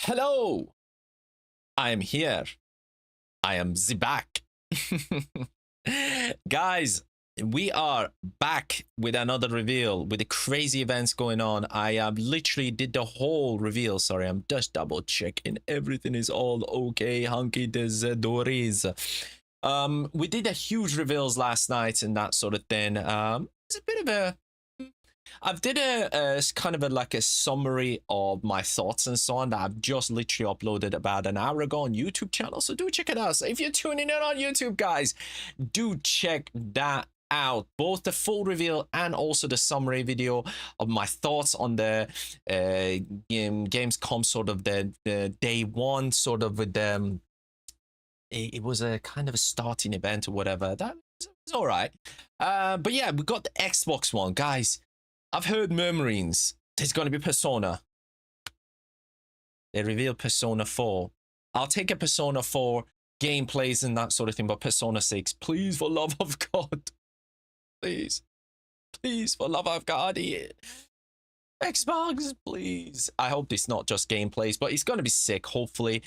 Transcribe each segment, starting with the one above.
Hello, I am here. I am the back. Guys, we are back with another reveal with the crazy events going on. I literally did the whole reveal. Sorry, I'm just double checking. Everything is all okay, hunky dories. We did a huge reveals last night and that sort of thing. It's a bit of a I've did a kind of like a summary of my thoughts and so on that I've just literally uploaded about an hour ago on YouTube channel. So do check it out. So if you're tuning in on YouTube, guys, do check that out, both the full reveal and also the summary video of my thoughts on the Gamescom, sort of the day one, sort of with them. It was a kind of a starting event or whatever. That was all right. But yeah, we got the Xbox One, guys. I've heard murmurings. There's going to be Persona. They revealed Persona 4. I'll take a Persona 4 gameplays and that sort of thing, but Persona 6, please, for love of God. Please. Please, for love of God. Xbox, please. I hope it's not just gameplays, but it's going to be sick, hopefully.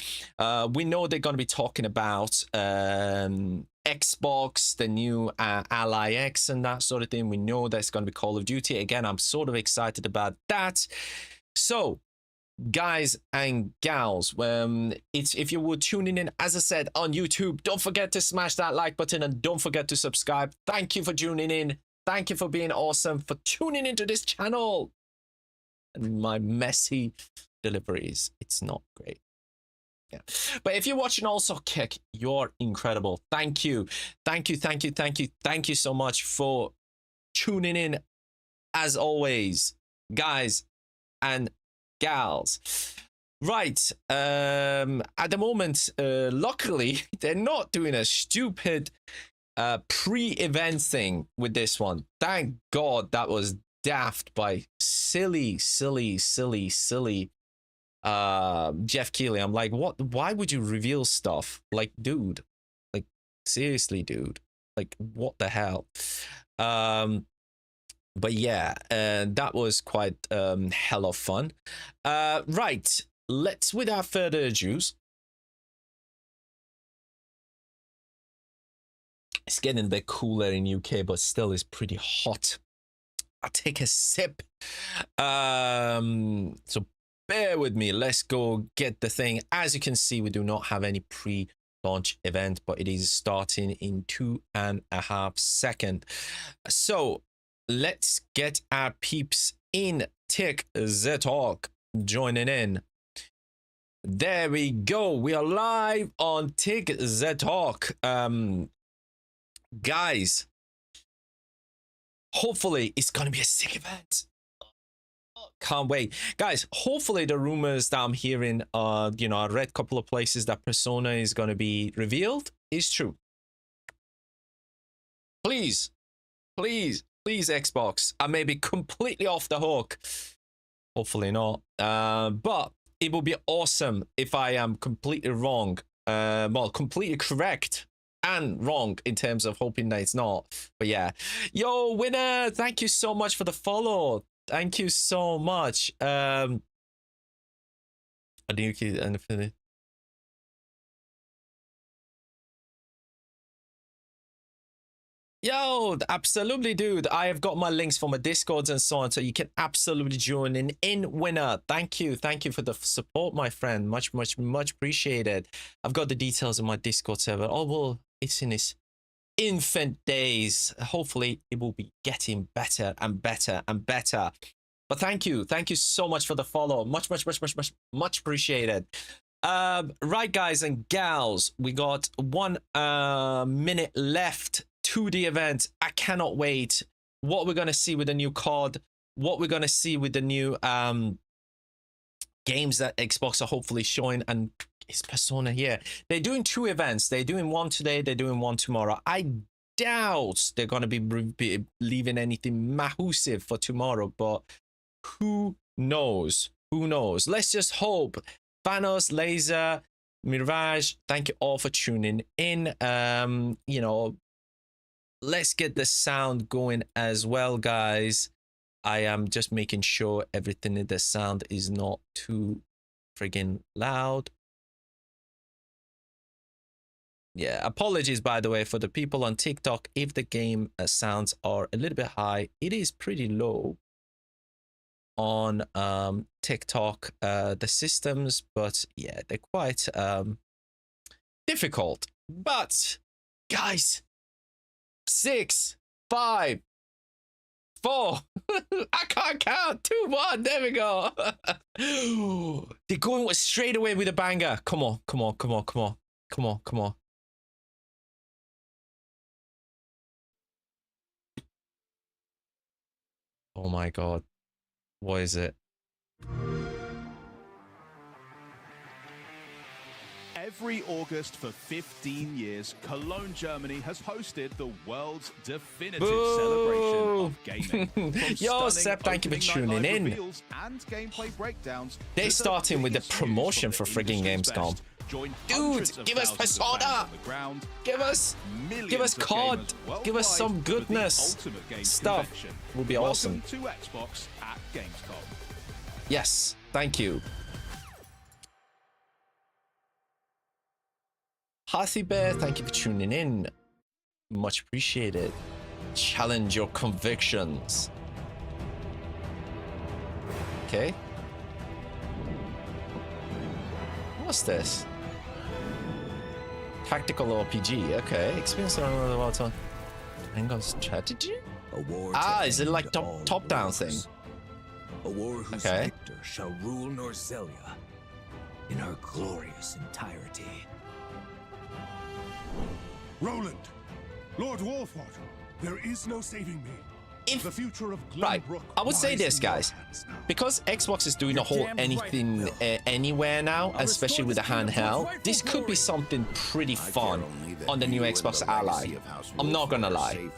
We know they're going to be talking about Xbox, the new Ally X and that sort of thing. We know there's going to be Call of Duty. Again, I'm sort of excited about that. So, guys and gals, if you were tuning in, as I said, on YouTube, don't forget to smash that like button and don't forget to subscribe. Thank you for tuning in. Thank you for being awesome, for tuning into this channel. And my messy deliveries, it's not great. Yeah, but if you're watching also, Kick, you're incredible. Thank you so much for tuning in, as always, guys and gals. Right, at the moment, luckily they're not doing a stupid pre-event thing with this one. Thank God. That was daft by silly Jeff Keighley. I'm like, what? Why would you reveal stuff? Like, dude, like, seriously, dude, like, what the hell? But yeah, that was quite hell of fun. Right, let's, without further ado, it's getting a bit cooler in UK, but still is pretty hot. I'll take a sip. So bear with me. Let's go get the thing. As you can see, we do not have any pre-launch event, but it is starting in 2.5 seconds. So let's get our peeps in Tick the Talk joining in. There we go. We are live on Tick the Talk. Guys, hopefully it's gonna be a sick event. Can't wait, guys. Hopefully the rumors that I'm hearing, I read a couple of places that Persona is gonna be revealed is true. Please Xbox, I may be completely off the hook, hopefully not, but it will be awesome if I am completely wrong, well, completely correct and wrong in terms of hoping that it's not. But yeah, yo, winner, thank you so much for the follow. Thank you so much. Yo, absolutely, dude. I have got my links for my Discords and so on, so you can absolutely join in winner. Thank you for the support, my friend. Much appreciated. I've got the details of my Discord server. Oh well, it's in its infant days. Hopefully it will be getting better and better and better. But thank you so much for the follow. Much appreciated. Right, guys and gals, we got 1 minute left to the event. I cannot wait. What we're gonna see with the new card, what we're gonna see with the new games that Xbox are hopefully showing, and is Persona here. They're doing 2 events. They're doing one today, they're doing one tomorrow. I doubt they're gonna be leaving anything massive for tomorrow, but who knows? Let's just hope. Thanos, Laser, Mirage, thank you all for tuning in. Let's get the sound going as well, guys. I am just making sure everything in the sound is not too friggin' loud. Yeah, apologies, by the way, for the people on TikTok if the game sounds are a little bit high. It is pretty low on TikTok, the systems, but yeah, they're quite difficult. But guys, 6, 5, 4, I can't count, 2, 1, there we go. They're going straight away with a banger. Come on, come on, come on, come on, come on, come on. Oh my god, what is it? Every August for 15 years, Cologne, Germany has hosted the world's definitive celebration of gaming. Yo, Seb, thank you for tuning in. And gameplay breakdowns. They're starting with the promotion for frigging Gamescom. Dude, give us Persona! Give us COD! Give us some goodness! Stuff will be awesome. Welcome to Xbox at Gamescom. Yes, thank you. Hearthy Bear, thank you for tuning in. Much appreciated. Challenge your convictions. Okay. What's this? Tactical RPG. Okay. Experience around the world time. Hang on, strategy? Is it like top-down thing? A war whose victor shall rule Norzelia in her glorious entirety. Roland, Lord Wolford, there is no saving me. The future of Right, I would say this, guys, because Xbox is doing a whole anything anywhere now, especially with the handheld, this could be something pretty fun on the new Xbox Ally. I'm not gonna lie.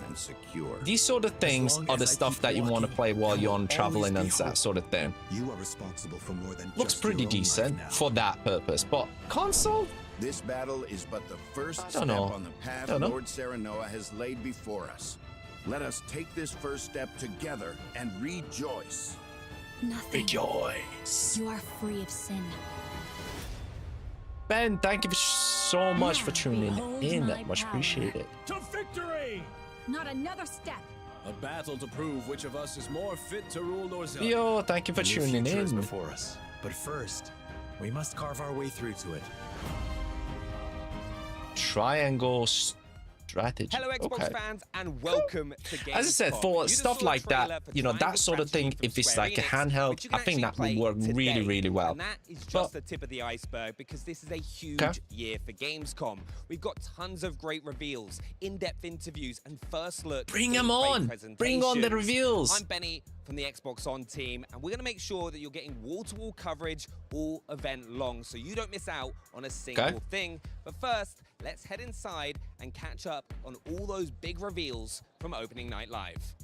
These sort of things are the stuff that you want to play while you're on traveling and that sort of thing. You are responsible for more than Looks pretty decent for that purpose, but console? This battle is but the first step on the path Lord Serenoa has laid before us. Let us take this first step together and rejoice. Nothing. Rejoice. You are free of sin. Ben, thank you so much for tuning in. Much appreciated. To victory! Not another step. A battle to prove which of us is more fit to rule Norzelia. Yo, thank you for tuning in. Before us. But first, we must carve our way through to it. Triangle strategy. Hello, Xbox fans, and welcome to Gamescom. As I said, for stuff like that, you know, that sort of thing, if it's like a handheld, I think that would work really, really well. And that is just the tip of the iceberg, because this is a huge year for Gamescom. We've got tons of great reveals, in-depth interviews, and first look. Bring them on! Bring on the reveals! I'm Benny from the Xbox On team, and we're going to make sure that you're getting wall-to-wall coverage all event long, so you don't miss out on a single thing. But first, let's head inside and catch up on all those big reveals from Opening Night Live.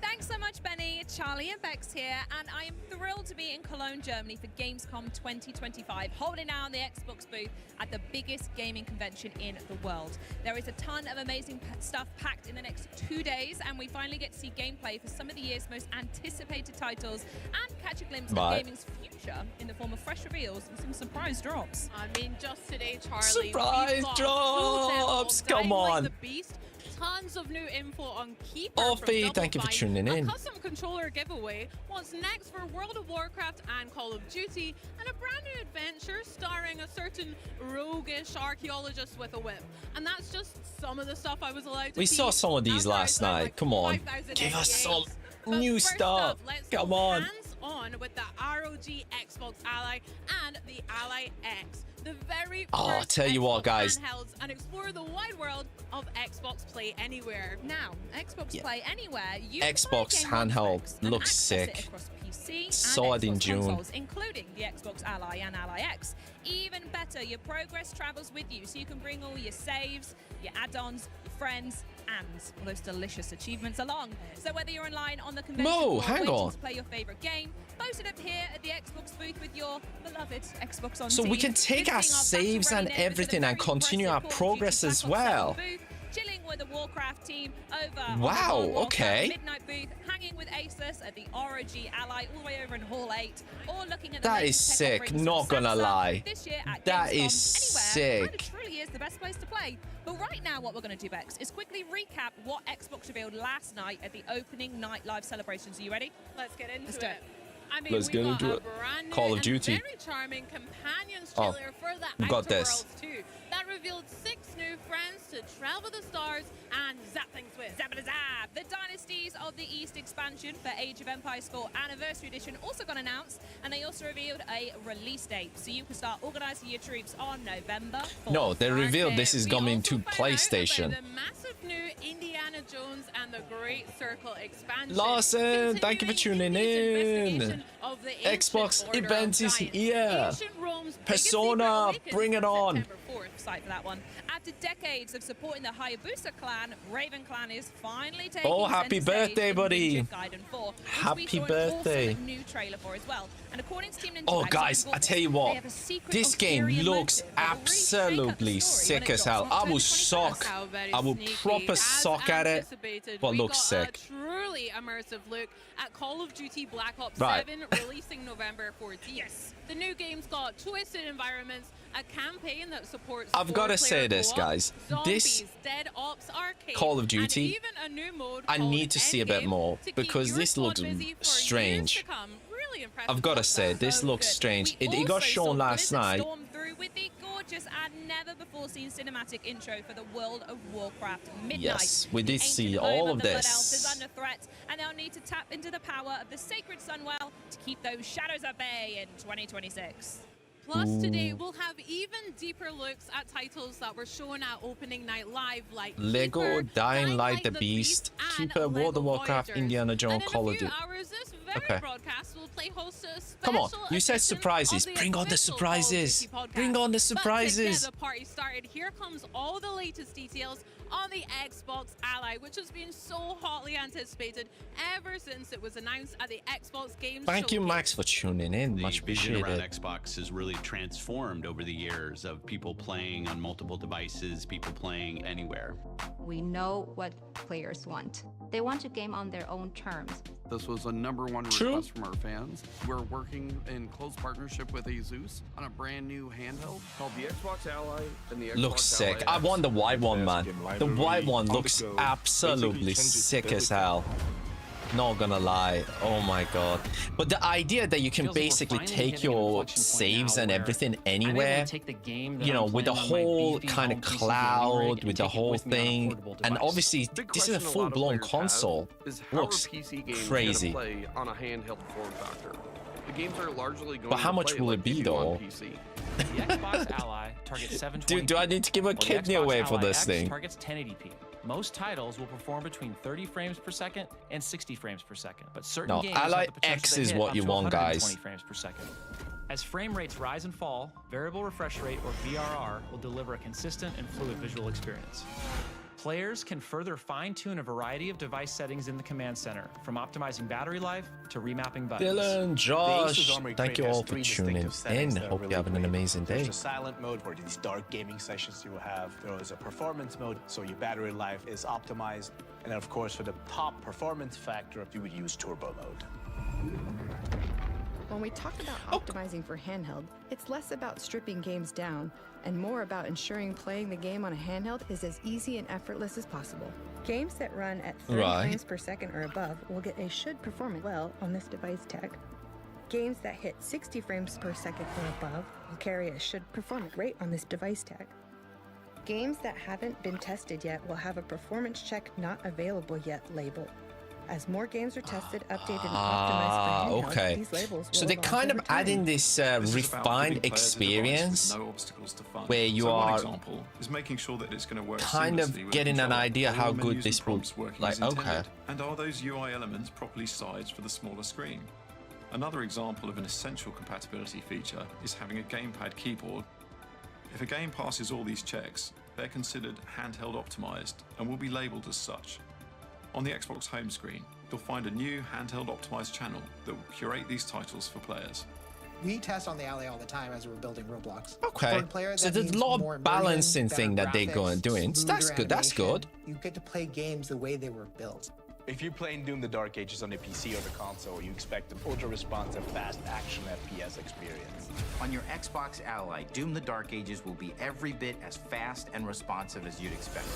Thanks so much, Benny. Charlie and Bex here, and I am thrilled to be in Cologne, Germany for Gamescom 2025, holding down the Xbox booth at the biggest gaming convention in the world. There is a ton of amazing stuff packed in the next 2 days, and we finally get to see gameplay for some of the year's most anticipated titles and catch a glimpse of gaming's future in the form of fresh reveals and some surprise drops. I mean, just today, Charlie. Surprise drops! Come on! Tons of new info on Keeper. Offie, thank you for tuning in. A custom controller giveaway. What's next for World of Warcraft and Call of Duty, and a brand new adventure starring a certain roguish archaeologist with a whip. And that's just some of the stuff I was allowed to see. We saw some of these last night. Come on, give us some new stuff. Come on. Hands-on with the ROG Xbox Ally and the Ally X. The very first tell you what, guys, handhelds, and explore the wide world of Xbox Play Anywhere. Now, Xbox Play Anywhere, you Xbox handheld looks sick. Saw it in June, consoles, including the Xbox Ally and Ally X. Even better, your progress travels with you, so you can bring all your saves, your add-ons, your friends, and all those delicious achievements along. So whether you're online on the convention or waiting to play your favorite game, post it up here at the Xbox booth with your beloved Xbox On so team. we can take our saves and everything and continue our progress as well. Chilling with the Warcraft team over wow, okay. Midnight booth, hanging with Faceless at the ROG Ally, all the way over in Hall 8, or looking at the That is sick, not gonna lie. This year at That Gamescom, is anywhere, sick. It truly is the best place to play. But right now, what we're going to do, Bex, is quickly recap what Xbox revealed last night at the opening night live celebrations. Are you ready? Let's get into Let's do it. it. I mean, Let's get into it. Brand new Call of and Duty. very charming companions trailer for the we got Outer this. Worlds 2 that revealed 6 new friends to travel the stars and zap things with. Zap it zap! The Dynasties of the East expansion for Age of Empires 4 Anniversary Edition also got announced, and they also revealed a release date, so you can start organizing your troops on November 4th. No, they revealed this is coming to PlayStation. The massive new Indiana Jones and the Great Circle expansion. Lawson, thank you for tuning in. Xbox event is here. Persona, bring it on. Excited for that one. After decades of supporting the Hayabusa clan, Raven clan is finally taking happy center stage birthday, in buddy. Ninja Gaiden 4, which Happy we saw an birthday. awesome new trailer for as well. And according to Team Ninja Oh, Gaiden, guys, I tell you what, they have a secret this game ulterior looks motive that will really shake up the absolutely story when sick it as drops hell. on I will October suck. 21st. I will proper suck at it, but we looks got sick. A truly immersive look at Call of Duty Black Ops Right. 7 releasing November 14th. Yes. The new game's got twisted environments, a campaign that supports I've gotta say four-player this, co-op, guys. This zombies, Dead Ops Arcade, Call of and Duty, even a new mode I called need to see a bit Endgame more to keep because your this squad looks busy for years strange. to come. Really impressive I've got to stuff. say, this So looks good. strange. We It got also shown saw last Blizzard night. storm through with the gorgeous and never-before-seen cinematic intro for the World of Warcraft Midnight. Yes, we The did see ancient all home of the Blood this. Elves is under threat, and they'll need to tap into the power of the sacred Sunwell to keep those shadows at bay in 2026. Plus, today we'll have even deeper looks at titles that were shown at opening night live, like Lego, Keeper, Dying Light, The Beast, and Keeper, World Lego of Warcraft, Voyagers. Indiana Jones, And in Call a of few Duty. hours, this very Okay. broadcast will play host to a Come on, special you said edition surprises. of the Bring on the official Call of Duty surprises. podcast. Bring on the But to surprises. get the party started, here comes all the latest details on the Xbox Ally, which has been so hotly anticipated ever since it was announced at the Xbox Games Thank you, Showcase. Max, for tuning in. Much The vision around appreciated. Xbox has really transformed over the years of people playing on multiple devices, people playing anywhere. We know what players want. They want a game on their own terms. This was a #1 True. request from our fans. We're working in close partnership with Asus on a brand new handheld called the Xbox Ally and the Xbox Looks sick. Ally I want the white one, man. The white one on looks the go. absolutely Basically changes sick as everything. hell. Not gonna lie. Oh my god. But the idea that you can Feels like we're basically finally take hitting an your inflection point saves now and where everything I'm able to anywhere, take the game that you know, I'm with the playing on my whole beefy kind of home PC gaming rig cloud, and with the take it whole with me on a thing. portable And device. obviously, Big this is a question lot of full-blown players have console. is how Looks are PC games crazy. gonna play on a handheld form factor? The games are largely going But how to much play will like it be, they do on though? PC. The Xbox Ally targets 720p. Do I need to give a while the kidney Xbox away for Ally this X thing? targets 1080p. Most titles will perform between 30 frames per second and 60 frames per second, but certain No, games Ally have the potential X to is hit what up you to want, 120 guys. frames per second. As frame rates rise and fall, variable refresh rate or VRR will deliver a consistent and fluid visual experience. Players can further fine-tune a variety of device settings in the command center, from optimizing battery life to remapping buttons. Dylan, Josh, thank you all for tuning in. Hope you're having an amazing day. There's a silent mode for these dark gaming sessions you will have. There is a performance mode, so your battery life is optimized. And then, of course, for the top performance factor, you would use turbo mode. When we talk about optimizing for handheld, it's less about stripping games down and more about ensuring playing the game on a handheld is as easy and effortless as possible. Games that run at 30 frames per second or above will get a should perform well on this device tag. Games that hit 60 frames per second or above will carry a should perform great on this device tag. Games that haven't been tested yet will have a performance check not available yet label. As more games are tested, updated, and optimized for handheld, okay. these labels will So they're evolve kind of over time. adding this refined experience where you are is making sure that it's going to work kind of seamlessly with getting an control, idea all how the good menus and this will, prompts working like, as okay. intended. And are those UI elements properly sized for the smaller screen? Another example of an essential compatibility feature is having a gamepad keyboard. If a game passes all these checks, they're considered handheld optimized and will be labeled as such. On the Xbox home screen, you'll find a new handheld optimized channel that will curate these titles for players. We test on the Ally all the time as we're building Roblox. Okay, For a player, so that there's a means lot more of balancing immersion, thing better that they're going graphics, doing. So that's smoother good. That's animation. good. You get to play games the way they were built. If you're playing Doom the Dark Ages on the PC or the console, you expect an ultra-responsive, fast action FPS experience. On your Xbox Ally, Doom the Dark Ages will be every bit as fast and responsive as you'd expect.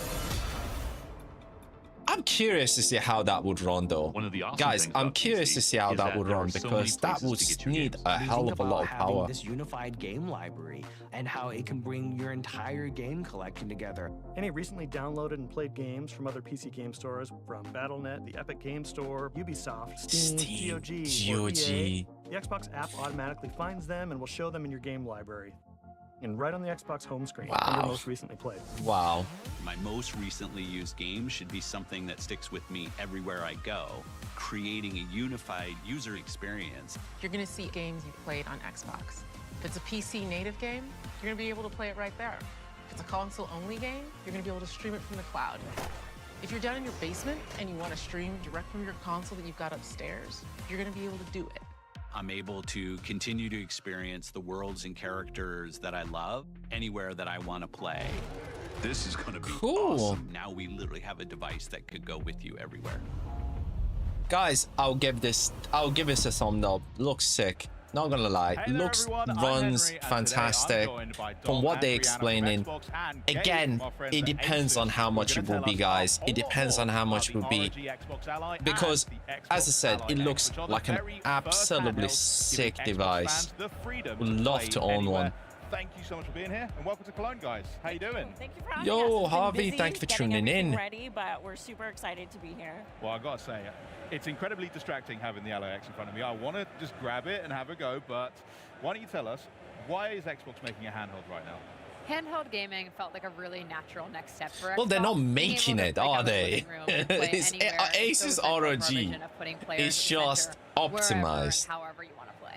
I'm curious to see how that would run though. Guys, I'm curious to see how that would run because that would need a hell of a lot of power. This unified game library and how it can bring your entire game collection together. Any recently downloaded and played games from other PC game stores, from Battle.net, the Epic Game Store, Ubisoft, Steam, GOG, or EA, the Xbox app automatically finds them and will show them in your game library. And right on the Xbox home screen, under most recently played. Wow. My most recently used game should be something that sticks with me everywhere I go, creating a unified user experience. You're going to see games you played on Xbox. If it's a PC native game, you're going to be able to play it right there. If it's a console-only game, you're going to be able to stream it from the cloud. If you're down in your basement and you want to stream direct from your console that you've got upstairs, you're going to be able to do it. I'm able to continue to experience the worlds and characters that I love anywhere that I want to play. This is going to be awesome. Now we literally have a device that could go with you everywhere. Guys, I'll give this a thumb up. Looks sick. Not gonna lie, looks, runs fantastic. From what they're explaining, again, it depends on how much it will be, guys. It depends on how much it will be. Because, as I said, it looks like an absolutely sick device. Would love to own one. Thank you so much for being here, and welcome to Cologne, guys. How you doing? Thank you for having us. Yo, Harvey, thank you for tuning in. Ready, but we're super excited to be here. Well, I gotta say, it's incredibly distracting having the Ally X in front of me. I want to just grab it and have a go, but why don't you tell us, why is Xbox making a handheld right now? Handheld gaming felt like a really natural next step for Xbox. Well, they're not making it, are they? It's Asus ROG. It's just optimized. However you want to play.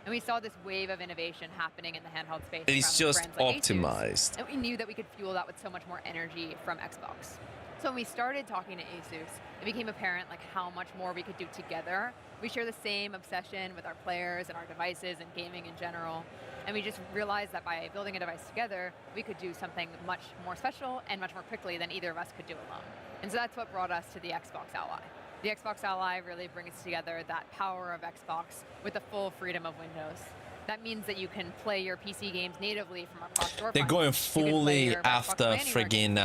And we saw this wave of innovation happening in the handheld space. It's just optimized. And we knew that we could fuel that with so much more energy from Xbox. So when we started talking to Asus, it became apparent like how much more we could do together. We share the same obsession with our players and our devices and gaming in general. And we just realized that by building a device together, we could do something much more special and much more quickly than either of us could do alone. And so that's what brought us to the Xbox Ally. The Xbox Ally really brings together that power of Xbox with the full freedom of Windows. That means that you can play your PC games natively from across storefronts. They're going fully after friggin'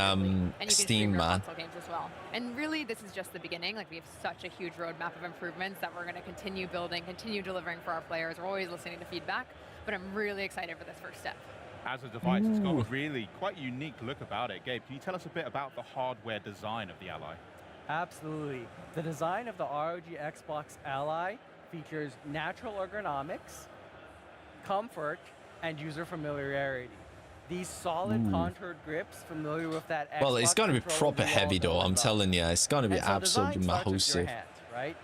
Steam, man. Games as well. And really, this is just the beginning. Like, we have such a huge roadmap of improvements that we're going to continue building, continue delivering for our players. We're always listening to feedback, but I'm really excited for this first step. As a device, it's got a really quite unique look about it. Gabe, can you tell us a bit about the hardware design of the Ally? Absolutely. The design of the ROG Xbox Ally features natural ergonomics, comfort, and user familiarity. These solid contoured grips, familiar with that Xbox. Well, it's going to be proper heavy though, I'm telling you. It's going to be absolutely massive. Right?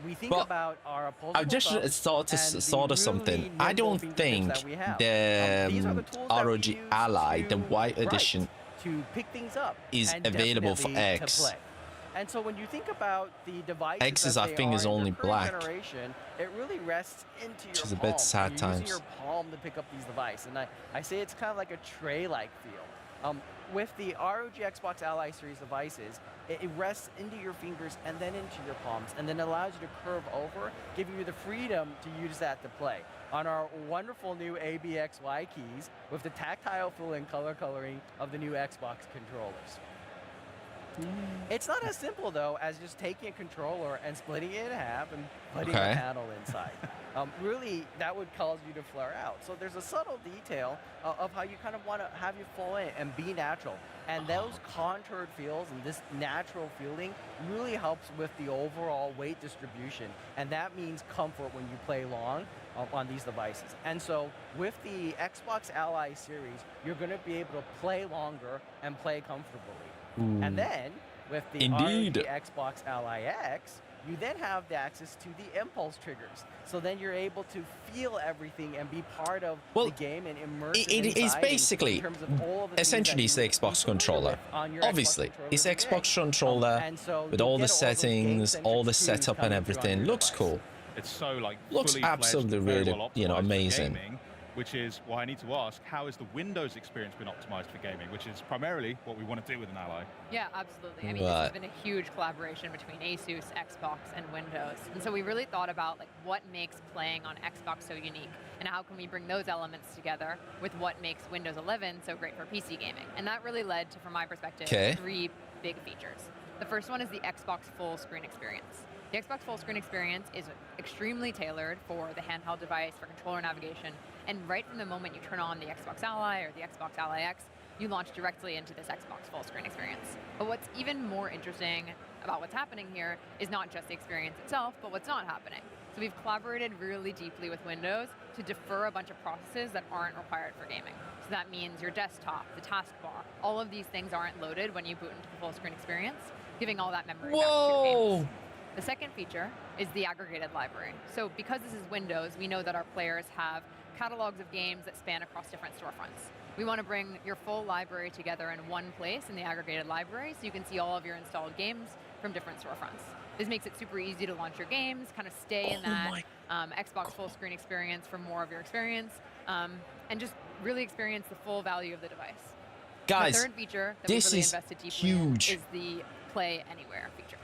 We think about our opposable I just thought of something. I don't think the ROG Ally, the white edition, to pick things up is available for X. And so when you think about the device, X is, I think, is only black. It really rests into your Which is a bit sad You're times. using your palm to pick up these devices, and I say it's kind of like a tray-like feel. With the ROG Xbox Ally series devices, it rests into your fingers and then into your palms, and then allows you to curve over, giving you the freedom to use that to play. On our wonderful new ABXY keys, with the tactile feel and color coloring of the new Xbox controllers. It's not as simple, though, as just taking a controller and splitting it in half and putting a panel inside. Really, that would cause you to flare out. So there's a subtle detail of how you kind of want to have you fall in and be natural. And those contoured feels and this natural feeling really helps with the overall weight distribution. And that means comfort when you play long on these devices. And so with the Xbox Ally series, you're going to be able to play longer and play comfortably. And then, with the ROG Xbox Ally X, you then have the access to the impulse triggers. So then you're able to feel everything and be part of the game and immerse it is basically, essentially, it's the Xbox controller. Obviously, it's Xbox controller with all the settings, all the setup and everything. Looks cool. It's so like looks absolutely really, amazing. which is why I need to ask, how has the Windows experience been optimized for gaming, which is primarily what we want to do with an Ally? Yeah, absolutely. I mean, this has been a huge collaboration between Asus, Xbox, and Windows. And so we really thought about like what makes playing on Xbox so unique, and how can we bring those elements together with what makes Windows 11 so great for PC gaming. And that really led to, from my perspective, 3 big features. The first one is the Xbox full screen experience. The Xbox full screen experience is extremely tailored for the handheld device, for controller navigation, and right from the moment you turn on the Xbox Ally or the Xbox Ally X, you launch directly into this Xbox full screen experience. But what's even more interesting about what's happening here is not just the experience itself, but what's not happening. So we've collaborated really deeply with Windows to defer a bunch of processes that aren't required for gaming. So that means your desktop, the taskbar, all of these things aren't loaded when you boot into the full screen experience, giving all that memory back to your games. The second feature is the aggregated library. So because this is Windows, we know that our players have catalogs of games that span across different storefronts. We want to bring your full library together in one place in the aggregated library so you can see all of your installed games from different storefronts. This makes it super easy to launch your games, kind of stay in that Xbox full screen experience for more of your experience, and just really experience the full value of the device. Guys, the third feature that we've really invested deeply in is the Play Anywhere feature.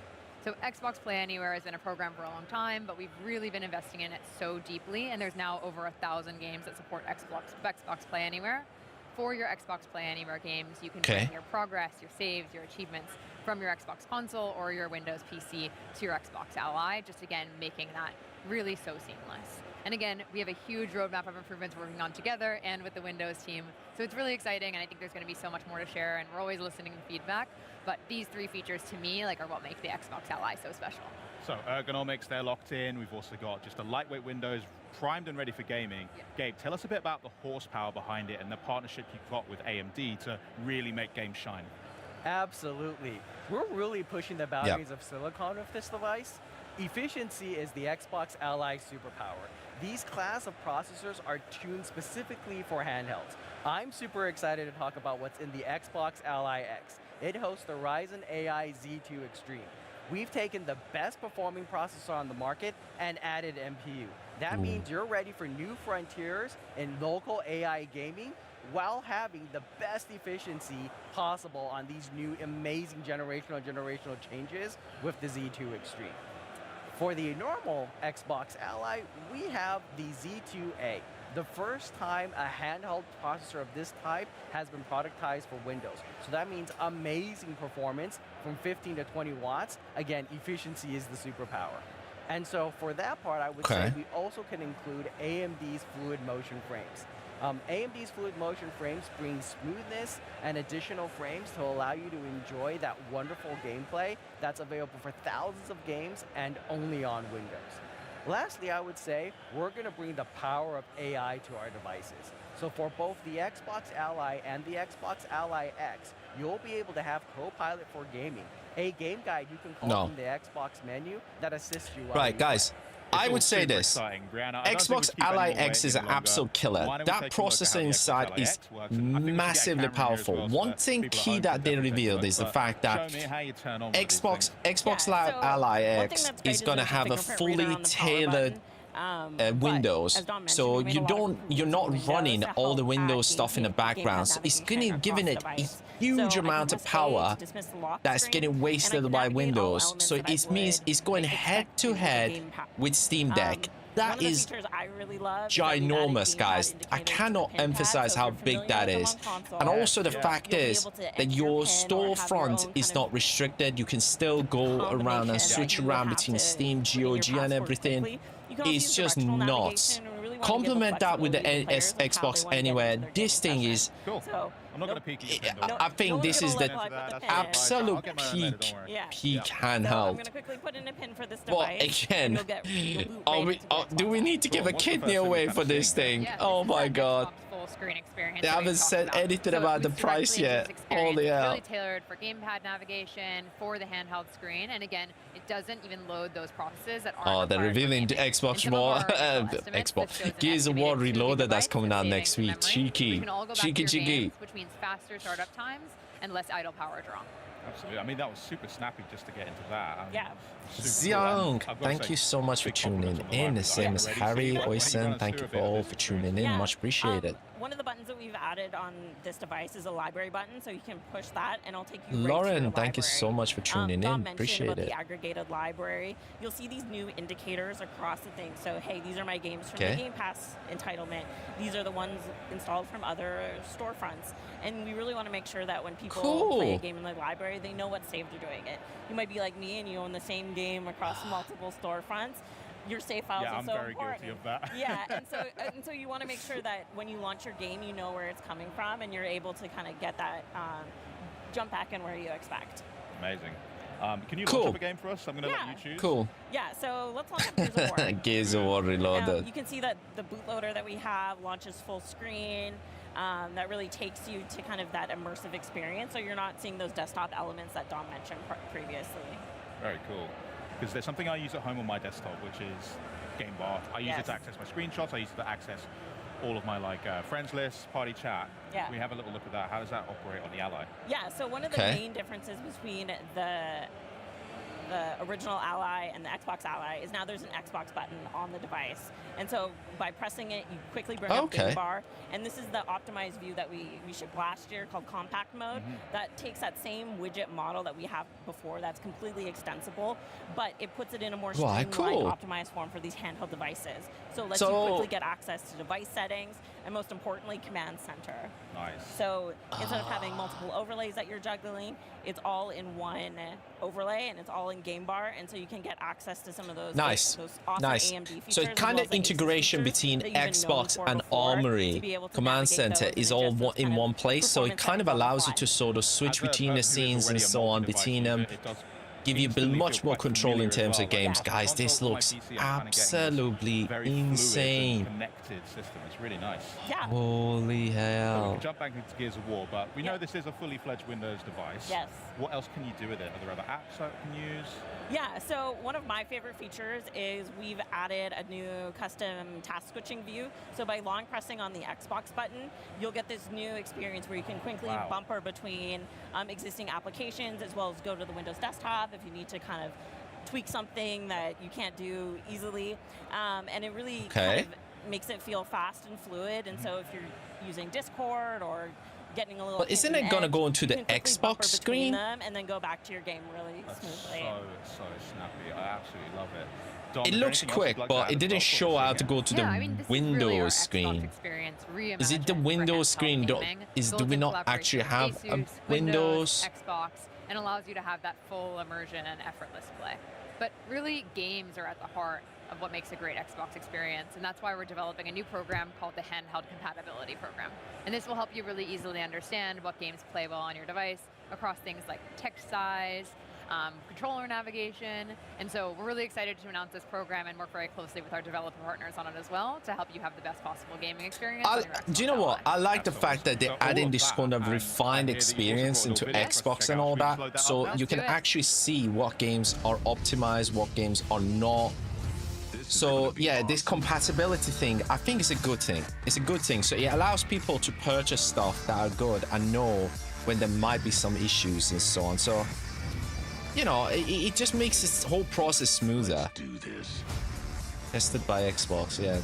So Xbox Play Anywhere has been a program for a long time, but we've really been investing in it so deeply, and there's now over 1,000 games that support Xbox Play Anywhere. For your Xbox Play Anywhere games, you can bring your progress, your saves, your achievements from your Xbox console or your Windows PC to your Xbox Ally, just again, making that really so seamless. And again, we have a huge roadmap of improvements we're working on together and with the Windows team. So it's really exciting, and I think there's going to be so much more to share, and we're always listening to feedback. But these 3 features, to me, are what make the Xbox Ally so special. So ergonomics, they're locked in. We've also got just a lightweight Windows, primed and ready for gaming. Gabe, tell us a bit about the horsepower behind it and the partnership you've got with AMD to really make games shine. Absolutely. We're really pushing the boundaries of silicon with this device. Efficiency is the Xbox Ally superpower. These class of processors are tuned specifically for handhelds. I'm super excited to talk about what's in the Xbox Ally X. It hosts the Ryzen AI Z2 Extreme. We've taken the best performing processor on the market and added MPU. That means you're ready for new frontiers in local AI gaming while having the best efficiency possible on these new amazing generational changes with the Z2 Extreme. For the normal Xbox Ally, we have the Z2A, the first time a handheld processor of this type has been productized for Windows. So that means amazing performance from 15 to 20 watts. Again, efficiency is the superpower. And so for that part, I would say we also can include AMD's fluid motion frames. AMD's fluid motion frames bring smoothness and additional frames to allow you to enjoy that wonderful gameplay that's available for thousands of games and only on Windows. Lastly, I would say we're going to bring the power of AI to our devices. So for both the Xbox Ally and the Xbox Ally X, you'll be able to have Copilot for gaming, a game guide you can call from the Xbox menu that assists you. Right, guys. I would say this. Xbox Ally X is an absolute killer. That processor inside is massively powerful. One thing key that they revealed is the fact that Xbox Ally X is going to have a fully tailored Windows, so you're not running all the Windows stuff in the background. So it's giving it a huge amount of power that's getting wasted by Windows. So it means it's going head to head with Steam Deck. That is ginormous, guys. I cannot emphasize how big that is. And also the fact is that your storefront is not restricted. You can still go around and switch around between Steam, GOG, and everything. It's just nuts. Complement that with the Xbox Anywhere. This thing is... I'm not going to peek. I think this is the absolute peak handheld. I'm going to quickly put in a pin for this device. But again, do we need to give a kidney away for this thing? Oh my god. They haven't said anything about the price yet. Holy hell. It's really tailored for gamepad navigation, for the handheld screen, and again, it doesn't even load those processes that aren't they're revealing the Xbox more. Xbox Gears of War Reloaded that's coming out next week. Cheeky. Which means faster startup times and less idle power draw. Absolutely. I mean, that was super snappy just to get into that. Yeah. Xiang, thank you so much for tuning in. The same as Harry, Oysen, thank you for all for tuning in. Much appreciated. One of the buttons that we've added on this device is a library button, so you can push that and it'll take you right to Lauren, your thank you library. so much for tuning Dom in. mentioned Appreciate about it. the aggregated library. You'll see these new indicators across the thing. So, hey, these are my games from the Game Pass entitlement. These are the ones installed from other storefronts. And we really want to make sure that when people play a game in the library, they know what save they're doing it. You might be like me and you own the same game across multiple storefronts. Your save files are so important. Yeah, I'm very guilty of that. Yeah, and so you want to make sure that when you launch your game, you know where it's coming from, and you're able to kind of get that jump back in where you expect. Amazing. Can you launch up a game for us? I'm going to let you choose. Cool. Yeah, so let's launch up Gears of War. Gears of War Reloaded. You can see that the bootloader that we have launches full screen. That really takes you to kind of that immersive experience, so you're not seeing those desktop elements that Dom mentioned previously. Very cool. Because there's something I use at home on my desktop, which is Game Bar. I use it to access my screenshots. I use it to access all of my friends lists, party chat. Yeah. We have a little look at that. How does that operate on the Ally? Yeah, so one of the main differences between the original Ally and the Xbox Ally is now there's an Xbox button on the device. And so by pressing it, you quickly bring up Game Bar. And this is the optimized view that we shipped last year called Compact Mode. That takes that same widget model that we have before that's completely extensible, but it puts it in a more streamlined, optimized form for these handheld devices. So it lets you quickly get access to device settings and most importantly, Command Center. Nice. So instead of having multiple overlays that you're juggling, it's all in one overlay and it's all in Game Bar, and so you can get access to some of those, those awesome AMD features. So kind of integration between Xbox and Armory Command Center is all in one place, so it kind of allows you to sort of switch between the scenes and so on between them. Give you much more control in terms of games. Guys, this looks absolutely insane. Connected system. It's really nice. Yeah. Holy So we hell. can jump back into Gears of War, but we know this is a fully fledged Windows device. Yes. What else can you do with it? Are there other apps that you can use? Yeah, so one of my favorite features is we've added a new custom task switching view. So by long pressing on the Xbox button, you'll get this new experience where you can quickly bumper between existing applications as well as go to the Windows desktop if you need to kind of tweak something that you can't do easily. And it really kind of makes it feel fast and fluid. And so if you're using Discord or getting a little, But isn't it gonna go into the Xbox screen? Them and then go back to your game really smoothly. So snappy. I absolutely love it. Dom, It is there looks anything else quick, you'd like to but add it as didn't well? show how to go to the Windows screen. Is it the Windows screen? Do we not actually have a Windows? Xbox, and allows you to have that full immersion and effortless play. But really, games are at the heart of what makes a great Xbox experience, and that's why we're developing a new program called the Handheld Compatibility Program. And this will help you really easily understand what games play well on your device across things like text size, controller navigation. And so we're really excited to announce this program and work very closely with our developer partners on it as well to help you have the best possible gaming experience. Do you know what? I like the fact that they're adding this kind of refined experience into Xbox and all that, so you can actually see what games are optimized, what games are not. So yeah, this compatibility thing, I think it's a good thing. It's a good thing. So it allows people to purchase stuff that are good and know when there might be some issues and so on. So, you know, it just makes this whole process smoother. Let's do this. Tested by Xbox, yeah.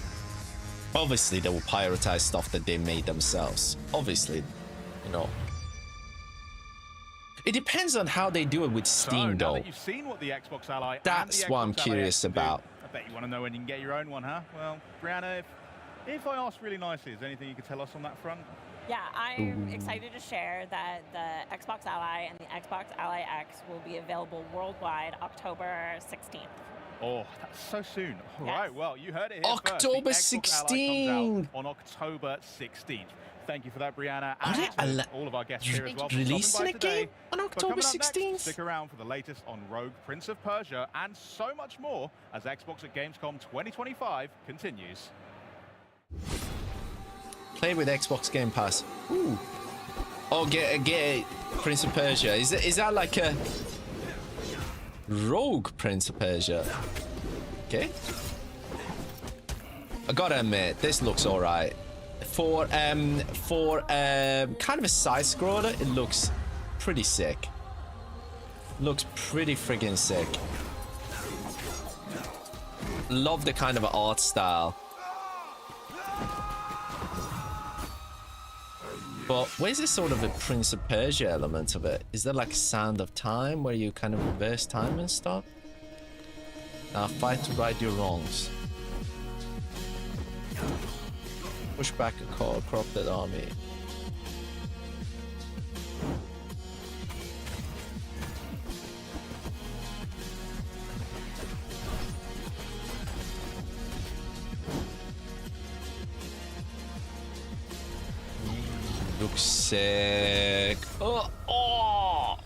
Obviously, they will prioritize stuff that they made themselves. Obviously, you know. It depends on how they do it with Steam, now though. that you've seen what the Xbox Ally That's and the what I'm Xbox Ally curious X can do, about. I bet you want to know when you can get your own one, huh? Well, Brianna, if I ask really nicely, is there anything you could tell us on that front? Yeah, I'm excited to share that the Xbox Ally and the Xbox Ally X will be available worldwide October 16th. Oh, that's so soon. All Yes. right, well, you heard it here October first. The Xbox Ally 16th. comes out on October 16th. Thank you for that, Brianna. Are they And to all of our guests here as well. for releasing stopping a by today. game on But October coming up next, 16th? stick around for the latest on Rogue, Prince of Persia, and so much more as Xbox at Gamescom 2025 continues. Play with Xbox Game Pass. Ooh. Oh, get Prince of Persia. Is that like a Rogue Prince of Persia? Okay. I gotta admit, this looks alright. For kind of a side scroller, it looks pretty sick. Looks pretty friggin' sick. Love the kind of art style. But where's this sort of a Prince of Persia element of it? Is there like a Sound of Time where you kind of reverse time and stuff? Now fight to right your wrongs. Push back a corrupted army. Looks sick. Oh.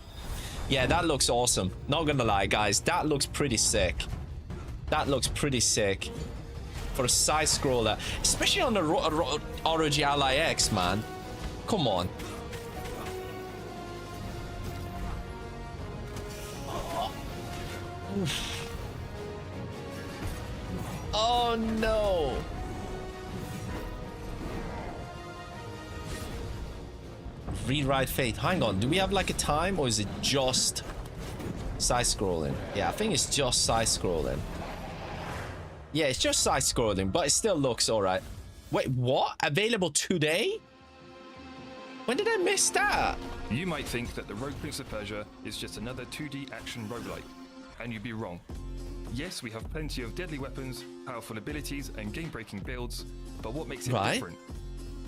Yeah, that looks awesome. Not gonna lie, guys. That looks pretty sick. That looks pretty sick. For a side scroller. Especially on the ROG Ally X, man. Come on. Oh no. Rewrite fate. Hang on, do we have like a time or is it just side scrolling? Yeah, I think it's just side scrolling. Yeah, it's just side scrolling, but it still looks all right. Wait, what? Available today? When did I miss that? You might think that the Rogue Prince of Persia is just another 2D action roguelike, and you'd be wrong. Yes, we have plenty of deadly weapons, powerful abilities, and game-breaking builds, but what makes it different?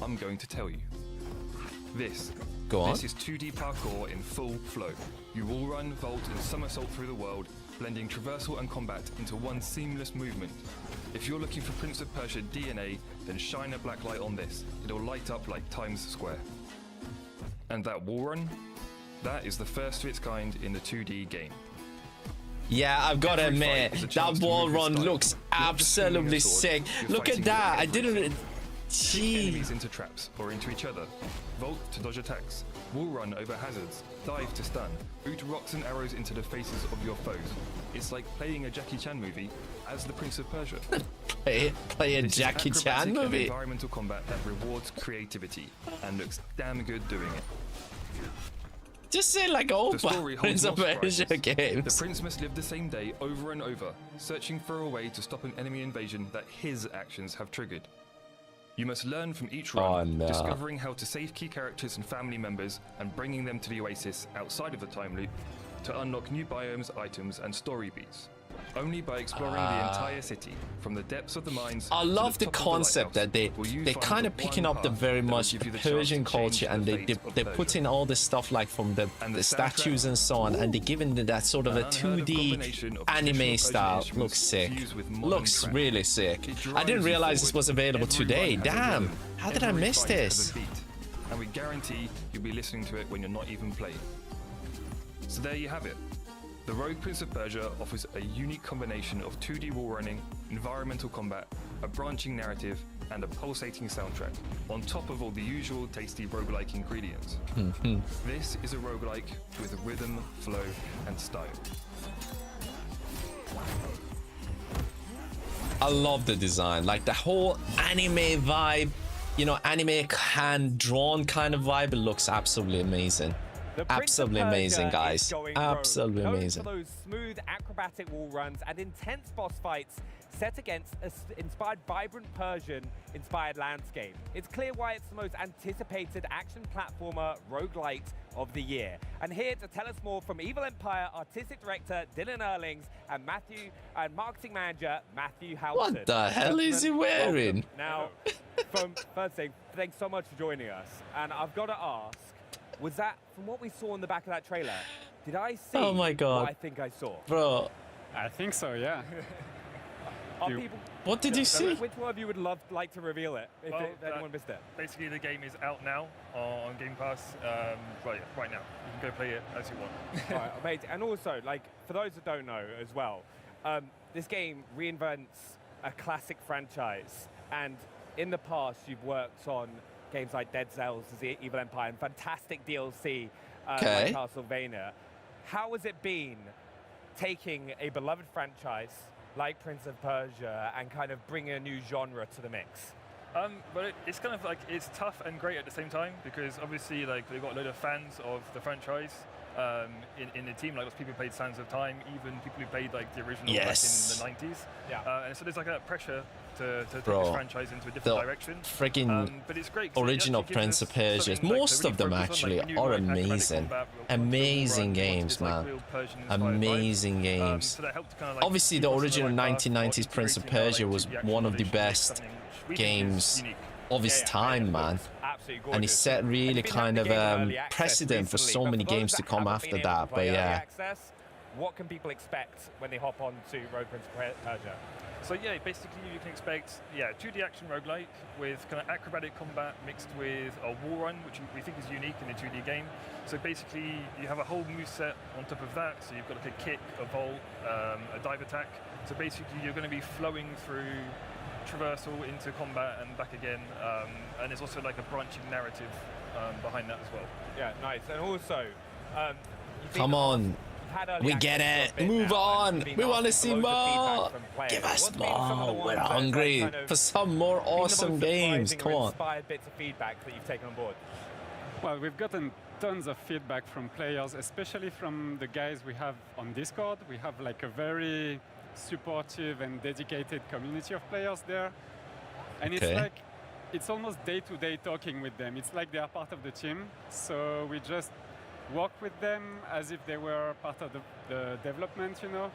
I'm going to tell you. This is 2D parkour in full flow. You will run, vault, and somersault through the world, blending traversal and combat into one seamless movement. If you're looking for Prince of Persia DNA, then shine a black light on this. It'll light up like Times Square. And that wall run, that is the first of its kind in the 2D game. Yeah, I've got to admit, that wall run looks absolutely sick. Look at that. I didn't... Gee. Enemies into traps or into each other. Vault to dodge attacks. Wall run over hazards. Dive to stun. Boot rocks and arrows into the faces of your foes. It's like playing a Jackie Chan movie as the Prince of Persia. play a Jackie Chan movie? Environmental combat that rewards creativity and looks damn good doing it. Just say like all Prince of Persia games. The prince must live the same day over and over, searching for a way to stop an enemy invasion that his actions have triggered. You must learn from each run, discovering how to save key characters and family members and bringing them to the oasis outside of the time loop to unlock new biomes, items, and story beats. Only by exploring the entire city, from the depths of the mines. I love the concept that they're kind of picking up the very much Persian culture, and they put in all this stuff like from the statues and so on, and they're giving that sort of a 2D anime style. Looks sick. Looks really sick. I didn't realize this was available today. Damn, how did I miss this? And we guarantee you'll be listening to it when you're not even playing. So there you have it. The Rogue Prince of Persia offers a unique combination of 2D wall running, environmental combat, a branching narrative, and a pulsating soundtrack, on top of all the usual tasty roguelike ingredients. This is a roguelike with rhythm, flow, and style. I love the design, like the whole anime vibe, you know, anime hand-drawn kind of vibe. It looks absolutely amazing. Absolutely amazing, guys. Absolutely amazing. For those smooth acrobatic wall runs and intense boss fights set against an inspired, vibrant Persian-inspired landscape. It's clear why it's the most anticipated action platformer roguelite of the year. And here to tell us more from Evil Empire artistic director Dylan Erlings and marketing manager Matthew Houghton. What the hell is he wearing? Now, first thing, thanks so much for joining us. And I've got to ask, was that, from what we saw in the back of that trailer, did I see what I think I saw? Bro. I think so, yeah. What did you see? Which one of you would like to reveal it, if anyone missed it? Basically, the game is out now on Game Pass, right now. You can go play it as you want. All right, amazing. And also, like, for those that don't know as well, this game reinvents a classic franchise. And in the past, you've worked on games like Dead Cells, Evil Empire, and fantastic DLC like Castlevania. How has it been taking a beloved franchise like Prince of Persia and kind of bringing a new genre to the mix? But it's kind of like, it's tough and great at the same time, because obviously like they've got a load of fans of the franchise, in the team. Like lots of people played Sands of Time, even people who played like the original Yes. back in the 90s. Yeah. And so there's like a pressure to take Bro, this franchise into a different direction. Friggin' But it's great 'cause it original actually gives Prince us of Persia. something, like, Most to of them really focus on, actually like, when you are write acrobatic amazing. combat, Amazing real games, like, man. real Persian-inspired vibes. Amazing games. So that helped to kinda, like, Obviously, keep the us on the original right path 1990s while Prince of integrating our, Persia like, was 2D action one of the knowledge into best something which we think is games unique. of his time, man. Absolutely And he gorgeous. set really And you've been kind having of the game in early access precedent for recently, so but many for those games to that come haven't after been able to that. But play early yeah. access, what can people expect when they hop on to Rogue Prince of Persia? So yeah, basically you can expect 2D action roguelike with kind of acrobatic combat mixed with a wall run, which we think is unique in a 2D game. So basically you have a whole moveset on top of that. So you've got like a kick, a vault, a dive attack. So basically you're going to be flowing through traversal into combat and back again. And there's also like a branching narrative behind that as well. Yeah, nice. And also, Come on. We get it. Move on. We want to see more. Give us more. We're hungry for some more awesome games. Come on. Inspired bits of feedback that you've taken on board. Well, we've gotten tons of feedback from players, especially from the guys we have on Discord. We have like a very supportive and dedicated community of players there. And it's like, it's almost day-to-day talking with them. It's like they are part of the team. So we just work with them as if they were part of the development, you know.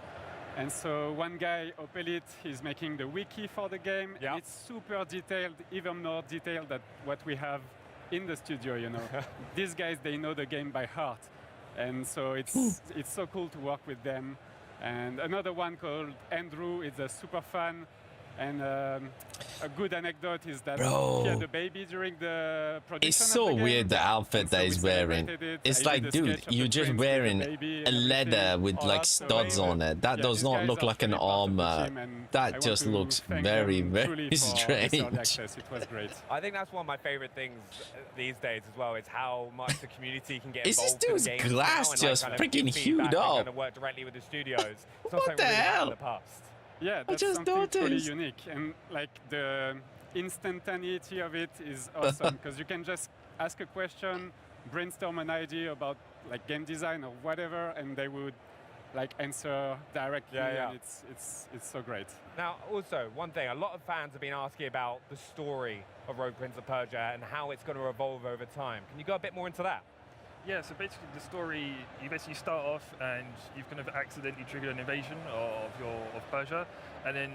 And so one guy, Opelit, he's making the wiki for the game. Yeah. It's super detailed, even more detailed than what we have in the studio, you know. These guys, they know the game by heart. And so it's so cool to work with them. And another one called Andrew is a super fan. And a good anecdote is that he had a baby during the production. It's so of the game. weird the outfit that he's wearing. It's like, dude, you're just wearing a leather with like studs on it. That does not look like an armor. That just looks very, very strange. It was great. I think that's one of my favorite things these days as well, is how much the community can get Is this involved in dude's games glass now and, just like, kind of freaking give hued feedback and up? kind of work directly with the studios. It's not What something the we really had hell? in the past. Yeah, that's just something truly noticed. unique. And like the instantaneity of it is awesome because you can just ask a question, brainstorm an idea about like game design or whatever, and they would like answer directly. Yeah. And it's so great. Now, also, one thing, a lot of fans have been asking about the story of Rogue Prince of Persia and how it's going to evolve over time. Can you go a bit more into that? Yeah, so basically the story, you basically start off and you've kind of accidentally triggered an invasion of Persia, and then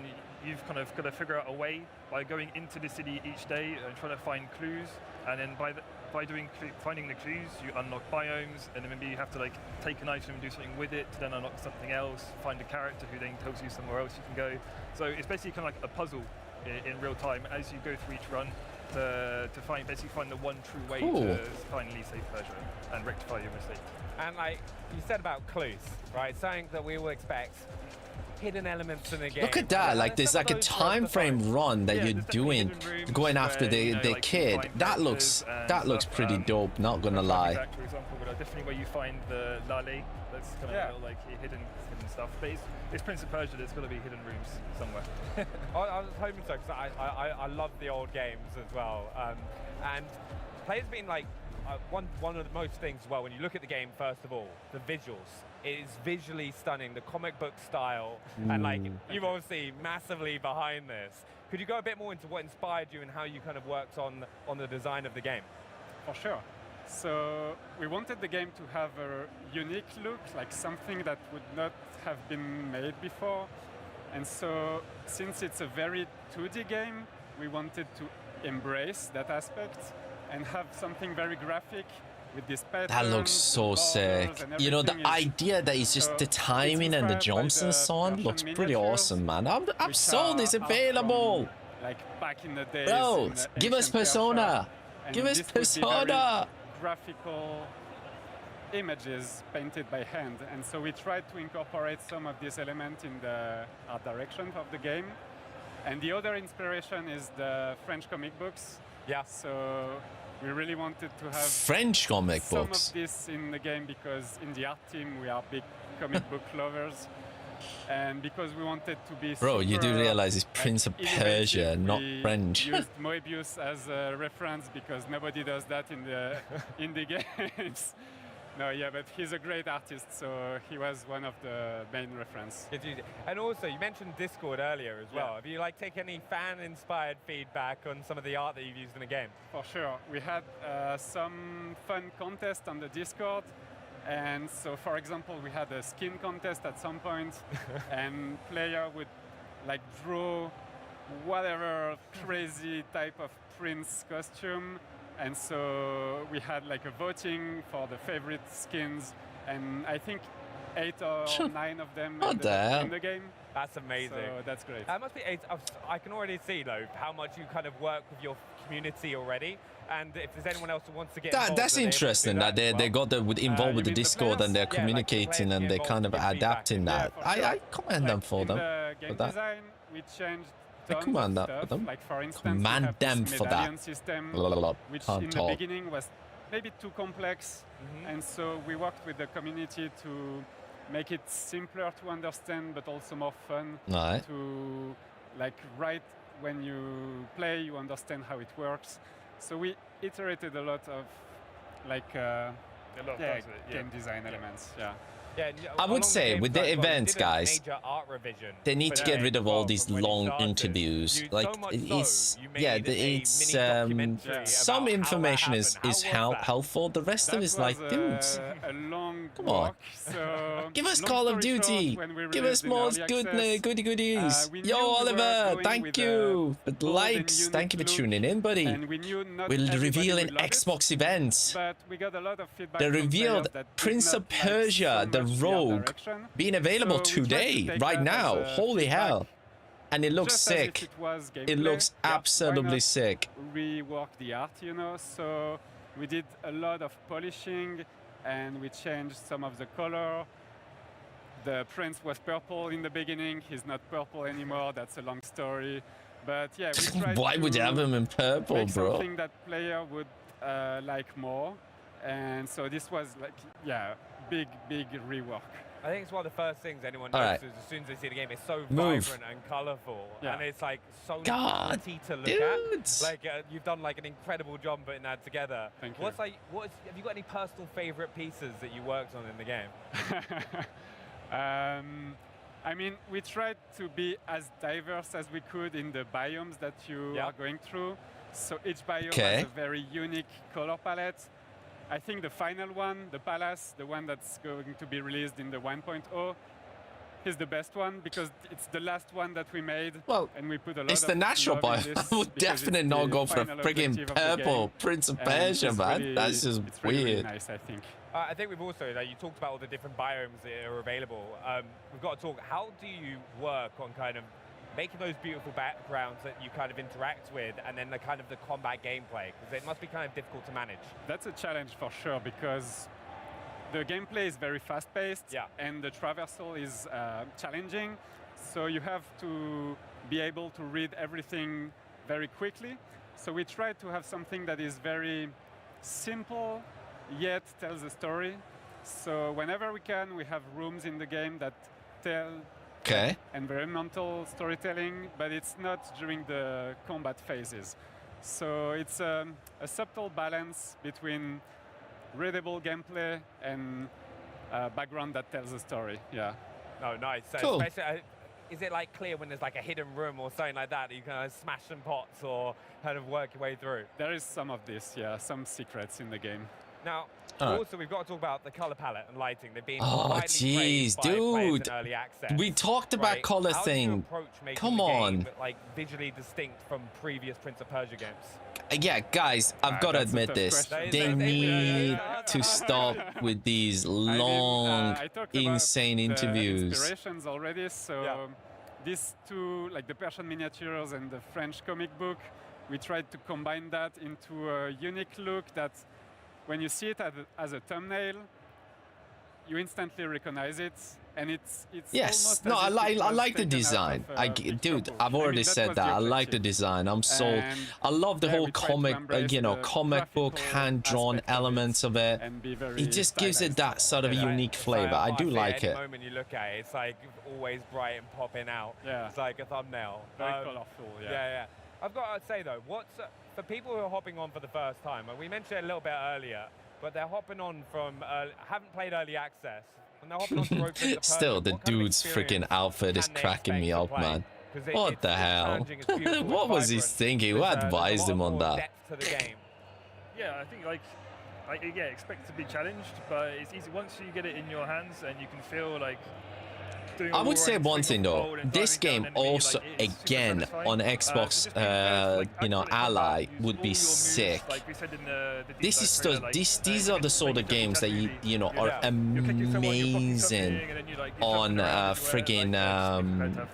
you've kind of got to figure out a way by going into the city each day and trying to find clues, and then by finding the clues, you unlock biomes, and then maybe you have to like take an item and do something with it to then unlock something else, find a character who then tells you somewhere else you can go. So it's basically kind of like a puzzle in real time as you go through each run. To find the one true way to finally save Persia and rectify your mistake. And like you said about clues, right? Something that we will expect, hidden elements in the game. Look at that, like there's like a time frame run that you're doing, going after the kid. That looks pretty dope, not gonna lie. For example, but definitely where you find the Lale, that's kind of little, like hidden stuff. But it's Prince of Persia, there's got to be hidden rooms somewhere. I was hoping so, because I love the old games as well. And players been like, one of the most things as well, when you look at the game, first of all, the visuals. It is visually stunning, the comic book style, and like, you're obviously massively behind this. Could you go a bit more into what inspired you and how you kind of worked on the design of the game? For sure. So we wanted the game to have a unique look, like something that would not have been made before. And so since it's a very 2D game, we wanted to embrace that aspect and have something very graphic with this patterns. That looks so sick. You know, the idea that it's just the timing and the jumps and so on looks pretty awesome, man. I'm sold. It's available. Like back in the days. Bro, give us Persona. Give us Persona. Graphical images painted by hand, and so we tried to incorporate some of this element in the art direction of the game. And the other inspiration is the French comic books. Yeah. So we really wanted to have French comic books. Some of this in the game because in the art team we are big comic book lovers. And because we wanted to be Bro, you do realize it's Prince of Persia, not French. We used Moebius as a reference because nobody does that in the indie games. No, yeah, but he's a great artist, so he was one of the main reference. And also, you mentioned Discord earlier as well. Have you like taken any fan-inspired feedback on some of the art that you've used in the game? For sure. We had some fun contests on the Discord. And so, for example, we had a skin contest at some point, and player would like draw whatever crazy type of prince costume. And so we had like a voting for the favorite skins, and I think 8 or 9 of them ended up in the game. That's amazing. So that's great. That must be. I can already see though how much you kind of work with your community already, and if there's anyone else who wants to get involved, that's interesting that they got involved with the Discord and they're communicating and they're kind of adapting that. I commend them for them. Game design, we changed. I command that for them. Like for instance, command them for that. System, which Can't in talk. the beginning was maybe too complex, and so we worked with the community to make it simpler to understand, but also more fun. Right. To like right when you play, you understand how it works. So we iterated a lot of like game design elements. Yeah. I would say with the events, guys, they need to get rid of all these long interviews. Like it's some information is helpful. The rest of it is like, dudes, come on, give us Call of Duty, give us more goody goodies. Yo, Oliver, thank you for the likes, thank you for tuning in, buddy. We'll reveal in Xbox events. They revealed Prince of Persia, the Rogue, being available today, right now. Holy hell. And it looks sick. It looks absolutely sick. Rework the art, you know, so we did a lot of polishing and we changed some of the color. The prince was purple in the beginning, he's not purple anymore, that's a long story. But yeah, we tried Why would you have him in purple, make bro? something that player would like more. And so this was like, big rework. I think it's one of the first things anyone notices as soon as they see the game. It's so vibrant and colourful, and it's like so pretty to look at. Like you've done like an incredible job putting that together. Thank you. Have you got any personal favourite pieces that you worked on in the game? I mean, we tried to be as diverse as we could in the biomes that you are going through. So each biome has a very unique color palette. I think the final one, the Palace, the one that's going to be released in the 1.0, is the best one because it's the last one that we made. Well, and we put a lot it's the natural part. I would definitely not go for a friggin' purple Prince of Persia, man. Really, that's just weird. Really nice, I think. I think we've also, you talked about all the different biomes that are available. We've got to talk, how do you work on kind of making those beautiful backgrounds that you kind of interact with, and then the kind of the combat gameplay, because it must be kind of difficult to manage. That's a challenge for sure, because the gameplay is very fast-paced, and the traversal is challenging. So you have to be able to read everything very quickly. So we try to have something that is very simple, yet tells a story. So whenever we can, we have rooms in the game that tell environmental storytelling, but it's not during the combat phases. So it's a subtle balance between readable gameplay and background that tells a story. Yeah. Oh, nice. So cool. Is it like clear when there's like a hidden room or something like that you can smash some pots or kind of work your way through? There is some of this, some secrets in the game. Now, also we've got to talk about the color palette and lighting. They've been jeez, dude. Early access, we talked about color thing. Come on. Game, like visually distinct from previous Prince of Persia games. Yeah, guys, I've got to admit this. They need to stop with these long, insane interviews. Inspirations already. So these two, like the Persian miniatures and the French comic book, we tried to combine that into a unique look that, when you see it as a thumbnail, you instantly recognize it, and it's yes. almost No, I like the design. Dude, I've already said that. I like the design. I'm sold. I love the whole comic, comic book hand-drawn elements of it. It just gives it that sort of unique flavor. I do like it. The moment you look at it, it's like always bright and popping out. Yeah. It's like a thumbnail. Very colorful. Yeah. I've got to say though, for people who are hopping on for the first time, and we mentioned it a little bit earlier, but they're hopping on from haven't played early access. And they're hopping on to Rogue Prince of Persia. Still, the What kind of dude's freaking experience outfit is can they cracking me expect to up, play? man. 'Cause What it's the hell? challenging, it's beautiful, What it's was he vibrant. thinking? Who There's a advised lot him on more that? depth to the game. Yeah, I think yeah, expect to be challenged, but it's easy once you get it in your hands and you can feel like. I would say one thing though, this game also again on Xbox, you know, Ally would be sick. This is these are the sort of games that you know are amazing on friggin'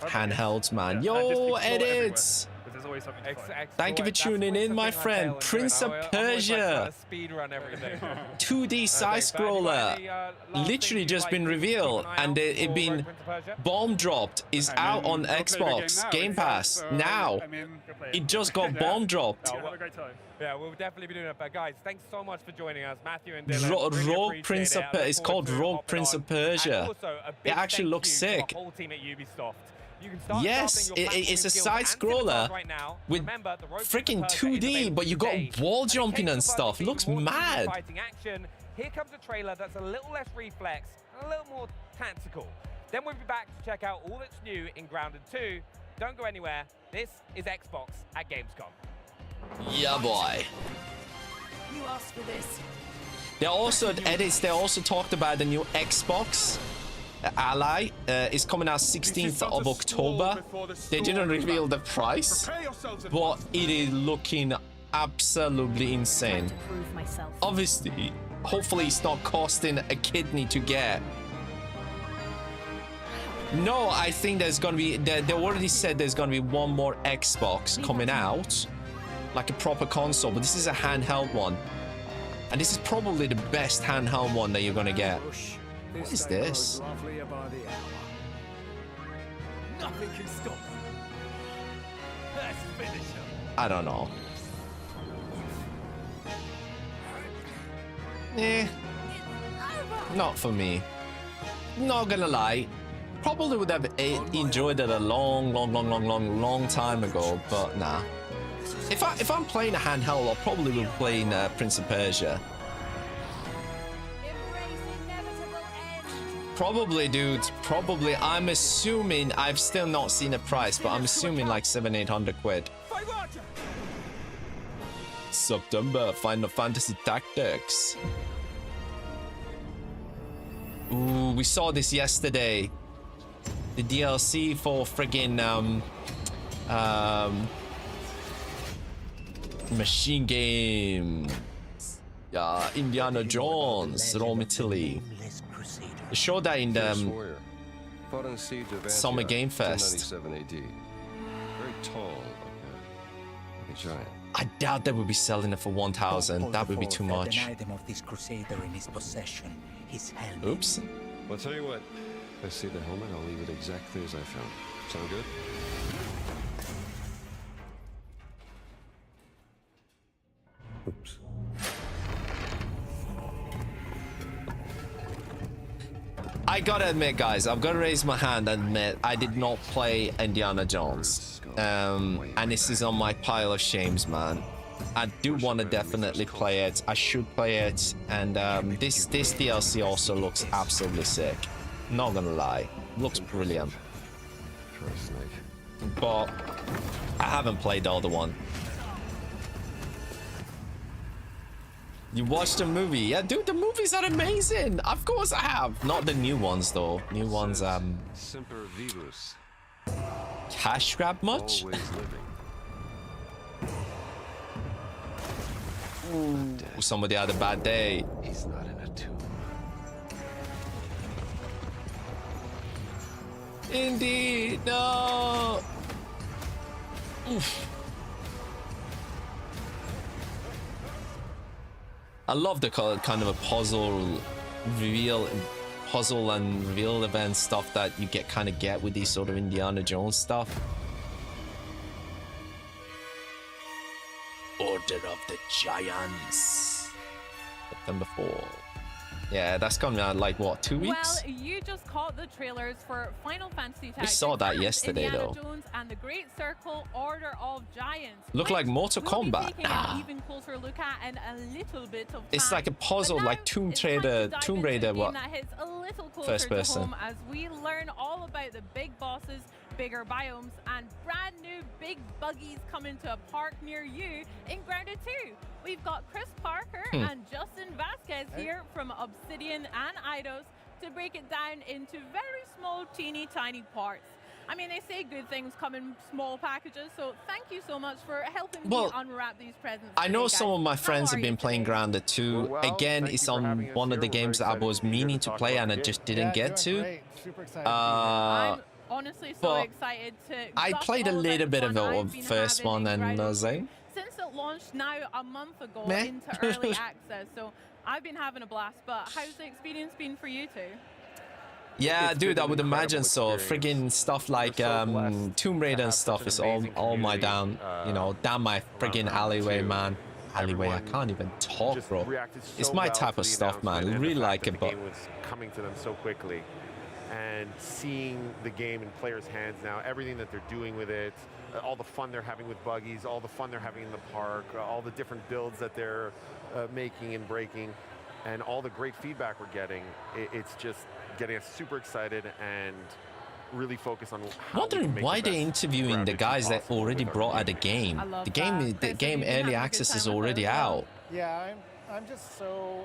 handhelds, man. Yo, edits. Thank you for tuning in, my friend. Prince of Persia. 2D side scroller. Literally just been revealed, and it been bomb dropped. Is out on Xbox Game Pass now. It just got bomb dropped. Yeah, we'll definitely be doing it. But guys, thanks so much for joining us, Matthew and Dylan. Really Rogue Prince of Persia. It's called Rogue Prince of Persia. It actually looks sick. Whole team at Ubisoft. You can start yes, it's a side scroller with freaking 2D, but you got wall jumping and stuff. It looks mad. Action. Here comes a trailer that's a little less reflex and a little more tactical. Then we'll be back to check out all that's new in Grounded 2. Don't go anywhere. This is Xbox at Gamescom. Yeah, boy. You asked for this. They also edits. They also talked about the new Xbox Ally. Is coming out 16th of October. They didn't reveal the price, but it is looking absolutely insane. Obviously, hopefully it's not costing a kidney to get. No, I think there's gonna be. They already said there's gonna be one more Xbox coming out, like a proper console. But this is a handheld one, and this is probably the best handheld one that you're gonna get. What is this? Nothing can stop me. Let's finish him. I don't know. Not for me. Not gonna lie. Probably would have enjoyed it a long time ago, but nah. If I'm playing a handheld, I'll probably be playing Prince of Persia. Probably, dude. Probably. I'm assuming. I've still not seen a price, but I'm assuming like 700-800 quid. September, Final Fantasy Tactics. Ooh, we saw this yesterday. The DLC for friggin' Machine Game. Indiana Jones, Rome, Italy. They showed that in the Summer Game Fest. Very tall, like a giant. I doubt they would be selling it for 1,000. That would be too much. Oops. Well, I'll tell you what. If I see the helmet, I'll leave it exactly as I found it. Sound good? Oops. I gotta admit, guys, I've gotta raise my hand and admit I did not play Indiana Jones. And this is on my pile of shames, man. I do want to definitely play it. I should play it. And this DLC also looks absolutely sick. Not gonna lie. Looks brilliant. But I haven't played the other one. You watched the movie? Yeah, dude, the movies are amazing. Of course I have. Not the new ones though. New ones Semper Vivus. Cash grab much? Ooh, somebody had a bad day. He's not in a tomb. Indeed, no. Oof. I love the kind of a puzzle and reveal event stuff that you get with these sort of Indiana Jones stuff. Order of the Giants. September 4. Yeah, that's coming out like what, 2 weeks? Well, you just caught the trailers for Final Fantasy Tactics. We saw that yesterday, Indiana though. Jones and the Great Circle Order of Giants. Look like Mortal Kombat. Taking an even closer look at in a little bit of time. It's like a puzzle, like Tomb Raider. What? That hits a little closer First person. to home as we learn all about the big bosses, bigger biomes, and brand new big buggies coming to a park near you in Grounded 2. We've got Chris Parker and Justin Vasquez here from Obsidian and Eidos to break it down into very small, teeny tiny parts. I mean, they say good things come in small packages, so thank you so much for helping me unwrap these presents. I know today, some of my guys. friends have been playing Grounded 2. Again, it's on one of the games that I was meaning to play and I just didn't get to. Super excited I'm honestly so excited to. I played a little bit of the first one and since it launched now a month ago into early access, so I've been having a blast. But how's the experience been for you two? Yeah, dude, I would imagine so. Friggin' stuff like Tomb Raider and stuff is all my down my friggin' alleyway, man. Alleyway, I can't even talk, bro. It's my type of stuff, man. I really like it, but the game was coming to them so quickly, and seeing the game in players' hands now, everything that they're doing with it, all the fun they're having with buggies, all the fun they're having in the park, all the different builds that they're making and breaking, and all the great feedback we're getting, it's just getting us super excited and really focus on how wondering why they're interviewing the guys that already brought out the game. The game early access is already out. Yeah, I'm just so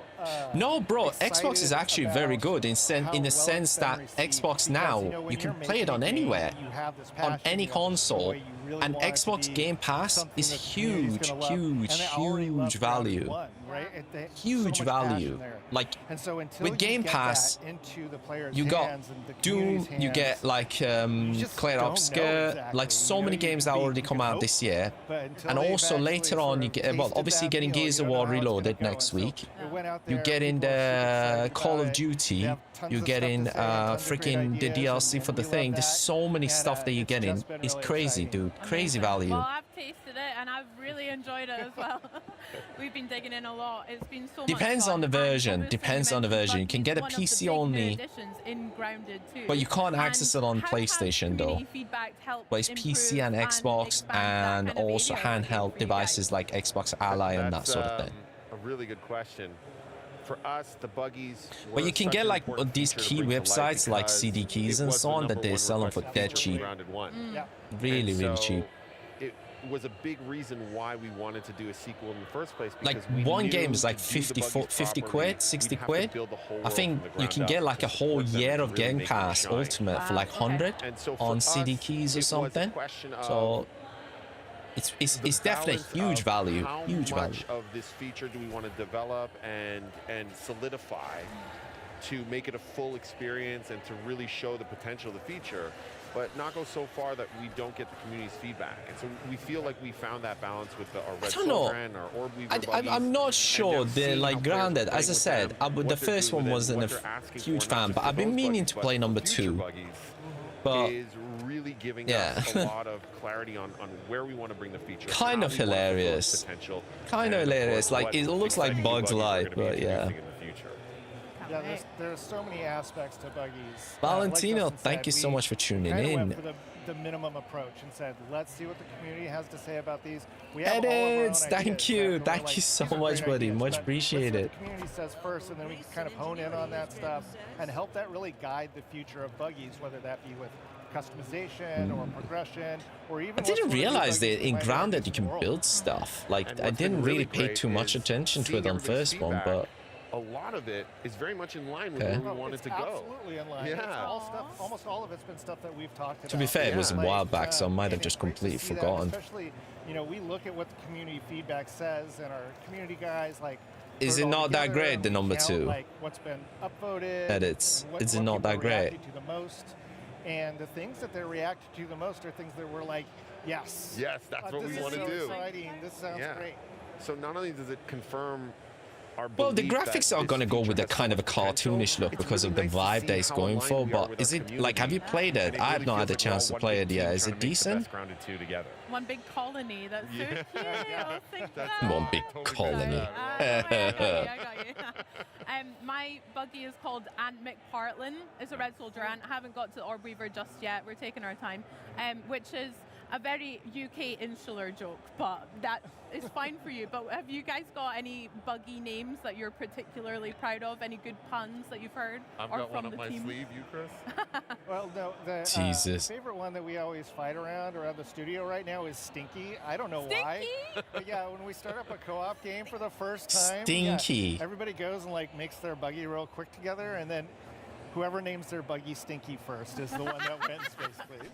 no, bro, Xbox is actually very good in the sense that Xbox now you can play it on anywhere, on any console, and Xbox Game Pass is huge value. Huge value. Like with Game Pass, you got Doom, you get like Claire Obscure, like so many games that already come out this year, and also later on you get obviously getting Gears of War Reloaded next week. You get in the Call of Duty, you get in freaking the DLC for the thing. There's so many stuff that you get in. It's crazy, dude. Crazy value. Well, I've tasted it and I've really enjoyed it as well. We've been digging in a lot. It's been so Depends much fun. on the version. Depends on the version. You can get a PC only, but you can't access it on PlayStation though. But it's PC and Xbox and also handheld devices like Xbox Ally and that sort of thing. A really good question. For us, the buggies. But you can get like these key websites like CD Keys and so on that they sell them for dead cheap. Really cheap. It was a big reason why we wanted to do a sequel in the first place. Like one game is like 50 quid, 60 quid. I think you can get like a whole year of Game Pass Ultimate for like 100 on CD Keys or something. So it's definitely huge value. Huge value. How much of this feature do we want to develop and solidify to make it a full experience and to really show the potential of the feature, but not go so far that we don't get the community's feedback? And so we feel like we found that balance with our Red Soul brand, our Orb Weaver buggies. I'm not sure they're like Grounded. As I said, the first one wasn't a huge fan, but I've been meaning to play number 2. But is really giving us a lot of clarity on where we want to bring the feature. Kind of hilarious. Kind of hilarious. Like it looks like Bugs Life, but yeah. Yeah, there's so many aspects to buggies. Valentino, like thank you so much for tuning went in. for the minimum approach and said, let's see what the community has to say about these. We have Edits, thank you so much, buddy. Much appreciated. The community says first, and then we can kind of hone in on that stuff and help that really guide the future of buggies, whether that be with customization or progression, or even. I didn't realize that in Grounded you can build stuff. Like I didn't really pay too much attention to it on first one, but. A lot of it is very much in line with where we wanted to go. Absolutely in line. Yeah. It's all stuff, almost all of it's been stuff that we've talked about. To be fair, it was a while back, so I might have just completely forgotten. Especially, we look at what the community feedback says, and our community guys like. Is it not that great, the number 2? Like what's been upvoted. Edits. Is it not that great? To the most, and the things that they're reacting to the most are things that we're like, yes. Yes, that's what we want to do. Exciting. This sounds great. So not only does it confirm Well, the graphics are gonna go with a kind of a cartoonish look because of the vibe that it's going for. But is it like, have you played it? I have not had a chance to play it yet. Is it decent? One big colony. That's so cute. I'll think that. One big colony. I got you. My buggy is called Ant McPartlin. It's a red soldier ant. I haven't got to the Orb Weaver just yet. We're taking our time. Which is a very UK insular joke, but that is fine for you. But have you guys got any buggy names that you're particularly proud of? Any good puns that you've heard? I've got one up my sleeve. You, Chris? Well, no, the Jesus. favorite one that we always fight around the studio right now is Stinky. I don't know why. But yeah, when we start up a co-op game for the first time, Stinky. Everybody goes and like makes their buggy real quick together, and then whoever names their buggy Stinky first is the one that wins, basically.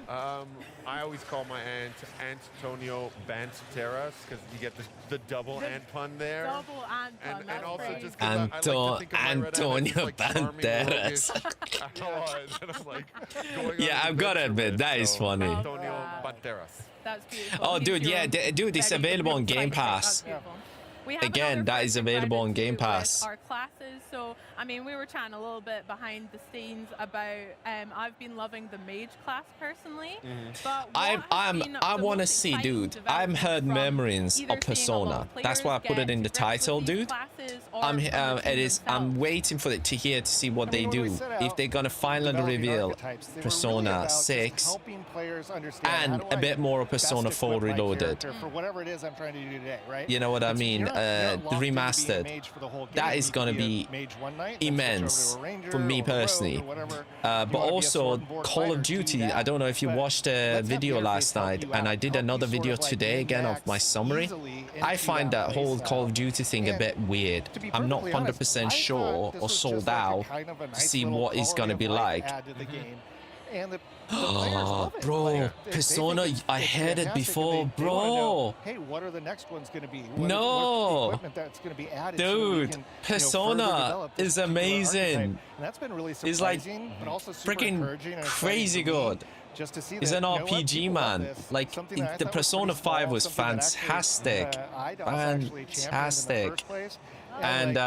I always call my aunt Antonio Banteras because you get the double ant pun there. Double ant pun. And also great. just Antonio Banteras. Yeah, I've got to admit, that is funny. Antonio Banteras. That's beautiful. Oh, dude, yeah, dude, it's available on Game Pass. We have Again, that is available on Game Pass. Our classes, so I mean, we were chatting a little bit behind the scenes about. I've been loving the mage class personally, but I want to see, dude. I've heard memories of Persona. That's why I put it in the title, dude. I'm waiting for it to see what they do. If they're gonna finally reveal Persona 6 and a bit more of Persona 4 Reloaded. For whatever it is I'm trying to do today, right? You know what I mean? Remastered. That is gonna be immense for me personally. But also Call of Duty. I don't know if you watched a video last night, and I did another video today again of my summary. I find that whole Call of Duty thing a bit weird. I'm not 100% sure or sold out to see what it's gonna be like. Oh, bro, Persona, I heard it before, bro. Hey, what are the next ones going to be? No, equipment that's going to be added dude, Persona is amazing. That's been really it's like freaking crazy good. Just to see He's an RPG man. Like the Persona 5 was fantastic, fantastic. And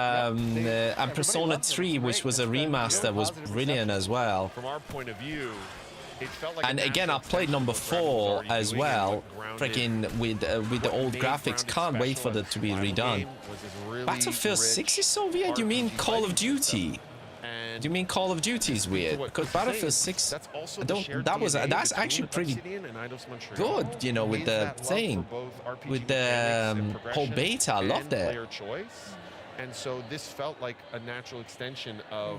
Persona 3, which was a remaster, was brilliant as well. From our point of view, it felt like and again, I played number 4 as well, freaking with the old graphics. Can't wait for that to be redone. Battlefield 6 is so weird. You mean Call of Duty? Do you mean Call of Duty is weird? Because Battlefield 6, that's actually pretty good, you know, with the thing, with the whole beta. I loved it. And so this felt like a natural extension of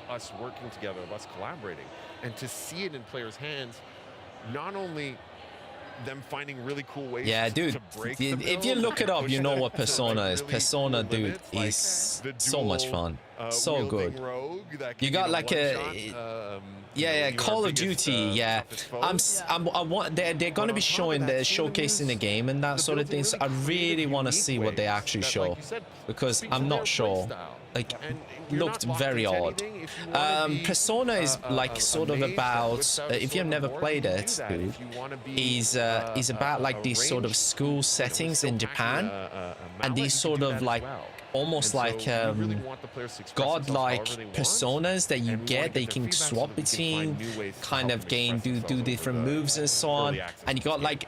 us working together, of us collaborating. And to see it in players' hands, not only them finding really cool ways to break the build, if you look it up, you know what Persona is. Persona, dude, is so much fun. So good. You got like a... Call of Duty, yeah. They're gonna be showcasing the game and that sort of thing. So I really want to see what they actually show, because I'm not sure. Like, looked very odd. Persona is like sort of about, if you've never played it, dude, is about like these sort of school settings in Japan, and these sort of like almost like godlike personas that you get that you can swap between, kind of do different moves and so on. And you got like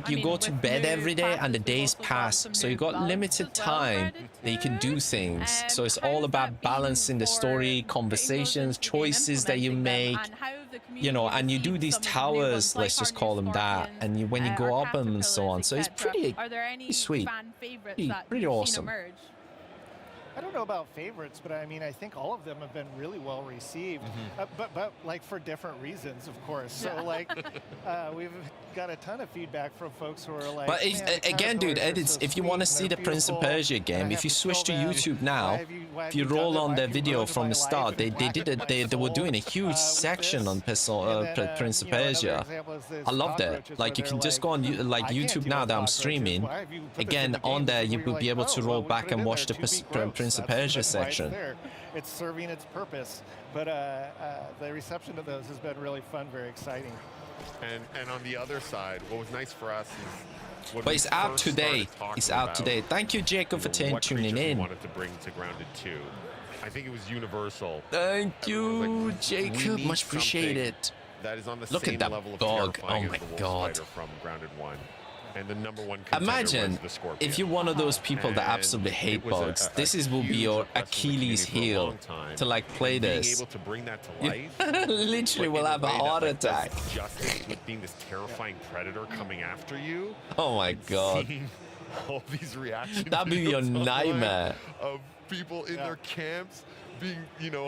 you go to bed every day and the days pass, so you got limited time that you can do things. So it's all about balancing the story, conversations, choices that you make, you know, and you do these towers, let's just call them that, and when you go up them and so on. So it's pretty sweet, pretty awesome. I don't know about favorites, but I mean, I think all of them have been really well received, but like for different reasons, of course. So like, we've got a ton of feedback from folks who are like. But again, dude, if you want to see the Prince of Persia game, if you switch to YouTube now, if you roll on their video from the start, they were doing a huge section on Prince of Persia. I loved it. Like, you can just go on YouTube now that I'm streaming. Again, on there you will be able to roll back and watch the Prince of Persia section. It's serving its purpose, but the reception of those has been really fun, very exciting. And on the other side, what was nice for us is but it's out today. It's out today. Thank you, Jacob, for tuning in. Wanted to bring to Grounded 2. I think it was universal. Thank you, like, Jacob. Much appreciated. That is on the Look same at that level of dog. terrifying Oh my as the wolf God. spider from Grounded 1. And the number one contender Imagine was the scorpion. if you're one of those people that absolutely hate bugs. This will be your Achilles heel to like play this. Being able to bring that to life, literally will have a heart attack. Justice with being this terrifying predator coming after you. Oh my God. Seeing all these reactions. That'd be your nightmare. Of people in their camps being,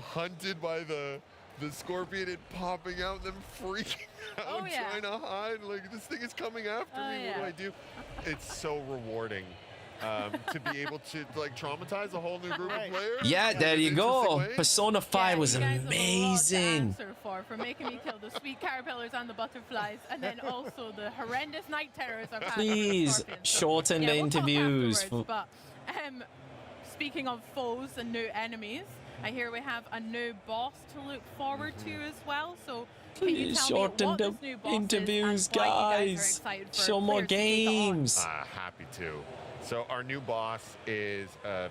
hunted by the scorpion and popping out, them freaking out, trying to hide. Like, this thing is coming after me. What do I do? It's so rewarding to be able to like traumatize a whole new group of players. Yeah, there you go. Persona 5 was you guys amazing. Have a lot to answer for making me kill the sweet caterpillars and the butterflies, and then also the horrendous night terrors I've had. Please shorten the interviews. But speaking of foes and new enemies, I hear we have a new boss to look forward to as well. So can you Please tell me shorten what the this new boss interviews, is and why you guys are guys. excited for Show more players to take on? games. Happy to. So our new boss is a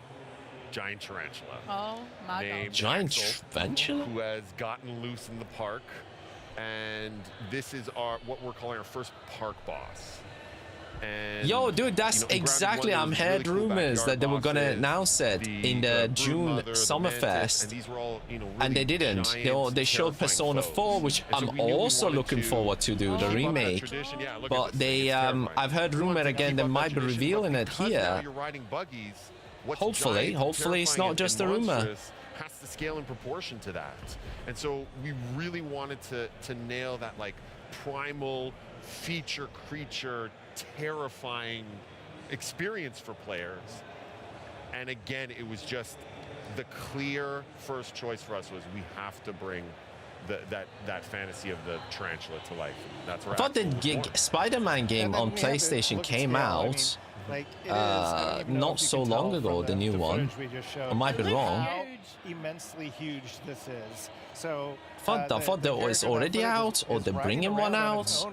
giant tarantula. Oh my named God. Giant Axel, tarantula? who has gotten loose in the park, and this is what we're calling our first park boss. And, Yo, dude, that's in Grounded exactly. 1, I'm there was heard really cool rumors that they were gonna backyard announce it bosses, in the June Broodmother, the Summerfest, Mantis, and these were all, really and they didn't. giant, They showed terrifying Persona foes. 4, which And so I'm we knew we also wanted looking to forward to do the keep up that remake. tradition. Yeah, look at But this thing, they, it's terrifying. I've heard We want rumor to again keep they up that might be tradition, but revealing it because now here. you're riding buggies, what's Hopefully, giant, hopefully it's terrifying, not just a and rumor. monstrous has to scale in proportion to that. And so we really wanted to nail that like primal feature creature terrifying experience for players. And again, it was just the clear first choice for us was we have to bring that fantasy of the tarantula to life. That's right. I thought the Spider-Man game on PlayStation came out not so long ago, the new one. I might be wrong. How immensely huge this is. So I thought that was already out, or they're bringing one out.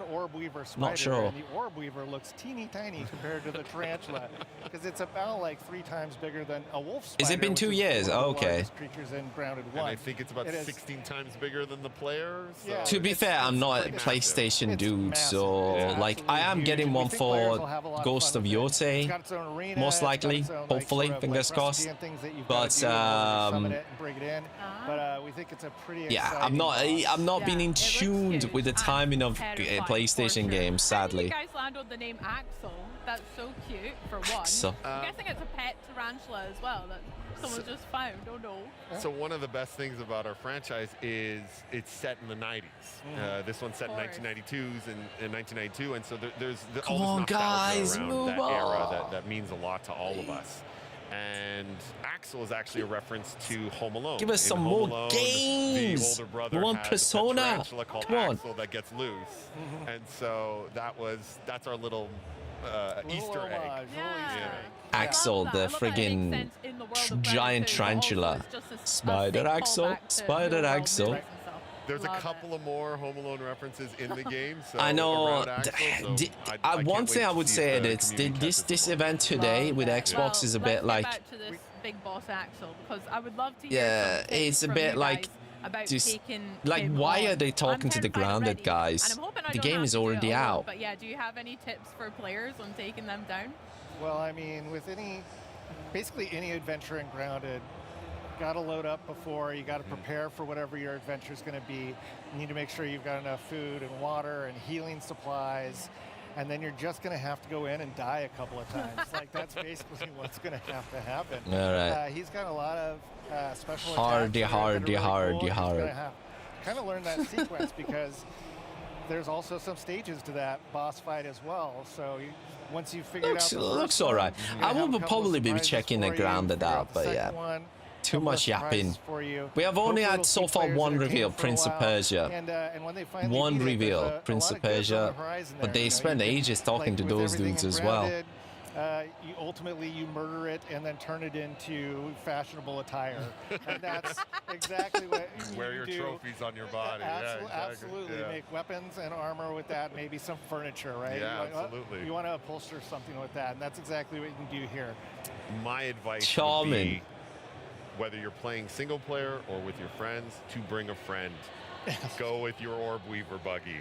Not sure. And the orb weaver looks teeny tiny compared to the tarantula, because it's about like 3 times bigger than a wolf spider. Has it been 2 years? Oh, Okay. Creatures in Grounded 1. And I think it's about 16 times bigger than the players. So. To be fair, I'm not a PlayStation dude, so like I am getting one for Ghost of Yote, most likely, hopefully, fingers crossed. But we think it's a pretty yeah, I'm not being in tune with the timing of PlayStation games, sadly. You guys land on the name Axel. That's so cute for one. Axel. I'm guessing it's a pet tarantula as well that someone just found. Oh no. So one of the best things about our franchise is it's set in the 90s. This one's set in 1992s and 1992, and so there's Come all on, this nostalgia guys, around move that on. era that means a lot to all of us. And Axel is actually a reference to Home Alone. Give us In some Home more Alone, games. The older brother We want has Persona. a tarantula called Come on. Axel that gets loose, and so that's our little Easter egg. Axel, the friggin' giant tarantula. Spider Axel, Spider Axel. There's a couple of more Home Alone references in the game. So I know. around Axel, so I One can't thing wait I to would see say if the is community this event today with Xbox is a bit like, Let's get back to this big boss Axel, because I would love to hear yeah, some tips it's a from bit you like guys about just taking like him why on. are they talking to the Grounded And guys? I'm hoping I The don't game have is to do it already alone, out. But yeah, do you have any tips for players on taking them down? Well, I mean, with basically any adventure in Grounded, got to load up before, you got to prepare for whatever your adventure is going to be. You need to make sure you've got enough food and water and healing supplies, and then you're just going to have to go in and die a couple of times. Like, that's basically what's going to have to happen. All right. He's got a lot of special Hardy, attacks that are really hardy, cool. hard. He's going to have kind of learn that sequence because there's also some stages to that boss fight as well. So once you figure out the Looks all right. I will probably be checking the Grounded out, but yeah. Too much yapping. We have only had so far one reveal, Prince of Persia. One reveal, Prince of Persia. But they spend ages talking to those dudes as well. you ultimately murder it and then turn it into fashionable attire, and that's exactly what you wear your do. trophies on your body. Absolutely. Yeah. Make weapons and armor with that, maybe some furniture, right? Yeah, absolutely. You want to upholster something with that, and that's exactly what you can do here. My advice would be, whether you're playing single player or with your friends, to bring a friend. Go with your Orb Weaver buggy.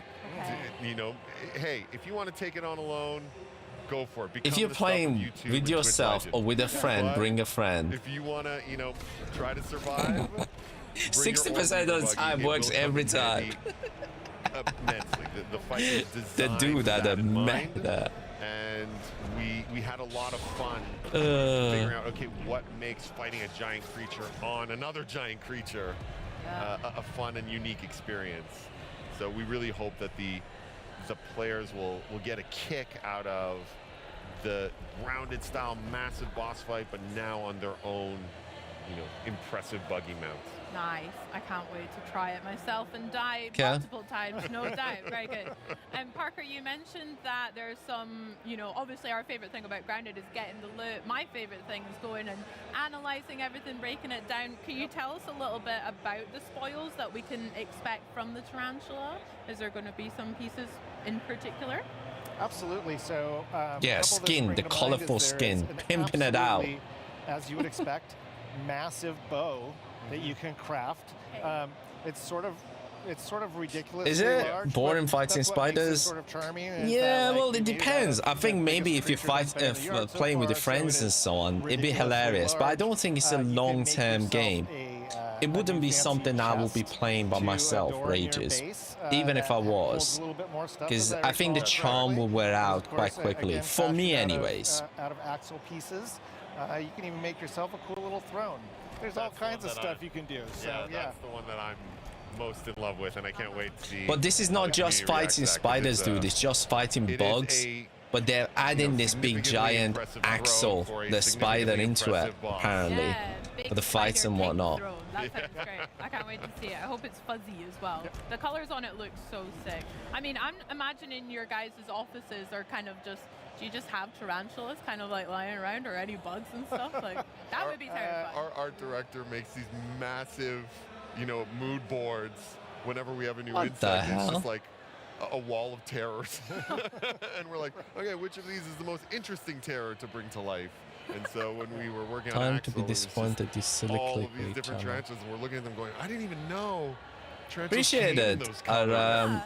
You know, hey, if you want to take it on alone, go for it. If you're playing with yourself or with a friend, bring a friend. If you want to, you know, try to survive, 60% of the time works every time. Immensely. The fight is designed The dude at the meta. And we had a lot of fun figuring out, okay, what makes fighting a giant creature on another giant creature a fun and unique experience. So we really hope that the players will get a kick out of the rounded style massive boss fight, but now on their own, you know, impressive buggy mounts. Nice. I can't wait to try it myself and die multiple times, no doubt. Very good. And Parker, you mentioned that there's some, you know, obviously our favorite thing about Grounded is getting the loot. My favorite thing is going and analyzing everything, breaking it down. Can you tell us a little bit about the spoils that we can expect from the tarantula? Is there going to be some pieces in particular? Absolutely. So yeah, skin, the colorful skin, pimping it out. As you would expect, massive bow that you can craft. It's sort of ridiculous. Is it large, boring fighting spiders? Sort of charming. Yeah, well, it depends. I think maybe if you fight, playing with your friends and so on, it'd be hilarious. But I don't think it's a long-term game. It wouldn't be something I will be playing by myself for ages, even if I was, because I think the charm will wear out quite quickly, for me anyways. Out of axle pieces, you can even make yourself a cool little throne. There's all kinds of stuff you can do. So yeah, that's the one that I'm most in love with, and I can't wait to see. But this is not just fighting spiders, dude. It's just fighting bugs. But they're adding this big giant axle, the spider, into it, apparently, for the fights and whatnot. That sounds great. I can't wait to see it. I hope it's fuzzy as well. The colors on it look so sick. I mean, I'm imagining your guys' offices are kind of just, do you just have tarantulas kind of like lying around, or any bugs and stuff? Like, that would be terrifying. Our art director makes these massive, you know, mood boards whenever we have a new What the insect. It's hell? just like a wall of terrors. And we're like, okay, which of these is the most interesting terror to bring to life? And so when we were working on Time Axel, to be disappointed, you silly all of these clickbait different channel. tarantulas, and we're looking at them going, I didn't even know tarantulas Appreciate came in it, those colors.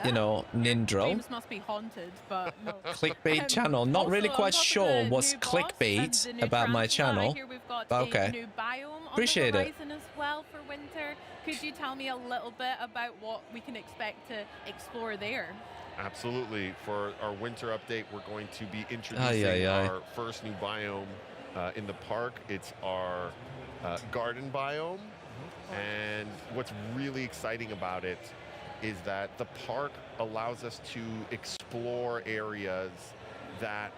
you know, Nindro. Dreams must be haunted, but no. Clickbait channel. Not really quite sure what's clickbait about my channel. But okay. New biome Appreciate on the it. horizon as well for winter. Could you tell me a little bit about what we can expect to explore there? Absolutely. For our winter update, we're going to be introducing our first new biome in the park. It's our garden biome. And what's really exciting about it is that the park allows us to explore areas that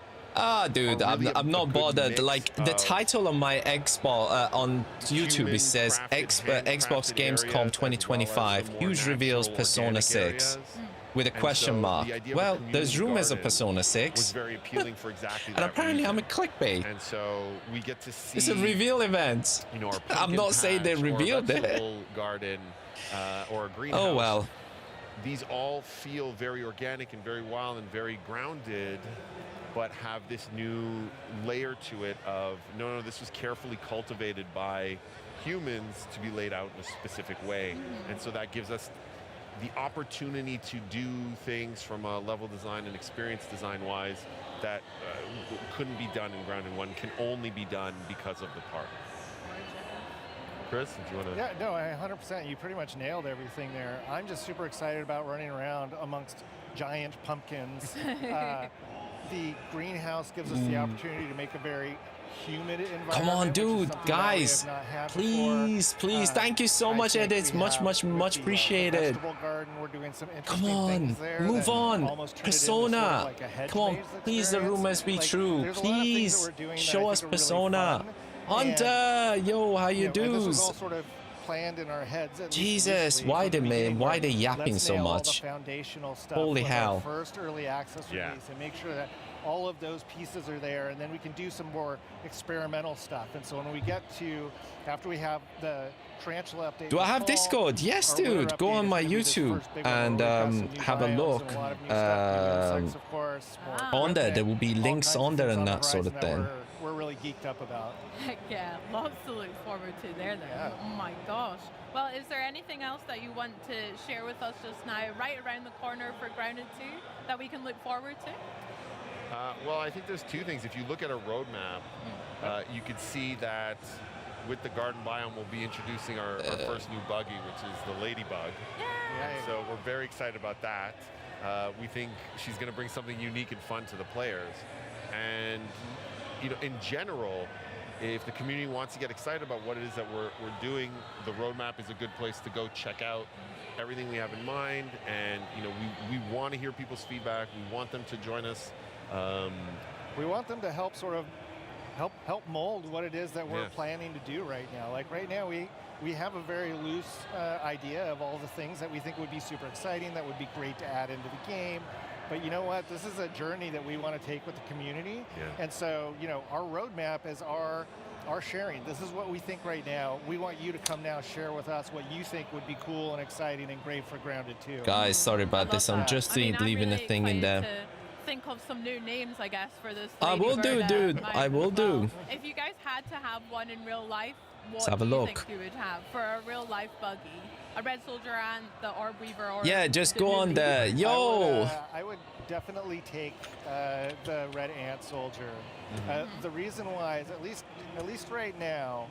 dude, I'm not bothered. Like, the title of my Xbox on YouTube, it says Xbox Gamescom 2025, huge reveals Persona 6. With a question mark. Well, there's rumors of Persona 6. Was very appealing for exactly and that apparently reason. I'm a clickbait. And so we get to see. It's a reveal event. You know, our I'm not saying they revealed it. Garden or a greenhouse. Oh well. These all feel very organic and very wild and very grounded, but have this new layer to it of no, this was carefully cultivated by humans to be laid out in a specific way. And so that gives us the opportunity to do things from a level design and experience design wise that couldn't be done in Grounded 1, can only be done because of the park. Chris, did you want to? Yeah, no, 100%. You pretty much nailed everything there. I'm just super excited about running around amongst giant pumpkins. The greenhouse gives us the opportunity to make a very humid environment. Come on, dude, guys, please, thank you so much, Edits. Much appreciated. Come on, move on. Persona. Come on, please, the rumors be true. Please, show us Persona. Hunter, yo, how you do? Planned in our heads. Jesus, why they yapping so much? Holy hell. First early access release and make sure that all of those pieces are there, and then we can do some more experimental stuff. And so when we get to, after we have the Tarantula update. Do I have Discord? Yes, dude. Go on my YouTube and have a look. On there, there will be links on there and that sort of thing. We're really geeked up about. Heck yeah, lots to look forward to there then. Yeah. Oh my gosh. Well, is there anything else that you want to share with us just now, right around the corner for Grounded 2, that we can look forward to? Well, I think there's two things. If you look at a roadmap, you can see that with the garden biome, we'll be introducing our first new buggy, which is the Ladybug. Yeah. So we're very excited about that. We think she's going to bring something unique and fun to the players. And in general, if the community wants to get excited about what it is that we're doing, the roadmap is a good place to go check out everything we have in mind. And we want to hear people's feedback. We want them to join us. We want them to help sort of help mold what it is that we're planning to do right now. Like right now, we have a very loose idea of all the things that we think would be super exciting, that would be great to add into the game. But you know what? This is a journey that we want to take with the community. Yeah. And so, our roadmap is our sharing. This is what we think right now. We want you to come now share with us what you think would be cool and exciting and great for Grounded 2. Guys, sorry about this. I'm just leaving a thing in there. Think of some new names, I guess, for this. I will do, dude. I will do. If you guys had to have one in real life, what have a do you look. think you would have for a real life buggy? A Red Soldier and the Orb Weaver? Or yeah, just go on there. Yo! I would definitely take the Red Ant Soldier. The reason why is at least right now,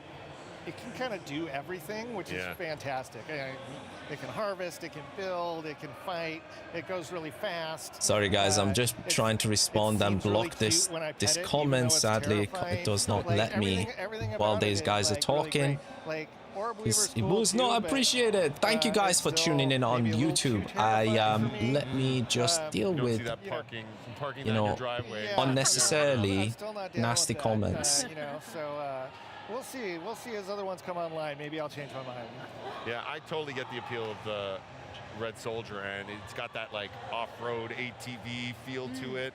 it can kind of do everything, which is fantastic. It can harvest, it can build, it can fight, it goes really fast. Sorry guys, I'm just trying to respond and block this comment. Sadly, it does not let me while these guys are talking. It was not appreciated. Thank you guys for tuning in on YouTube. Let me just deal with unnecessarily nasty comments. We'll see as other ones come online. Maybe I'll change my mind. Yeah, I totally get the appeal of the Red Soldier, and it's got that like off-road ATV feel to it.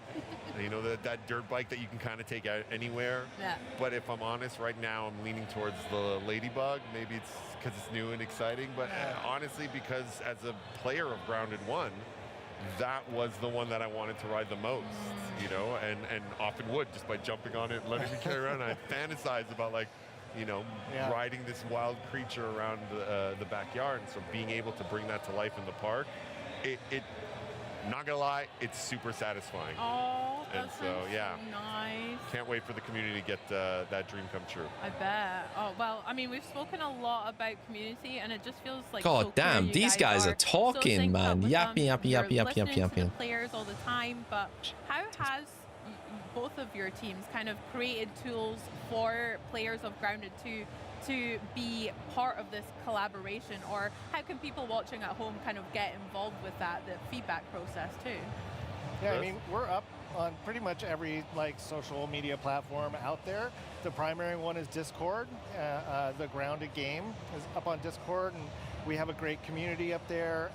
That dirt bike that you can kind of take out anywhere. Yeah. But if I'm honest, right now I'm leaning towards the Ladybug. Maybe it's because it's new and exciting, but honestly, because as a player of Grounded 1, that was the one that I wanted to ride the most, and often would, just by jumping on it and letting me carry around. I fantasize about riding this wild creature around the backyard. And so being able to bring that to life in the park, it not gonna lie, it's super satisfying. Oh, and so nice. Can't wait for the community to get that dream come true. I bet. Oh well, I mean, we've spoken a lot about community, and it just feels like God damn, these guys are talking, man. Yapping. Players all the time, but how has both of your teams kind of created tools for players of Grounded 2 to be part of this collaboration, or how can people watching at home kind of get involved with the feedback process too? Yeah, I mean, we're up on pretty much every social media platform out there. The primary one is Discord. The Grounded game is up on Discord, and we have a great community up there.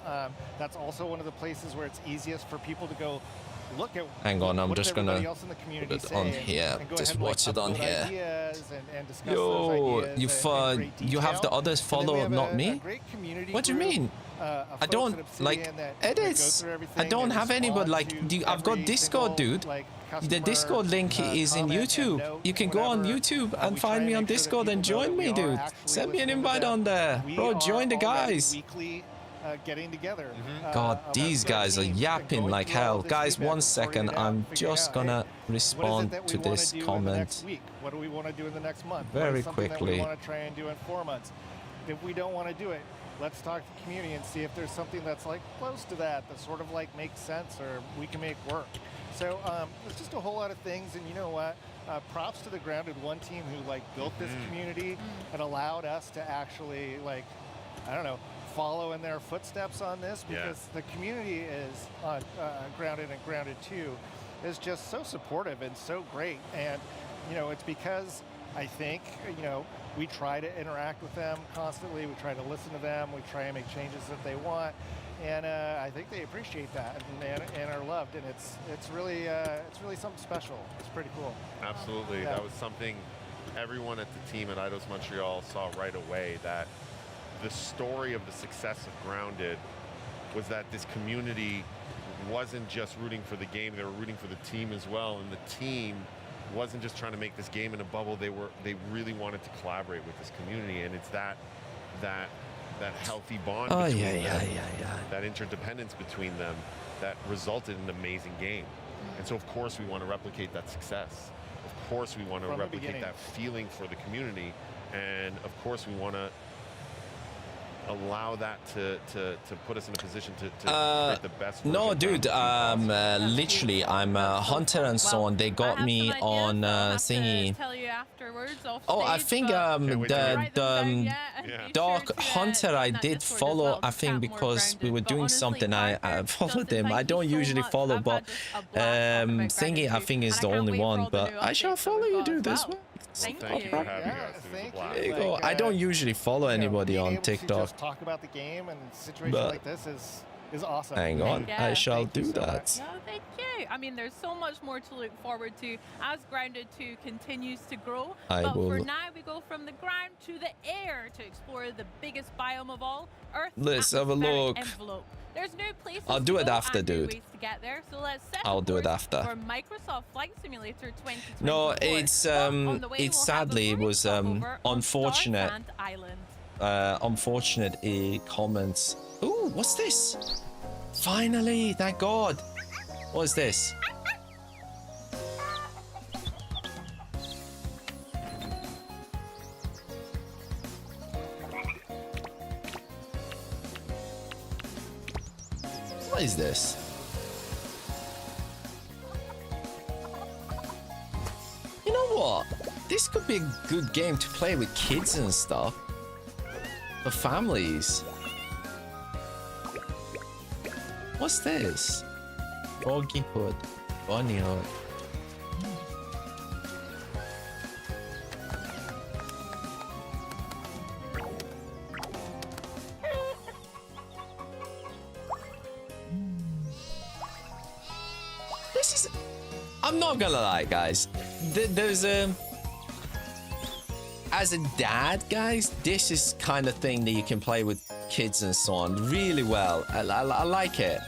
That's also one of the places where it's easiest for people to go look at. Hang on, I'm just gonna put it on here. Just watch it on here. And Yo, you have the others follow, not me? What do you mean? I don't edits. I don't have any, but I've got Discord, dude. The Discord link is in YouTube. You can go on YouTube and find me on Discord and join me, dude. Send me an invite on there, bro. Join the guys. Getting together. God, these guys are yapping like hell. Guys, 1 second. I'm just gonna respond to this comment What do we want to do in the next month? very quickly. That we quickly. want to try and do in 4 months. If we don't want to do it, let's talk to the community and see if there's something that's close to that sort of makes sense or we can make work. So there's just a whole lot of things, and you know what? Props to the Grounded 1 team who built this community and allowed us to actually follow in their footsteps on this, because the community is Grounded and Grounded 2 is just so supportive and so great. And it's because I think, you know, we try to interact with them constantly. We try to listen to them. We try and make changes that they want. And I think they appreciate that and are loved. And it's really something special. It's pretty cool. Absolutely. Yeah. That was something everyone at the team at Eidos Montreal saw right away, that the story of the success of Grounded was that this community wasn't just rooting for the game, they were rooting for the team as well. And the team wasn't just trying to make this game in a bubble, they really wanted to collaborate with this community. And it's that healthy bond between them, that interdependence between them that resulted in an amazing game. And so of course we want to replicate that success. Of course we want to replicate that feeling for the community. And of course we want to allow that to put us in a position to create the best version no, of dude, literally, I'm Hunter and so on. They got me on thingy. Tell you afterwards off Oh, I stage, think but Dark Hunter I did follow, I think, because we were doing something. I followed him. I don't usually follow, but thingy I think is the only one. But I shall follow you, dude, as well. Thank you for having us. It was a blast. There you go. I don't usually follow anybody on TikTok. Just talk about the game and situations like this is awesome. Hang on, I shall do so that. No, thank you. I mean, there's so much more to look forward to as Grounded 2 continues to grow. But for now, we go from the ground to the air to explore the biggest biome of all, Earth's Let's have a atmospheric look. envelope. There's new places I'll do to it go after, and new dude. ways to get there. So let's set I'll do it course after. for Microsoft Flight Simulator 2024. No, it's sadly it was unfortunate. Unfortunate comments. Ooh, what's this? Finally, thank God. What is this? What is this? You know what? This could be a good game to play with kids and stuff. For families. What's this? Froggy Hood. Bunny Hood. This is... I'm not gonna lie, guys. There's a... As a dad, guys, this is kind of thing that you can play with kids and so on really well. I like it.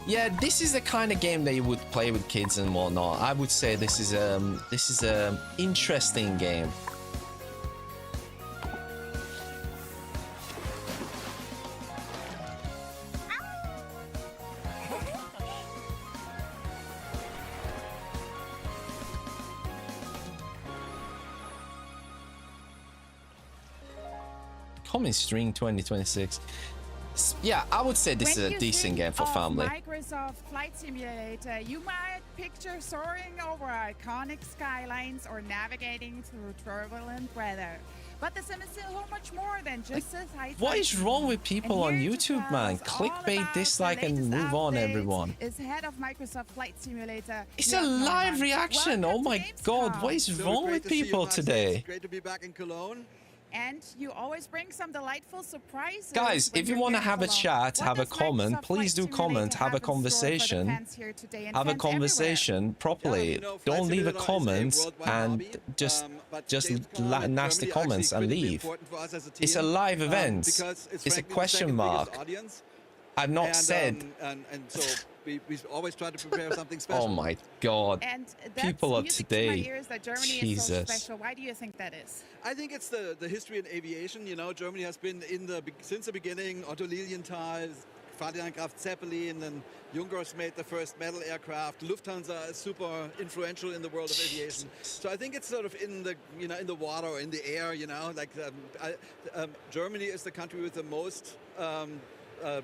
Yeah, this is the kind of game that you would play with kids and whatnot. I would say this is a interesting game. Coming String 2026. Yeah, I would say this is a decent game for family. Microsoft Flight Simulator, you might picture soaring over iconic skylines or navigating through turbulent weather. But the sim is so much more than just a high. What is wrong with people on YouTube, man? Clickbait, dislike, and move on, everyone. Is head of Microsoft Flight Simulator. It's a live reaction. Oh my God, what is wrong with people today? Great to be back in Cologne. And you always bring some delightful surprises. Guys, if you want to have a chat, have a comment, please do comment, have a have a conversation properly. Don't leave a comment and just nasty comments and leave. It's a live event. It's a question mark. I've not said. And so we always try to prepare something special. Oh my God. And people of today. Jesus. Is so special. Why do you think that is? I think it's the history in aviation. You know, Germany has been since the beginning, Otto Lilienthal, Ferdinand Graf Zeppelin, and Junkers made the first metal aircraft. Lufthansa is super influential in the world of aviation. So I think it's sort of in the, you know, in the water or in the air, you know, like Germany is the country with the most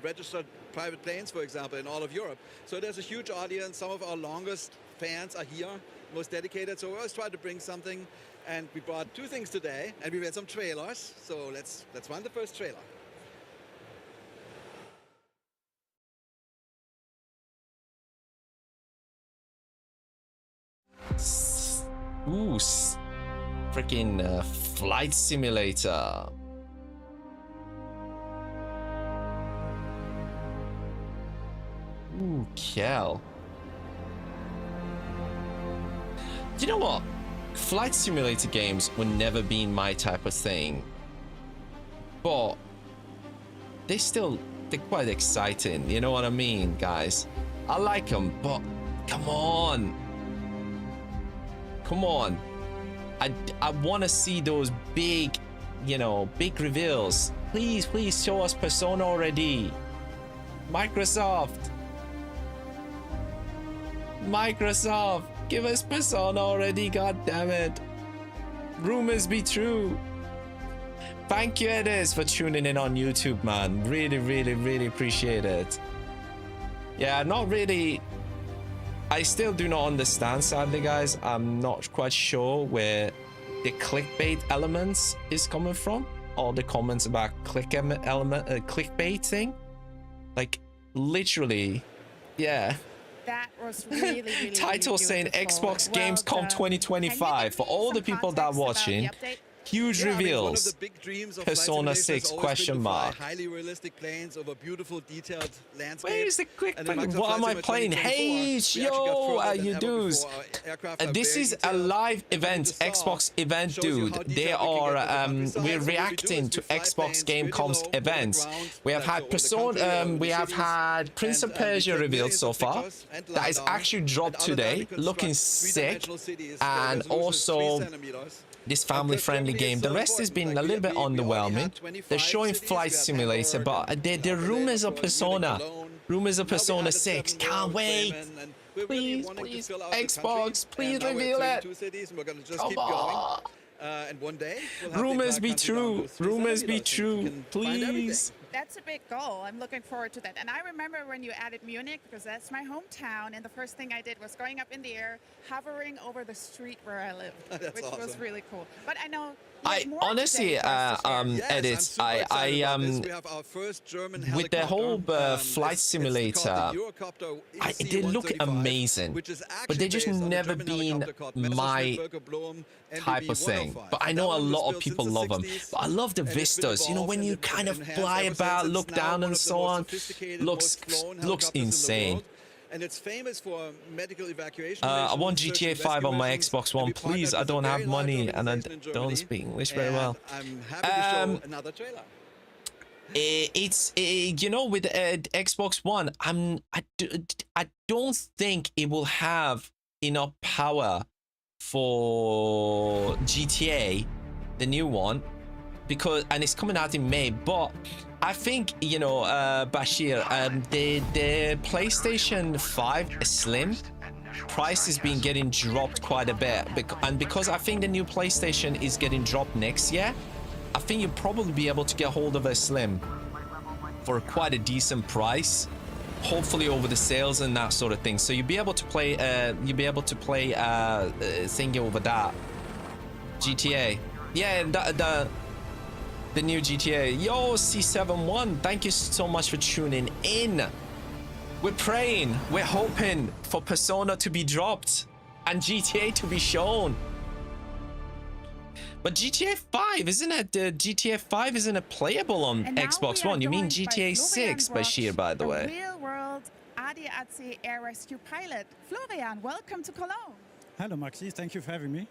registered private planes, for example, in all of Europe. So there's a huge audience. Some of our longest fans are here, most dedicated. So we always try to bring something. And we brought 2 things today, and we made some trailers. So let's run the first trailer. Ooh, freaking flight simulator. Ooh, Kel. You know what? Flight simulator games would never been my type of thing. But they're quite exciting. You know what I mean, guys? I like them, but come on. Come on. I want to see those big, you know, big reveals. Please show us Persona already. Microsoft, give us Persona already, god damn it. Rumors be true. Thank you, Edis, for tuning in on YouTube, man. Really appreciate it. Yeah, not really. I still do not understand, sadly, guys. I'm not quite sure where the clickbait elements is coming from. All the comments about clickbait thing. Like, literally, yeah. That was really Title saying Xbox Gamescom 2025 for all the people that are watching. Huge reveals. One of the big dreams of Persona 6 question mark. Highly realistic planes over beautiful detailed landscapes. Where is the quick thing? What am I playing? Hey, yo, you dudes. This is a live event, Xbox event, dude. They are, we're reacting to Xbox Gamescom's events. We have had Persona, we have had Prince of Persia revealed so far. That is actually dropped today, looking sick. And also this family-friendly game. The rest has been a little bit underwhelming. They're showing Flight Simulator, but the rumors of Persona. Rumors of Persona 6. Can't wait. Please, Xbox, please reveal it. Come on. And one day, we'll rumors be true. Rumors be true. Please. That's a big goal. I'm looking forward to that. And I remember when you added Munich, because that's my hometown, and the first thing I did was going up in the air, hovering over the street where I live, which was really cool. But I know I honestly, Edit, with the whole flight simulator, they look amazing, but they just never been my type of thing. But I know a lot of people love them. But I love the vistas, you know, when you kind of fly about, look down and so on. Looks insane. And it's famous for medical evacuation. I want GTA 5 on my Xbox One, please. I don't have money and I don't speak English very well. I'm happy to show another trailer. It's you know, with Xbox One, I don't think it will have enough power for GTA, the new one, because it's coming out in May. But I think, you know, Bashir, the PlayStation 5 Slim price is being getting dropped quite a bit, and because I think the new PlayStation is getting dropped next year, I think you'll probably be able to get hold of a Slim for quite a decent price, hopefully over the sales and that sort of thing. So you'll be able to play thingy over that GTA. Yeah, the new GTA. Yo, C71, thank you so much for tuning in. We're praying, we're hoping for Persona to be dropped and GTA to be shown. But GTA 5, isn't it? GTA 5 isn't playable on Xbox One. You mean GTA 6, Bashir, by the way. Real-world ADAC air rescue pilot. Florian, welcome to Cologne. Hello, Maxi. Thank you for having me.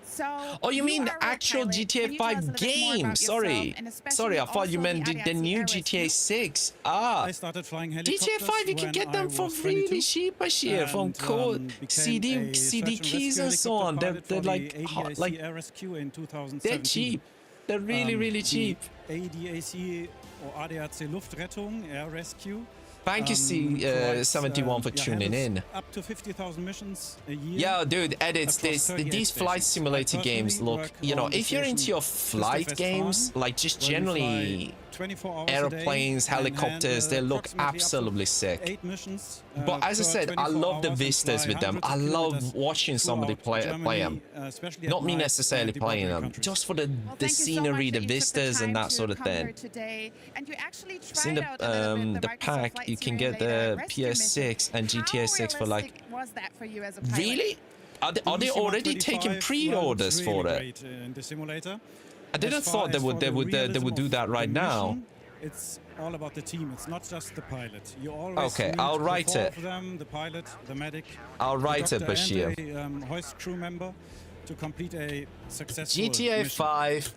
So, oh, you mean the actual GTA 5 game? Sorry, I thought you meant the new GTA 6. Ah, I started flying helicopters. GTA 5, you can get them for really cheap, Bashir, from code CD keys and so on. They're like air rescue in 2017. They're cheap. They're really cheap. ADAC or ADAC Luftrettung, Air Rescue. Thank you, C71 for tuning in. Up to 50,000 missions a year. Yeah, dude, edits. These flight simulator games look, you know, if you're into your flight games, like just generally airplanes, helicopters, they look absolutely sick. But as I said, I love the vistas with them. I love watching somebody play them. Not me necessarily playing them, just for the scenery, the vistas, and that sort of thing. It's in the pack. You can get the PS6 and GTA 6 for like. Really? Are they already taking pre-orders for it? I didn't thought they would do that right now. It's all about the team. It's not just the pilot. You always okay, I'll write it. Them, the pilot, the medic. I'll write it, Bashir. And a hoist crew member to complete a successful GTA mission. 5.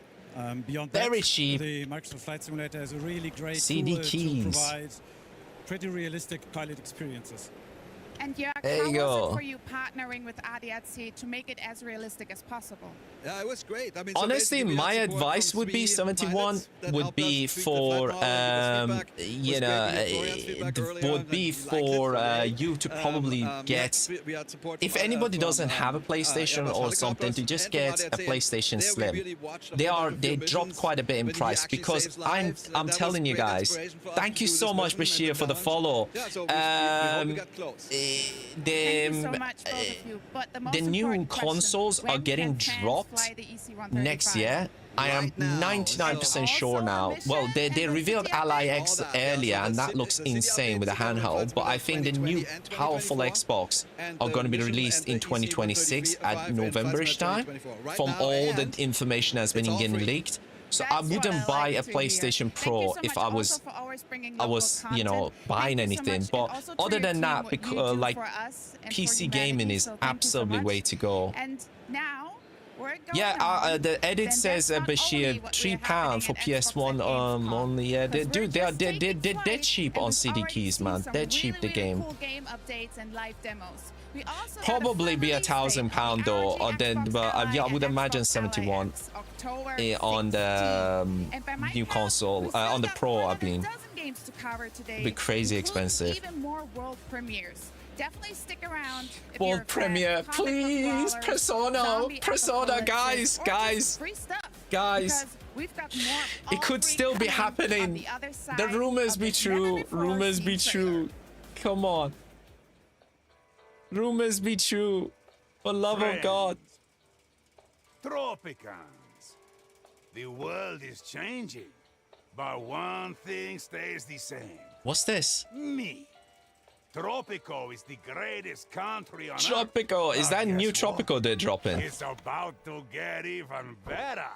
Beyond very that, cheap. The Microsoft Flight Simulator is a really great CD tool keys. to provide pretty realistic pilot experiences. And Jörg, there you how go. was it for you partnering with ADAC to make it as realistic as possible? Yeah, it was great. I mean, honestly, my advice would be 71 would be for you know would be for you to probably get, if anybody doesn't have a PlayStation or something, to just get a PlayStation Slim. They dropped quite a bit in price, because I'm telling you guys, thank you so much, Bashir, for the follow. The new consoles are getting dropped next year. I am 99% sure now. Well, they revealed Ally X earlier, and that looks insane with a handheld. But I think the new powerful Xbox are going to be released in 2026 at November-ish time, from all the information that's been getting leaked. So I wouldn't buy a PlayStation Pro if I was, you know, buying anything. But other than that, because like PC gaming is absolutely way to go. And now yeah, the edit says Bashir £3 for PS1 only. Yeah, dude, they're cheap on CD keys, man. They're cheap. The game. Cool game updates and live demos. Probably be £1,000 though, or then, but yeah, I would imagine 71 on the new console, on the Pro. I mean, it'd be crazy expensive. Even more world premieres. Definitely stick around. World premiere, please, Persona, guys. We've got more. It could still be happening. The rumors be true. Rumors be true. Come on. Rumors be true. For love of God. Tropicans. The world is changing, but one thing stays the same. What's this? Me. Tropico is the greatest country on Tropico, Earth. is that new Tropico they're dropping? It's about to get even better.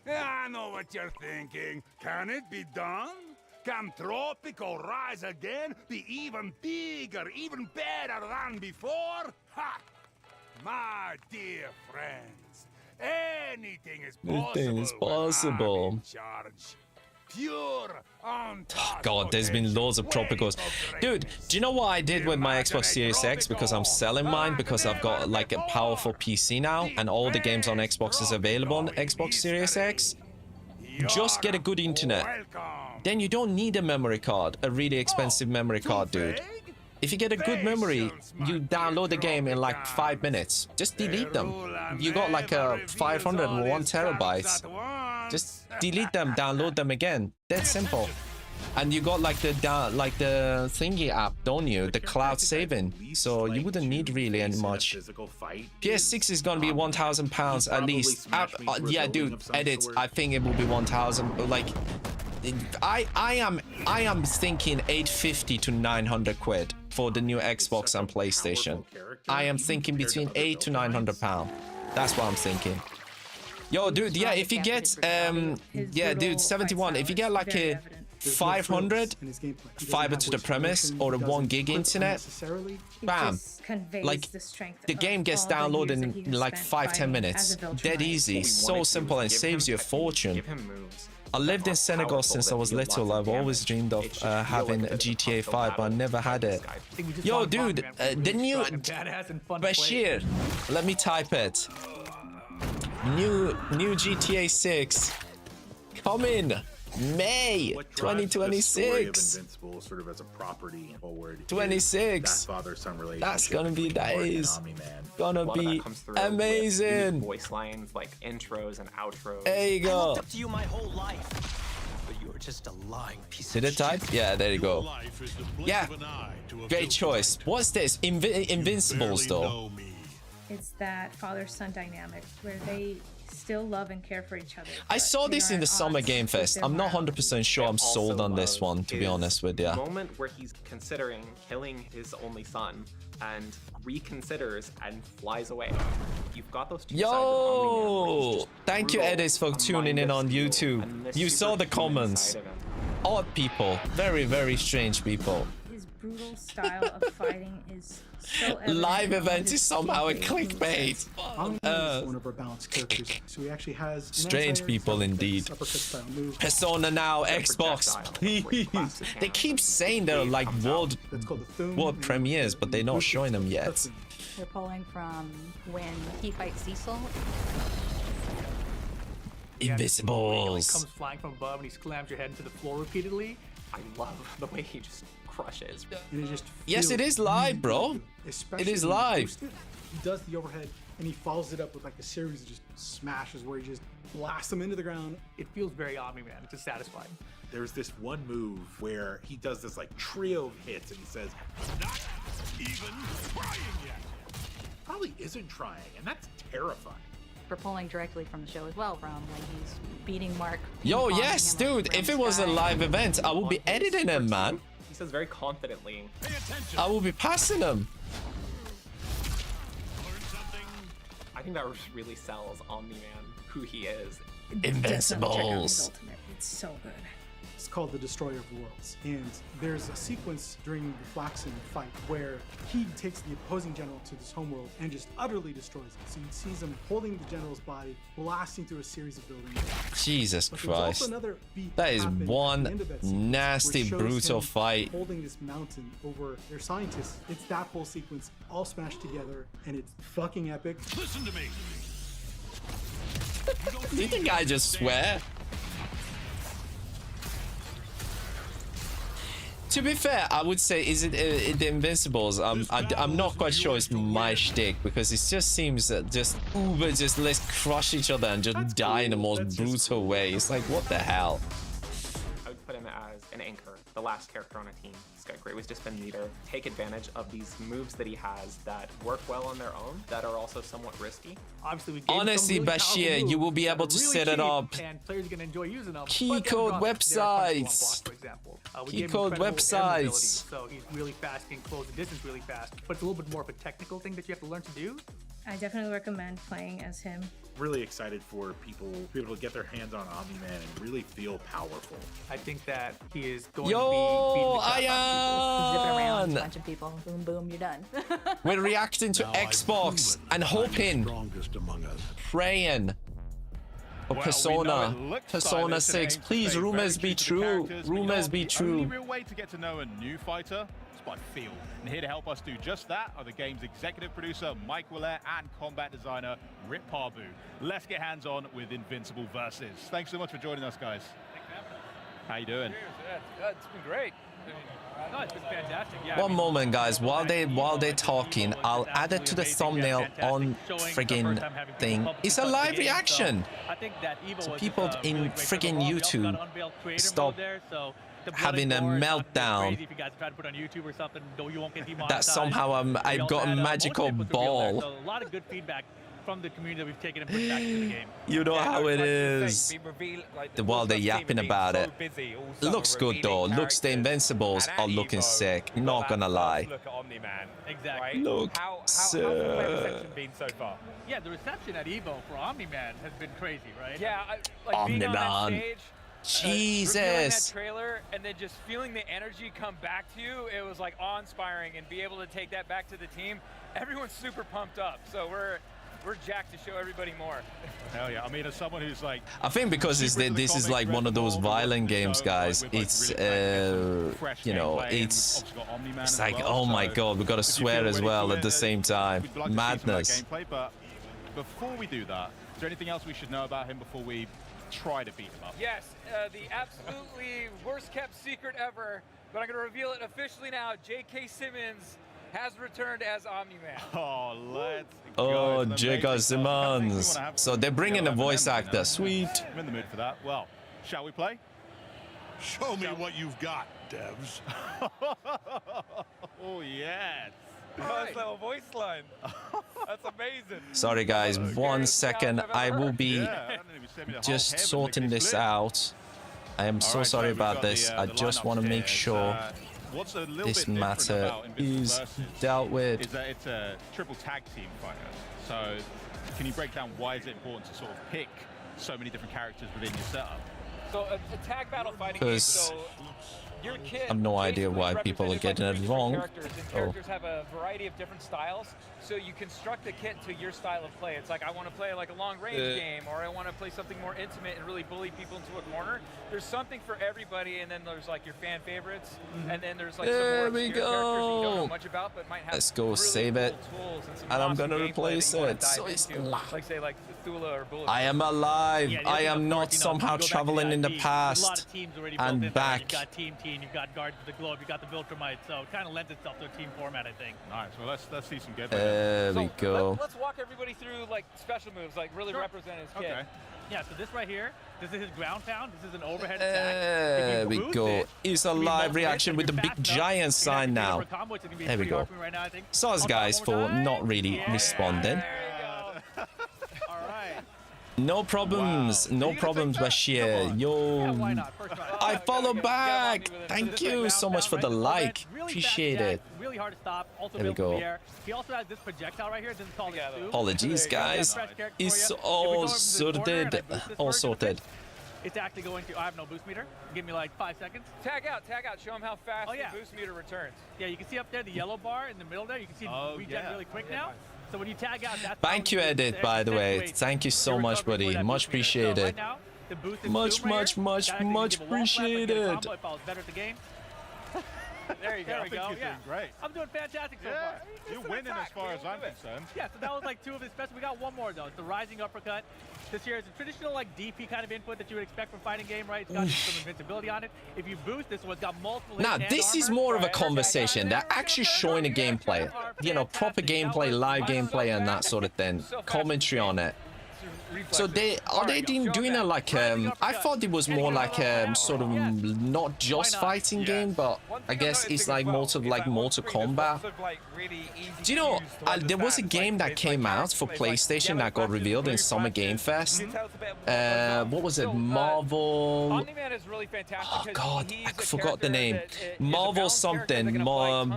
I know what you're thinking. Can it be done? Can Tropico rise again? Be even bigger, even better than before? Ha! My dear friends, anything is possible. Anything is possible. I'm in charge. Pure, God, there's been loads of Tropicals. Dude, do you know what I did with my Xbox Series X? Because I'm selling mine, because I've got like a powerful PC now, and all the games on Xbox is available on Xbox Series X. Just get a good internet. Then you don't need a memory card, a really expensive memory card, dude. If you get a good memory, you download the game in like 5 minutes. Just delete them. You got like a 500 or 1 terabyte. Just delete them, download them again. That's simple. And you got like the thingy app, don't you? The cloud saving. So you wouldn't need really any much. PS6 is gonna be £1,000 at least. Yeah, dude. Edit. I think it will be 1,000. Like, I am thinking 850 to 900 quid for the new Xbox and PlayStation. I am thinking between 8 to 900 pound. That's what I'm thinking. Yo, dude, yeah, if you get yeah, dude, 71, if you get like a 500 fiber to the premise or a 1 gig internet, bam, like the game gets downloaded in like 5-10 minutes. Dead easy, so simple, and saves you a fortune. I lived in Senegal since I was little. I've always dreamed of having a GTA 5, but I never had it. Yo, dude, the new Bashir, let me type it. New GTA 6 coming May 2026. Invincible sort of as a property forward. 26. That father-son relationship. That's gonna be days. Gonna A lot of be that comes through amazing. with voice lines like intros and outros. There you I go. looked up to you my whole life, but you were just a lying piece Did of it type? Yeah, there you go. Life is the blink Yeah, of an eye to a great choice. What's this? Invincibles though. It's that father-son dynamic where they still love and care for each other. I saw this in the Summer Game Fest. I'm not 100% sure I'm sold on this one, to be honest with you. The moment where he's considering killing his only son and reconsiders and flies away. You've got those two sides of Omni-Man, Yo! Thank you, Edis, for tuning in on YouTube. You saw the comments. Odd people. Very, very strange people. His brutal style of fighting is so evident Live in all event his is somehow a skill-based clickbait. Omni-Man is one of our balanced characters, so he actually has Strange people indeed. Persona Now, Xbox, please. They keep saying they're like world premieres, but they're not showing them yet. They're pulling from when he fights Cecil. Invisibles. Comes flying from above and he slams your head into the floor repeatedly. I love the way he just crushes. And it just Yes, it is live, bro. It is live. He does the overhead and he follows it up with like a series of just smashes where he just blasts them into the ground. It feels very Omni-Man. It's just satisfying. There's this one move where he does this like trio of hits and he says, "Not even trying yet." Probably isn't trying, and that's terrifying. We're pulling directly from the show as well, from when he's beating Mark. Yo, yes, dude. If it was a live event, I would be editing him, man. He says very confidently, I will be passing him. I think that really sells Omni-Man, who he is. Invincibles. It's so good. It's called the Destroyer of Worlds. And there's a sequence during the Flaxen fight where he takes the opposing general to this homeworld and just utterly destroys it. So he sees him holding the general's body, blasting through a series of buildings. Jesus But there's also Christ. another beat That is happening at one the end of that sequence, nasty, which shows brutal him fight. holding this mountain over their scientists. It's that whole sequence all smashed together, and it's fucking epic. Listen to me. Did the guy just swear? To be fair, I would say, is it the Invincibles? I'm not quite sure it's my shtick because it just seems that just uber just let's crush each other and just die in the most brutal way. It's like, what the hell? I would put him as an anchor, the last character on a team. This guy great was just been leader. Take advantage of these moves that he has that work well on their own, that are also somewhat risky. Obviously, we Honestly, Bashir, you will be able to set it up. And players are going to enjoy using them. Key code websites. Key code websites. So he's really fast, can close the distance really fast. But it's a little bit more of a technical thing that you have to learn to do. I definitely recommend playing as him. Really excited for people to be able to get their hands on Omni-Man and really feel powerful. I think that he is going Yo, to be beating the crap Zipping out around, of people. a bunch of people. Boom, boom, you're done. We're reacting to Xbox and hoping, praying for Persona. Persona 6. Please, rumors be true. Rumors be The true. only real way to get to know a new fighter is by feel. And here to help us do just that are the game's executive producer, Mike Willett, and combat designer, Rip Parbu. Let's get hands-on with Invincible Versus. Thanks so much for joining us, guys. How you doing? It's been great. No, it's been fantastic. Yeah, One moment, guys. While they're talking, I'll add it to the thumbnail on friggin' thing. It's a live reaction. I think that Evo So was, people in really great for friggin' the whole YouTube unveiled creator stop mode there, so the having a building board, meltdown. crazy if you guys try to put on YouTube or something, though you won't get demonetized. That somehow I've got a magical ball. So a lot of good feedback from the community that we've taken and put back to the game. You know how it is. While they're yapping about it. Looks good though. Looks the Invincibles are looking sick. Not gonna lie. Look at Omni-Man. Exactly. Look How's the player reception been so far? Yeah, the reception at Evo for Omni-Man has been crazy, right? Yeah, like being on that Omni-Man. stage, Jesus. reviewing that trailer, and then just feeling the energy come back to you, it was like awe-inspiring, and be able to take that back to the team. Everyone's super pumped up, so we're jacked to show everybody more. Hell yeah. I mean, as someone who's like... I think because this is like one of those violent games, guys. It's you know, it's like, oh my god, we gotta swear as well at the same time. Madness. But before we do that, Is there anything else we should know about him before we try to beat him up? Yes, the absolutely worst kept secret ever, but I'm going to reveal it officially now. J.K. Simmons has returned as Omni-Man. Oh, let's go. Oh, J.K. Simmons. So they're bringing a voice actor. Sweet. I'm in the mood for that. Well, shall we play? Show me what you've got, devs. Oh, yes. First level voice line. That's amazing. Sorry, guys. 1 second. I will be just sorting this out. I am so sorry about this. I just want to make sure this matter is dealt with. Is that it's a triple tag team fighter. So can you break down why is it important to sort of pick so many different characters within your setup? So a tag battle fighting game, so your kit I have no idea why people are getting it wrong. Characters have a variety of different styles, so you construct the kit to your style of play. It's like, I want to play like a long-range game, or I want to play something more intimate and really bully people into a corner. There's something for everybody, and then there's like your fan favorites, and then there's like some more obscure characters you don't know much about, but might have Let's go really save it. cool tools and some And I'm awesome gonna gameplay replace that you wanna it. dive So it's into. Like say like Thula or Bullet. I am alive. Yeah, I am not somehow traveling in the There's a lot past of teams already built in and there. back. You've got Team Teen, you've got Guardians of the Globe, you've got the Viltrumite, so it kind of lends itself to a team format, I think. Nice. Well, let's see some gameplay. There we go. Let's walk everybody through like special moves, like really represent his kit. Okay. Yeah, so this right here, this is his ground pound. This is an overhead attack. There we go. It's a live reaction with the big giant sign now. There we go. Sorry, guys, for not really responding. No problems, no problems, Bashir. Yo, I follow back. Thank you so much for the like. Appreciate it. Really hard to stop. Also There we built from go. the air. He also has this projectile right here. This is called a stew. Apologies, guys. It's all sorted. All sorted. It's actually going to, I have no boost meter. Give me like 5 seconds. Tag out, show him how fast the boost meter returns. Yeah, you can see up there the yellow bar in the middle there. You can see it regen really quick now. So when you tag out, that's Thank you, Edit, by the way. Thank you so much, buddy. Much appreciated. Much appreciated. If I was better at the game. There you go. There we go. You're doing great. I'm doing fantastic so far. You're winning as far as I'm concerned. Yeah, so that was like 2 of his best. We got one more though. It's the rising uppercut. This here is a traditional like DP kind of input that you would expect from fighting game, right? It's got some invincibility on it. If you boost this one's got multiple. Now, this is more of a conversation. They're actually showing a gameplay. You know, proper gameplay, live gameplay, and that sort of thing. Commentary on it. So are they doing a like I thought it was more like sort of not just fighting game, but I guess it's like Mortal Kombat. Do you know there was a game that came out for PlayStation that got revealed in Summer Game Fest? What was it? Marvel. Oh God, I forgot the name. Marvel something.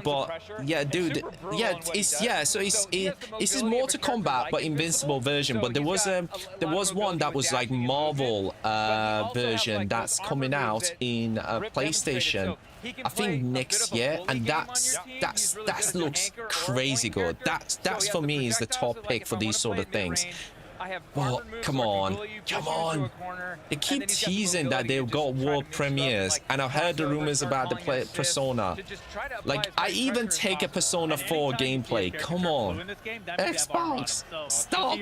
But yeah, dude. Yeah, So it's Mortal Kombat but Invincible version. But there was one that was like Marvel version that's coming out in PlayStation, I think next year, and that looks crazy good. That's for me is the top pick for these sort of things. Well, come on. They keep teasing that they've got world premieres, and I've heard the rumors about the Persona. Like, I even take a Persona 4 gameplay. Come on. Xbox, stop.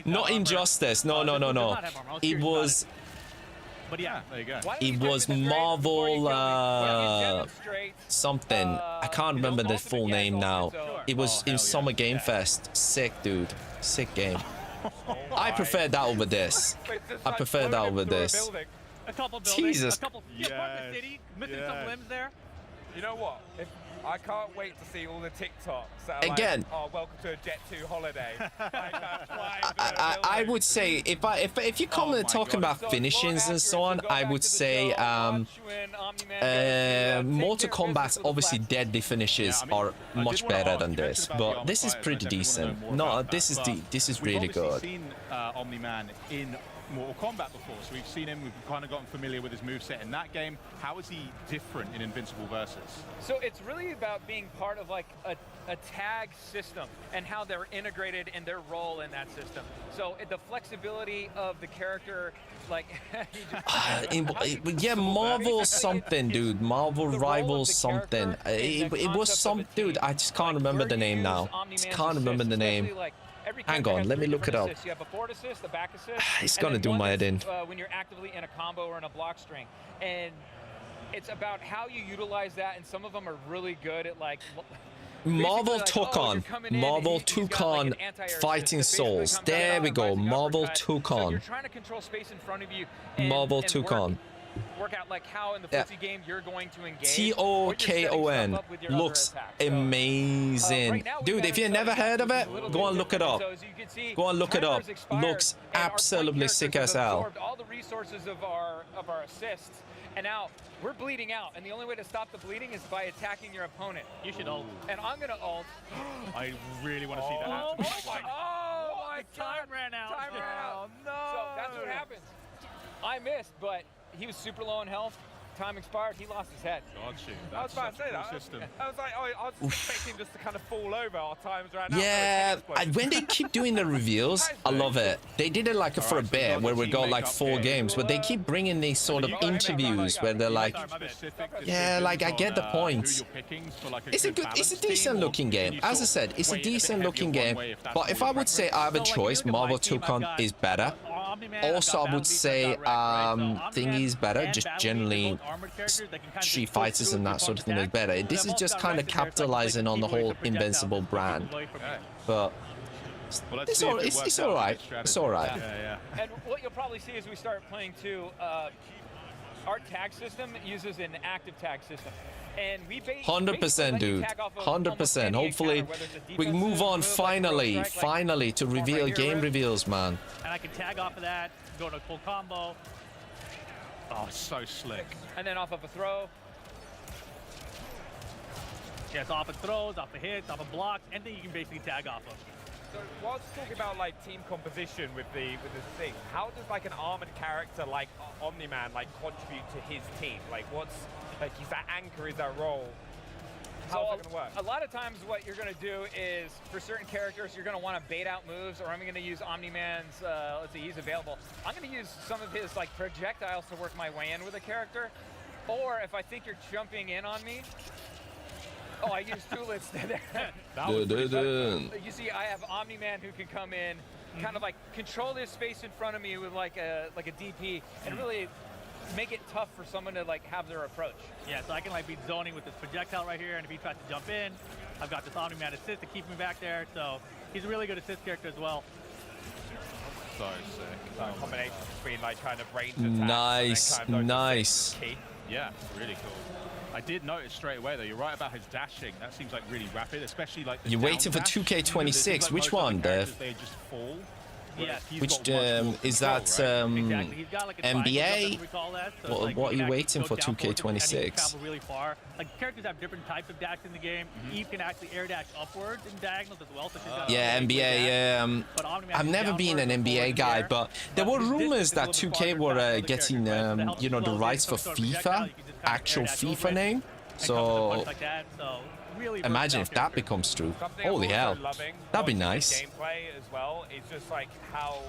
Not Injustice. No. It was... But yeah, there you go. It was Marvel something. I can't remember the full name now. It was in Summer Game Fest. Sick, dude. Sick game. I prefer that over this. I prefer that over this. A couple buildings, Jesus. a couple part of the city, missing some limbs there. You know what? I can't wait to see all the TikToks that are Again, like, oh, welcome to a Jet 2 holiday. I would say if you come talking about finishings and so on, I would say Mortal Kombat's obviously deadly finishes are much better than this, but this is pretty decent. No, this is really good. Seen Omni-Man in Mortal Kombat before, so we've seen him, we've kind of gotten familiar with his moveset in that game. How is he different in Invincible Versus? So it's really about being part of like a tag system and how they're integrated in their role in that system. So the flexibility of the character, like yeah, Marvel something, dude. Marvel Rivals something. It was some dude. I just can't remember the name now. Just can't remember the name. Hang on, let me look it up. You have a forward assist, a back assist. It's gonna do my head in. When you're actively in a combo or in a block string, and it's about how you utilize that. And some of them are really good at like. Marvel took on Marvel took on Fighting Souls. There we go. Marvel took on. You're trying to control space in front of you. Marvel took on. Work out like how in the footsie game you're going to engage. TOKON looks amazing, dude. If you never heard of it, go and look it up. Go and look it up. Looks absolutely sick as hell. All the resources of our assists, and now we're bleeding out, and the only way to stop the bleeding is by attacking your opponent. You should ult. And I'm gonna ult. I really want to see that happen. Oh my time ran out. Time ran out. No. So that's what happens. I missed, but he was super low in health. Time expired. He lost his head. God shoot. I was about to say that. System. I was like, I was expecting him just to kind of fall over. Our times ran out. Yeah, when they keep doing the reveals, I love it. They did it like for a bit where we got like 4 games, but they keep bringing these sort of interviews where they're like, yeah, like I get the point. It's a decent looking game. As I said, it's a decent looking game. But if I would say I have a choice, Marvel Tukon is better. Also, I would say Thingy's better. Just generally, Street Fighters and that sort of thing is better. This is just kind of capitalizing on the whole Invincible brand. But it's all right. It's all right. And what you'll probably see as we start playing too, our tag system uses an active tag system. And we 100%, dude. 100%. Hopefully, we can move on finally to reveal game reveals, man. And I can tag off of that, go to a full combo. Oh, so slick. And then off of a throw. Yes, off of throws, off of hits, off of blocks, anything you can basically tag off of. So whilst talking about like team composition with this thing, how does like an armored character like Omni-Man like contribute to his team? Like what's like is that anchor, is that role? How's it gonna work? A lot of times what you're gonna do is for certain characters you're gonna want to bait out moves, or I'm gonna use Omni-Man's let's see, he's available. I'm gonna use some of his like projectiles to work my way in with a character. Or if I think you're jumping in on me, oh, I used Tulits there. You see, I have Omni-Man who can come in, kind of like control this space in front of me with like a DP, and really make it tough for someone to like have their approach. Yeah, so I can like be zoning with this projectile right here, and if he tries to jump in, I've got this Omni-Man assist to keep me back there. So he's a really good assist character as well. So sick. So a combination between like kind of range attacks. Nice. Yeah, really cool. I did notice straight away though, you're right about his dashing. That seems like really rapid, especially like the You're waiting for dash. 2K26. Which one, Dev? They just fall. Yeah. Which is that NBA? What are you waiting for 2K26? Really far. Like characters have different types of dash in the game. Eve can actually air dash upwards in diagonals as well. So she's got NBA. I've never been an NBA guy, but there were rumors that 2K were getting you know, the rights for FIFA, actual FIFA name. So imagine if that becomes true. Holy hell, that'd be nice. Gameplay as well. It's just like how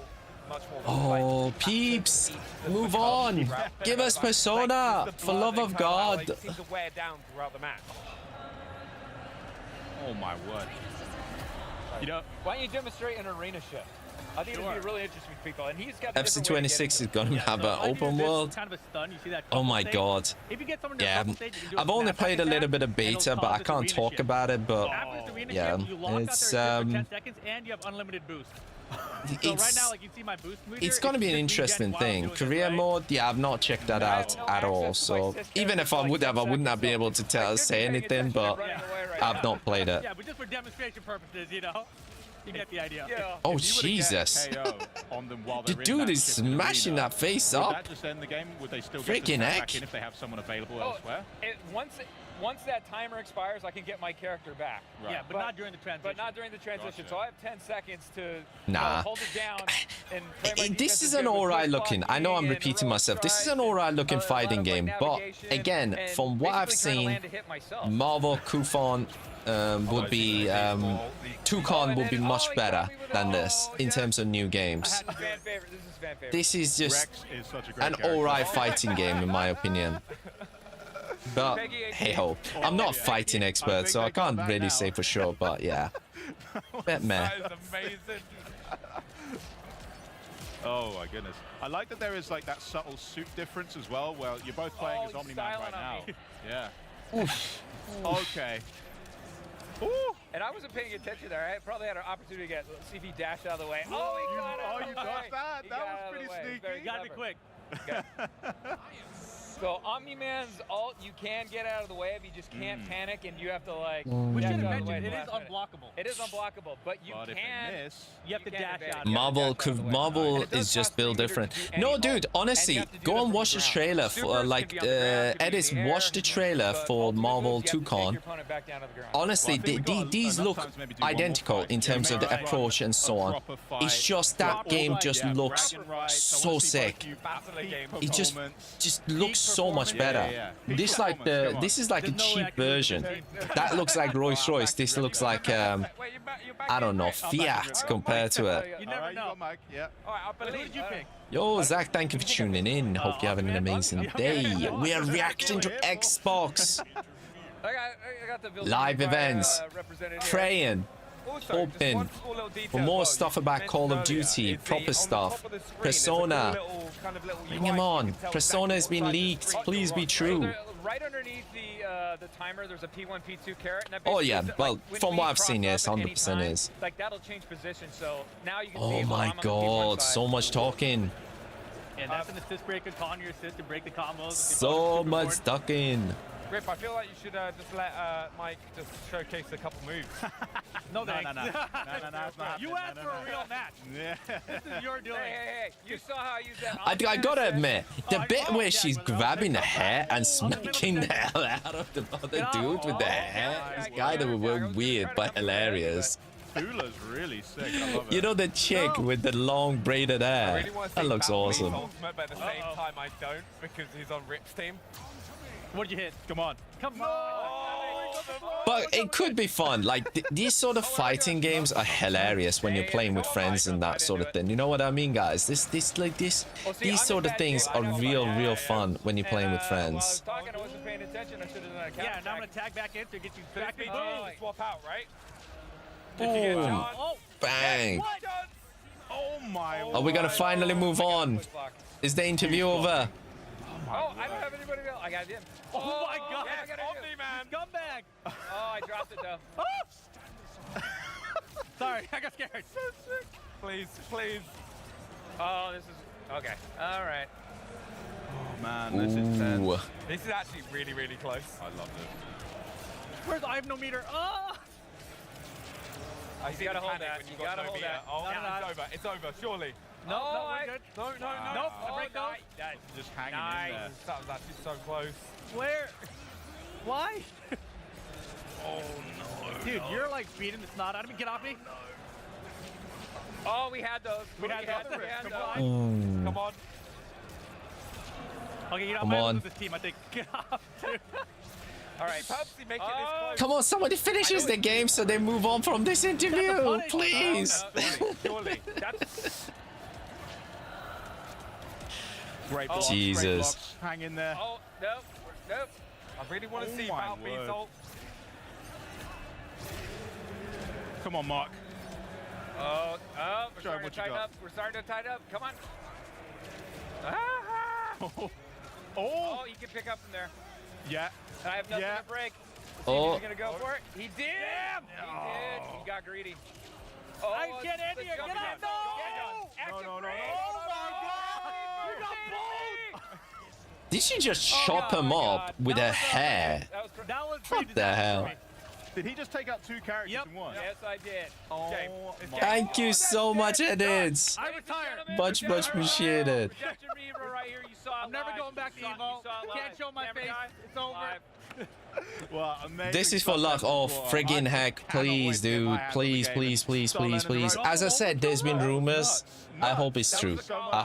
much more. Oh, peeps, move on. Give us Persona, for love of God. They seem to wear down throughout the match. Oh my word. You know, why don't you demonstrate an arena shift? I think it'll be really interesting for people. And he's got FC26 is going to have an open world. Kind of a stun. You see that Oh my god. If you get someone to Yeah, I've only played a little bit of beta, but I can't talk about it. But yeah, it's seconds and you have unlimited boost. So right now, like you see my boost meter, it's going to be an interesting thing. Career mode, yeah, I've not checked that out at all. So even if I would have, I wouldn't have been able to say anything. But I've not played it. Yeah, but just for demonstration purposes, you know. You get the idea. Oh Jesus! The dude is smashing that face up. Would that just end the game? Would they still freaking get heck! If they have someone available elsewhere? Once once that timer expires, I can get my character back. Right. Yeah, but not during the transition. But not during the transition. Gotcha. So I have 10 seconds to Nah. hold it down and play my This defense is as an good with alright push looking. I know I'm blocking repeating and myself. This is strides an alright and looking a lot fighting of, like, game, but navigation again, and from what I've basically trying to seen, land a hit myself. Marvel Kufon would be Toucan would be much better than this in terms of new games. Fan favorite. This is fan favorite. This is just Rex is such a great an character. alright fighting game in my opinion. But hey ho, I'm not a fighting expert, so I can't really say for sure. But yeah, bit meh. That is amazing. Oh my goodness. I like that there is like that subtle suit difference as well, where you're both playing as Omni-Man right now. Yeah. Oof. Okay. Ooh. And I wasn't paying attention there. I probably had an opportunity to see if he dashed out of the way. Oh, he got out of the you way. dodged that? He That got was out of the pretty way. sneaky. Very You gotta be clever. quick. So Omni-Man's ult, you can get out of the way if you just can't panic, and you have to like. We dash should have out of the way mentioned it at is the last minute. unblockable. It is unblockable, but you But if can. they miss, You have to can dash advance. out. You have to Marvel dash out of the way. Marvel And it does is just cost built you to different. do any No, ult, dude, and you honestly, have to do go that and from watch the the ground. trailer for Supers like can be on the ground, can be in Edis. the air, Watch the trailer but for ultimate Marvel moves, you have to take Toucan. your opponent back down to the ground. Honestly, Well, I think we got these enough look time to maybe do one more identical fight. in Yeah, terms of maybe the try approach and so a on. proper fight. It's just that Proper game fight, just yeah, looks bragging rights. I so wanna see both sick. you Battling peak game. It performance. just looks so much Yeah, better. yeah, yeah. Peak This like performance, come on. this is like a There's no way I cheap can do this version. thing. That looks like Rolls Royce. This looks like I don't know, Fiat compared to it. You never Alright, know. you got Mike. Yeah. All right, I'll Who believe did you pick? Yo, Zach, thank you for tuning in. Hope you're having an amazing day. We are reacting to Xbox I got the Vilnius live events, represented here. praying, Also, just one hoping cool little detail for as more well. stuff You about mentioned Call of earlier, Duty, is the- proper on the stuff, top of the screen, there's a cool Persona. little kind of little Bring UI him so you on. can tell Persona has exactly been what's on the leaked. screen. Please be So true. right underneath the timer, there's a P1, P2 carrot. And that Oh, basically yeah. is, like, Well, when from we what I've cross seen, up yes, at any 100% time, is. Like that'll change position. So now you can Oh see. well, my I'm on the P1 god, side. so much talking. And that's an assist breaker, calling your assist to break the combos. So much talking. Rip, I feel like you should just let Mike just showcase a couple moves. No, No, thanks. no, no. No, no, no, it's not You happening. asked No, for no, a no. real match. Yeah. This is your doing. Hey, you saw how I used that. I gotta admit, the bit where yeah, she's but no, grabbing the no, hair and smacking the hell out of the other dude with the hair is kind of weird but hilarious. Tula's really sick. I love it. You know the chick with the long braided hair? That looks awesome. Ultimate, but at the same time I don't because he's on Rip's team. What'd you hit? Come on. Come on. But it could be fun. Like these sort of fighting games are hilarious when you're playing with friends and that sort of thing. You know what I mean, guys? These sort of things are real fun when you're playing with friends. I was talking, I wasn't paying attention. I should have done a counter. Yeah, now I'm gonna tag back in to get you back in. Swap out, right? Boom! Oh, Bang! Oh my. Are we gonna finally move on? Is the interview over? Oh, I don't have anybody else. I got it in. Oh my god. Yeah, I got it. Man. Scumbag. Oh, I dropped it though. Sorry, I got scared. Please, please. Oh, this is okay. All right. Oh man, this is tense. Ooh. This is actually really, really close. I love this. Where's I have no meter? Oh. I You gotta hold that. You gotta hold that. Oh, No, yeah, no, it's over. It's over, surely. No, Oh, we're good. No. Nope, I break those. Just hanging Nice. in there. That was actually so close. Where? Why? Oh no. Dude, you're like beating the snot out of me. Get off me. Oh, we had those. We had those. We had Come those. Mm. Come on. Okay, you know, Come I'm on. lose this team. I think. Get off, dude. All right. Purposely make it this close. Come on, somebody finishes the game so they move on from this interview, punishment. please. Surely. That's. Great Oh, blocks, Jesus. Great blocks. Hang in there. Oh, nope. Nope. I really want to Oh see my Battlefield word. ult. Come on, Mark. Oh, we're Show 'em starting what to you tighten got. up. We're starting to tighten up. Come on. Oh. Oh, you can pick up from there. Yeah. I have nothing Yeah. to break. Let's see Oh. if he's gonna go for it. He did. He did. He got greedy. Oh, I get it's in the here. Get jumping out. down. No. Active No. break. Oh my god. You got bold. Did she just Oh, chop him God. up with her hair? That was That was What the hell? Did he just take out two characters Yep. in one? Yes, I did. Oh my. Thank you so much, Edits. I retired. Much appreciated. Projection Reaver right here. You saw I'm never going back to Evo. Can't show my face. It's over. Well, amazing This is for luck. Oh, friggin' heck. Please, dude. Please, please, please, please, please. As I said, there's been rumors. I hope it's true. I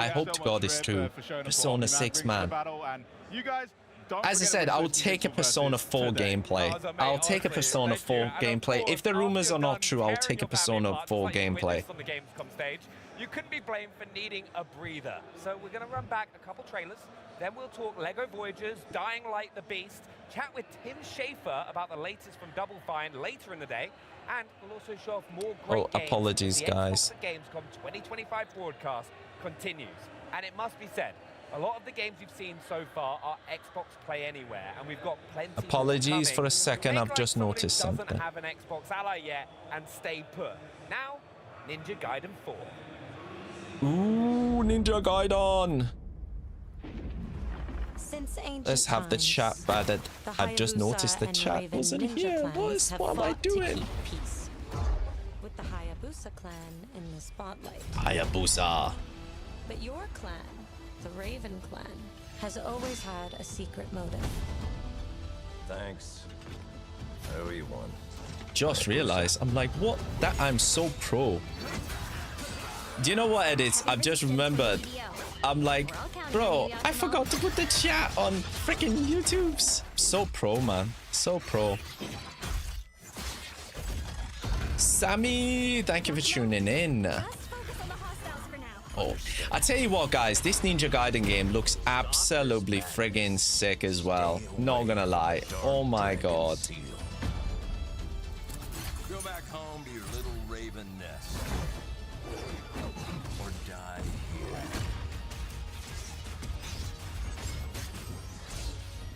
hope to God it's true. Persona 6, man. You guys, as I said, I'll take a Persona 4 gameplay. I'll take a Persona 4 gameplay. If the rumors are not true, I'll take a Persona 4 gameplay. On the Gamescom stage, you couldn't be blamed for needing a breather. So we're going to run back a couple trailers. Then we'll talk LEGO Voyagers, Dying Light the Beast, chat with Tim Schafer about the latest from Double Fine later in the day, and we'll also show off more great games. Apologies, the guys. Xbox Gamescom 2025 broadcast continues. And it must be said, a lot of the games you've seen so far are Xbox Play Anywhere, and we've got plenty. Apologies for a second, I've Make just like noticed somebody something. doesn't have an Xbox Ally yet and stay put. Now, Ninja Gaiden 4. Ooh, Ninja Gaiden. Since ancient Let's have the chat times, that I've just Hayabusa noticed the and chat Raven wasn't ninja here. clans have What am I fought to doing? keep peace, with the Hayabusa clan in the spotlight. Hayabusa. But your clan, the Raven clan, has always had a secret motive. Thanks. everyone. Just realized, I'm like, what? That I'm so pro. Do you know what, edits? I've just remembered. I'm like, bro, I forgot to put the chat on freaking YouTube's. So pro, man. So pro. Sammy, thank you for tuning in. Oh, I tell you what, guys, this Ninja Gaiden game looks absolutely friggin' sick as well. Not gonna lie. Oh my god. Go back home to your little raven nest. Or die here.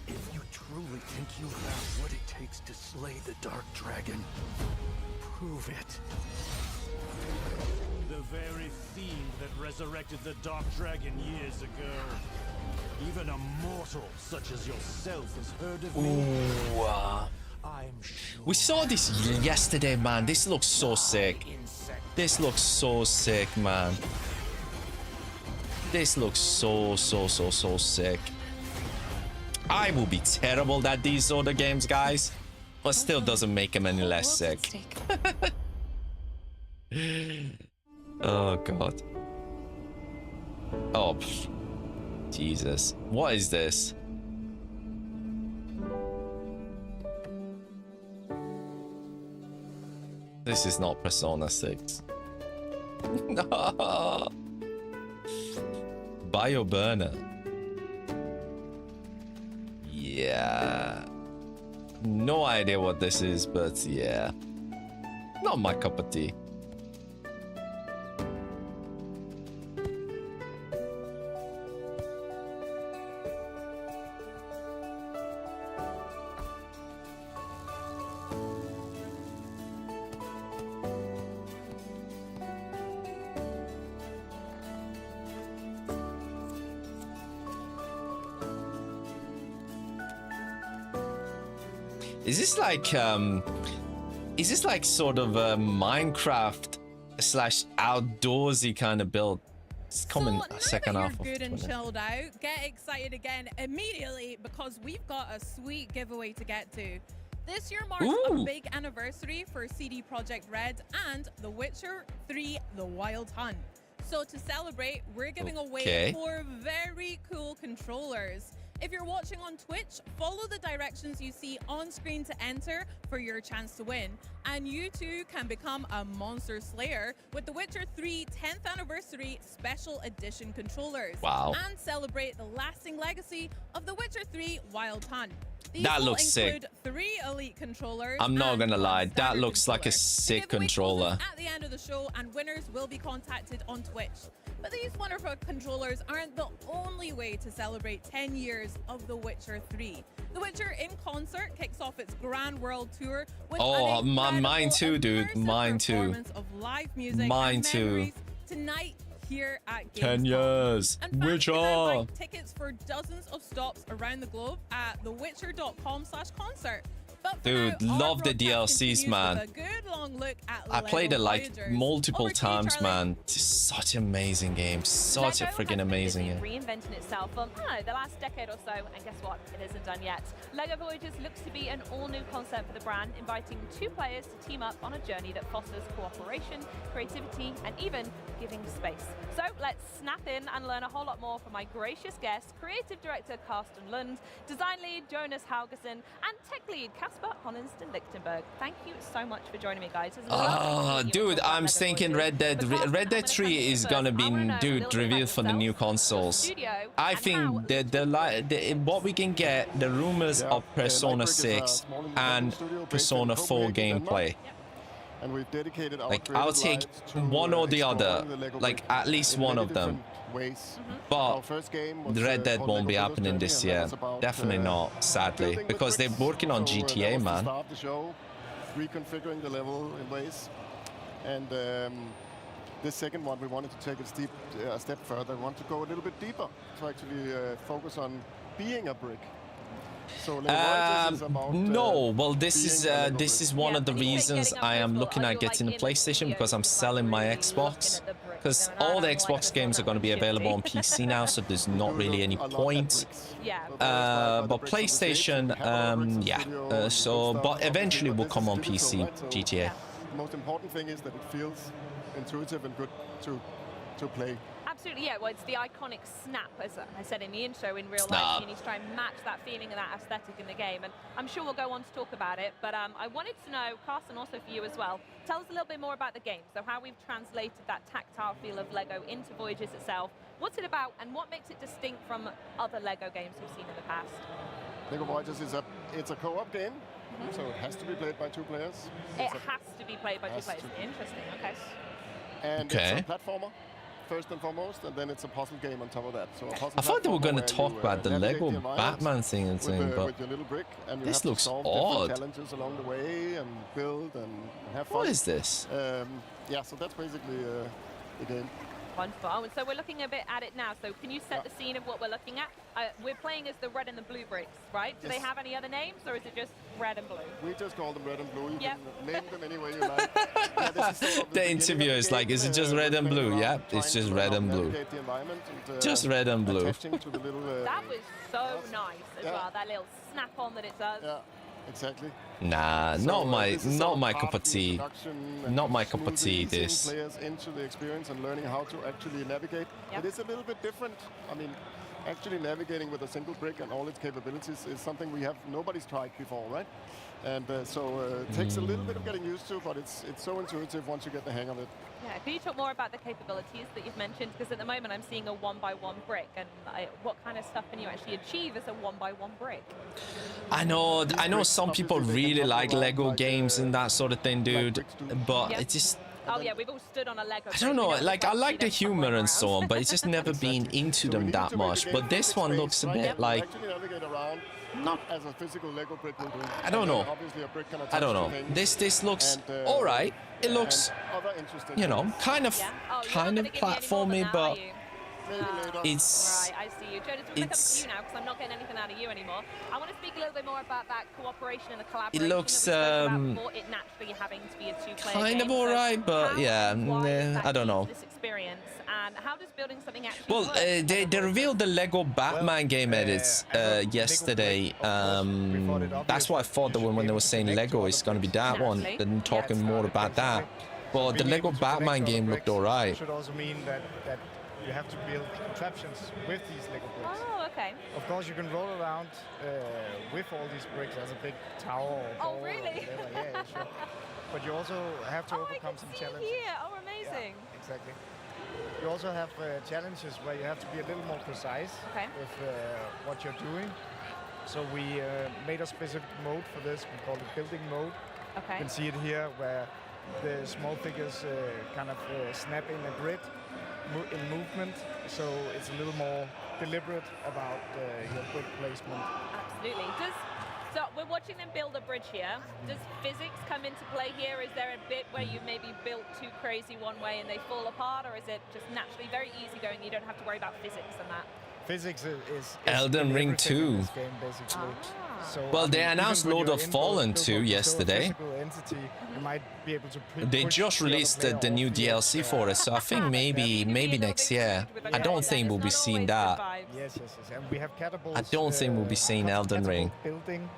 If you truly think you have what it takes to slay the Dark Dragon, prove it. The very fiend that resurrected the Dark Dragon years ago. Even a mortal such as yourself has heard of me. Ooh, I'm sure. we saw this yesterday, man. This looks so sick. This looks so sick, man. This looks so sick. I will be terrible at these sort of games, guys, but still doesn't make them any less sick. Oh god. Oh Jesus, what is this? This is not Persona 6. No. Bioburner. Yeah. No idea what this is, but yeah. Not my cup of tea. Is this like sort of a Minecraft slash outdoorsy kind of build? It's coming second half of Good and 20. chilled out. Get excited again immediately because we've got a sweet giveaway to get to. This year marks a big anniversary for CD Projekt Red and The Witcher 3: The Wild Hunt. So to celebrate, we're giving away 4 very cool controllers. If you're watching on Twitch, follow the directions you see on screen to enter for your chance to win. And you too can become a monster slayer with The Witcher 3 10th Anniversary Special Edition controllers. Wow. And celebrate the lasting legacy of The Witcher 3 Wild Hunt. These That will looks sick. include 3 elite controllers. I'm not and gonna 1 lie, that standard looks like a controller. sick The giveaway controller. closes at the end of the show, and winners will be contacted on Twitch. But these wonderful controllers aren't the only way to celebrate 10 years of The Witcher 3. The Witcher in Concert kicks off its Grand World Tour with Oh, an mine too, dude. Mine too. performance of live music Mine and too. memories tonight here at Gamescom. 10 years. And fans Witcher. can now buy tickets for dozens of stops around the globe at thewitcher.com/concert. Dude, love the DLCs, man. I played it like multiple times, man. It's such an amazing game. Such a freaking amazing game. Reinventing itself for the last decade or so, and guess what? It isn't done yet. LEGO Voyages looks to be an all-new concept for the brand, inviting two players to team up on a journey that fosters cooperation, creativity, and even giving space. So let's snap in and learn a whole lot more from my gracious guest, creative director Carsten Lund, design lead Jonas Haugesson, and tech lead Kasper Honensten-Lichtenberg. Thank you so much for joining me, guys. Oh, dude, I'm thinking Red Dead 3 is gonna be, dude, revealed for the new consoles. I think what we can get, the rumors of Persona 6 and Persona 4 gameplay. And we've dedicated our like, I'll take one or the other, like at least one of them. But the Red Dead won't be happening this year. Definitely not, sadly, because they're working on GTA, man. The show, reconfiguring the level in ways, and this second one we wanted to take it a step further. We want to go a little bit deeper to actually focus on being a brick. So no, well, this is one of the reasons I am looking at getting the PlayStation, because I'm selling my Xbox, because all the Xbox games are going to be available on PC now, so there's not really any point. But PlayStation, but eventually will come on PC, GTA. The most important thing is that it feels intuitive and good to play. Absolutely, yeah. Well, it's the iconic snap, as I said in the intro, in real life. You need to try and match that feeling and that aesthetic in the game. And I'm sure we'll go on to talk about it. But I wanted to know, Carsten, also for you as well, tell us a little bit more about the game. So how we've translated that tactile feel of LEGO into Voyages itself. What's it about, and what makes it distinct from other LEGO games we've seen in the past? LEGO Voyages is a co-op game, so it has to be played by two players. It has to be played by two players. Interesting. Okay. And it's a platformer, first and foremost, and then it's a puzzle game on top of that. So a puzzle I thought they were going to talk about the Lego Batman thing and thing, but with your little brick, and you this have to looks solve odd. challenges along the way and build and have fun. What is this? Yeah, so that's basically the game. Wonderful. Oh, and so we're looking a bit at it now. So can you set the scene of what we're looking at? We're playing as the red and the blue bricks, right? Do they have any other names, or is it just red and blue? We just call them red and blue. You can name them any way you like. Yeah, this is sort of the interviewer is like, is it just red and blue? Yeah, it's just red and blue. Just red and blue. That was so nice as well. That little snap-on that it does. Yeah, exactly. Nah, not my cup of tea. Not my cup of tea. This. Players into the experience and learning how to actually navigate. It is a little bit different. I mean, actually navigating with a single brick and all its capabilities is something nobody's tried before, right? And so it takes a little bit of getting used to, but it's so intuitive once you get the hang of it. Yeah, can you talk more about the capabilities that you've mentioned? Because at the moment I'm seeing a 1x1 brick, and what kind of stuff can you actually achieve as a 1x1 brick? I know some people really like Lego games and that sort of thing, dude, but it just... Oh yeah, we've all stood on a Lego. I don't know, like I like the humor and so on, but it's just never been into them that much. But this one looks a bit like... Not as a physical Lego brick will do. I don't know. Obviously a brick can attach I don't know. to things. This looks all right. It looks, you know, kind of platformy, but it's. Right, I see you. Jonas, we're going to come to you now because I'm not getting anything out of you anymore. I want to speak a little bit more about that cooperation and the collaboration. It looks that we spoke about before, it naturally having to be a two-player kind game. of all right, but yeah, I don't know. This experience, and how does building something actually Well, work? they revealed the Lego Batman game edits yesterday. That's why I thought that when they were saying Lego, it's going to be that one. Then talking more about that. But the Lego Batman game looked all right. Should also mean that you have to build contraptions with these Lego bricks. Oh, okay. Of course, you can roll around with all these bricks as a big tower or ball. Oh, really? Or whatever. Yeah, sure. But you also have to overcome some challenges. Here. Oh, amazing. Yeah, exactly. You also have challenges where you have to be a little more precise with what you're doing. So we made a specific mode for this. We call it building mode. Okay. You can see it here where the small figures kind of snap in a grid in movement. So it's a little more deliberate about your brick placement. Absolutely. So we're watching them build a bridge here. Does physics come into play here? Is there a bit where you maybe built too crazy one way and they fall apart, or is it just naturally very easygoing? You don't have to worry about physics and that. Physics is Elden Ring 2. in this game, basically. Well, they even announced when Lord you're of in Fallen build 2 mode, you're still a yesterday. physical entity, you might be able to They push just the other released player the new off the DLC edge, for it, so I think maybe next year. I don't think we'll be seeing that. Yes. And we have catapults. I don't think we'll be seeing Elden Ring. Building,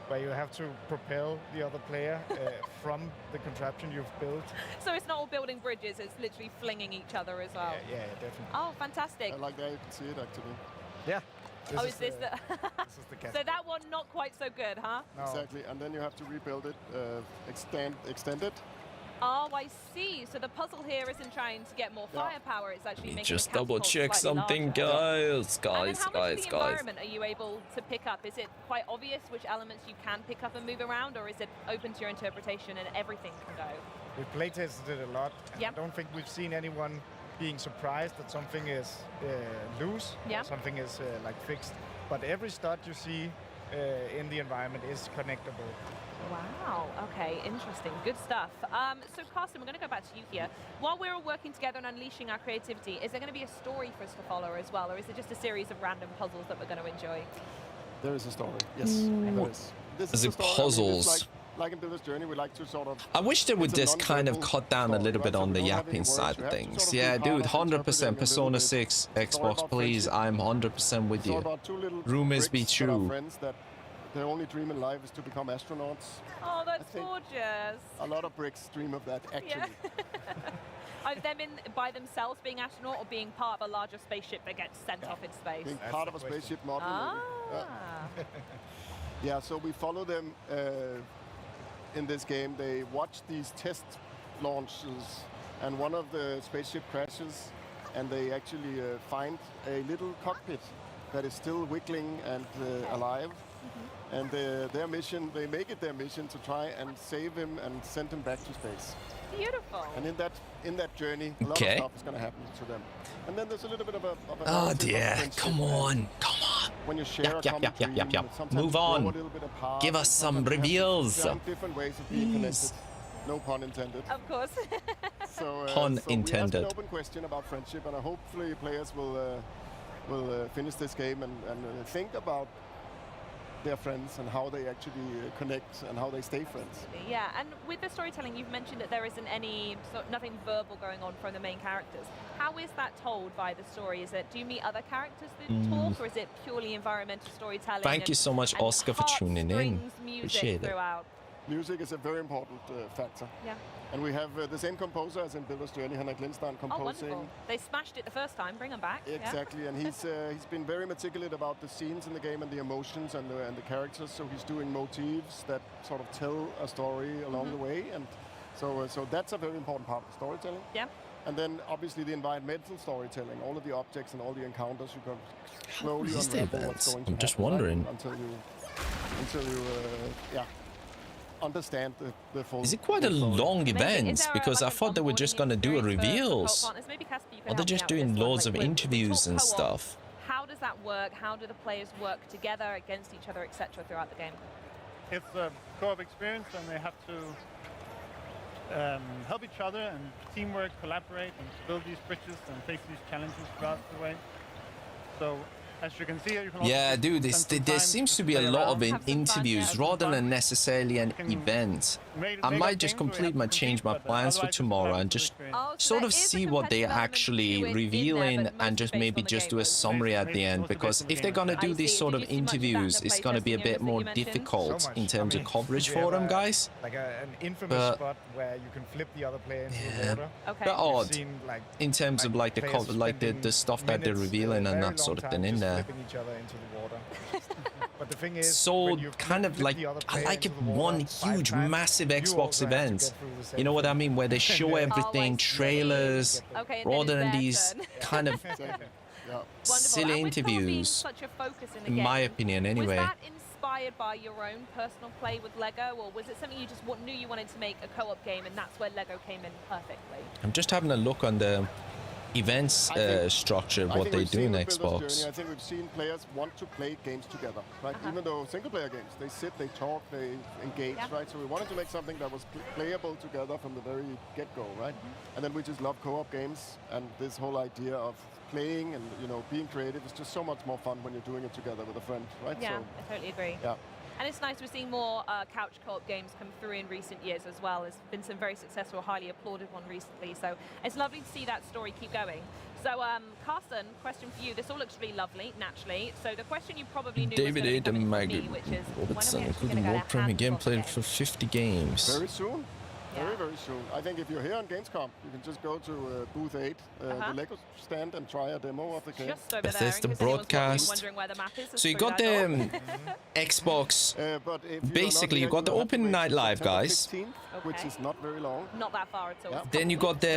where you have to propel the other player from the contraption you've built. So it's not all building bridges, it's literally flinging each other as well. Yeah, definitely. Oh, fantastic. I like that you can see it actually. Yeah. Is this the... This is the So that one not quite so good, huh? No. Exactly, and then you have to rebuild it, extend it. Oh, I see. So the puzzle here isn't trying to get more firepower, it's actually making Just the double catapult check slightly something, larger. guys. And then how much of the environment are you able to pick up? Is it quite obvious which elements you can pick up and move around, or is it open to your interpretation and everything can go? We've playtested it a lot. And I don't think we've seen anyone being surprised that something is loose, or something is like fixed. But every stud you see in the environment is connectable. Wow, okay, interesting, good stuff. So Carsten, we're going to go back to you here. While we're all working together and unleashing our creativity, is there going to be a story for us to follow as well, or is it just a series of random puzzles that we're going to enjoy? There is a story, yes. There is. This Is a it story. puzzles? I mean, like in Builder's Journey, we like to sort of... I wish they would it's a just kind of non-verbal cut down a story, little bit right? on So the we don't have any yapping words, side you of have to things. sort of Yeah, be part dude, of interpreting 100% a little Persona bit. 6 It's all Xbox, about please. friendship. I'm 100% with It's all you. about two little Rumors be bricks that are true. friends that their only dream in life is to become astronauts. Oh, that's think gorgeous. A lot of bricks dream of that, actually. Are them by themselves being astronaut or being part of a larger spaceship that gets sent off in space? Being part of a spaceship model. Yeah, so we follow them in this game. They watch these test launches, and one of the spaceship crashes, and they actually find a little cockpit that is still wiggling and alive. And their mission, they make it their mission to try and save him and send him back to space. Beautiful. And in that journey, a lot of stuff is going to happen to them. And then there's a little bit of a Oh dear, come on. When you share a common dream, sometimes Move grow on. a little bit apart, Give us and some sometimes you have to reveals. find different ways of being connected. No pun intended. Of course. So, Pun so intended. We ask an open question about friendship, and hopefully players will finish this game and think about their friends and how they actually connect and how they stay friends. Yeah, and with the storytelling, you've mentioned that there isn't nothing verbal going on from the main characters. How is that told by the story? Do you meet other characters that talk, or is it purely environmental storytelling? Thank you so much, Oscar, for tuning in. Appreciate it. Throughout? Music is a very important factor. Yeah. And we have the same composer as in Builder's Journey, Henrik Lindstrand, composing. Oh, wonderful. They smashed it the first time. Bring them back. Exactly, and he's been very meticulous about the scenes in the game and the emotions and the characters. So he's doing motifs that sort of tell a story along the way, and so that's a very important part of the storytelling. Yeah. And then obviously the environmental storytelling, all of the objects and all the encounters you can slowly Is the unravel what's events? going to I'm just happen, right? wondering. until you understand the full. Is it quite a long event? Because I thought they were just going to do reveals. Or they're just doing loads of interviews and stuff. How does that work? How do the players work together against each other, etc., throughout the game? It's a co-op experience, and they have to help each other and teamwork, collaborate, and build these bridges and face these challenges throughout the way. So, as you can see, you can Yeah, dude, there seems to be a lot of interviews rather than necessarily an event. I might just change my plans for tomorrow and just sort of see what they're actually revealing and just maybe just do a summary at the end, because if they're gonna do these sort of interviews, it's gonna be a bit more difficult in terms of coverage for them, guys. Like an infamous spot where you can flip the other player into the water. But odd in terms of like the stuff that they're revealing and that sort of thing in there. Flipping each other into the water. But the thing is, so kind of like I like it one huge massive Xbox event. You know what I mean? Where they show everything, trailers, rather than these kind of silly interviews. In my opinion, anyway. Was that inspired by your own personal play with Lego, or was it something you just knew you wanted to make a co-op game, and that's where Lego came in perfectly? I'm just having a look on the events structure, what they do in Xbox. I think we've seen players want to play games together, right? Even though single-player games, they sit, they talk, they engage, right? So we wanted to make something that was playable together from the very get-go, right? And then we just love co-op games, and this whole idea of playing and being creative is just so much more fun when you're doing it together with a friend, right? Yeah, so, I totally agree. Yeah. And it's nice we're seeing more couch co-op games come through in recent years as well. There's been some very successful, highly applauded one recently. So it's lovely to see that story keep going. So, Carsten, question for you. This all looks really lovely, naturally. So the question you probably knew was going to be coming from me, which is, when are we actually going to get our Premier hands on gameplay the for 50 games. Very soon. Very soon. I think if you're here on Gamescom, you can just go to booth 8, the Lego stand, and try a demo of the game. Just over Bethesda there, broadcast. wondering where the map is. So you got the Xbox. Basically, you got the Open Night Live, guys. 15th, which is not very long. Not that far at all. Yeah. Then you got the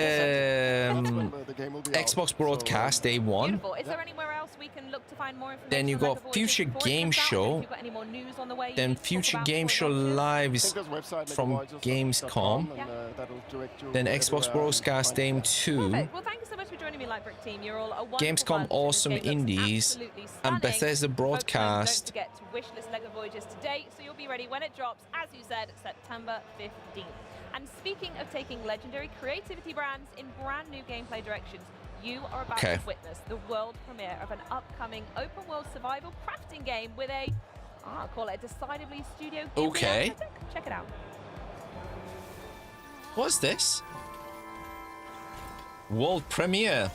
Xbox broadcast day 1. Beautiful. Is there anywhere else we can look to find more information? Then you on Lego got Voyages Future before it Game comes out? Show. If you've got any more news on the way, Then you talk Future about Game before it Show launches? Lives from Gamescom. Then Xbox Broadcast Day 2. Perfect. Well, thank you so much for joining me, Lightbrick team. You're all a wonderful Gamescom bunch. Awesome This game looks Indies absolutely and stunning. Bethesda Folks, Broadcast. Don't forget to wishlist Lego Voyages today, so you'll be ready when it drops, as you said, September 15th. And speaking of taking legendary creativity brands in brand new gameplay directions, you are about to witness the world premiere of an upcoming open world survival crafting game with a, I'll call it a decidedly studio game. Check it out. What's this? World premiere.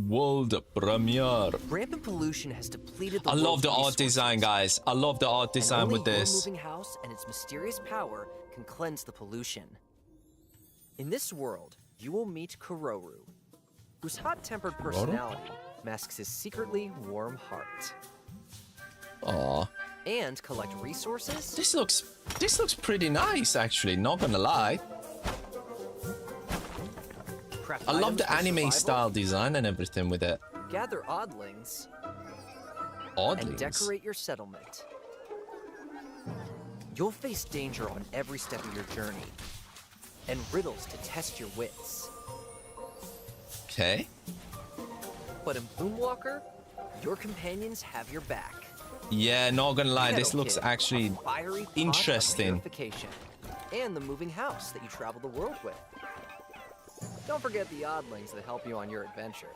World premiere. Rampant pollution has depleted the I love the art resources. design, guys. I love the art design with Only this. your moving house and its mysterious power can cleanse the pollution. In this world, you will meet Kuroru, whose hot-tempered personality masks his secretly warm heart. Aw. And collect resources. This looks pretty nice, actually. Not gonna lie. Craft I love items the for anime survival, style design and everything with it. Gather oddlings. And Oddlings. decorate your settlement. You'll face danger on every step of your journey, and riddles to test your wits. Okay. But in Boomwalker, your companions have your back. Yeah, not gonna lie. This Kettle looks Kid, actually a fiery pot of interesting. purification, and the moving house that you travel the world with. Don't forget the oddlings that help you on your adventure.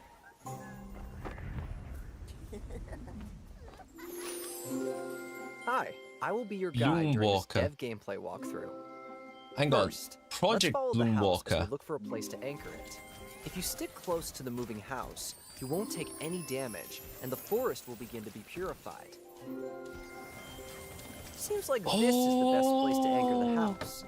Hi, I will be your guide during this Bloomwalker. dev gameplay walkthrough. Hang on. First, Project let's follow the house as we Bloomwalker. look for a place to anchor it. If you stick close to the moving house, you won't take any damage, and the forest will begin to be purified. Seems like this is the best place to anchor the house.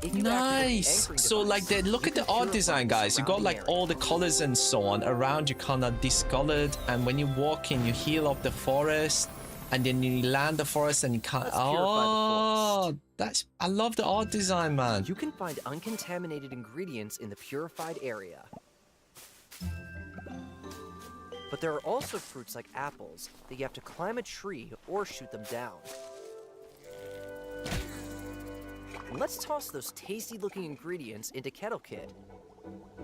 If you activate the Nice. anchoring So like device, the look you at the can art purify design, the guys. You got surrounding like all the area. colors and so on around you, kind of discolored, and when you walk in, you heal up the forest, and then you land the forest, and you can't. Let's purify the Oh, that's. I love the art design, man. You can find uncontaminated ingredients in the purified area. But there are also fruits like apples that you have to climb a tree or shoot them down. Let's toss those tasty-looking ingredients into Kettle Kid.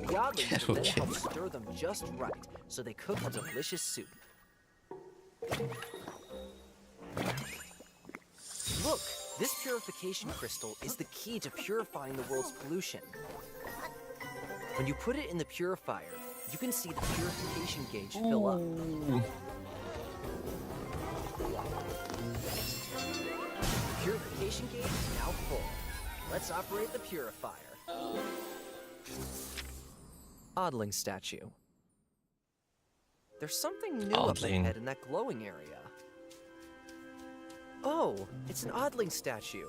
The oddlings will then help stir them just right so they cook a delicious soup. Look, this purification crystal is the key to purifying the world's pollution. When you put it in the purifier, you can see the purification gauge fill up. The purification gauge is now full. Let's operate the purifier. Oddling statue. There's something new up Oddling. ahead in that glowing area. Oh, it's an Oddling statue.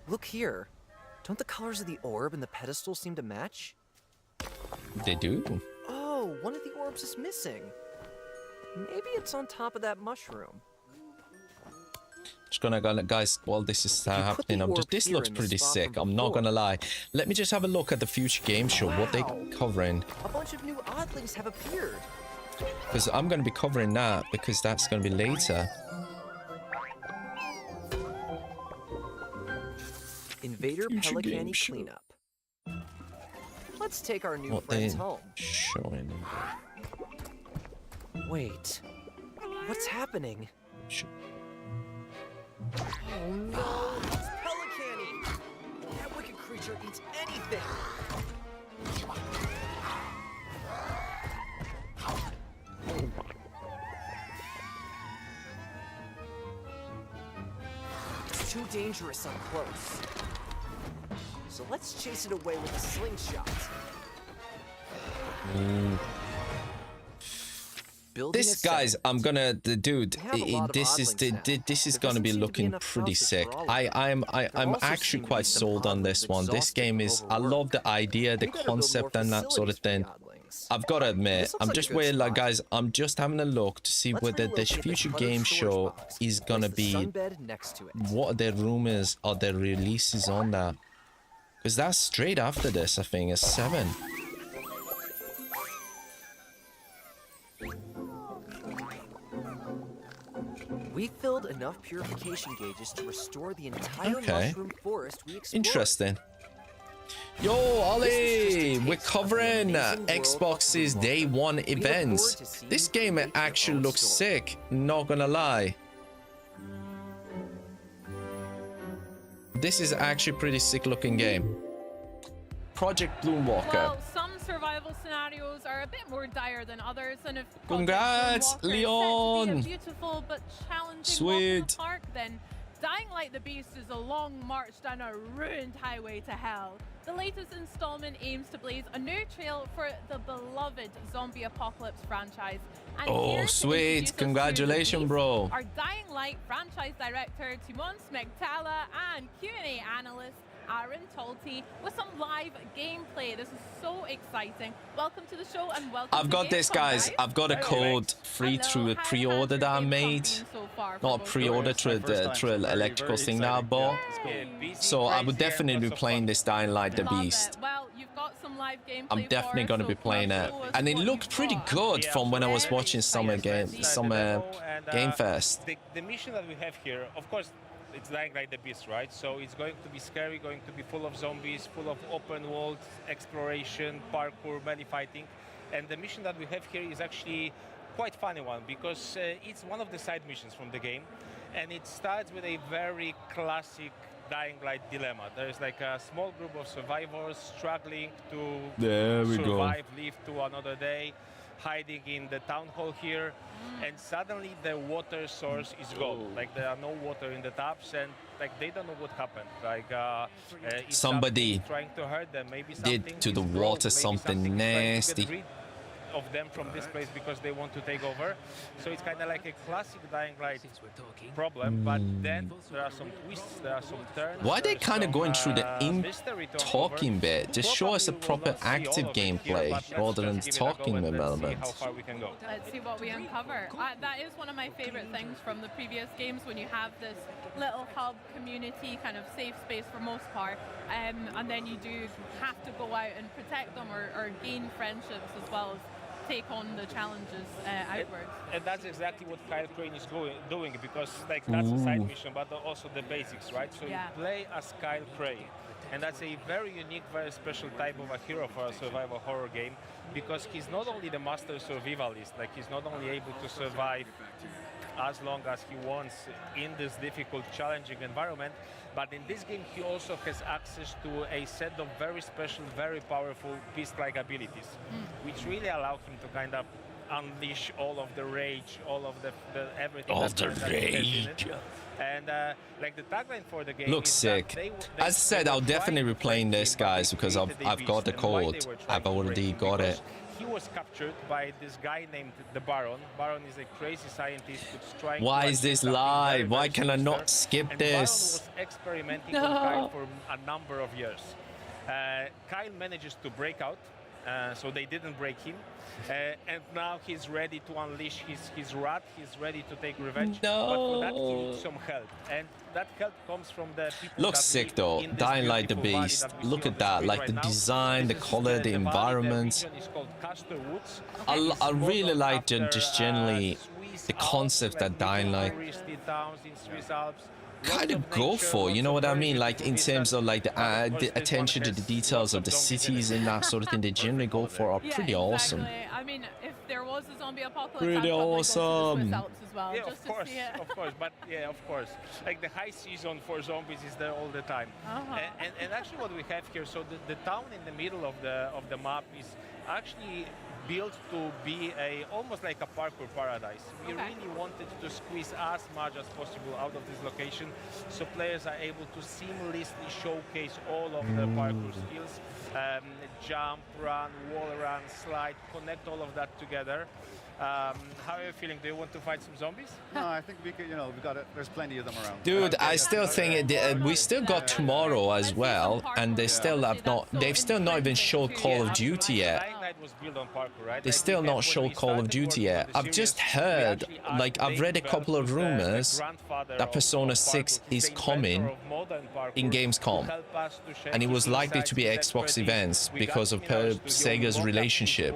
Look here. Don't the colors of the orb and the pedestal seem to match? They do. Oh, one of the orbs is missing. Maybe it's on top of that mushroom. Just gonna go, guys. While this is happening, I'm just. This looks pretty sick. I'm not gonna lie. Let me just have a look at the Future Game Show. What they covering? A bunch of new oddlings have appeared. Because I'm gonna be covering that because that's gonna be later. Invader Future Pelicani Game Show. cleanup. Let's take our new What friends they home. showing? Wait, what's happening? Oh no, it's Pelicani! That wicked creature monster eats anything. It's too dangerous up close. So let's chase it away with a slingshot. This guys, I'm gonna, dude. This is gonna be looking pretty sick. I'm actually quite sold on this one. This game is. I love the idea, the concept, and that sort of thing. I've got to admit, I'm just waiting, like guys. I'm just having a look to see whether this future game show is gonna be. What are their rumors or their releases on that? Because that's straight after this, I think, is 7. We filled enough purification gauges to restore the entire mushroom forest we explored. Interesting. Yo, Ollie, we're covering Xbox's Day 1 events. This game actually looks sick, not gonna lie. This is actually a pretty sick looking game. Project Bloomwalker. Well, some survival scenarios are a bit more dire than others, and if Congrats, Leon! Is set to be a beautiful but challenging Sweet. walk in the park, then Dying Light the Beast is a long march down a ruined highway to hell. The latest installment aims to blaze a new trail for the beloved zombie apocalypse franchise. And Oh, sweet! Congratulations, bro. Our Dying Light franchise director Timon Smegtala and Q&A analyst Aaron Tolte with some live gameplay. This is so exciting. Welcome to the show and welcome I've got this, guys. I've got a code free through a pre-order that I made. Not a pre-order through the electrical thing that I bought. So I would definitely be playing this Dying Light the Beast. Well, you've got some live gameplay. I'm definitely going to be playing it. And it looked pretty good from when I was watching Summer Game Fest. The mission that we have here, of course, it's Dying Light the Beast, right? So it's going to be scary, going to be full of zombies, full of open world exploration, parkour, many fighting. And the mission that we have here is actually quite funny one because it's one of the side missions from the game. And it starts with a very classic Dying Light dilemma. There's like a small group of survivors struggling to survive, live to another day, hiding in the town hall here, and suddenly the water source is gone. Like there are no water in the taps, and like they don't know what happened. Like somebody trying to hurt them. Maybe did to the water something nasty of them from this place because they want to take over. So it's kind of like a classic Dying Light problem, but then there are some twists, there are some turns. Why are they kind of going through the talking bit? Just show us a proper active gameplay rather than talking element. Let's see what we uncover. That is one of my favorite things from the previous games, when you have this little hub community kind of safe space for most part, and then you do have to go out and protect them or gain friendships as well as take on the challenges outwards. And that's exactly what Kyle Crane is doing, because like that's a side mission, but also the basics, right? So you play as Kyle Crane, and that's a very unique, very special type of a hero for a survival horror game, because he's not only the master survivalist, like he's not only able to survive as long as he wants in this difficult, challenging environment, but in this game he also has access to a set of very special, very powerful beast-like abilities, which really allow him to kind of unleash all of the rage, all of the everything. All the rage. And like the tagline for the game looks sick. As I said, I'll definitely be playing this, guys, because I've got the code. I've already got it. He was captured by this guy named the Baron. Baron is a crazy scientist who's trying. Why is this live? Why can I not skip this? Baron was experimenting on Kyle for a number of years. Kyle manages to break out, so they didn't break him. And now he's ready to unleash his wrath. He's ready to take revenge. No. But for that, he needs some help. And that help comes from the people. Looks sick though. Dying Light the Beast. Look at that. Like the design, the color, the environment. I really like just generally the concept that Dying Light kind of go for, you know what I mean? Like in terms of like the attention to the details of the cities and that sort of thing they generally go for are pretty awesome. I mean, if there was a zombie apocalypse, Pretty I'd probably go to the Swiss awesome. Alps as well, Yeah, just of course, to see it. of course. But yeah, of course. Like the high season for zombies is there all the time. And actually, what we have here, so the town in the middle of the map is actually built to be almost like a parkour paradise. We really wanted to squeeze as much as possible out of this location, so players are able to seamlessly showcase all of the parkour skills, jump, run, wall run, slide, connect all of that together. How are you feeling? Do you want to fight some zombies? No, I think we could, you know, we got it. There's plenty of them around. Dude, I still think we still got tomorrow as well, and they still have not. They've still not even showed Call of Duty yet. Was built on parkour, right? They still not show Call of Duty yet. I've just heard, like, I've read a couple of rumors that Persona 6 is coming in Gamescom, and it was likely to be Xbox events because of Sega's relationship.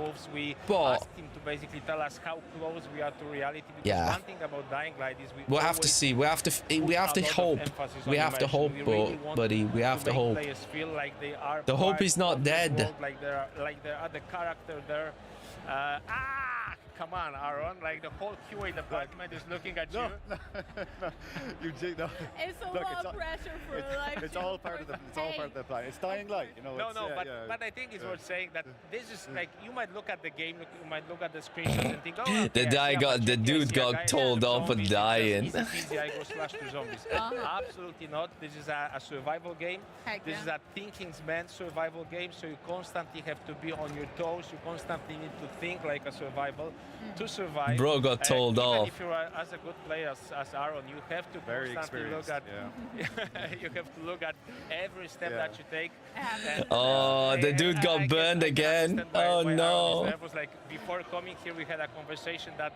But basically tell us how close we are to reality. Yeah, one thing about Dying Light is we'll have to see. We have to hope. We have to hope, buddy. We have to hope. The hope is not dead. Like there are the character there. Come on, Aaron. Like the whole QA department is looking at you. No. You know. It's a lot of pressure for a live. It's all part of the. It's all part of the plan. It's Dying Light, you know. But I think it's worth saying that this is like you might look at the game, you might look at the screenshots and think, oh, the dude got told off for dying. Absolutely not. This is a survival game. This is a thinking man's survival game. So you constantly have to be on your toes. You constantly need to think like a survival to survive. Bro got told off. If you're as a good player as Aaron, you have to constantly look at. You have to look at every step that you take. Oh, the dude got burned again. Oh no. It was like before coming here, we had a conversation that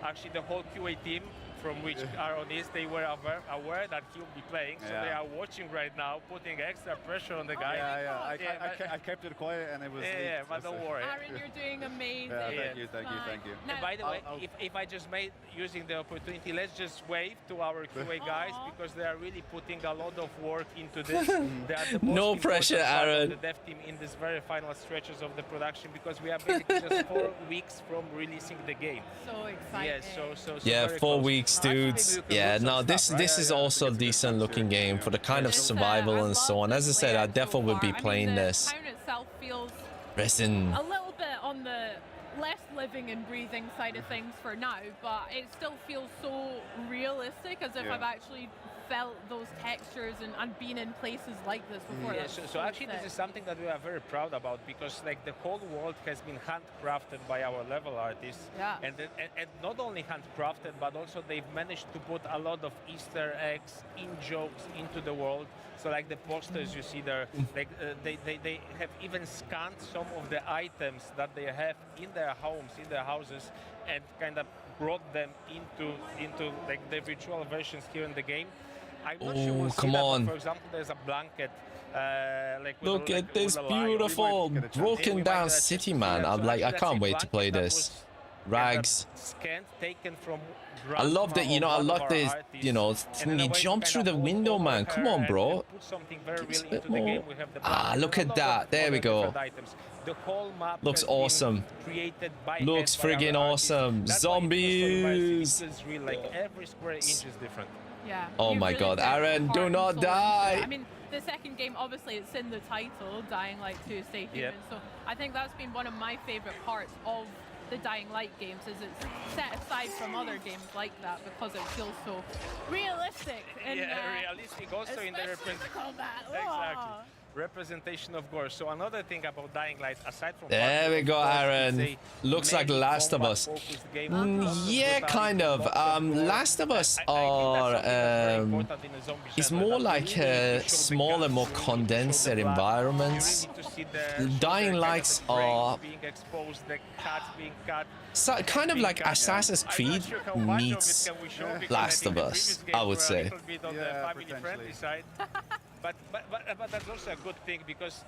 actually the whole QA team from which Aaron is, they were aware that he'll be playing, so they are watching right now, putting extra pressure on the guy. I kept it quiet, and it was. But don't worry. Aaron, you're doing amazing. Thank you. And by the way, if I just using the opportunity, let's just wave to our QA guys because they are really putting a lot of work into this. They are the most no pressure, Aaron. The dev team in this very final stretches of the production because we are basically just 4 weeks from releasing the game. So exciting. Yeah, 4 weeks, dudes. Yeah, no, this is also a decent looking game for the kind of survival and so on. As I said, I definitely would be playing this. The town itself feels a little bit on the less living and breathing side of things for now, but it still feels so realistic, as if I've actually felt those textures and been in places like this before. So actually this is something that we are very proud about because like the whole world has been handcrafted by our level artists, and not only handcrafted but also they've managed to put a lot of Easter eggs, in-jokes into the world. So like the posters you see there, like they have even scanned some of the items that they have in their homes, in their houses, and kind of brought them into like the virtual versions here in the game. I'm not sure we'll come see on. That, for example, there's a blanket. Look at this beautiful broken down city, man. I can't wait to play this. Rags. I love that, I love this, you jump through the window, man. Come on, bro. Look at that. There we go. Looks awesome. Looks friggin' awesome. Zombies. Every square inch is different. Yeah. Oh my god, Aaron, do not die! I mean, the second game, obviously, it's in the title, Dying Light 2 Stay Human, so I think that's been one of my favorite parts of the Dying Light games, is it's set aside from other games like that because it feels so realistic. And, realistic also in the combat. Exactly. Representation of gore. So another thing about Dying Light, aside from there we go, Aaron. Looks like Last of Us. Yeah, kind of. Last of Us are it's more like smaller, more condensed environments. Dying Lights are so, kind of like Assassin's Creed meets Last of Us, I would say. But that's also a good thing because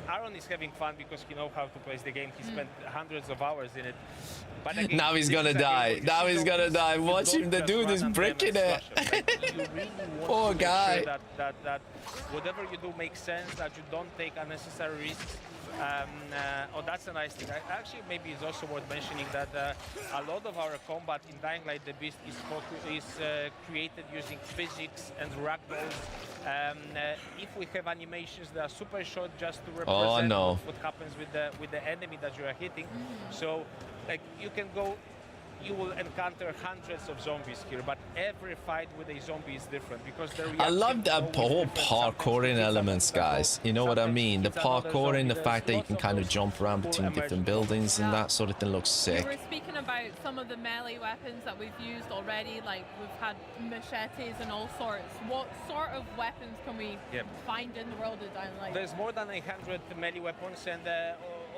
Aaron is having fun because he knows how to play the game. He spent hundreds of hours in it. But again, now he's gonna die. Now he's gonna die. Watch him. The dude is breaking it. Poor guy. That whatever you do makes sense. That you don't take unnecessary risks. Oh, that's a nice thing. Actually, maybe it's also worth mentioning that a lot of our combat in Dying Light the Beast is created using physics and ragdolls. If we have animations that are super short, just to represent what happens with the enemy that you are hitting. So, like, you will encounter hundreds of zombies here, but every fight with a zombie is different because I love that whole parkouring elements, guys. You know what I mean? The parkouring, the fact that you can kind of jump around between different buildings and that sort of thing looks sick. We were speaking about some of the melee weapons that we've used already, like we've had machetes and all sorts. What sort of weapons can we find in the world of Dying Light? There's more than 100 melee weapons, and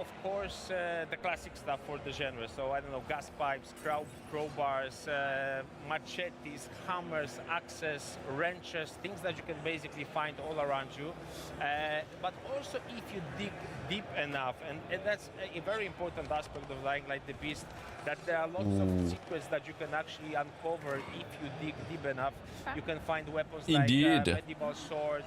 of course the classic stuff for the genre. So I don't know, gas pipes, crowbars, machetes, hammers, axes, wrenches, things that you can basically find all around you. But also if you dig deep enough, and that's a very important aspect of Dying Light the Beast, that there are lots of secrets that you can actually uncover if you dig deep enough. You can find weapons like medieval swords,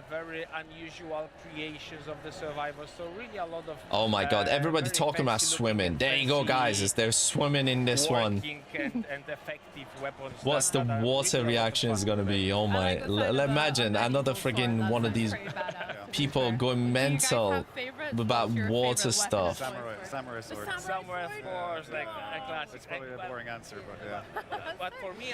very unusual creations of the survivors. So really a lot of oh my god, everybody talking about swimming. There you go, guys. Is there swimming in this one? And effective weapons. What's the water reaction is gonna be? Oh my, imagine another friggin' one of these people going mental about water stuff. Samurai sword. Samurai, of course, like a classic. It's probably a boring answer, but yeah. But for me,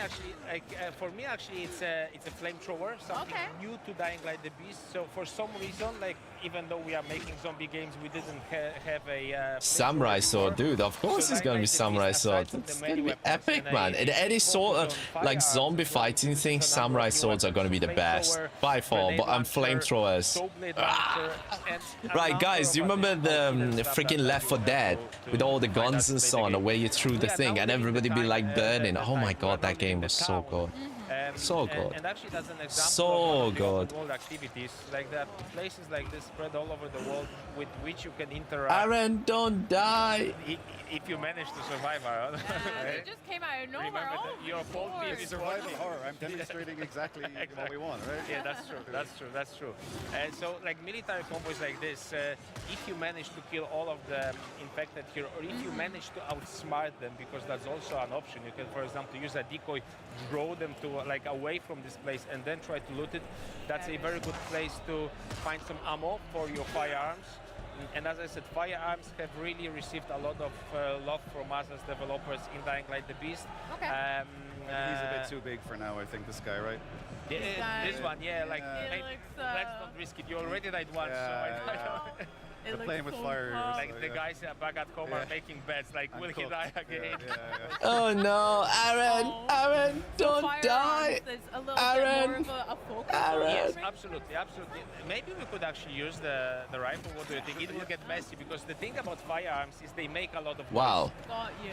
actually, it's a flamethrower, something new to Dying Light the Beast. So for some reason, like even though we are making zombie games, we didn't have a samurai sword, dude. Of course, it's gonna be samurai sword. It's gonna be epic, man. In any sort of like zombie fighting thing, samurai swords are gonna be the best by far. But I'm flamethrowers. Right, guys, do you remember the freaking Left 4 Dead with all the guns and so on, where you threw the thing and everybody be like burning? Oh my god, that game was so good. So good. And actually, that's an example so of good. World activities, like that, places like this spread all over the world with which you can interact. Aaron, don't die. If you manage to survive, Aaron. It just came out of nowhere. Your whole team is survival horror. I'm demonstrating exactly what we want, right? Yeah, that's true. That's true. So, like military combos like this, if you manage to kill all of the infected here, or if you manage to outsmart them, because that's also an option. You can, for example, use a decoy, draw them to like away from this place, and then try to loot it. That's a very good place to find some ammo for your firearms. And as I said, firearms have really received a lot of love from us as developers in Dying Light the Beast. He's a bit too big for now, I think, this guy, right? This one, yeah, like, let's not risk it. You already died once, so They're playing with fire. Like the guys back at home are making bets, like, will he die again? Oh no, Aaron, don't die. Aaron. Yes, absolutely. Maybe we could actually use the rifle. What do you think? It will get messy because the thing about firearms is they make a lot of noise. Wow.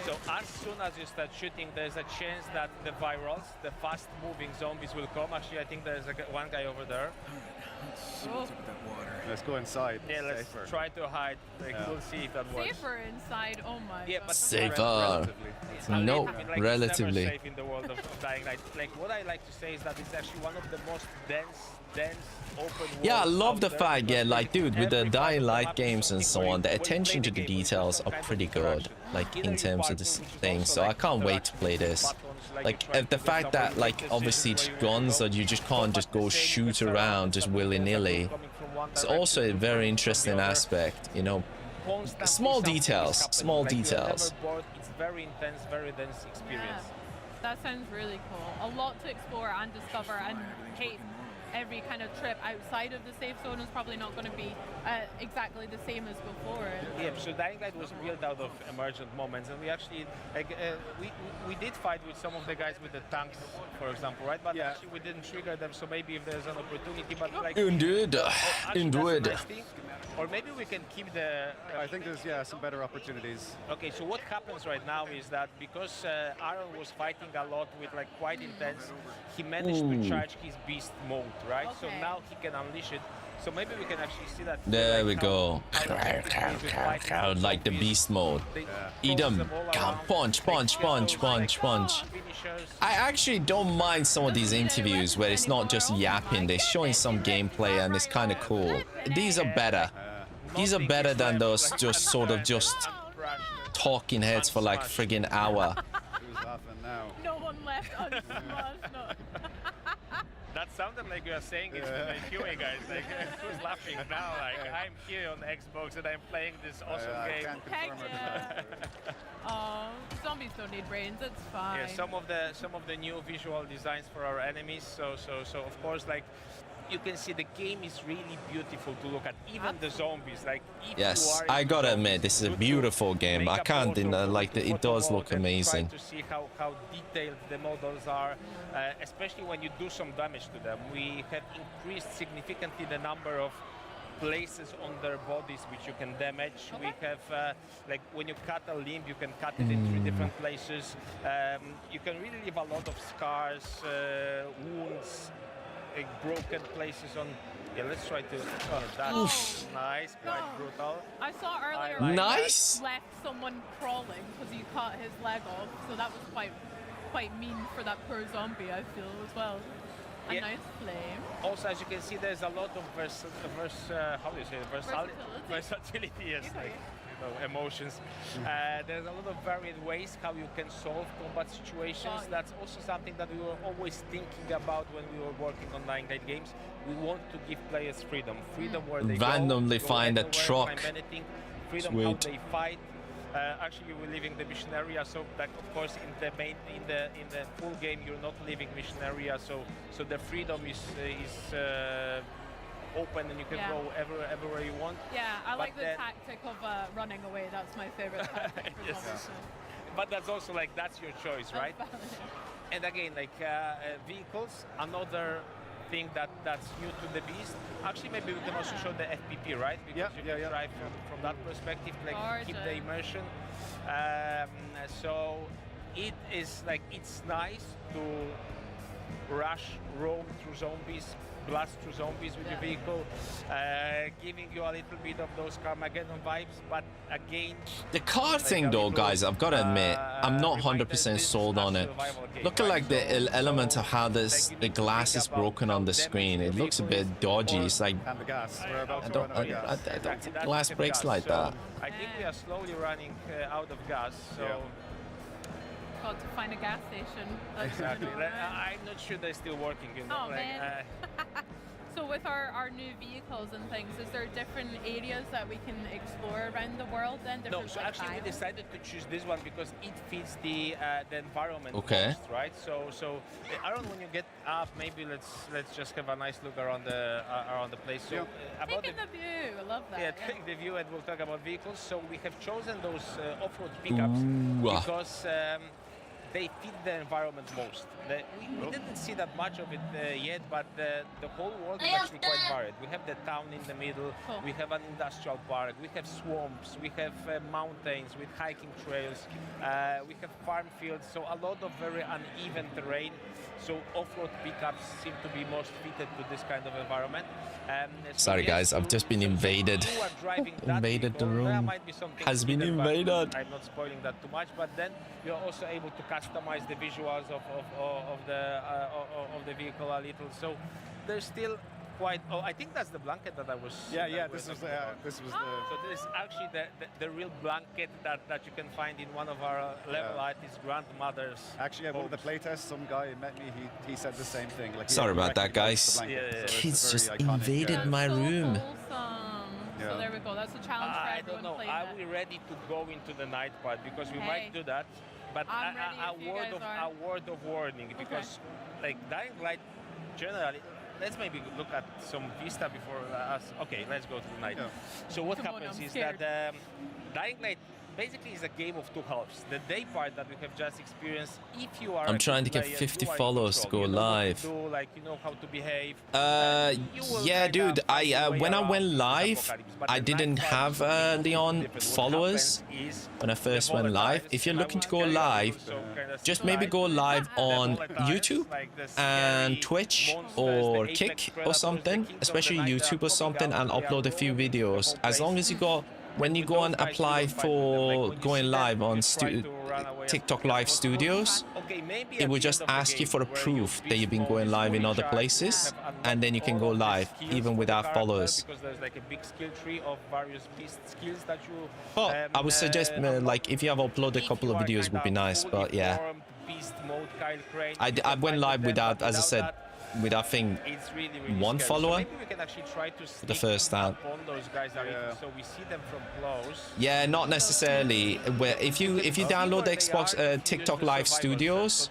So as soon as you start shooting, there's a chance that the virals, the fast-moving zombies will come. Actually, I think there's one guy over there. Let's go inside. Yeah, let's try to hide. Like, we'll see if that works. Safer inside. Oh my. Yeah, but safer. No, like, relatively. It's never safe in the world of Dying Light. Like what I like to say is that it's actually one of the most dense open world. Yeah, I love the fact, like, dude, with the Dying Light games and so on, the attention to the details are pretty good, like, in terms of this thing, so I can't wait to play this. Like, the fact that, like, obviously it's guns that you just can't just go shoot around just willy-nilly. It's also a very interesting aspect, you know. Small details. It's very intense, very dense experience. That sounds really cool. A lot to explore and discover, and every kind of trip outside of the safe zone is probably not going to be exactly the same as before. Yeah, so Dying Light was built out of emergent moments, and we actually, like, we did fight with some of the guys with the tanks, for example, right? But actually we didn't trigger them, so maybe if there's an opportunity, but like... Indeed. Or maybe we can keep the... I think there's, some better opportunities. Okay, so what happens right now is that because Aaron was fighting a lot with, like, quite intense, he managed to charge his beast mode, right? So now he can unleash it. So maybe we can actually see that. There we go. Like the beast mode. Eat them. Punch. I actually don't mind some of these interviews where it's not just yapping. They're showing some gameplay and it's kind of cool. These are better. These are better than those just sort of just talking heads for like friggin' hour. Who's laughing now? No one left unsmashed. No. That sounded like you are saying it to the QA guys. Like, who's laughing now? Like, I'm here on Xbox and I'm playing this awesome game. I can't confirm it. Oh, zombies don't need brains. It's fine. Yeah, some of the new visual designs for our enemies. So of course, like, you can see the game is really beautiful to look at. Even the zombies, like, if Yes, you are I gotta admit, this is a beautiful game. I can't deny, like, it does look amazing. To see how detailed the models are, especially when you do some damage to them. We have increased significantly the number of places on their bodies which you can damage. We have, like, when you cut a limb, you can cut it in 3 different places. You can really leave a lot of scars, wounds, broken places on. Yeah, let's try to. Oh, that's nice, quite brutal. I saw earlier. Nice. Left someone crawling because he cut his leg off, so that was quite mean for that poor zombie. I feel as well. A nice flame. Also, as you can see, there's a lot of versatility. Yes, like, emotions. There's a lot of varied ways how you can solve combat situations. That's also something that we were always thinking about when we were working on Dying Light games. We want to give players freedom where they randomly go find a anywhere, truck. find anything, freedom how they fight. Actually, we're leaving the mission area, so like, of course, in the full game, you're not leaving mission area, so the freedom is open and you can go everywhere you want. Yeah, I like the tactic of running away. That's my favorite tactic for zombies. But that's also like, that's your choice, right? And again, like vehicles, another thing that's new to the beast. Actually, maybe we can also show the FPP, right? Because you can drive from that perspective, like keep the immersion. So it is like, it's nice to roam through zombies, blast through zombies with your vehicle, giving you a little bit of those Carmageddon vibes, but again... The car thing though, guys, I've got to admit, I'm not 100% sold on it. Look at like the element of how the glass is broken on the screen. It looks a bit dodgy. It's like, and the gas. I don't think glass breaks like that. I think we are slowly running out of gas, so... Got to find a gas station. Exactly. I'm not sure they're still working. You know? Oh, man. So with our new vehicles and things, is there different areas that we can explore around the world then? No, so actually we decided to choose this one because it fits the environment most, right? So Aaron, when you get up, maybe let's just have a nice look around the place. So about taking the view, I love that. Yeah, take the view, and we'll talk about vehicles. So we have chosen those off-road pickups because they fit the environment most. We didn't see that much of it yet, but the whole world is actually quite varied. We have the town in the middle, we have an industrial park, we have swamps, we have mountains with hiking trails, we have farm fields, so a lot of very uneven terrain. So off-road pickups seem to be most fitted to this kind of environment. Sorry guys, I've just been invaded. Invaded the room. Has been invaded. I'm not spoiling that too much, but then you're also able to customize the visuals of the vehicle a little. So there's still quite. Oh, I think that's the blanket that I was. Yeah. This was the. So this is actually the real blanket that you can find in one of our level artist grandmother's. Actually, at one of the playtests, some guy met me. He said the same thing. Like, sorry about that, guys. So kids just invaded my room. So there we go. That's a challenge for I everyone don't know. playing Are that. we ready to go into the night part? Because we might do that. But a word of warning, because like Dying Light generally. Let's maybe look at some Vista before us. Okay, let's go to the night. So what happens is that Dying Light basically is a game of two halves. The day part that we have just experienced, if you are I'm trying to get 50 followers to go live. You know how to behave. Yeah, dude, when I went live, I didn't have Leon followers when I first went live. If you're looking to go live, just maybe go live on YouTube and Twitch or Kick or something, especially YouTube or something, and upload a few videos. As long as you got when you go and apply for going live on TikTok Live Studios, it will just ask you for a proof that you've been going live in other places, and then you can go live even without followers. Because there's like a big skill tree of various beast skills that you. Well, I would suggest like if you have uploaded a couple of videos would be nice, but yeah. Beast mode, Kyle Crane, I went live without, as I said, with I think one follower. Maybe we can actually try to the first time. on those guys so we see them from close. Yeah, not necessarily. Where if you download the Xbox TikTok Live Studios,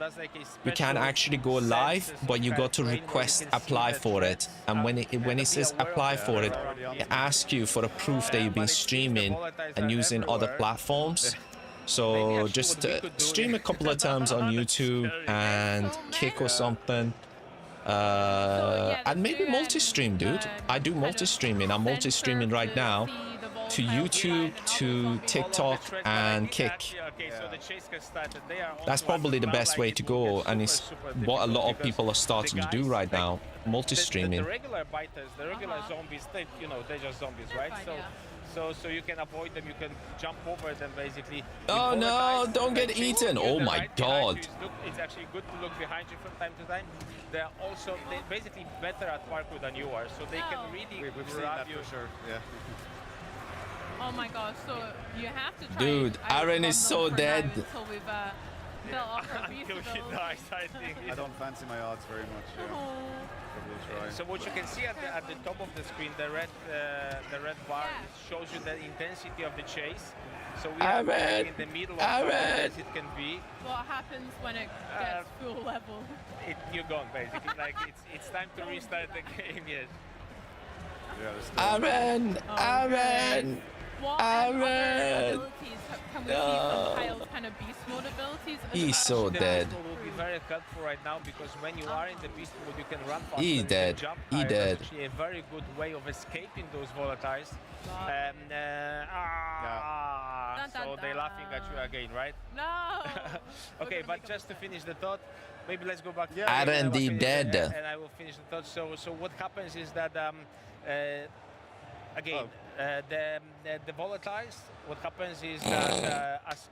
you can actually go live, but you got to request apply for it. And when it says apply for it, it asks you for a proof that you've been streaming and using other platforms. So just stream a couple of times on YouTube and Kick or something. And maybe multi-stream, dude. I do multi-streaming. I'm multi-streaming right now to YouTube, to TikTok, and Kick. That's probably the best way to go, and it's what a lot of people are starting to do right now, multi-streaming. The regular biters, the regular zombies, they're just zombies, right? So you can avoid them, you can jump over them basically. Oh no, don't get eaten. Oh my god. It's actually good to look behind you from time to time. They're basically better at parkour than you are, so they can really grab you. For sure. Yeah. Oh my gosh, so you have to try. Dude, Aaron is so dead. Until we've built up our beast ability. I don't fancy my odds very much. Yeah. So what you can see at the top of the screen, the red bar shows you the intensity of the chase. So we are in the middle of as it can be. What happens when it gets full level? You're gone basically. Like it's time to restart the game. Yes. Aaron. What other abilities can we see from Kyle's kind of beast mode abilities? He's so dead. It will be very helpful right now because when you are in the beast mode, you can run faster. He's dead. He's dead. It's actually a very good way of escaping those volatiles. So they're laughing at you again, right? No. Okay, but just to finish the thought, maybe let's go back. Aaron the dead. And I will finish the thought. So what happens is that again, the volatiles, what happens is that as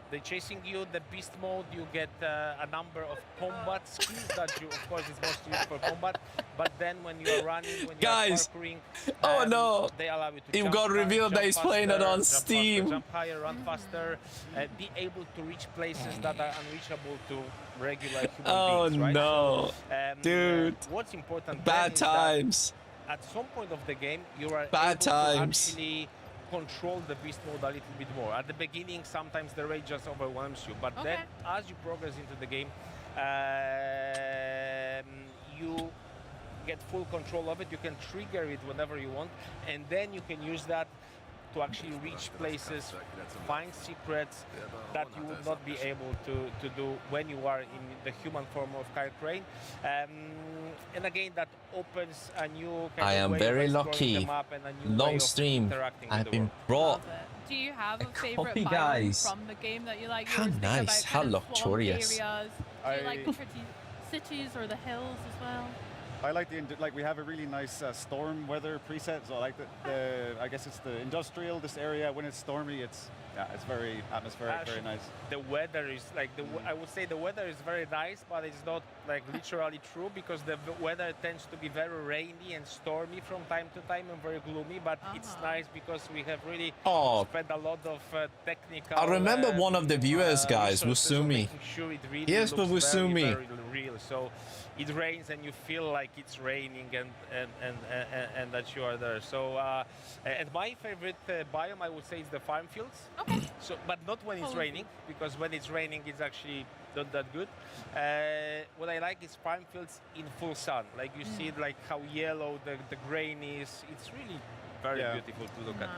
they're chasing you, the beast mode, you get a number of combat skills that you, of course, it's mostly used for combat. But then when you're running, when you're parkouring, oh no, they allow you to it jump got revealed that he's playing it on Steam. Jump higher, run faster, be able to reach places that are unreachable to regular human beings, right? No, dude. What's important? Bad times. At some point of the game, you are bad able times. to actually control the beast mode a little bit more. At the beginning, sometimes the rage just overwhelms you, but then as you progress into the game, you get full control of it. You can trigger it whenever you want, and then you can use that to actually reach places, find secrets that you would not be able to do when you are in the human form of Kyle Crane. And again, that opens a new I am very lucky. Long stream. I've been brought. Do you have a favorite copy, biome guys. from the game that you like? How nice, how luxurious. Do you like the pretty cities or the hills as well? I like we have a really nice storm weather preset. So I like I guess it's the industrial. This area when it's stormy, it's very atmospheric, very nice. The weather is like I would say the weather is very nice, but it's not like literally true because the weather tends to be very rainy and stormy from time to time and very gloomy. But it's nice because we have really spent a lot of technical. I remember one of the viewers, guys, Wusumi. Sure it really yes, but Wusumi. Very real. So it rains and you feel like it's raining and that you are there. So and my favorite biome I would say is the farm fields. Okay. So, but not when it's raining, because when it's raining, it's actually not that good. What I like is farm fields in full sun. Like you see, like how yellow the grain is. It's really very beautiful to look at.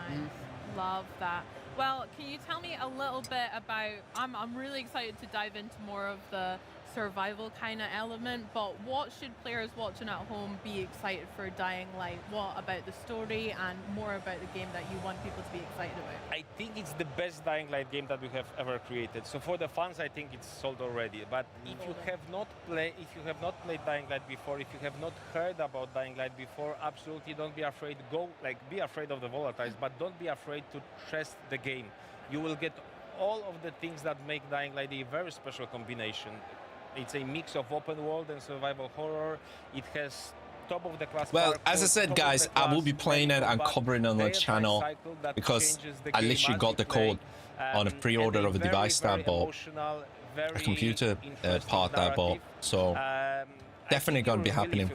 Love that. Well, can you tell me a little bit about? I'm really excited to dive into more of the survival kind of element, but what should players watching at home be excited for Dying Light? What about the story and more about the game that you want people to be excited about? I think it's the best Dying Light game that we have ever created. So for the fans, I think it's sold already. But if you have not played Dying Light before, if you have not heard about Dying Light before, absolutely don't be afraid. Be afraid of the volatiles, but don't be afraid to test the game. You will get all of the things that make Dying Light a very special combination. It's a mix of open world and survival horror. It has top of the class. Well, as I said, guys, I will be playing it and covering it on the channel because I literally got the code on a pre-order of a device that I bought, a computer part that I bought. So definitely going to be happening.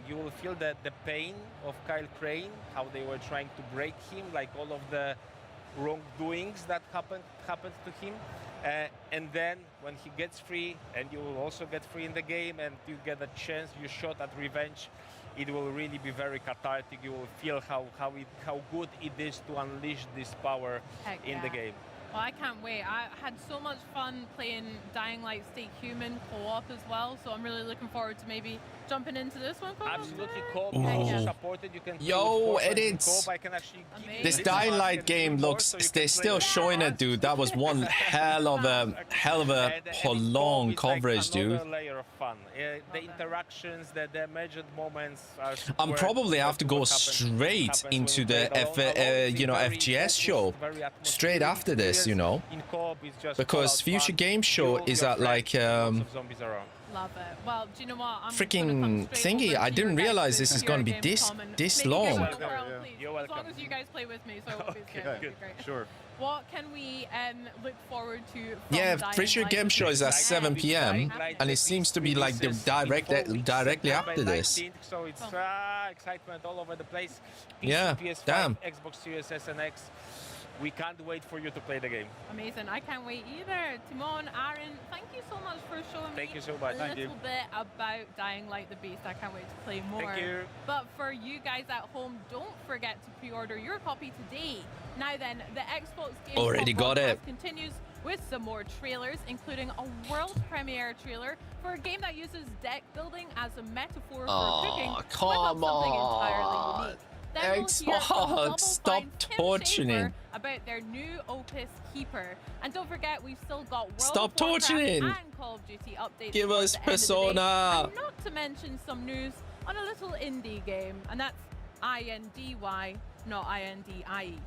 You will feel the pain of Kyle Crane, how they were trying to break him, like all of the wrongdoings that happened to him, and then when he gets free, and you will also get free in the game, and you get a chance, you shot at revenge, it will really be very cathartic. You will feel how good it is to unleash this power in the game. Well, I can't wait. I had so much fun playing Dying Light Stay Human co-op as well, so I'm really looking forward to maybe jumping into this one. Absolutely, co-op is supported. You can Yo, edits. This Dying Light game looks, they're still showing it, dude. That was one hell of a prolonged coverage, dude. Layer of fun. The interactions, the measured moments are. I'm probably have to go straight into the FGS show straight after this, you know, because Future Game Show is at like Love it. Well, do you know what? freaking thingy. I didn't realize this is going to be this long. As long as you guys play with me, so it'll be great. Sure. What can we look forward to? Yeah, Future Game Show is at 7 p.m. and it seems to be like the directly after this. So it's excitement all over the place. PC, Yeah, PS5, damn. Xbox Series S and X. We can't wait for you to play the game. Amazing. I can't wait either. Timon, Aaron, thank you so much for showing me you so much. a little bit about Dying Light the Beast. I can't wait to play more. Thank you. But for you guys at home, don't forget to pre-order your copy today. Now then, the Xbox Gamescom Already got it. continues with some more trailers, including a world premiere trailer for a game that uses deck building as a metaphor for cooking. Come on. Unique. Then we'll hear from Double Stop Fine's Tim torturing. Schafer about their new opus Keeper. And don't forget, we've still got World Stop of Warcraft torturing. and Call of Duty updates. Give towards us the end of the day. Persona. And not to mention some news on a little indie game, and that's INDY, not INDIE.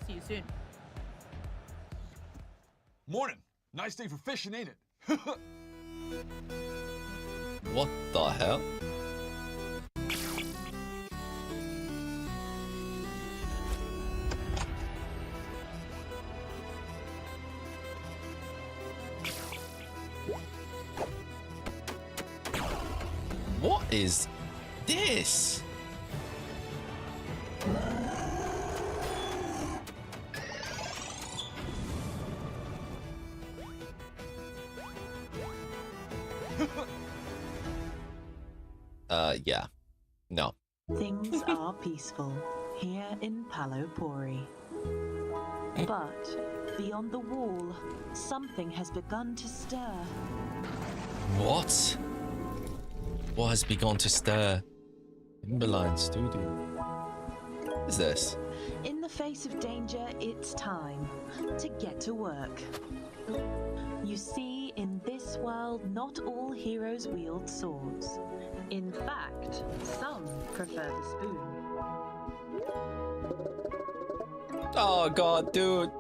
See you soon. Morning. Nice day for fishing, ain't it? What the hell? What is this? Yeah. No. Things are peaceful here in Palopori. But beyond the wall, something has begun to stir. What? What has begun to stir? Timberline Studio. What is this? In the face of danger, it's time to get to work. You see, in this world, not all heroes wield swords. In fact, some prefer the spoon. Oh god, dude.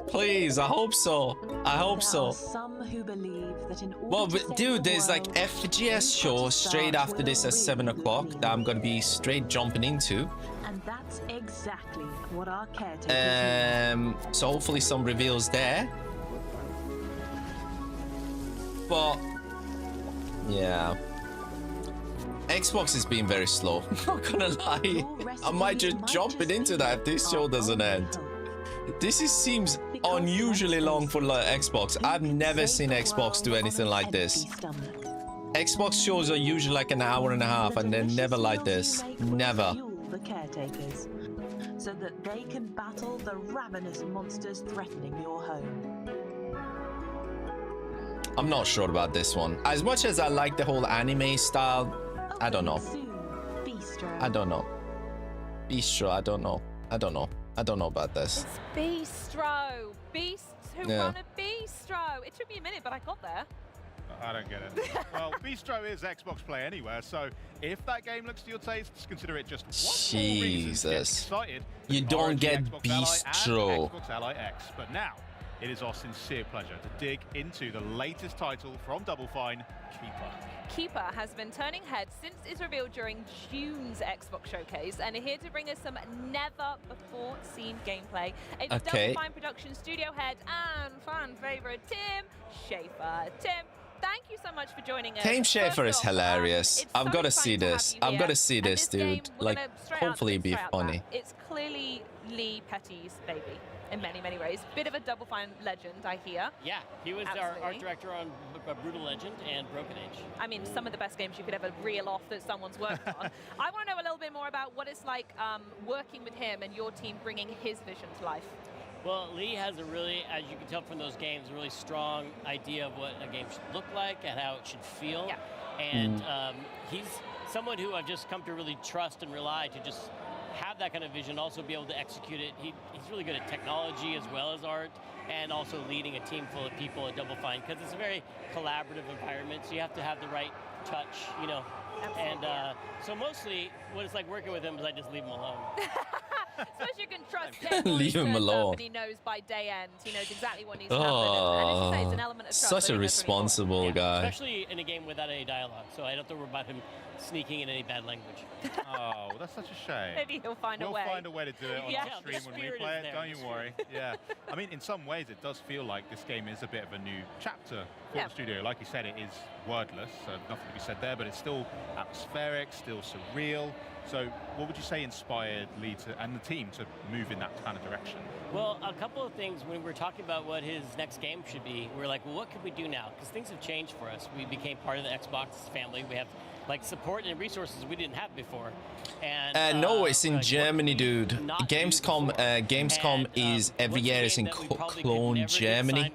Please, I hope so. I hope so. Some who believe that in order Well, to but save dude, the there's like world, FGS show straight after this at 7 o'clock that I'm gonna be straight jumping into. and that's exactly what our caretakers need. So hopefully some reveals there. But yeah. Xbox has been very slow. Not gonna lie. I might just jump it into that if this show doesn't end. This seems unusually long for Xbox. I've never seen Xbox do anything like this. Xbox shows are usually like an hour and a half, and they're never like this. Never. Fuel the caretakers, so that they can battle the ravenous monsters threatening your home. I'm not sure about this one. As much as I like the whole anime style, I don't know. I don't know. Bistro, I don't know. I don't know. I don't know about this. It's Bistro. Beasts who run a bistro. It took me a minute, but I got there. I don't get it. Well, Bistro is Xbox Play Anywhere, so if that game looks to your taste, consider it just one more reason to get excited. You don't get Bistro. Xbox Ally X. But now, it is our sincere pleasure to dig into the latest title from Double Fine, Keeper. Keeper has been turning heads since its reveal during June's Xbox Showcase, and are here to bring us some never-before-seen gameplay. It's Double Fine production studio head and fan favorite Tim Schafer. Tim, thank you so much for joining us. Tim Schafer is hilarious. I've got to see this. I've got to see this, dude. Like, hopefully be funny. It's clearly Lee Petty's baby in many, many ways. Bit of a Double Fine legend, I hear. Yeah, he was our art director on Brutal Legend and Broken Age. I mean, some of the best games you could ever reel off that someone's worked on. I want to know a little bit more about what it's like working with him and your team bringing his vision to life. Well, Lee has a really, as you can tell from those games, a really strong idea of what a game should look like and how it should feel. Yeah. And he's someone who I've just come to really trust and rely to just have that kind of vision, also be able to execute it. He's really good at technology as well as art, and also leading a team full of people at Double Fine, because it's a very collaborative environment, so you have to have the right touch, you know. Absolutely. And so mostly what it's like working with him is I just leave him alone. So as you can trust him, leave him alone. And he knows by day end, he knows exactly what needs to happen. And as you say, it's an element of trust. Such a responsible guy. Especially in a game without any dialogue, so I don't have to worry about him sneaking in any bad language. Oh, that's such a shame. Maybe he'll find a way. We'll find a way to do it on our stream when we play it, don't you worry. Yeah. I mean, in some ways, it does feel like this game is a bit of a new chapter for the studio. Like you said, it is wordless, so nothing to be said there, but it's still atmospheric, still surreal. So what would you say inspired Lee and the team to move in that kind of direction? Well, a couple of things. When we were talking about what his next game should be, we were like, well, what could we do now? Because things have changed for us. We became part of the Xbox family. We have like support and resources we didn't have before. And no, it's in Germany, dude. Gamescom is every year is in Cologne, Germany.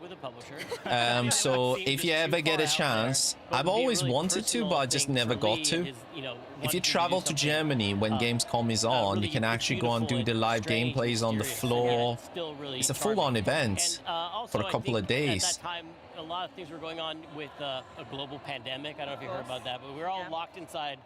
So if you ever get a chance, I've always wanted to, but I just never got to. If you travel to Germany when Gamescom is on, you can actually go and do the live gameplays on the floor. It's a full-on event for a couple of days. A lot of things were going on with a global pandemic. I don't know if you heard about that, but we were all locked inside.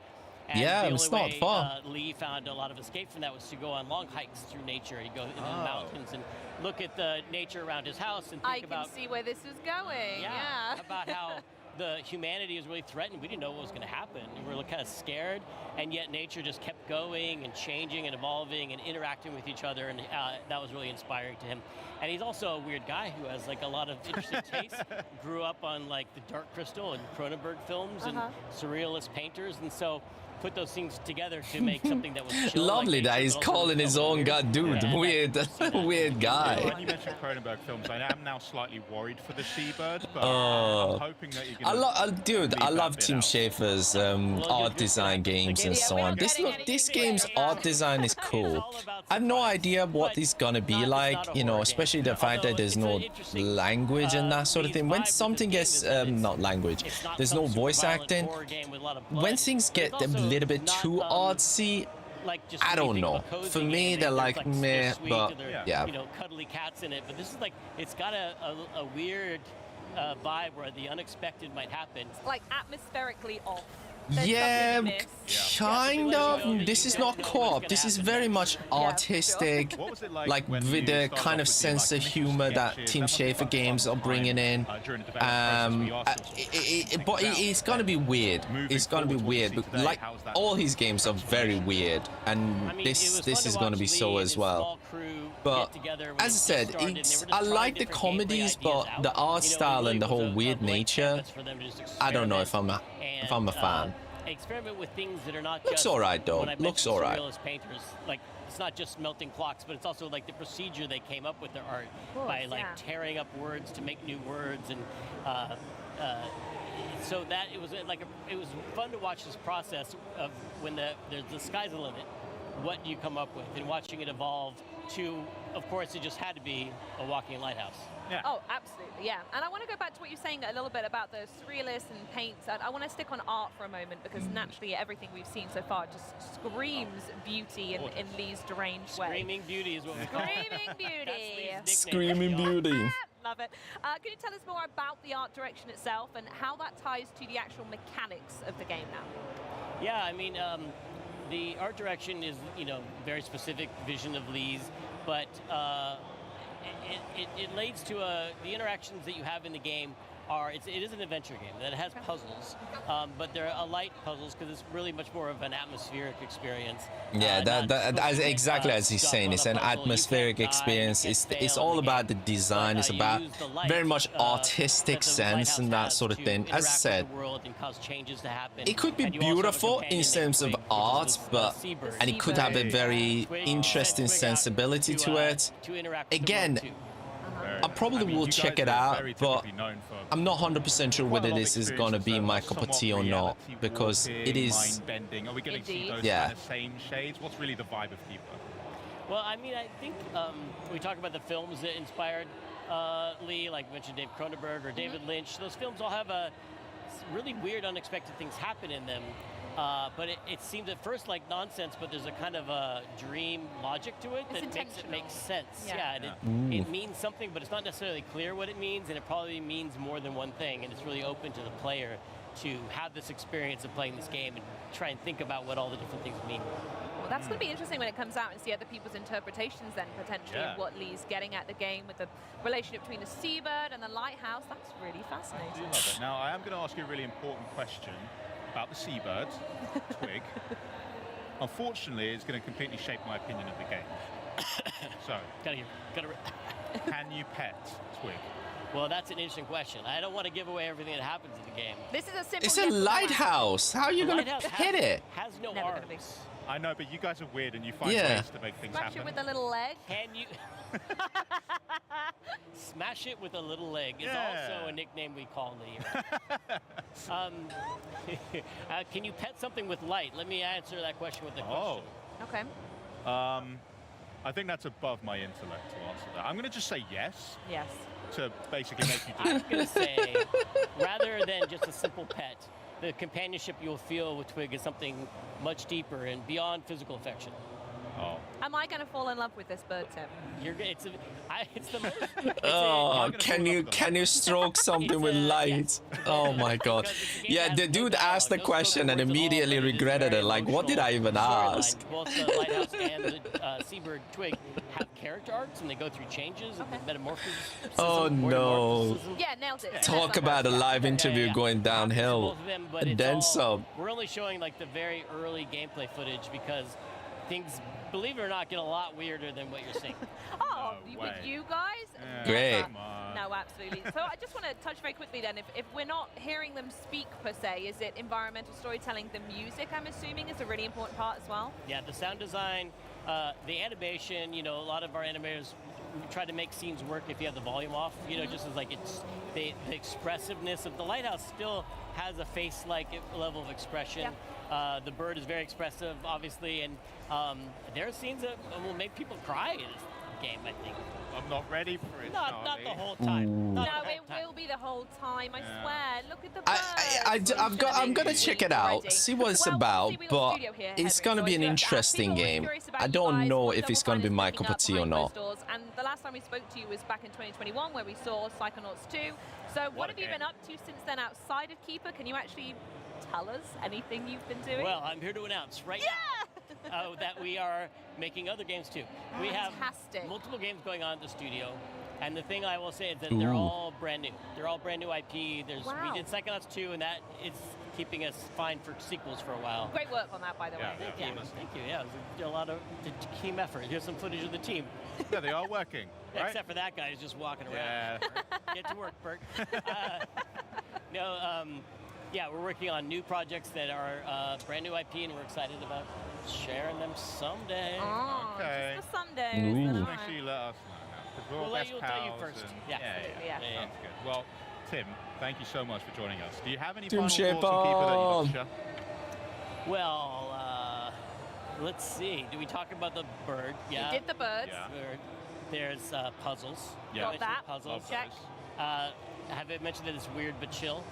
And yeah, it's not fun. Lee found a lot of escape from that was to go on long hikes through nature. He'd go into the mountains and look at the nature around his house and think about... I can see where this is going. Yeah. About how the humanity is really threatened. We didn't know what was going to happen. We were kind of scared, and yet nature just kept going and changing and evolving and interacting with each other, and that was really inspiring to him. And he's also a weird guy who has like a lot of interesting tastes. Grew up on like the Dark Crystal and Cronenberg films and surrealist painters, and so put those things together to make something that was chill. Lovely that he's calling his own god, dude. Weird, weird guy. When you mentioned Cronenberg films, I am now slightly worried for the Seabird, but I'm hoping that you're going I love Tim Schafer's art design games and so on. This game's art design is cool. I have no idea what it's gonna be like, you know, especially the fact that there's no language and that sort of thing. When something gets not language, there's no voice acting. When things get a little bit too artsy, I don't know. For me, they're like meh, but yeah. You know, cuddly cats in it, but this is like, it's got a weird vibe where the unexpected might happen. Like atmospherically off. Yeah, kind of. This is not co-op. This is very much artistic, like with the kind of sense of humor that Tim Schafer games are bringing in. But it's gonna be weird. It's gonna be weird. But like all his games are very weird, and this is gonna be so as well. But as I said, I like the comedies, but the art style and the whole weird nature, I don't know if I'm a fan. Experiment with things that are not looks just alright though. Looks alright. Surrealist painters, like it's not just melting clocks, but it's also like the procedure they came up with their art by like tearing up words to make new words, and so that it was like it was fun to watch this process of when the sky's the limit. What do you come up with, and watching it evolve to, of course, it just had to be a walking lighthouse. Yeah. Oh, absolutely, yeah. And I want to go back to what you're saying a little bit about the surrealist and paints. I want to stick on art for a moment because naturally everything we've seen so far just screams beauty in Lee's deranged way. Screaming beauty is what we call it. Screaming beauty. Screaming beauty. Love it. Can you tell us more about the art direction itself and how that ties to the actual mechanics of the game now? Yeah, I mean, the art direction is, very specific vision of Lee's, but it leads to the interactions that you have in the game it is an adventure game that has puzzles, but they're light puzzles because it's really much more of an atmospheric experience. Yeah, that's exactly as he's saying. It's an atmospheric experience. It's all about the design. It's about very much artistic sense and that sort of thing. As I said, it could be beautiful in terms of art, and it could have a very interesting sensibility to it. Again, I probably will check it out, but I'm not 100% sure whether this is going to be my cup of tea or not, because it is... Bending. Are we going to see those yeah. kind of same shades? What's really the vibe of Keeper? Well, I mean, I think we talk about the films that inspired Lee, like you mentioned Dave Cronenberg or David Lynch. Those films all have really weird, unexpected things happen in them. But it seems at first like nonsense, but there's a kind of a dream logic to it that makes it make sense. Yeah, it means something, but it's not necessarily clear what it means, and it probably means more than one thing, and it's really open to the player to have this experience of playing this game and try and think about what all the different things mean. Well, that's going to be interesting when it comes out and see other people's interpretations then, potentially, of what Lee's getting at the game with the relationship between the seabird and the lighthouse. That's really fascinating. I do love it. Now, I am going to ask you a really important question about the seabird, Twig. Unfortunately, it's going to completely shape my opinion of the game. So, can you pet Twig? Well, that's an interesting question. I don't want to give away everything that happens in the game. This is a simple. It's a lighthouse. How are you going to pet it? Has no arms. I know, but you guys are weird and you find Yeah. ways to make things Smash happen. it with a little leg. Can you... Smash it with a little leg is Yeah. also a nickname we call Lee. Can you pet something with light? Let me answer that question with a question. Okay. I think that's above my intellect to answer that. I'm going to just say yes. Yes. To basically make you do I'm going to say, rather than just a simple pet, the companionship you'll feel with Twig is something much deeper and beyond physical affection. Oh. Am I going to fall in love with this bird, Tim? It's the most... Oh, can you stroke something with light? Oh my god. Yeah, the dude asked the question and immediately regretted it. Like, what did I even ask? Both the lighthouse and the seabird Twig have character arcs, and they go through changes and metamorphosis. Oh no. Yeah, nailed it. Talk about a live interview going downhill. Both of them, but And then some. We're only showing like the very early gameplay footage because things, believe it or not, get a lot weirder than what you're seeing. Oh, with you guys? Yeah. Great. No, absolutely. So I just want to touch very quickly then, if we're not hearing them speak per se, is it environmental storytelling? The music, I'm assuming, is a really important part as well? Yeah, the sound design, the animation, a lot of our animators try to make scenes work if you have the volume off, just as like it's the expressiveness of the lighthouse still has a face-like level of expression. The bird is very expressive, obviously, and there are scenes that will make people cry in this game, I think. I'm not ready for it. Not the whole time. No, it will be the whole time, I swear. Look at the birds. I'm gonna check it out, see what it's about, but it's gonna be an interesting game. I don't know if it's gonna be my cup of tea or not. And the last time we spoke to you was back in 2021, where we saw Psychonauts 2. So what have you been up to since then outside of Keeper? Can you actually tell us anything you've been doing? Well, I'm here to announce right now that we are making other games too. We have multiple games going on at the studio, and the thing I will say is that they're all brand new. They're all brand new IP. We did Psychonauts 2, and that is keeping us fine for sequels for a while. Great work on that, by the way. Thank you. Yeah, it was a lot of team effort. Here's some footage of the team. Yeah, they are working. Right? Except for that guy who's just walking around. Get to work, Bert. Yeah, we're working on new projects that are brand new IP, and we're excited about sharing them someday. Oh, Okay. just for someday. Just make sure you let us know. We're all We'll best tell you pals first. and- Yeah. Yeah. Sounds good. Well, Tim, thank you so much for joining us. Do you have any Tim final thoughts on Keeper that you'd like to Shaper. Well, let's see. Do we talk about the bird? Yeah. We did the birds. Yeah. Bird. There's puzzles. Yeah. Got that. Puzzles. Check. Have I mentioned that it's weird but chill?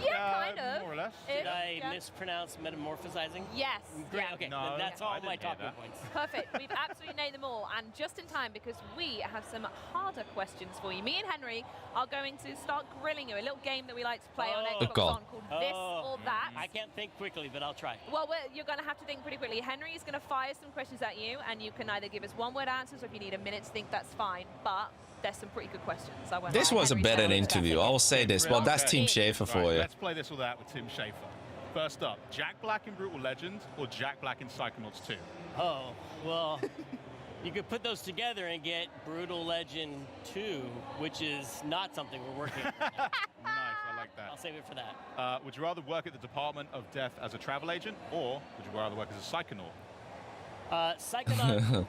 Yeah, kind of. More or less. Did I mispronounce metamorphosizing? Yes. Great. Yeah. Okay. No, then that's all my talking that. points. Perfect. We've absolutely named them all, and just in time because we have some harder questions for you. Me and Henry are going to start grilling you. A little game that we like to play on Xbox On called This or That. I can't think quickly, but I'll try. Well, you're going to have to think pretty quickly. Henry is going to fire some questions at you, and you can either give us one-word answers, or if you need a minute to think, that's fine. But there's some pretty good questions. This was a better interview. I will say this. Well, that's Team Schafer for you. Let's play this or that with Tim Schafer. First up, Jack Black in Brutal Legend or Jack Black in Psychonauts 2? Oh, well, you could put those together and get Brutal Legend 2, which is not something we're working on. Nice, I like that. I'll save it for that. Would you rather work at the Department of Death as a travel agent, or would you rather work as a Psychonaut? Psychonaut.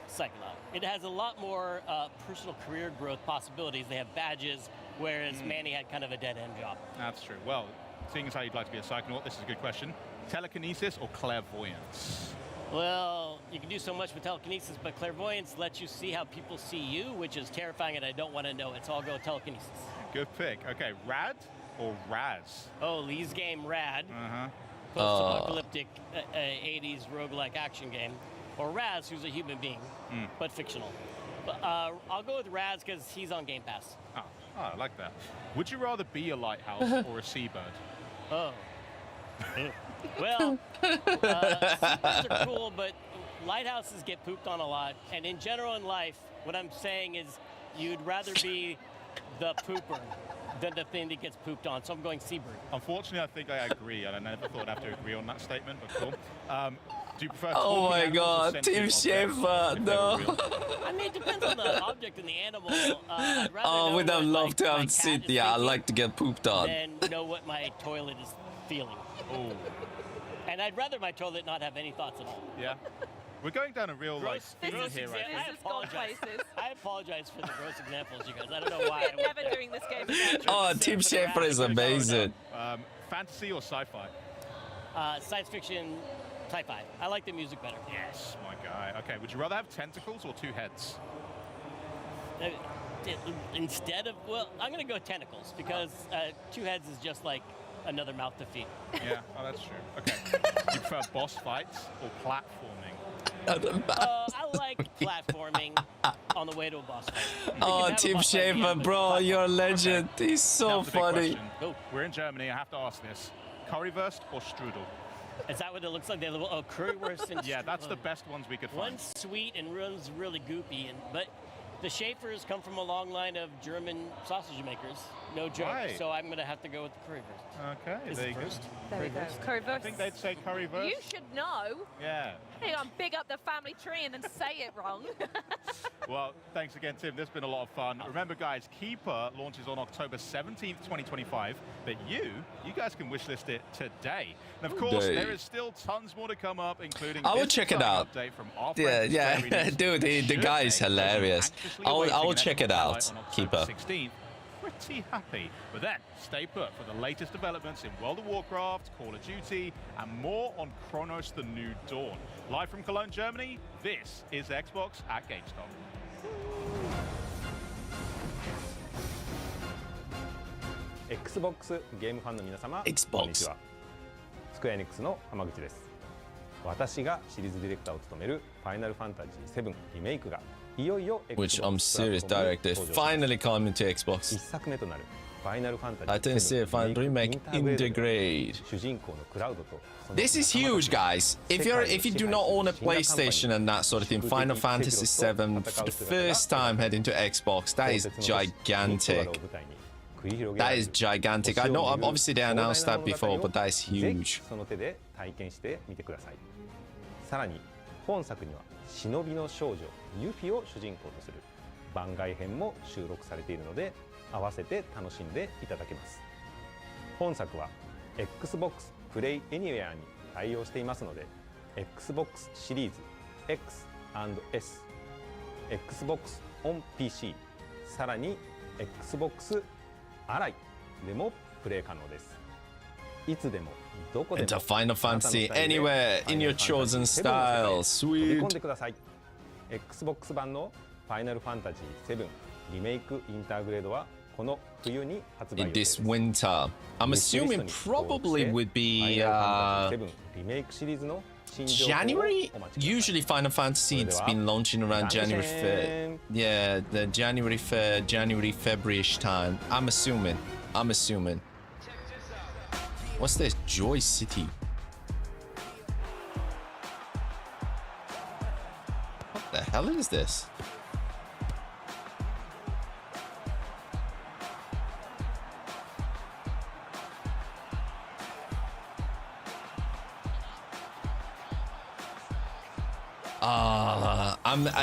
It has a lot more personal career growth possibilities. They have badges, whereas Manny had kind of a dead-end job. That's true. Well, seeing as how you'd like to be a Psychonaut, this is a good question. Telekinesis or clairvoyance? Well, you can do so much with telekinesis, but clairvoyance lets you see how people see you, which is terrifying, and I don't want to know it, so I'll go with telekinesis. Good pick. Okay, Rad or Raz? Oh, Lee's game, Rad. Uh-huh. Post-apocalyptic 80s roguelike action game. Or Raz, who's a human being, but fictional. But, I'll go with Raz because he's on Game Pass. Oh, I like that. Would you rather be a lighthouse or a seabird? Oh. Well, seabirds are cool, but lighthouses get pooped on a lot. And in general in life, what I'm saying is you'd rather be the pooper than the thing that gets pooped on. So I'm going seabird. Unfortunately, I think I agree, and I never thought I'd have to agree on that statement, but cool. Do you prefer Oh my god, Team Schafer, no. I mean, it depends on the object and the animal. I'd rather Oh, we'd have loved to my have seen. Yeah, I like to get pooped on. than know what my toilet is feeling. Oh. And I'd rather my toilet not have any thoughts at all. Yeah. We're going down a real like theme here, right? I apologize for the gross examples, you guys. I don't know why. We're never doing this game again. Oh, Team Schafer is amazing. Fantasy or sci-fi? Science fiction, sci-fi. I like the music better. Yes, my guy. Okay, would you rather have tentacles or two heads? Instead of, well, I'm going to go tentacles because two heads is just like another mouth to feed. Yeah, oh, that's true. Okay. Do you prefer boss fights or platforming? I like platforming on the way to a boss fight. Oh, Team Schafer, bro, you're a legend. He's so funny. We're in Germany. I have to ask this: currywurst or strudel? Is that what it looks like? They have currywurst and yeah, that's the best ones we could find. One's sweet and one's really goopy, but the Schafers come from a long line of German sausage makers. No joke. Right. So I'm going to have to go with the currywurst. Okay, Is there it you first? go. There we go. Currywurst. I think they'd say currywurst. You should know. Yeah. Hang on, big up the family tree and then say it wrong. Well, thanks again, Tim. This has been a lot of fun. Remember, guys, Keeper launches on October 17th, 2025. But you guys can wishlist it today. And of course, there is still tons more to come up, including I will this check it out. update from our Yeah, friends yeah, dude, the guy is hilarious. I will check it out. Keeper. 16th. Pretty happy. But then, stay put for the latest developments in World of Warcraft, Call of Duty, and more on Chronos: The New Dawn. Live from Cologne, Germany, this is Xbox at Gamescom. Xbox ゲームファンの皆様、こんにちは。スクエアエニックスの浜口です。私がシリーズディレクターを務めるファイナルファンタジー7リメイクがいよいよ Which I'm serious, director, finally coming to Xbox. 1作目となるファイナルファンタジー I didn't see a final remake integrate. 主人公のクラウドと This is huge, guys. If you do not own a PlayStation and that sort of thing, Final Fantasy VII for the first time heading to Xbox, that is gigantic. That is gigantic. I know, obviously they announced that before, but that is huge. その手で体験してみてください。さらに本作には忍びの少女ユフィを主人公とする番外編も収録されているので合わせて楽しんでいただけます。本作は Xbox Play Anywhere に対応していますので Xbox シリーズ X&S、Xbox on PC、さらに Xbox アライでもプレイ可能です。Into Final Fantasy anywhere in your chosen style. Sweet. Xbox 版の Final Fantasy 7 リメイクインターグレードはこの冬に発売 In 予定です。 this winter. I'm assuming probably would be January? Usually Final Fantasy it's been launching around January 5th. Yeah, the January 3rd, January, February-ish time. I'm assuming. What's this? Joy City. What the hell is this?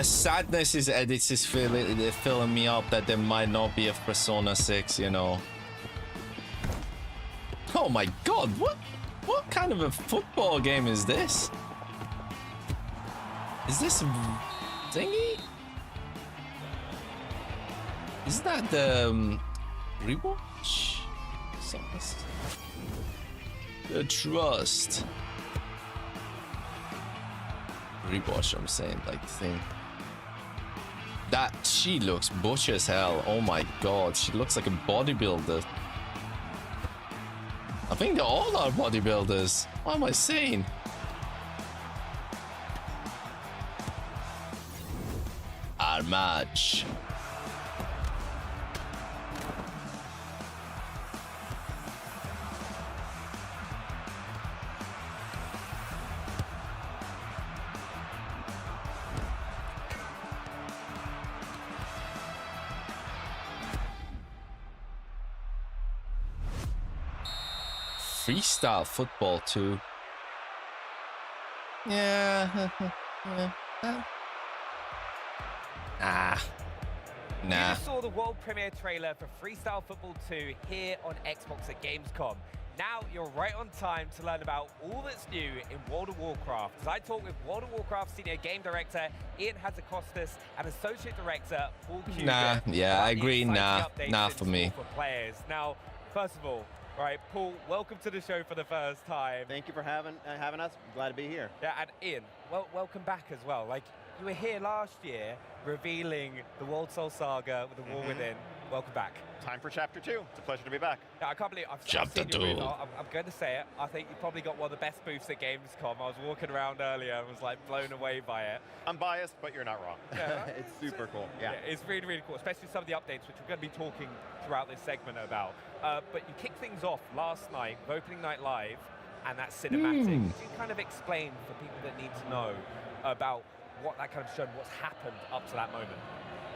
Sadness is filling me up that there might not be a Persona 6, you know. Oh my god, what kind of a football game is this? Is this thingy? Is that the rewatch? The Trust. Rewatch, I'm saying, like thing. That she looks butch as hell. Oh my god, she looks like a bodybuilder. I think they all are bodybuilders. What am I saying? Armage. Freestyle football too. Yeah. Nah. You just saw the world premiere trailer for Freestyle Football 2 here on Xbox at Gamescom. Now you're right on time to learn about all that's new in World of Warcraft. As I talk with World of Warcraft Senior Game Director Ian Hazakostas and Associate Director Paul Cuban. Nah, yeah, I agree. Nah for me. For players. Now, first of all, right, Paul, welcome to the show for the first time. Thank you for having us. I'm glad to be here. Yeah, and Ian, welcome back as well. Like, you were here last year revealing the World Soul Saga with the War Within. Welcome back. Time for Chapter 2. It's a pleasure to be back. Yeah, I can't believe I've seen your booth. I'm going to say it. I think you probably got one of the best booths at Gamescom. I was walking around earlier and was like blown away by it. I'm biased, but you're not wrong. Yeah, it's super cool. Yeah. It's really, really cool, especially some of the updates, which we're going to be talking throughout this segment about. But you kicked things off last night with Opening Night Live and that cinematic. Could you kind of explain for people that need to know about what that kind of showed, what's happened up to that moment?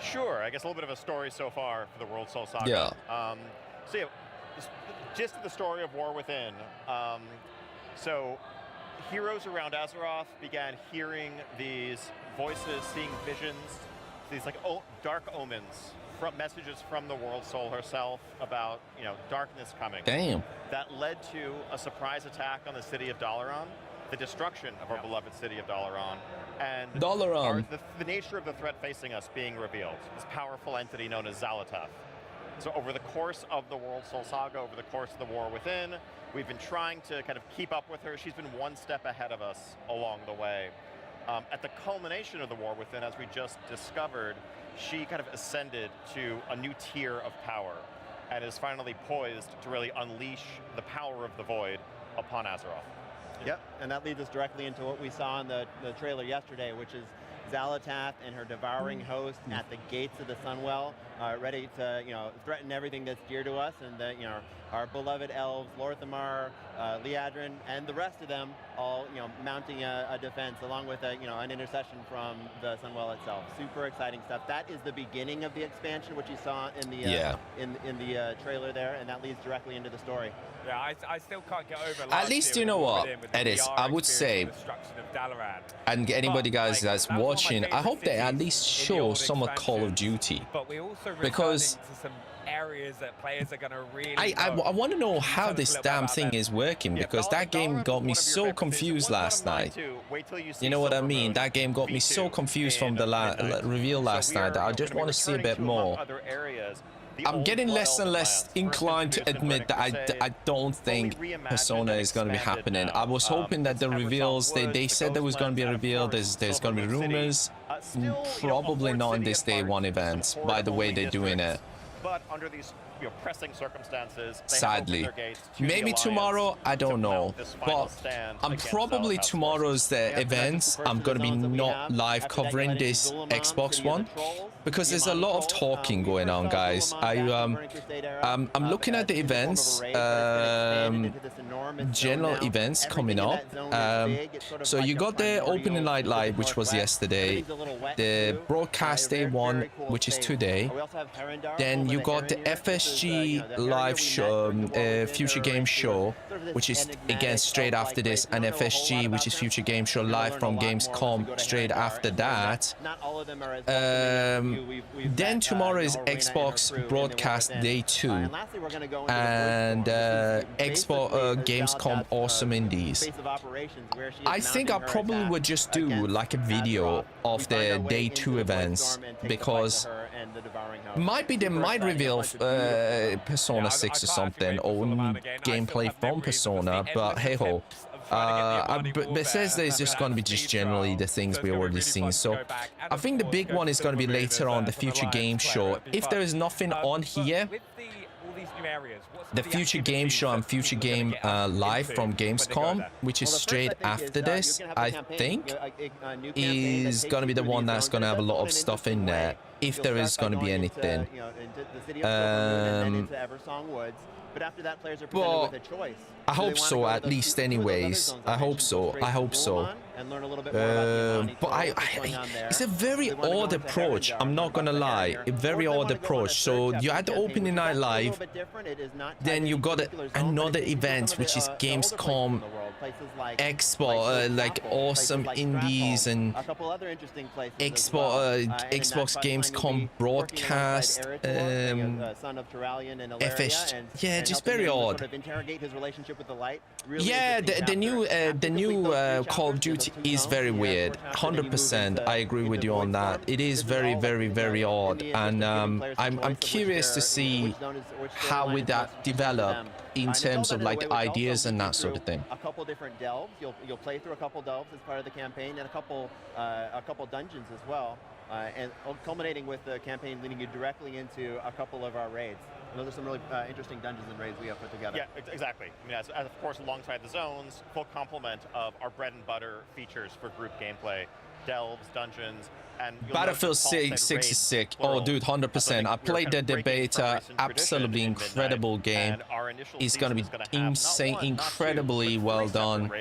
Sure. I guess a little bit of a story so far for the World Soul Saga. Yeah. So yeah, gist of the story of War Within. So heroes around Azeroth began hearing these voices, seeing visions, these like dark omens, from messages from the World Soul herself about, you know, darkness coming. Damn. That led to a surprise attack on the city of Dalaran, the destruction of our beloved city of Dalaran, and the nature of the threat facing us being revealed. This powerful entity known as Xal'atath. So over the course of the World Soul Saga, over the course of the War Within, we've been trying to kind of keep up with her. She's been one step ahead of us along the way. At the culmination of the War Within, as we just discovered, she kind of ascended to a new tier of power and is finally poised to really unleash the power of the Void upon Azeroth. Yep, and that leads us directly into what we saw in the trailer yesterday, which is Xal'atath and her devouring host at the gates of the Sunwell, ready to, you know, threaten everything that's dear to us, and the, you know, our beloved elves, Lorthamar, Liadrin, and the rest of them, all, you know, mounting a defense along with an intercession from the Sunwell itself. Super exciting stuff. That is the beginning of the expansion, which you saw in the in the trailer there, and that leads directly into the story. Yeah, I still can't get over. At least you know what, Edis, I would say, and anybody guys that's watching, I hope they at least show some of Call of Duty, but we also because to some areas that players are going to really. I want to know how this damn thing is working, because that game got me so confused last night. You know what I mean? That game got me so confused from the reveal last night that I just want to see a bit more. Other areas I'm getting less and less inclined to admit that I don't think Persona is going to be happening. I was hoping that the reveals, they said there was going to be a reveal, there's going to be rumors. Probably not in this day one event, by the way they're doing it. But under these pressing circumstances, sadly, maybe tomorrow, I don't know, but I'm probably tomorrow's the event. I'm gonna be not live covering this Xbox One because there's a lot of talking going on, guys. I'm looking at the events, general events coming up. So you got the opening night live, which was yesterday, the broadcast day one, which is today. Then you got the FSG live show, Future Game Show, which is again straight after this, and FSG, which is Future Game Show live from Gamescom straight after that. Then tomorrow is Xbox broadcast day 2, and Gamescom Awesome Indies. I think I probably would just do like a video of the day 2 events, because might be they might reveal Persona 6 or something, or gameplay from Persona, but hey ho. Bethesda is just going to be just generally the things we already seen. So I think the big one is going to be later on, the Future Game Show. If there is nothing on here, the Future Game Show and Future Game Live from Gamescom, which is straight after this, I think, is going to be the one that's going to have a lot of stuff in there, if there is going to be anything. But after that, players are presented with a choice. I hope so, at least anyways. I hope so. I hope so. But it's a very odd approach. I'm not gonna lie, a very odd approach. So you had the opening night live, then you got another event, which is Gamescom Expo, like Awesome Indies and Xbox Gamescom broadcast, FS. Yeah, just very odd. Yeah, the new Call of Duty is very weird. 100%, I agree with you on that. It is very, very, very odd, and I'm curious to see how would that develop in terms of like the ideas and that sort of thing. A couple different delves. You'll play through a couple delves as part of the campaign, and a couple dungeons as well, and culminating with the campaign leading you directly into a couple of our raids. And those are some really interesting dungeons and raids we have put together. Yeah, exactly. I mean, as of course, alongside the zones, full complement of our bread and butter features for group gameplay, delves, dungeons, and Battlefield 6 is sick. Oh, dude, 100%. I played the beta. Absolutely incredible game. It's gonna be insane, incredibly well done.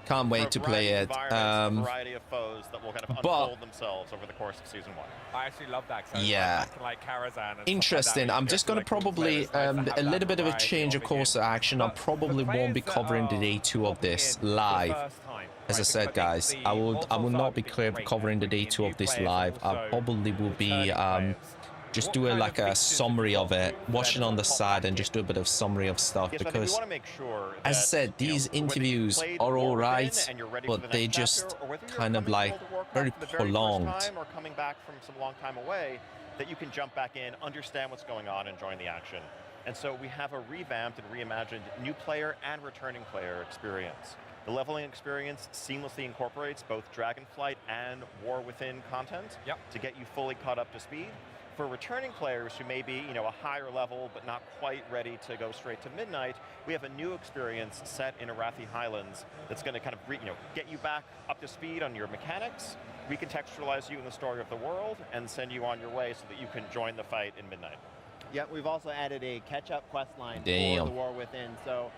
Can't wait to play it. Variety of foes that will kind of unfold themselves over the course of season 1. I actually love that. Yeah. Like Karazhan. Interesting. I'm just gonna probably a little bit of a change of course of action. I probably won't be covering the day 2 of this live. As I said, guys, I will not be covering the day 2 of this live. I probably will be just do like a summary of it, watch it on the side, and just do a bit of summary of stuff, because as I said, these interviews are all right, but they just kind of like very prolonged. Or coming back from some long time away, that you can jump back in, understand what's going on, and join the action. And so we have a revamped and reimagined new player and returning player experience. The leveling experience seamlessly incorporates both Dragonflight and War Within content to get you fully caught up to speed. For returning players who may be, a higher level but not quite ready to go straight to Midnight, we have a new experience set in Arathi Highlands that's going to kind of, get you back up to speed on your mechanics, recontextualize you in the story of the world, and send you on your way so that you can join the fight in Midnight. Yeah, we've also added a catch-up quest line for the War Within. So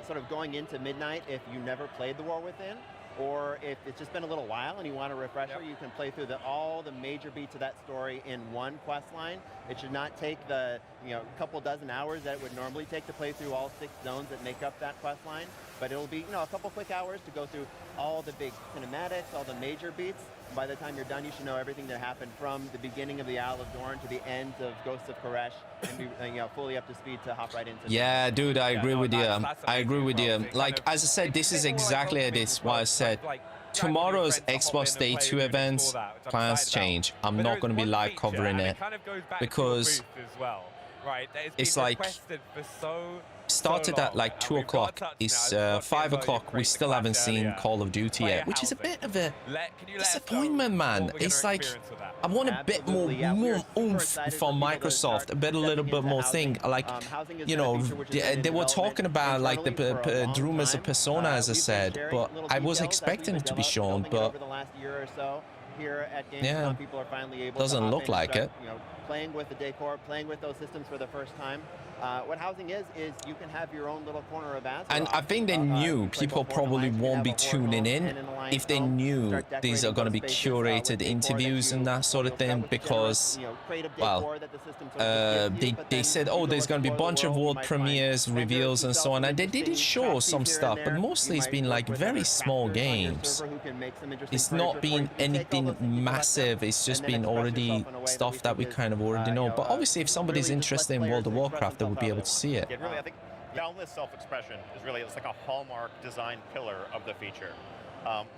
sort of going into Midnight, if you never played the War Within, or if it's just been a little while and you want a refresher, you can play through all the major beats of that story in one quest line. It should not take the couple dozen hours that it would normally take to play through all 6 zones that make up that quest line, but it'll be a couple quick hours to go through all the big cinematics, all the major beats. And by the time you're done, you should know everything that happened from the beginning of the Isle of Dorn to the end of Ghosts of Koresh, and be fully up to speed to hop right into. Yeah, dude, I agree with you. I agree with you. Like as I said, this is exactly what I said. Tomorrow's Xbox Day 2 events, plans change. I'm not going to be live covering it because right? That has it's been like requested for so started at like 2 o'clock. It's 5 o'clock. We still haven't seen Call of Duty yet, which is a bit of a disappointment, man. It's like I want a bit more oomph from Microsoft, a little bit more thing. Like, you know, they were talking about like the rumors of Persona, as I said, but I was expecting it to be shown, but here at Gamescom, yeah, people are finally able doesn't to look like start, it. You know, playing with the decor, playing with those systems for the first time. What housing is you can have your own little corner of Azeroth. And I think they knew people probably won't be tuning in if they knew these are going to be curated interviews and that sort of thing, because, well, they said, oh, there's going to be a bunch of world premieres, reveals, and so on, and they did show some stuff, but mostly it's been like very small games. It's not been anything massive, it's just been already stuff that we kind of already know. But obviously, if somebody's interested in World of Warcraft, they would be able to see it. Really, I think boundless self-expression is really, it's like a hallmark design pillar of the feature.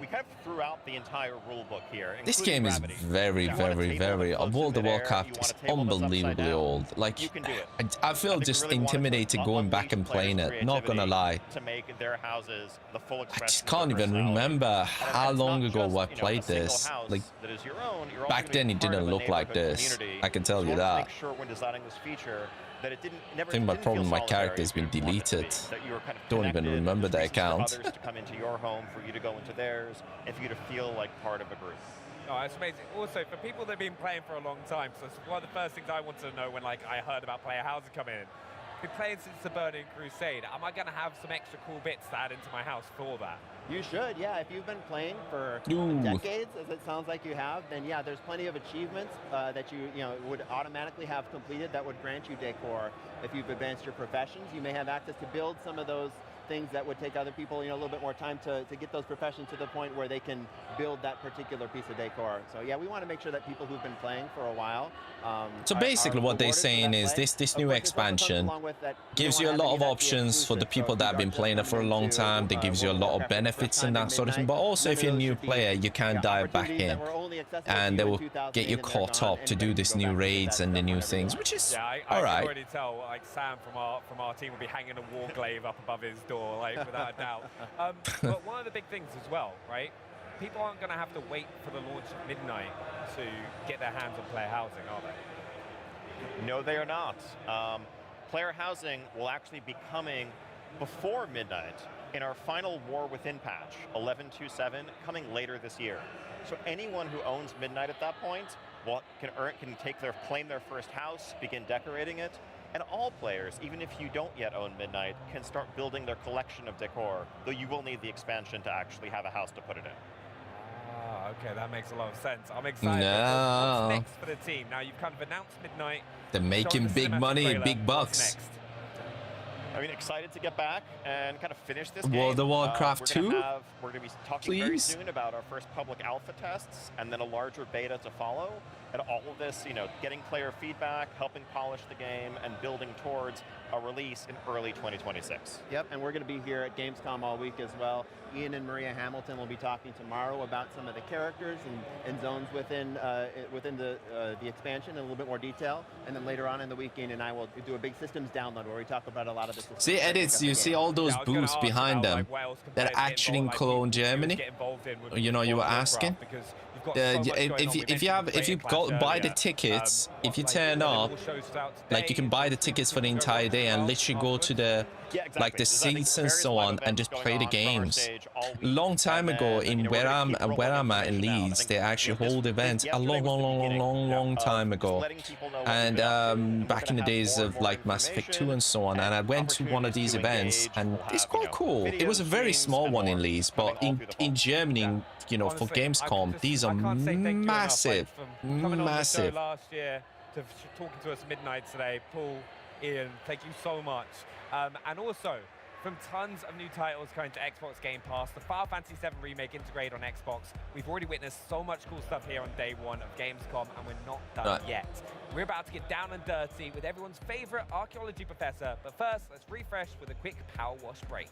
We kind of threw out the entire rule book here. This game is very, very World of Warcraft is unbelievably old. Like, I feel just intimidated going back and playing it, not gonna lie. To make their houses the full I just can't even remember how long ago I played this. Like, back then it didn't look like this, I can tell you that. I think my problem, my character has been deleted. Don't even remember the account. Others to come into your home, for you to go into theirs, and for you to feel like part of a group. Oh, it's amazing. Also, for people that have been playing for a long time, so it's one of the first things I wanted to know when I heard about player housing coming in. Been playing since the Burning Crusade. Am I going to have some extra cool bits to add into my house for that? You should, yeah. If you've been playing for decades, as it sounds like you have, then yeah, there's plenty of achievements that you would automatically have completed that would grant you decor. If you've advanced your professions, you may have access to build some of those things that would take other people, a little bit more time to get those professions to the point where they can build that particular piece of decor. So yeah, we want to make sure that people who've been playing for a while. So basically what they're saying is this new expansion gives you a lot of options for the people that have been playing it for a long time. It gives you a lot of benefits and that sort of thing. But also if you're a new player, you can dive back in and they will get you caught up to do this new raids and the new things, which is all right. I can already tell, like Sam from our team will be hanging a warglaive up above his door, like without a doubt. But one of the big things as well, right? People aren't going to have to wait for the launch at midnight to get their hands on player housing, are they? No, they are not. Player housing will actually be coming before midnight in our final War Within patch, 11.2.7, coming later this year. So anyone who owns Midnight at that point can claim their first house, begin decorating it, and all players, even if you don't yet own Midnight, can start building their collection of decor, though you will need the expansion to actually have a house to put it in. Ah, okay, that makes a lot of sense. I'm excited. No. What's next for the team? Now, you've kind of announced Midnight. They're making big money, big bucks. I mean, excited to get back and kind of finish this game. World of Warcraft 2? We're going to be talking very soon about our first public alpha tests and then a larger beta to follow. And all of this, getting player feedback, helping polish the game, and building towards a release in early 2026. Yep, and we're going to be here at Gamescom all week as well. Ian and Maria Hamilton will be talking tomorrow about some of the characters and zones within the expansion in a little bit more detail. And then later on in the week, Ian and I will do a big systems download where we talk about a lot of the systems. See edits, you see all those booths behind them that are actually in Cologne, Germany. You were asking. If you buy the tickets, if you turn up, like you can buy the tickets for the entire day and literally go to the the seats and so on and just play the games. Long time ago in where I'm at in Leeds, they actually hold events a long time ago, and back in the days of like Mass Effect 2 and so on, and I went to one of these events and it's quite cool. It was a very small one in Leeds, but in Germany, for Gamescom, these are massive. Last year to talking to us midnight today, Paul, Ian, thank you so much. And also, from tons of new titles coming to Xbox Game Pass, the Final Fantasy VII Remake integrated on Xbox. We've already witnessed so much cool stuff here on day one of Gamescom, and we're not done yet. We're about to get down and dirty with everyone's favorite archaeology professor, but first, let's refresh with a quick power wash break.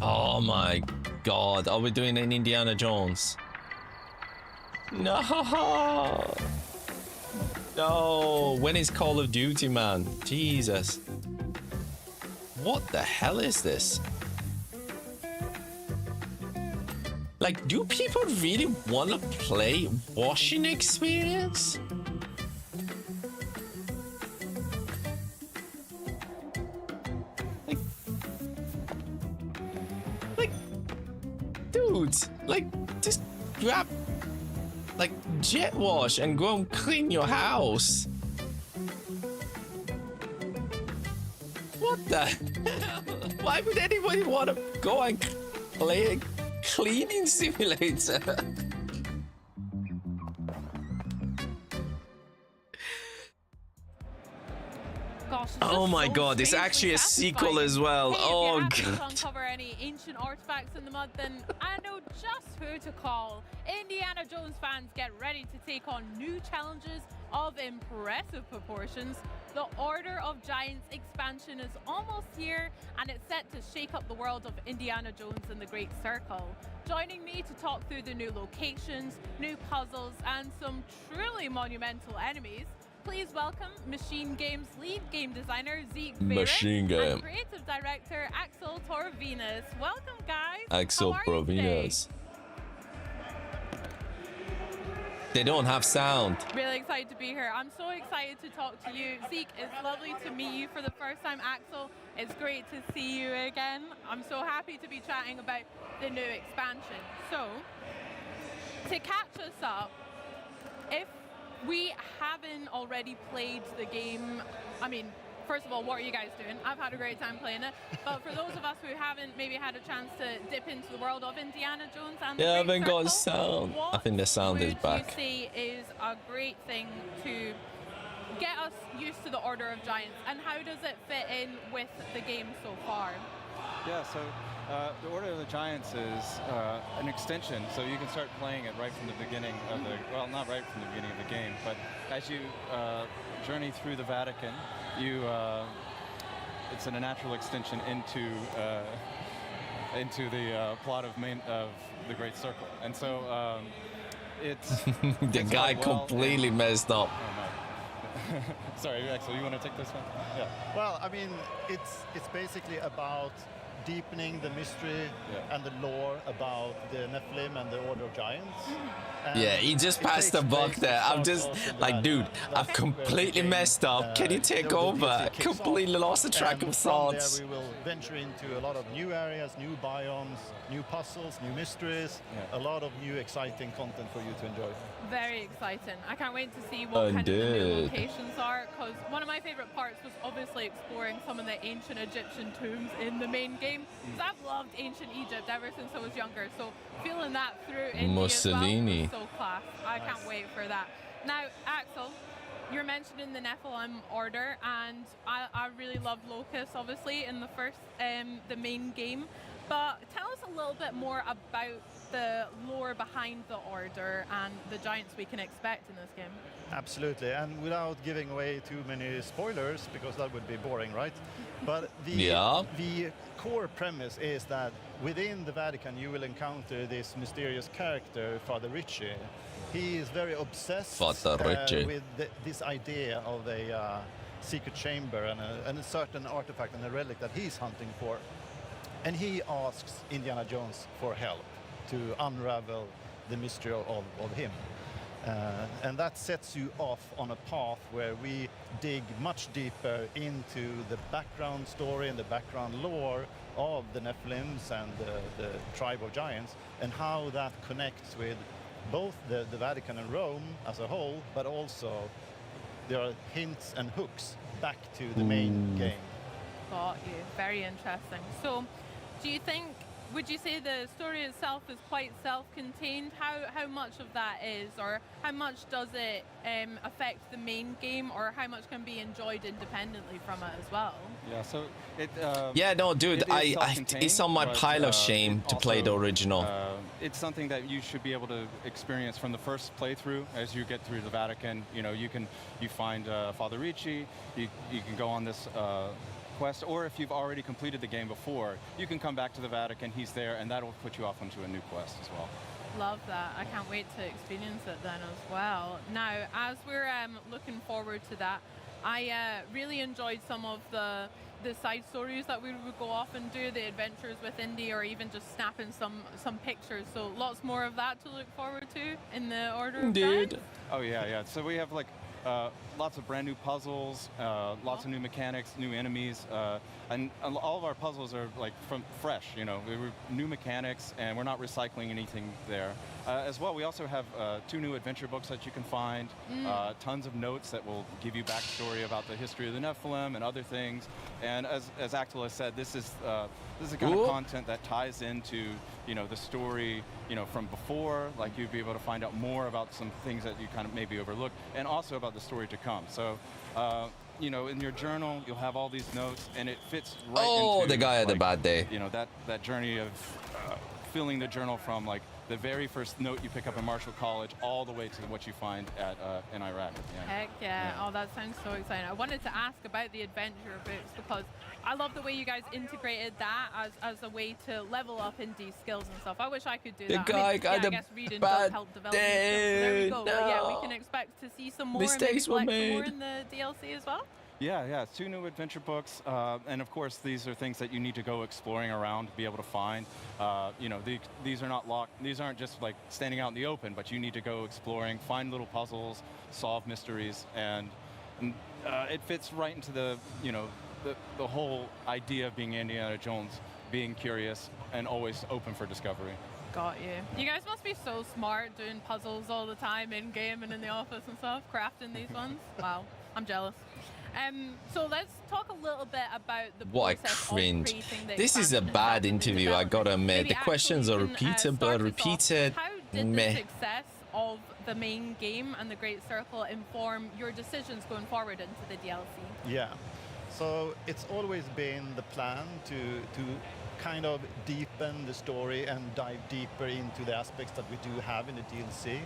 Oh my god, are we doing an Indiana Jones? No! No, when is Call of Duty, man? Jesus. What the hell is this? Like, do people really want to play washing experience? Like, dudes, like, just grab, like, jet wash and go and clean your house. What the hell? Why would anybody want to go and play a cleaning simulator? Gosh, oh my god, it's actually a sequel as well. Hey, oh if you happen to god. uncover any ancient artifacts in the mud, then I know just who to call. Indiana Jones fans, get ready to take on new challenges of impressive proportions. The Order of Giants expansion is almost here, and it's set to shake up the world of Indiana Jones and the Great Circle. Joining me to talk through the new locations, new puzzles, and some truly monumental enemies, please welcome Machine Games lead game designer Zeke Machine Game and creative director Axel Torvinas. Welcome, guys. Axel Torvinas. They don't have sound. Really excited to be here. I'm so excited to talk to you. Zeke, it's lovely to meet you for the first time. Axel, it's great to see you again. I'm so happy to be chatting about the new expansion. So, to catch us up, if we haven't already played the game, I mean, first of all, what are you guys doing? I've had a great time playing it. But for those of us who haven't maybe had a chance to dip into the world of Indiana Jones and the Yeah, I Great haven't got Circle, sound. I think the sound is back. what would you say is a great thing to get us used to the Order of Giants, and how does it fit in with the game so far? Yeah, so the Order of the Giants is an extension, so you can start playing it right from the beginning of the, well, not right from the beginning of the game, but as you journey through the Vatican, you it's a natural extension into the plot of the Great Circle, and so it's the guy completely messed up. Oh, no. Sorry, Axel, you want to take this one? Yeah. Well, I mean, it's basically about deepening the mystery and the lore about the Nephilim and the Order of Giants. And yeah, he just passed the buck there. I'm just like, dude, I've completely messed up. Can you take over? Completely lost the track of thoughts. From there we will venture into a lot of new areas, new biomes, new puzzles, new mysteries, a lot of new exciting content for you to enjoy. Very exciting. I can't wait to see what kind of the new locations are, because one of my favorite parts was obviously exploring some of the ancient Egyptian tombs in the main game. Because I've loved ancient Egypt ever since I was younger, so feeling that through India Mussolini. as well was so class. I can't wait for that. Now, Axel, you're mentioning the Nephilim Order, and I really love Locus, obviously, in the first, the main game. But tell us a little bit more about the lore behind the Order and the giants we can expect in this game. Absolutely, and without giving away too many spoilers, because that would be boring, right? But the core premise is that within the Vatican you will encounter this mysterious character, Father Ricci. He is very obsessed with this idea of a secret chamber and a certain artifact and a relic that he's hunting for. And he asks Indiana Jones for help to unravel the mystery of him. And that sets you off on a path where we dig much deeper into the background story and the background lore of the Nephilims and the tribe of giants, and how that connects with both the Vatican and Rome as a whole, but also there are hints and hooks back to the main game. Got you. Very interesting. So, do you think, would you say the story itself is quite self-contained? How much of that is, or how much does it affect the main game, or how much can be enjoyed independently from it as well? Yeah, so it... yeah, no, dude, it's on my pile of shame to play the original. It's something that you should be able to experience from the first playthrough. As you get through the Vatican, you know, you find Father Ricci, you can go on this quest, or if you've already completed the game before, you can come back to the Vatican, he's there, and that'll put you off onto a new quest as well. Love that. I can't wait to experience it then as well. Now, as we're looking forward to that, I really enjoyed some of the side stories that we would go off and do, the adventures with Indy, or even just snapping some pictures. So lots more of that to look forward to in the order of time. Oh yeah. So we have like lots of brand new puzzles, lots of new mechanics, new enemies, and all of our puzzles are like from fresh. You know, we're new mechanics, and we're not recycling anything there. As well, we also have 2 new adventure books that you can find, tons of notes that will give you backstory about the history of the Nephilim and other things. And as Axel has said, this is the kind of content that ties into, you know, the story, you know, from before. Like, you'd be able to find out more about some things that you kind of maybe overlooked, and also about the story to come. So, you know, in your journal, you'll have all these notes, and it fits right into, the guy had a bad day. You know, that journey of filling the journal from like the very first note you pick up in Marshall College all the way to what you find at in Iraq. Heck yeah. Oh, that sounds so exciting. I wanted to ask about the adventure books because I love the way you guys integrated that as a way to level up Indy's skills and stuff. I wish I could do that. I guess reading does help develop skills. So there we go. But yeah, we can expect to see some more Mistakes were made. more in the DLC as well. Yeah, 2 new adventure books, and of course these are things that you need to go exploring around to be able to find. You know, these are not locked. These aren't just like standing out in the open, but you need to go exploring, find little puzzles, solve mysteries, and it fits right into the, you know, the whole idea of being Indiana Jones, being curious and always open for discovery. Got you. You guys must be so smart doing puzzles all the time in game and in the office and stuff, crafting these ones. Wow, I'm jealous. So let's talk a little bit about the process of creating the This is a bad interview, I gotta admit. The questions are repeated. How did the success of the main game and the Great Circle inform your decisions going forward into the DLC? Yeah, so it's always been the plan to kind of deepen the story and dive deeper into the aspects that we do have in the DLC.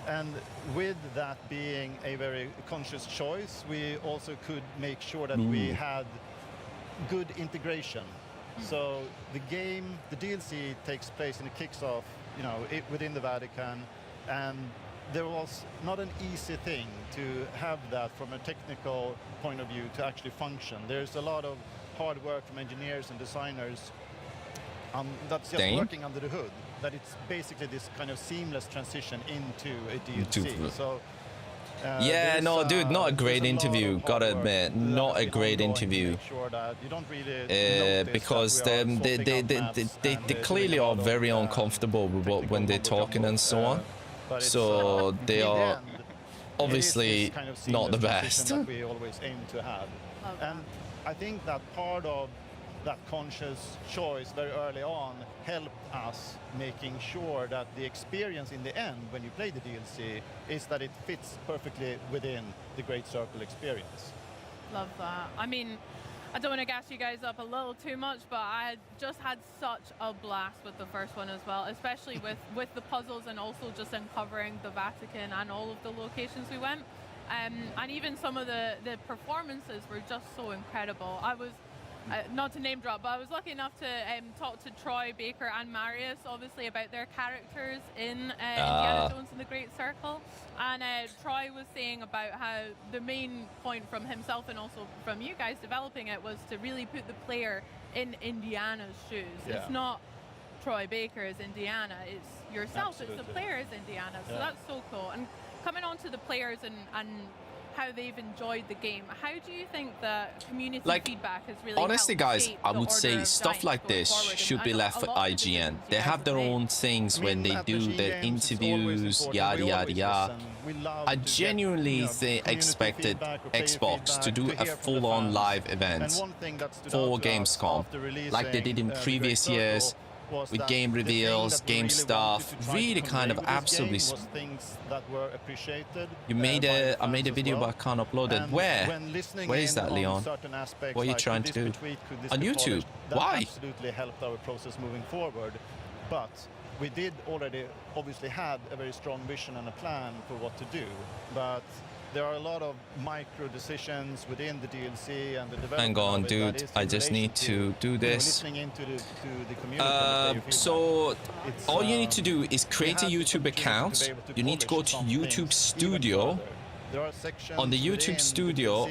And with that being a very conscious choice, we also could make sure that we had good integration. So the game, the DLC takes place and it kicks off, you know, within the Vatican, and there was not an easy thing to have that from a technical point of view to actually function. There's a lot of hard work from engineers and designers that's just working under the hood. That it's basically this kind of seamless transition into a DLC. So, yeah, no, dude, not a great interview. Gotta admit, not a great interview. Sure that you don't really because they clearly are very uncomfortable with when they're talking and so on. So they are obviously not the best. That we always aim to have, and I think that part of that conscious choice very early on helped us making sure that the experience in the end when you play the DLC is that it fits perfectly within the Great Circle experience. Love that. I mean, I don't want to gas you guys up a little too much, but I just had such a blast with the first one as well, especially with the puzzles and also just uncovering the Vatican and all of the locations we went. And even some of the performances were just so incredible. I was not to name drop, but I was lucky enough to talk to Troy, Baker and Marius, obviously, about their characters in Indiana Jones and the Great Circle. And Troy was saying about how the main point from himself and also from you guys developing it was to really put the player in Indiana's shoes. Yeah. It's not Troy Baker as Indiana, it's yourself. Absolutely. It's the player as Indiana. So that's so cool. And coming on to the players and how they've enjoyed the game, how do you think the community feedback has really honestly guys, I would say stuff like this should be left for IGN. They have their own things when they do the interviews, yada yada yada. I genuinely expected Xbox to do a full-on live event for Gamescom like they did in previous years, with game reveals, game stuff, really kind of absolutely. You made I made a video but I can't upload it. Where is that, Leon? What are you trying to do? On YouTube? Why? Absolutely helped our process moving forward. But we did already obviously had a very strong vision and a plan for what to do, but there are a lot of micro decisions within the DLC and the development. Hang on, dude. I just need to do this. So all you need to do is create a YouTube account. You need to go to YouTube Studio. On the YouTube Studio,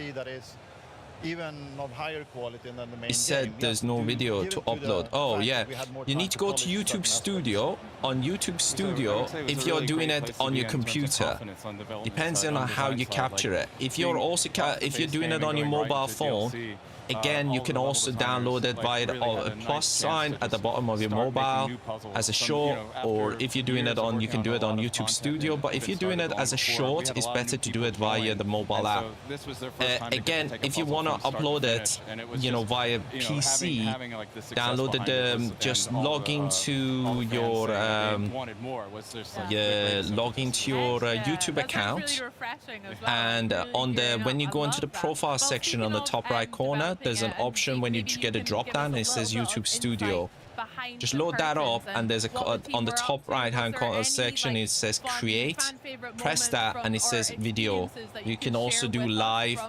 even of higher quality than the main it said game. there's no video to upload. Oh yeah, you need to go to YouTube Studio. On YouTube Studio, if you're doing it on your computer, depends on how you capture it. If you're also if you're doing it on your mobile phone, again, you can also download it via the plus sign at the bottom of your mobile as a short, or if you're doing it on, you can do it on YouTube Studio. But if you're doing it as a short, it's better to do it via the mobile app. Again, if you want to upload it, you know, via PC, download it. Just log into your log into your YouTube account, and on the when you go into the profile section on the top right corner, there's an option when you get a drop down and it says YouTube Studio. Just load that up, and there's a on the top right hand corner section it says create. Press that and it says video. You can also do live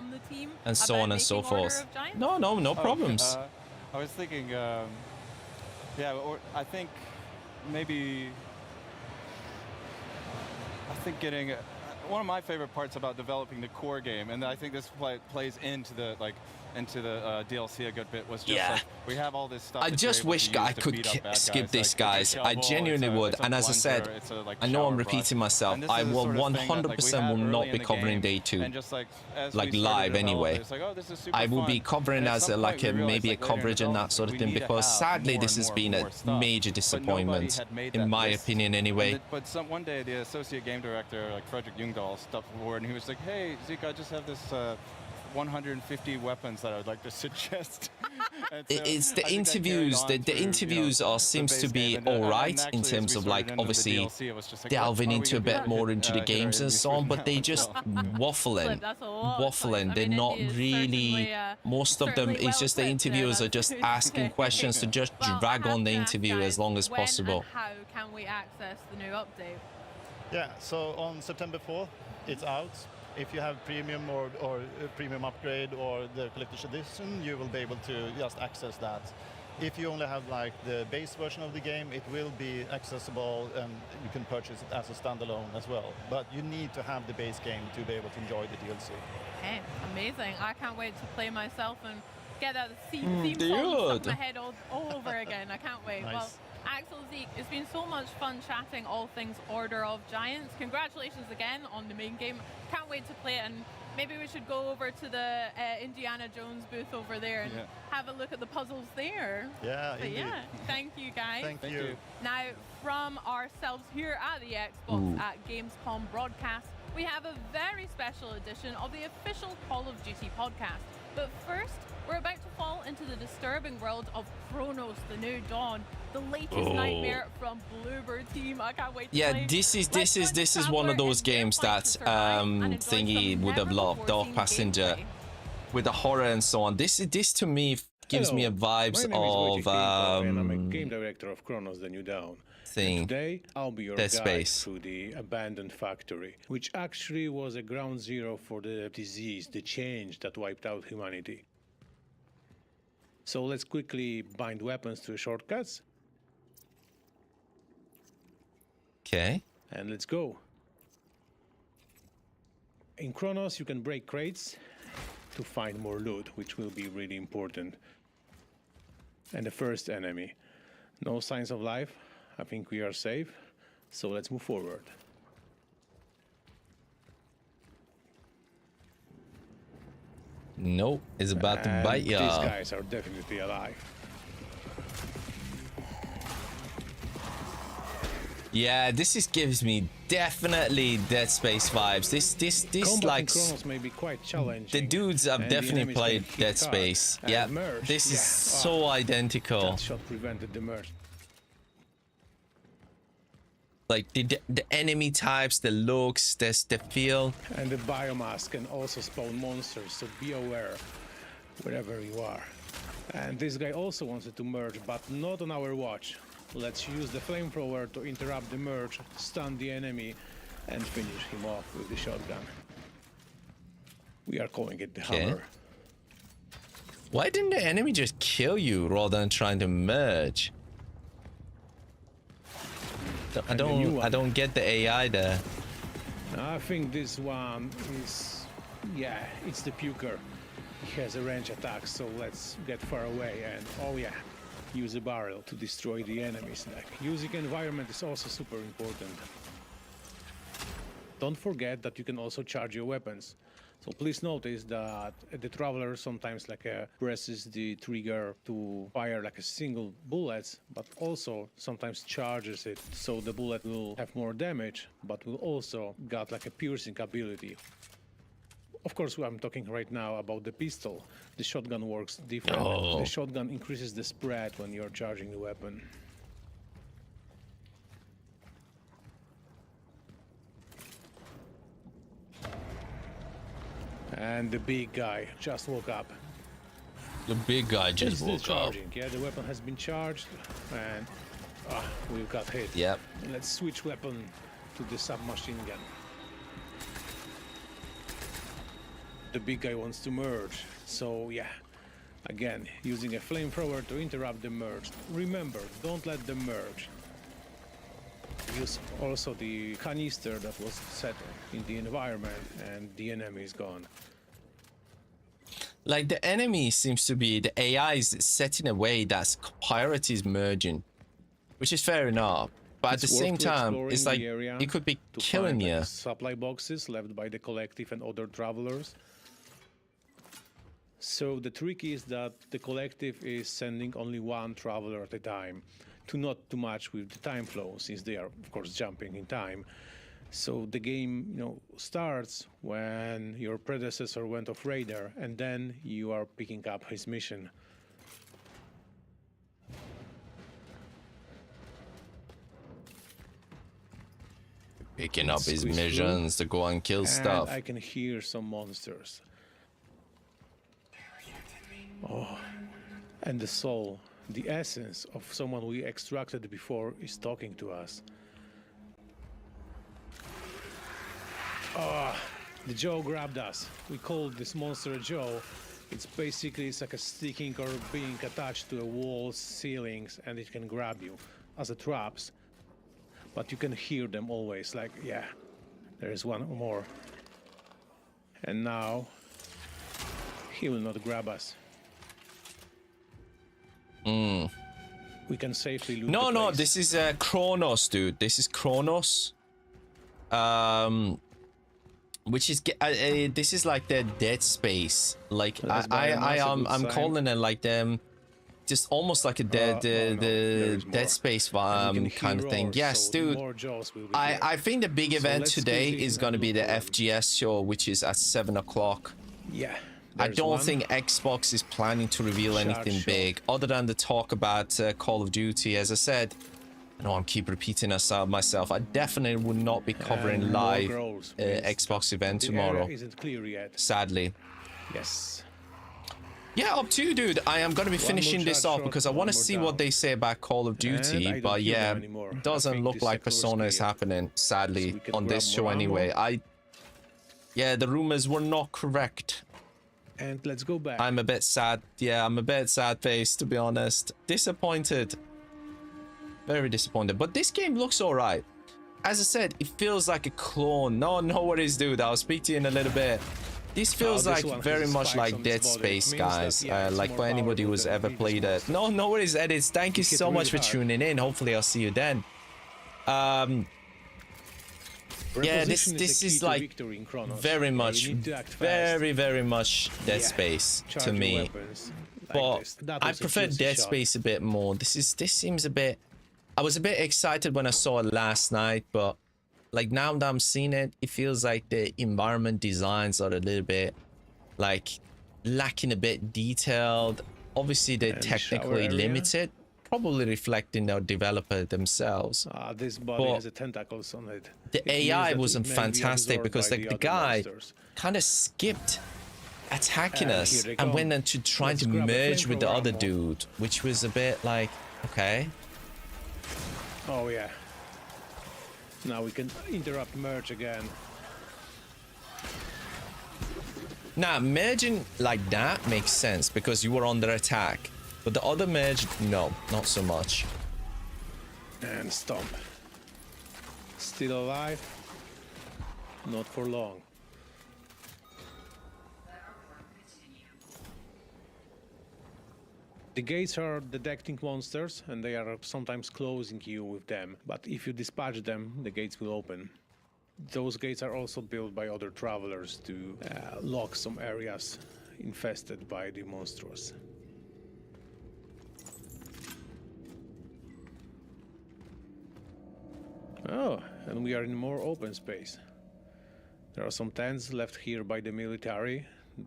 and so on and so forth. No problems. I was thinking, yeah, or I think maybe getting one of my favorite parts about developing the core game, and I think this plays into the DLC a good bit, was just like we have all this stuff. I just wish I could skip this, guys. I genuinely would. And as I said, I know I'm repeating myself. I will 100% will not be covering day 2, like live anyway. I will be covering as maybe a coverage and that sort of thing, because sadly this has been a major disappointment, in my opinion anyway. But one day the associate game director, like Frederick Ljungdahl, stepped forward and he was like, "Hey, Zeke, I just have this 150 weapons that I would like to suggest." It's the interviews. The interviews seems to be all right in terms of like obviously delving into a bit more into the games and so on, but they just waffling. They're not really. Most of them, it's just the interviewers are just asking questions to just drag on the interview as long as possible. How can we access the new update? Yeah, so on September 4th, it's out. If you have premium or premium upgrade or the collector's edition, you will be able to just access that. If you only have like the base version of the game, it will be accessible and you can purchase it as a standalone as well. But you need to have the base game to be able to enjoy the DLC. Okay, amazing. I can't wait to play myself and get that theme song stuck in my head all over again. I can't wait. Nice. Well, Axel, Zeke, it's been so much fun chatting all things Order of Giants. Congratulations again on the main game. Can't wait to play it, and maybe we should go over to the Indiana Jones booth over there and have a look at the puzzles there. Yeah, but yeah, thank you guys. Thank you. Now, from ourselves here at the Xbox at Gamescom broadcast, we have a very special edition of the official Call of Duty podcast. But first, we're about to fall into the disturbing world of Chronos: The New Dawn, the latest nightmare from Bloober Team. I can't wait to play. This is one of those games that Thingy would have loved, Dark Passenger, with the horror and so on. This to me gives me a vibes of I'm a game director of Chronos: The New Dawn. Today I'll be your guide through the abandoned factory, which actually was a ground zero for the disease, the change that wiped out humanity. So let's quickly bind weapons to shortcuts. Okay. And let's go. In Chronos, you can break crates to find more loot, which will be really important. And the first enemy. No signs of life. I think we are safe. So let's move forward. Nope, it's about to bite ya. These guys are definitely alive. Yeah, this gives me definitely Dead Space vibes. This like Chronos may be quite challenging. The dudes have definitely played Dead Space. Yeah, this is so identical. That shot prevented the merge. Like the enemy types, the looks, the feel. And the biomass can also spawn monsters, so be aware wherever you are. And this guy also wanted to merge, but not on our watch. let's use the flamethrower to interrupt the merge, stun the enemy, and finish him off with the shotgun. We are calling it the hammer. Why didn't the enemy just kill you rather than trying to merge? I don't get the AI there. I think this one is, yeah, it's the puker. He has a range attack, so let's get far away and, oh yeah, use a barrel to destroy the enemies. Like, using environment is also super important. Don't forget that you can also charge your weapons. So please notice that the traveler sometimes presses the trigger to fire like a single bullet, but also sometimes charges it, so the bullet will have more damage, but will also got like a piercing ability. Of course, I'm talking right now about the pistol. The shotgun works different. The shotgun increases the spread when you're charging the weapon. And the big guy just woke up. The big guy just woke up. Yeah, the weapon has been charged, and we've got hit. Yep. Let's switch weapon to the submachine gun. The big guy wants to merge, so yeah. Again, using a flamethrower to interrupt the merge. Remember, don't let them merge. Use also the canister that was set in the environment, and the enemy is gone. Like, the enemy seems to be, the AI is set in a way that's priority is merging, which is fair enough. But at the same time, it's like it could be killing you. Supply boxes left by the collective and other travelers. So the trick is that the collective is sending only one traveler at a time, to not too much with the time flow, since they are of course jumping in time. So the game, starts when your predecessor went off radar, and then you are picking up his mission. Picking up his missions to go and kill stuff. I can hear some monsters. Oh, and the soul, the essence of someone we extracted before, is talking to us. Oh, the Joe grabbed us. We called this monster Joe. It's like a sticking or being attached to a wall, ceilings, and it can grab you as a traps. But you can hear them always, like, yeah, there is one more. And now, he will not grab us. We can safely loot the place. This is Kronos, dude. This is Kronos. Which is this is like the Dead Space. Like I'm calling it like them, just almost like a Dead Space kind of thing. Yes, dude. I think the big event today is gonna be the FGS show, which is at 7 o'clock. Yeah. I don't think Xbox is planning to reveal anything big other than the talk about Call of Duty. As I said, I know I'm keep repeating myself. I definitely would not be covering live Xbox event tomorrow. Isn't clear yet. Sadly. Yes. Yeah, up to you, dude. I am gonna be finishing this off because I want to see what they say about Call of Duty. But yeah, it doesn't look like Persona is happening, sadly, on this show anyway. Yeah, the rumors were not correct. And let's go back. I'm a bit sad. Yeah, I'm a bit sad-faced, to be honest. Disappointed. Very disappointed. But this game looks alright. As I said, it feels like a clone. No worries, dude. I'll speak to you in a little bit. This feels like very much like Dead Space, guys. Like for anybody who's ever played it. No worries, Edits. Thank you so much for tuning in. Hopefully, I'll see you then. Yeah, this is like very much Dead Space to me, but I prefer Dead Space a bit more. This seems a bit. I was a bit excited when I saw it last night, but like now that I'm seeing it, it feels like the environment designs are a little bit like lacking a bit detailed. Obviously, they're technically limited. Probably reflecting their developer themselves. This body has tentacles on it. The AI wasn't fantastic because like the guy kind of skipped attacking us and went into trying to merge with the other dude, which was a bit like, okay. Oh yeah. Now we can interrupt merge again. Now, merging like that makes sense because you were under attack. But the other merge, no, not so much. And stomp. Still alive? Not for long. The gates are detecting monsters and they are sometimes closing you with them, but if you dispatch them, the gates will open. Those gates are also built by other travelers to lock some areas infested by the monsters. Oh, and we are in more open space. There are some tents left here by the military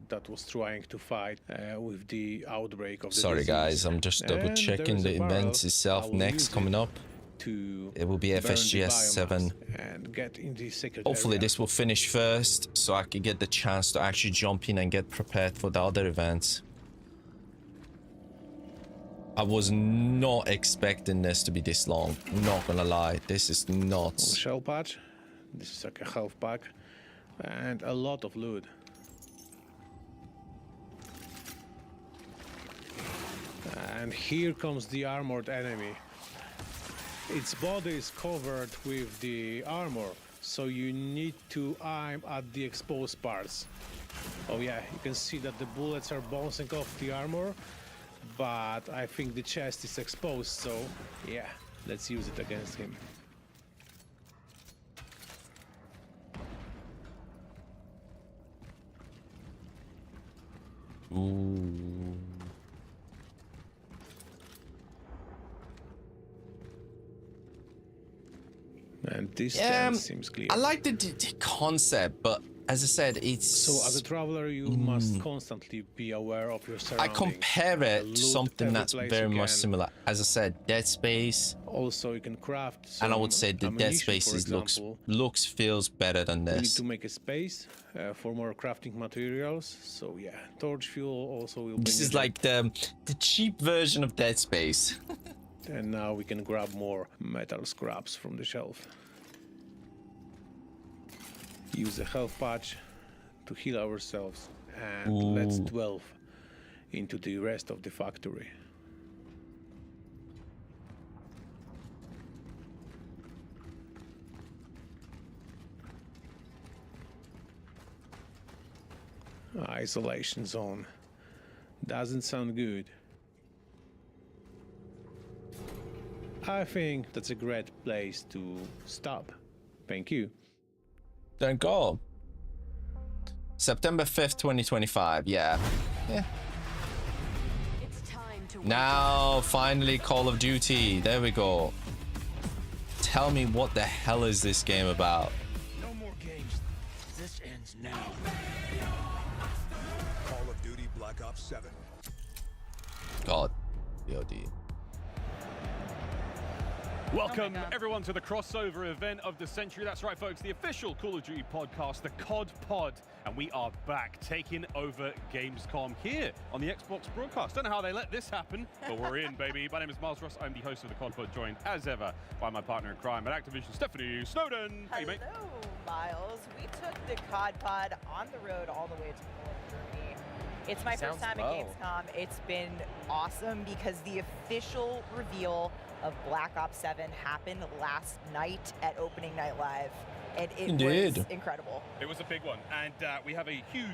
that was trying to fight with the outbreak of the Sorry disease. Guys, I'm just double checking the events itself next coming up. It will be FSGS 7. And get in the secret Hopefully area. this will finish first so I can get the chance to actually jump in and get prepared for the other events. I was not expecting this to be this long, not gonna lie, this is nuts. Shell patch, this is like a health pack, and a lot of loot. And here comes the armored enemy. Its body is covered with the armor, so you need to aim at the exposed parts. Oh yeah, you can see that the bullets are bouncing off the armor, but I think the chest is exposed, so yeah, let's use it against him. Ooh. And this seems clear. I like the concept, but as I said, it's... So as a traveler, you must constantly be aware of your surroundings. I compare it to something that's very much similar. As I said, Dead Space. Also, you can craft. And I would say the Dead Space feels better than this. We need to make a space for more crafting materials. So yeah, torch fuel also will. This is like the cheap version of Dead Space. And now we can grab more metal scraps from the shelf. Use a health patch to heal ourselves, and let's delve into the rest of the factory. Isolation zone. Doesn't sound good. I think that's a great place to stop. Thank you. Don't go. September 5th, 2025. Yeah. It's time to now, finally, Call of Duty. There we go. Tell me what the hell is this game about? No more games. This ends now. Call of Duty Black Ops 7. God. BOD. Welcome everyone to the crossover event of the century. That's right, folks, the official Call of Duty podcast, the COD Pod, and we are back taking over Gamescom here on the Xbox broadcast. Don't know how they let this happen, but we're in, baby. My name is Miles Ross. I'm the host of the COD Pod, joined as ever by my partner in crime at Activision, Stephanie Snowden. Hello, mate. Miles. We took the COD Pod on the road all the way to Germany. It's my first time at Gamescom. It's been awesome because the official reveal of Black Ops 7 happened last night at Opening Night Live, and it was incredible. It was a big one, and we have a huge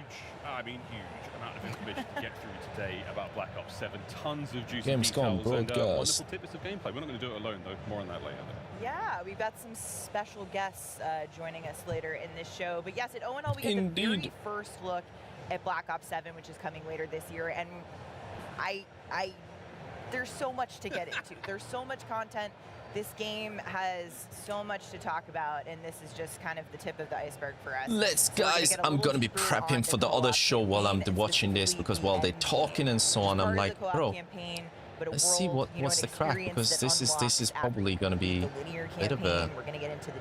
amount of information to get through today about Black Ops 7. Tons of juicy Gamescom details and wonderful broadcast. tidbits of gameplay. We're not going to do it alone, though. More on that later. Yeah, we've got some special guests joining us later in this show. But yes, at ONL, we get the very first look at Black Ops 7, which is coming later this year, and there's so much to get into. There's so much content. This game has so much to talk about, and this is just kind of the tip of the iceberg for us. Let's, guys, I'm gonna be prepping for the other show while I'm watching this, because while they're talking and so on, I'm like, bro, but a Let's see what's the crack, because this is probably going to be a bit of a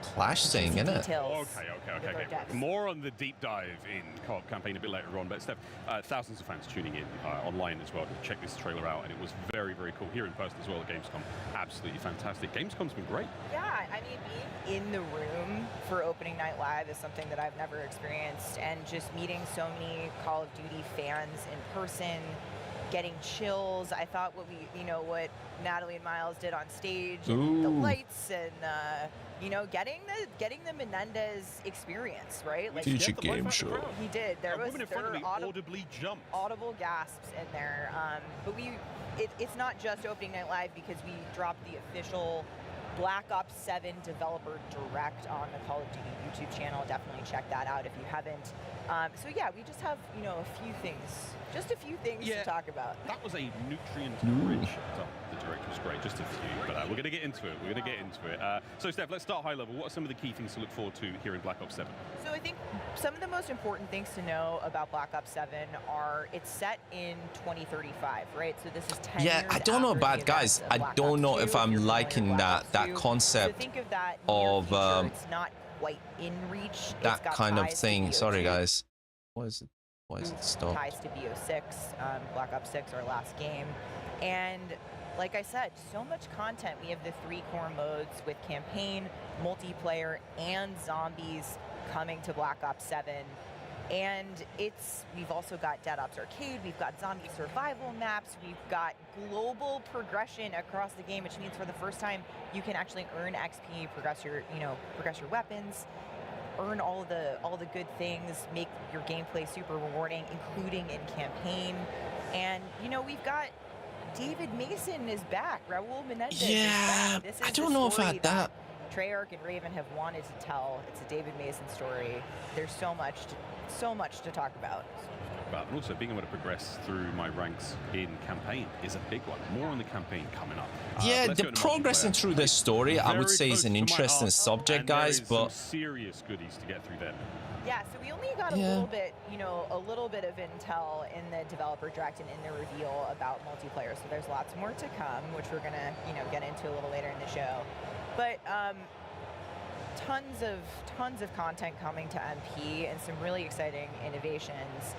clash thing, isn't it? Okay. More on the deep dive in co-op campaign a bit later on, but Steph, thousands of fans tuning in online as well to check this trailer out, and it was very, very cool here in person as well at Gamescom. Absolutely fantastic. Gamescom's been great. Yeah, I mean, being in the room for opening night live is something that I've never experienced, and just meeting so many Call of Duty fans in person, getting chills. I thought what Natalie and Miles did on stage, and the lights, and getting the Menendez experience, right? Like, future game show. He did. There was audibly jumped. Audible gasps in there. But it's not just opening night live, because we dropped the official Black Ops 7 developer direct on the Call of Duty YouTube channel. Definitely check that out if you haven't. So yeah, we just have a few things to talk about. That was a nutrient-rich. The direct was great, just a few, but we're going to get into it. So Steph, let's start high level. What are some of the key things to look forward to here in Black Ops 7? So I think some of the most important things to know about Black Ops 7 are it's set in 2035, right? So this is 10 years I don't know about guys. I don't know if I'm liking that concept so think of that of it's not quite in reach. That kind of thing. Sorry guys. Why is it stopped? Ties to BO6, Black Ops 6, our last game. And like I said, so much content. We have the 3 core modes with campaign, multiplayer, and zombies coming to Black Ops 7. And we've also got Dead Ops Arcade, we've got zombie survival maps, we've got global progression across the game, which means for the first time you can actually earn XP, progress your weapons, earn all the good things, make your gameplay super rewarding, including in campaign. And we've got David Mason is back. Raul Menendez is back. This is I don't know if I had that. Treyarch and Raven have wanted to tell. It's a David Mason story. There's so much to talk about. But also being able to progress through my ranks in campaign is a big one. More on the campaign coming up. The progressing through the story, I would say, is an interesting subject, guys. But some serious goodies to get through there. Yeah, so we only got a little bit of intel in the developer direct and in the reveal about multiplayer. So there's lots more to come, which we're gonna get into a little later in the show. But tons of content coming to MP and some really exciting innovations.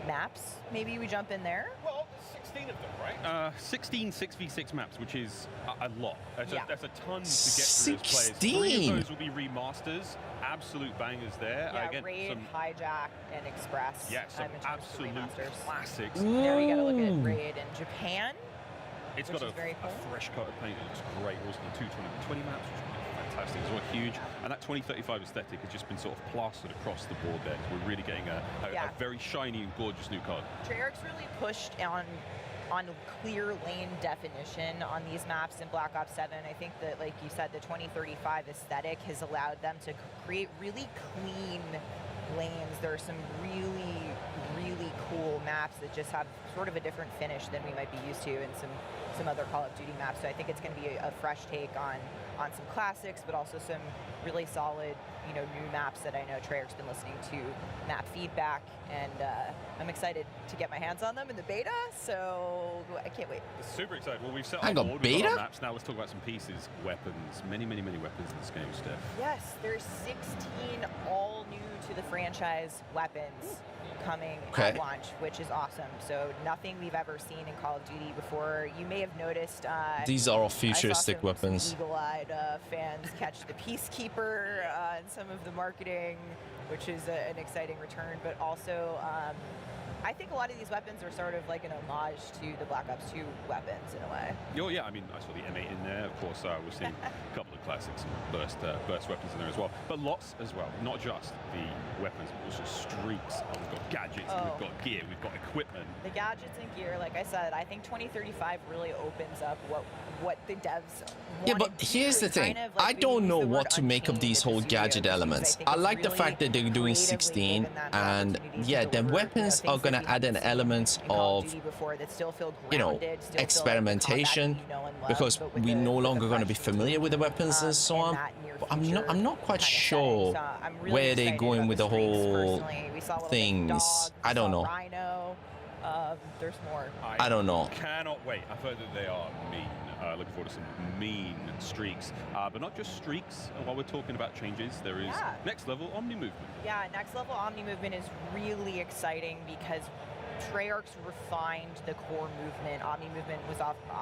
Maps, maybe we jump in there? Well, 16 of them, right? 16 6v6 maps, which is a lot. That's a ton to get through as players. 3 of those will be remasters. Absolute bangers there. Yeah, again, Raid, Hijack, and Express. Yeah, some absolute classics. There we gotta look at Raid in Japan. It's got a fresh coat of paint. It looks great. Also the 2020 maps, which is fantastic as well, huge. And that 2035 aesthetic has just been sort of plastered across the board there. We're really getting a very shiny and gorgeous new card. Treyarch's really pushed on clear lane definition on these maps in Black Ops 7. I think that, like you said, the 2035 aesthetic has allowed them to create really clean lanes. There are some really, really cool maps that just have sort of a different finish than we might be used to in some other Call of Duty maps. So I think it's going to be a fresh take on some classics, but also some really solid, new maps that I know Treyarch's been listening to map feedback, and I'm excited to get my hands on them in the beta, so I can't wait. Super excited. Well, we've set up board with our maps. Now let's talk about some pieces, weapons, many weapons in this game, Steph. Yes, there's 16 all new to the franchise weapons coming at launch, which is awesome. So nothing we've ever seen in Call of Duty before. You may have noticed these are all futuristic weapons. Eagle-eyed fans catch the Peacekeeper and some of the marketing, which is an exciting return, but also I think a lot of these weapons are sort of like an homage to the Black Ops 2 weapons in a way. Oh yeah, I mean, I saw the M8 in there. Of course, we're seeing a couple of classics and burst weapons in there as well. But lots as well, not just the weapons, but also streaks. We've got gadgets, we've got gear, we've got equipment. The gadgets and gear, like I said, I think 2035 really opens up what the devs Yeah, but here's the thing. I don't know what to make of these whole gadget elements. I like the fact that they're doing 16, and yeah, the weapons are going to add an element of, experimentation, because we're no longer going to be familiar with the weapons and so on. But I'm not quite sure where they're going with the whole things. I don't know. there's more. I don't know. Cannot wait. I've heard that they are mean. Looking forward to some mean streaks. But not just streaks. While we're talking about changes, there is next level Omni movement. Yeah, next level Omni movement is really exciting because Treyarch's refined the core movement. Omni movement was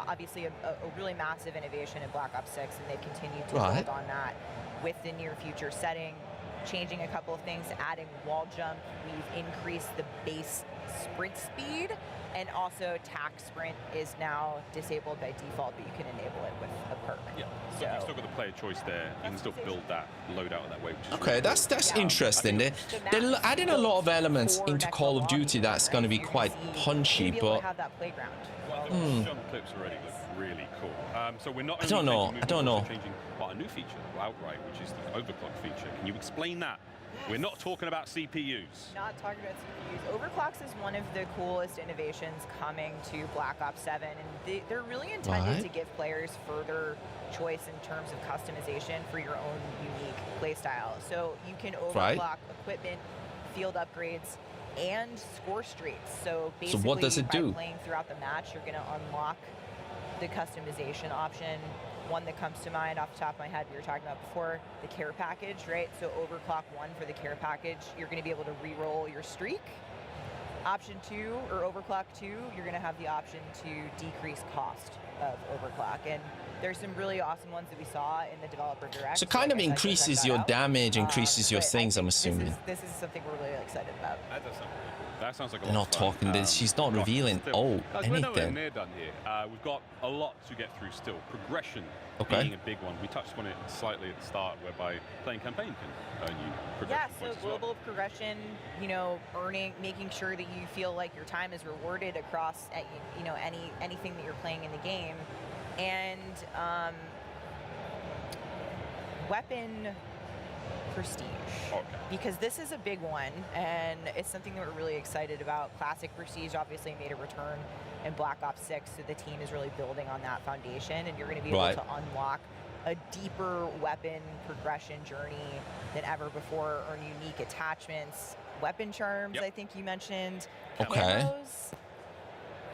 obviously a really massive innovation in Black Ops 6, and they continue to build on that with the near future setting, changing a couple of things, adding wall jump. We've increased the base sprint speed, and also tack sprint is now disabled by default, but you can enable it with a perk. Yeah, so you've still got the player choice there. You can still build that loadout in that way. Which is okay, that's interesting. They're adding a lot of elements into Call of Duty that's going to be quite punchy, but the jump clips already look really cool. So we're not. I don't know. Changing a new feature outright, which is the overclock feature. Can you explain that? We're not talking about CPUs. Not talking about CPUs. Overclocks is one of the coolest innovations coming to Black Ops 7, and they're really intended to give players further choice in terms of customization for your own unique playstyle. So you can overclock equipment, field upgrades, and score streaks. So basically, what does it do? By playing throughout the match, you're going to unlock the customization option. One that comes to mind off the top of my head, we were talking about before, the care package, right? So overclock 1 for the care package, you're going to be able to re-roll your streak. Option 2, or overclock 2, you're going to have the option to decrease cost of overclock. And there's some really awesome ones that we saw in the developer direct. So kind of increases your damage, increases your things, I'm assuming. This is something we're really excited about. That sounds like a They're lot not of fun. talking this. She's not revealing We're nowhere anything. near done here. We've got a lot to get through still. Progression being a big one. We touched on it slightly at the start, whereby playing campaign can earn you progression so points as well. global progression, making sure that you feel like your time is rewarded across, anything that you're playing in the game, and weapon prestige, because this is a big one, and it's something that we're really excited about. Classic Prestige obviously made a return in Black Ops 6, so the team is really building on that foundation, and you're going to be able to unlock a deeper weapon progression journey than ever before, earn unique attachments, weapon charms, I think you mentioned, camos.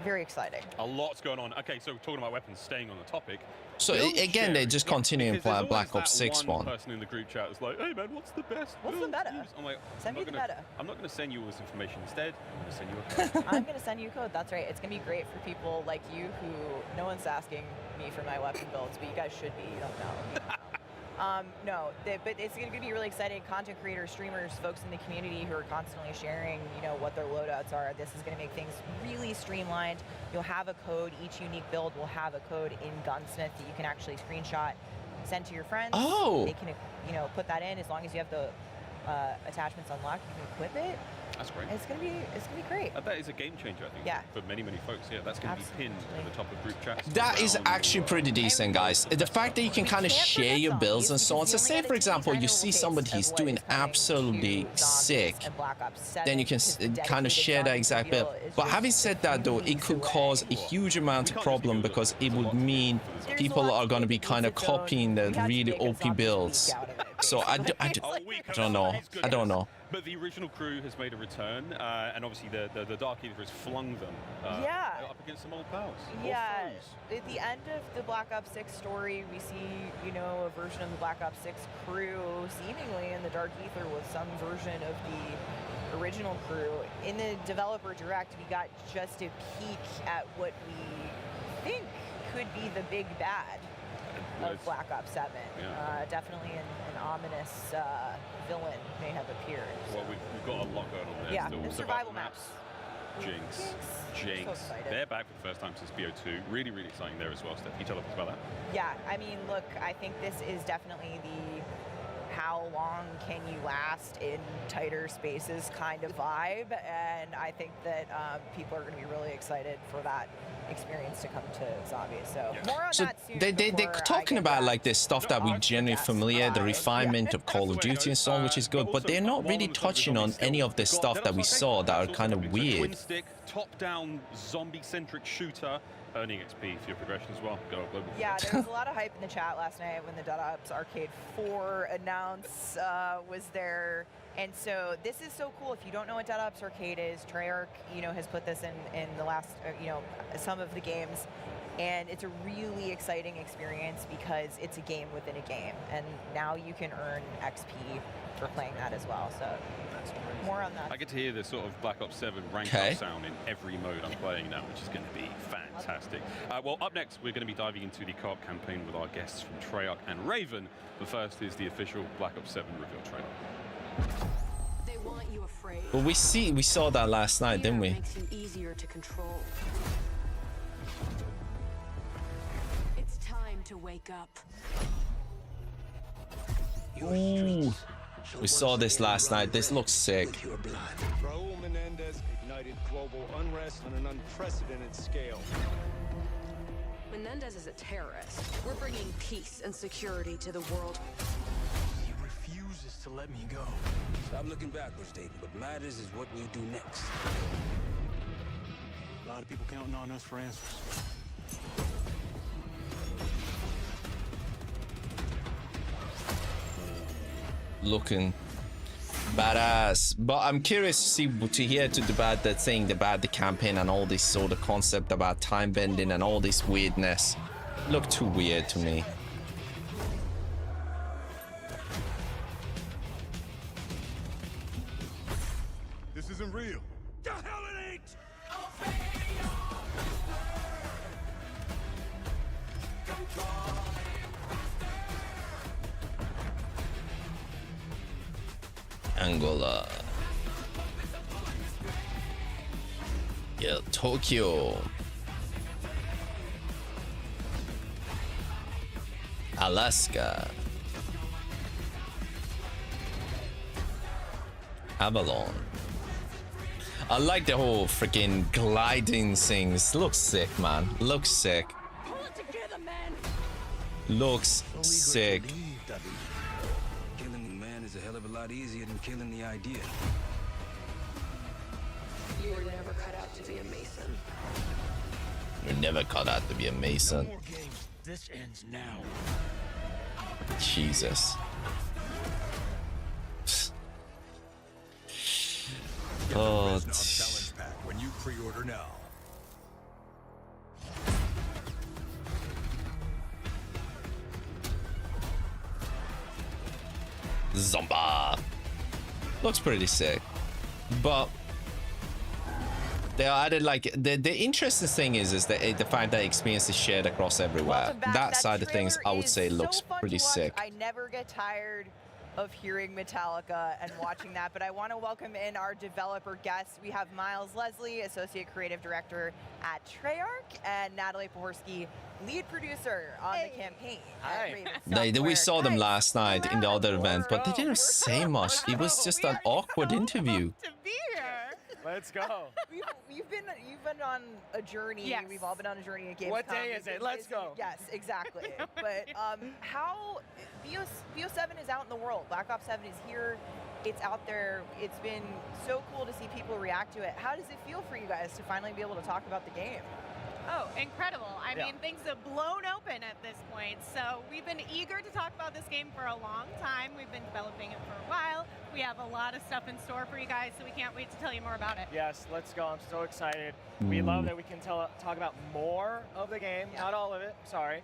Very exciting. A lot's going on. Okay, so talking about weapons, staying on the topic. So again, they're just continuing Black Ops 6 one. Person in the group chat is like, "Hey man, what's the best? What's the meta? I'm like, send me the meta. I'm not going to send you all this information. Instead, I'm going to send you a code. I'm going to send you a code. That's right. It's going to be great for people like you who no one's asking me for my weapon builds, but you guys should be. You don't know. But it's going to be really exciting. Content creators, streamers, folks in the community who are constantly sharing, what their loadouts are. This is going to make things really streamlined. You'll have a code. Each unique build will have a code in Gunsmith that you can actually screenshot, send to your friends. They can, put that in as long as you have the attachments unlocked. You can equip it. That's great. It's gonna be great. That is a game changer, I think. For many folks. Yeah, that's going to be pinned at the top of group chats. That is actually pretty decent, guys. The fact that you can kind of share your builds and so on. So say, for example, you see somebody who's doing absolutely sick, then you can kind of share that exact build. But having said that, though, it could cause a huge amount of problem because it would mean people are going to be kind of copying the really OP builds. So I don't know. But the original crew has made a return, and obviously the Dark Eater has flung them up against some old pals. Yeah, at the end of the Black Ops 6 story, we see, a version of the Black Ops 6 crew seemingly in the Dark Ether with some version of the original crew. In the developer direct, we got just a peek at what we think could be the big bad of Black Ops 7. Definitely an ominous villain may have appeared. Well, we've got a lot going on there. Yeah, still. Survival maps. Jinx. So They're back for the first time since BO2. Really exciting there as well, Steph. Can you tell us about that? Yeah, I mean, look, I think this is definitely the how long can you last in tighter spaces kind of vibe, and I think that people are going to be really excited for that experience to come to zombies. So more on that soon. They're talking about like this stuff that we generally familiar, the refinement of Call of Duty and so on, which is good, but they're not really touching on any of the stuff that we saw that are kind of weird. Twin stick, top-down, zombie-centric shooter. earning XP for your progression as well. Go global. Yeah, there was a lot of hype in the chat last night when the Ups Arcade 4 announce was there. And so this is so cool. If you don't know what Ups Arcade is, Treyarch, has put this in the last, some of the games. And it's a really exciting experience because it's a game within a game. And now you can earn XP for playing that as well. So more on that. I get to hear the sort of Black Ops 7 rank up sound in every mode I'm playing now, which is going to be fantastic. Well, up next, we're going to be diving into the co-op campaign with our guests from Treyarch and Raven. But first is the official Black Ops 7 reveal trailer. They want you afraid. Well, we saw that last night, didn't we? Makes you easier to control. It's time to wake up. Ooh. We saw this last night. This looks sick. Raul Menendez ignited global unrest on an unprecedented scale. Menendez is a terrorist. We're bringing peace and security to the world. He refuses to let me go. Stop looking backwards, Dayton. What matters is what we do next. A lot of people counting on us for answers. Looking badass, but I'm curious to hear about the thing about the campaign and all this sort of concept about time bending and all this weirdness. Look too weird to me. This isn't real. The hell it ain't! Angola. Yeah, Tokyo. Alaska. Avalon. I like the whole freaking gliding things. Looks sick, man. Looks sick. Pull it together, man. Looks sick. Killing the man is a hell of a lot easier than killing the idea. You were never cut out to be a Mason. You're never cut out to be a Mason. No more games. This ends now. Jesus. Oh, challenge pack when you pre-order now. Zomba. Looks pretty sick, but they added like the interesting thing is that the fact that experience is shared across everywhere. That side of things, I would say, looks pretty sick. I never get tired of hearing Metallica and watching that, but I want to welcome in our developer guests. We have Miles Leslie, Associate Creative Director at Treyarch, and Natalie Pohorsky, lead producer on the campaign. We saw them last night in the other event, but they didn't say much. It was just an awkward interview. To be here. Let's go. You've been on a journey. Yes. We've all been on a journey at Gamescom. What day is it? Let's go. Yes, exactly. But how BO7 is out in the world. Black Ops 7 is here. It's out there. It's been so cool to see people react to it. How does it feel for you guys to finally be able to talk about the game? Oh, incredible. I mean, things have blown open at this point. So we've been eager to talk about this game for a long time. We've been developing it for a while. We have a lot of stuff in store for you guys, so we can't wait to tell you more about it. Yes, let's go. I'm so excited. We love that we can talk about more of the game. Not all of it, sorry,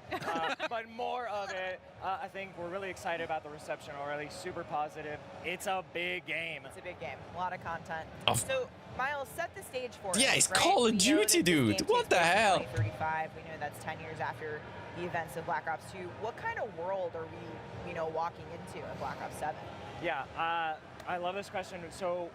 but more of it. I think we're really excited about the reception already. Super positive. It's a big game. It's a big game. A lot of content. Oh. So, Miles, set the stage for us. Yeah, it's right? Call of Duty, dude. What the hell? 2035. We know that's 10 years after the events of Black Ops 2. What kind of world are we, walking into in Black Ops 7? Yeah, I love this question. So,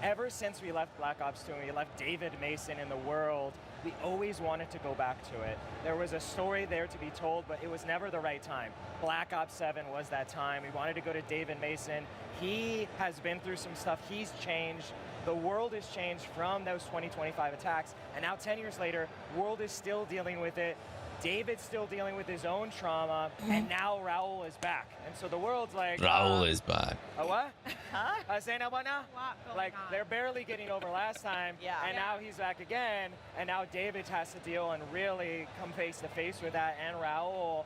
ever since we left Black Ops 2 and we left David Mason in the world, we always wanted to go back to it. There was a story there to be told, but it was never the right time. Black Ops 7 was that time. We wanted to go to David Mason. He has been through some stuff. He's changed. The world has changed from those 2025 attacks. And now 10 years later, world is still dealing with it. David's still dealing with his own trauma, and now Raul is back. And so the world's like... Raul is back. A what? huh? Saying Abana? Like, they're barely getting over last time, and now he's back again, and now David has to deal and really come face to face with that, and Raul,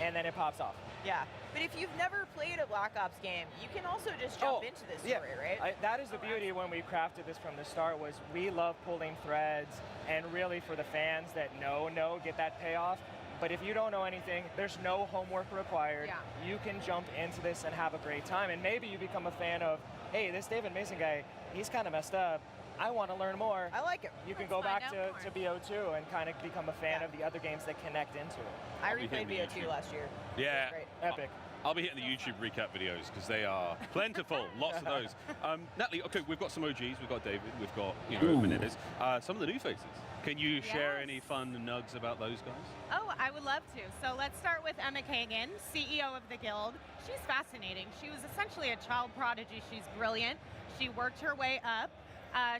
and then it pops off. Yeah, but if you've never played a Black Ops game, you can also just jump into this story, right? That is the beauty when we crafted this from the start, was we love pulling threads, and really for the fans that know get that payoff. But if you don't know anything, there's no homework required. Yeah. You can jump into this and have a great time, and maybe you become a fan of, hey, this David Mason guy, he's kind of messed up. I want to learn more. I like it. You can go back to BO2 and kind of become a fan of the other games that connect into it. I replayed BO2 last year. Yeah. Great. Epic. I'll be hitting the YouTube recap videos because they are plentiful, lots of those. Natalie, okay, we've got some OGs, we've got David, we've got Menendez. Some of the new faces. Can you share any fun nugs about those guys? Oh, I would love to. So let's start with Emma Kagan, CEO of the Guild. She's fascinating. She was essentially a child prodigy. She's brilliant. She worked her way up.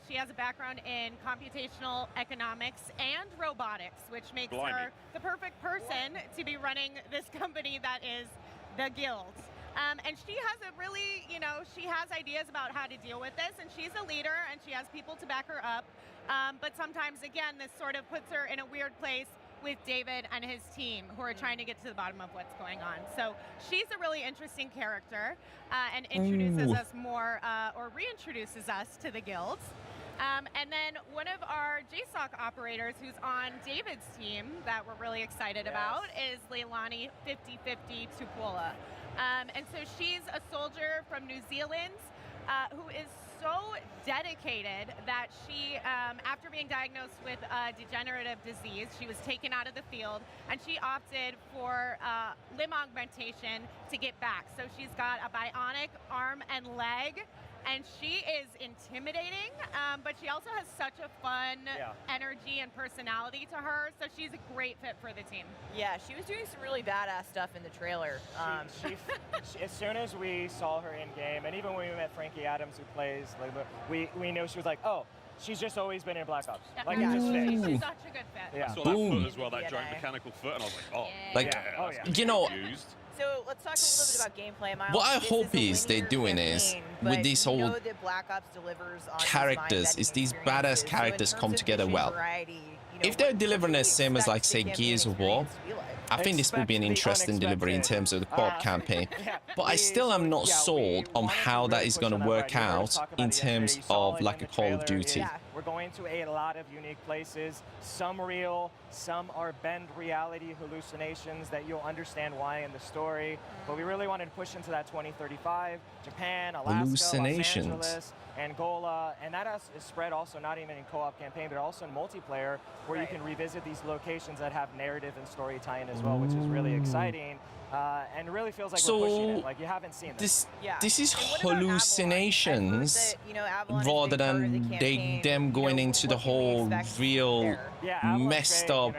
She has a background in computational economics and robotics, which makes her the perfect person to be running this company that is the Guild. And she has a really, she has ideas about how to deal with this, and she's a leader, and she has people to back her up. But sometimes, again, this sort of puts her in a weird place with David and his team, who are trying to get to the bottom of what's going on. So she's a really interesting character and introduces us more, or reintroduces us to the guilds. And then one of our JSOC operators who's on David's team that we're really excited about is Leilani 5050 Tupola. And so she's a soldier from New Zealand who is so dedicated that she, after being diagnosed with a degenerative disease, she was taken out of the field, and she opted for limb augmentation to get back. So she's got a bionic arm and leg, and she is intimidating, but she also has such a fun energy and personality to her, so she's a great fit for the team. Yeah, she was doing some really badass stuff in the trailer. She, as soon as we saw her in game, and even when we met Frankie Adams, who plays, we knew she was like, oh, she's just always been in Black Ops. Like, it just fits. She's such a good fit. I saw that foot as well, that giant mechanical foot, and I was like, oh. You know, so let's talk a little bit about gameplay, Miles. What I hope is they're doing is, with these whole Black Ops delivers on characters, is these badass characters come together well. If they're delivering the same as, like, say, Gears of War, I think this will be an interesting delivery in terms of the co-op campaign. But I still am not sold on how that is going to work out in terms of, like, a Call of Duty. We're going to a lot of unique places, some real, some are bend reality hallucinations that you'll understand why in the story. But we really wanted to push into that 2035, Japan, Alaska, Los Angeles, Angola, and that is spread also not even in co-op campaign, but also in multiplayer, where you can revisit these locations that have narrative and story tie-in as well, which is really exciting. And really feels like we're pushing it, like you haven't seen this. This is hallucinations rather than them going into the whole real messed up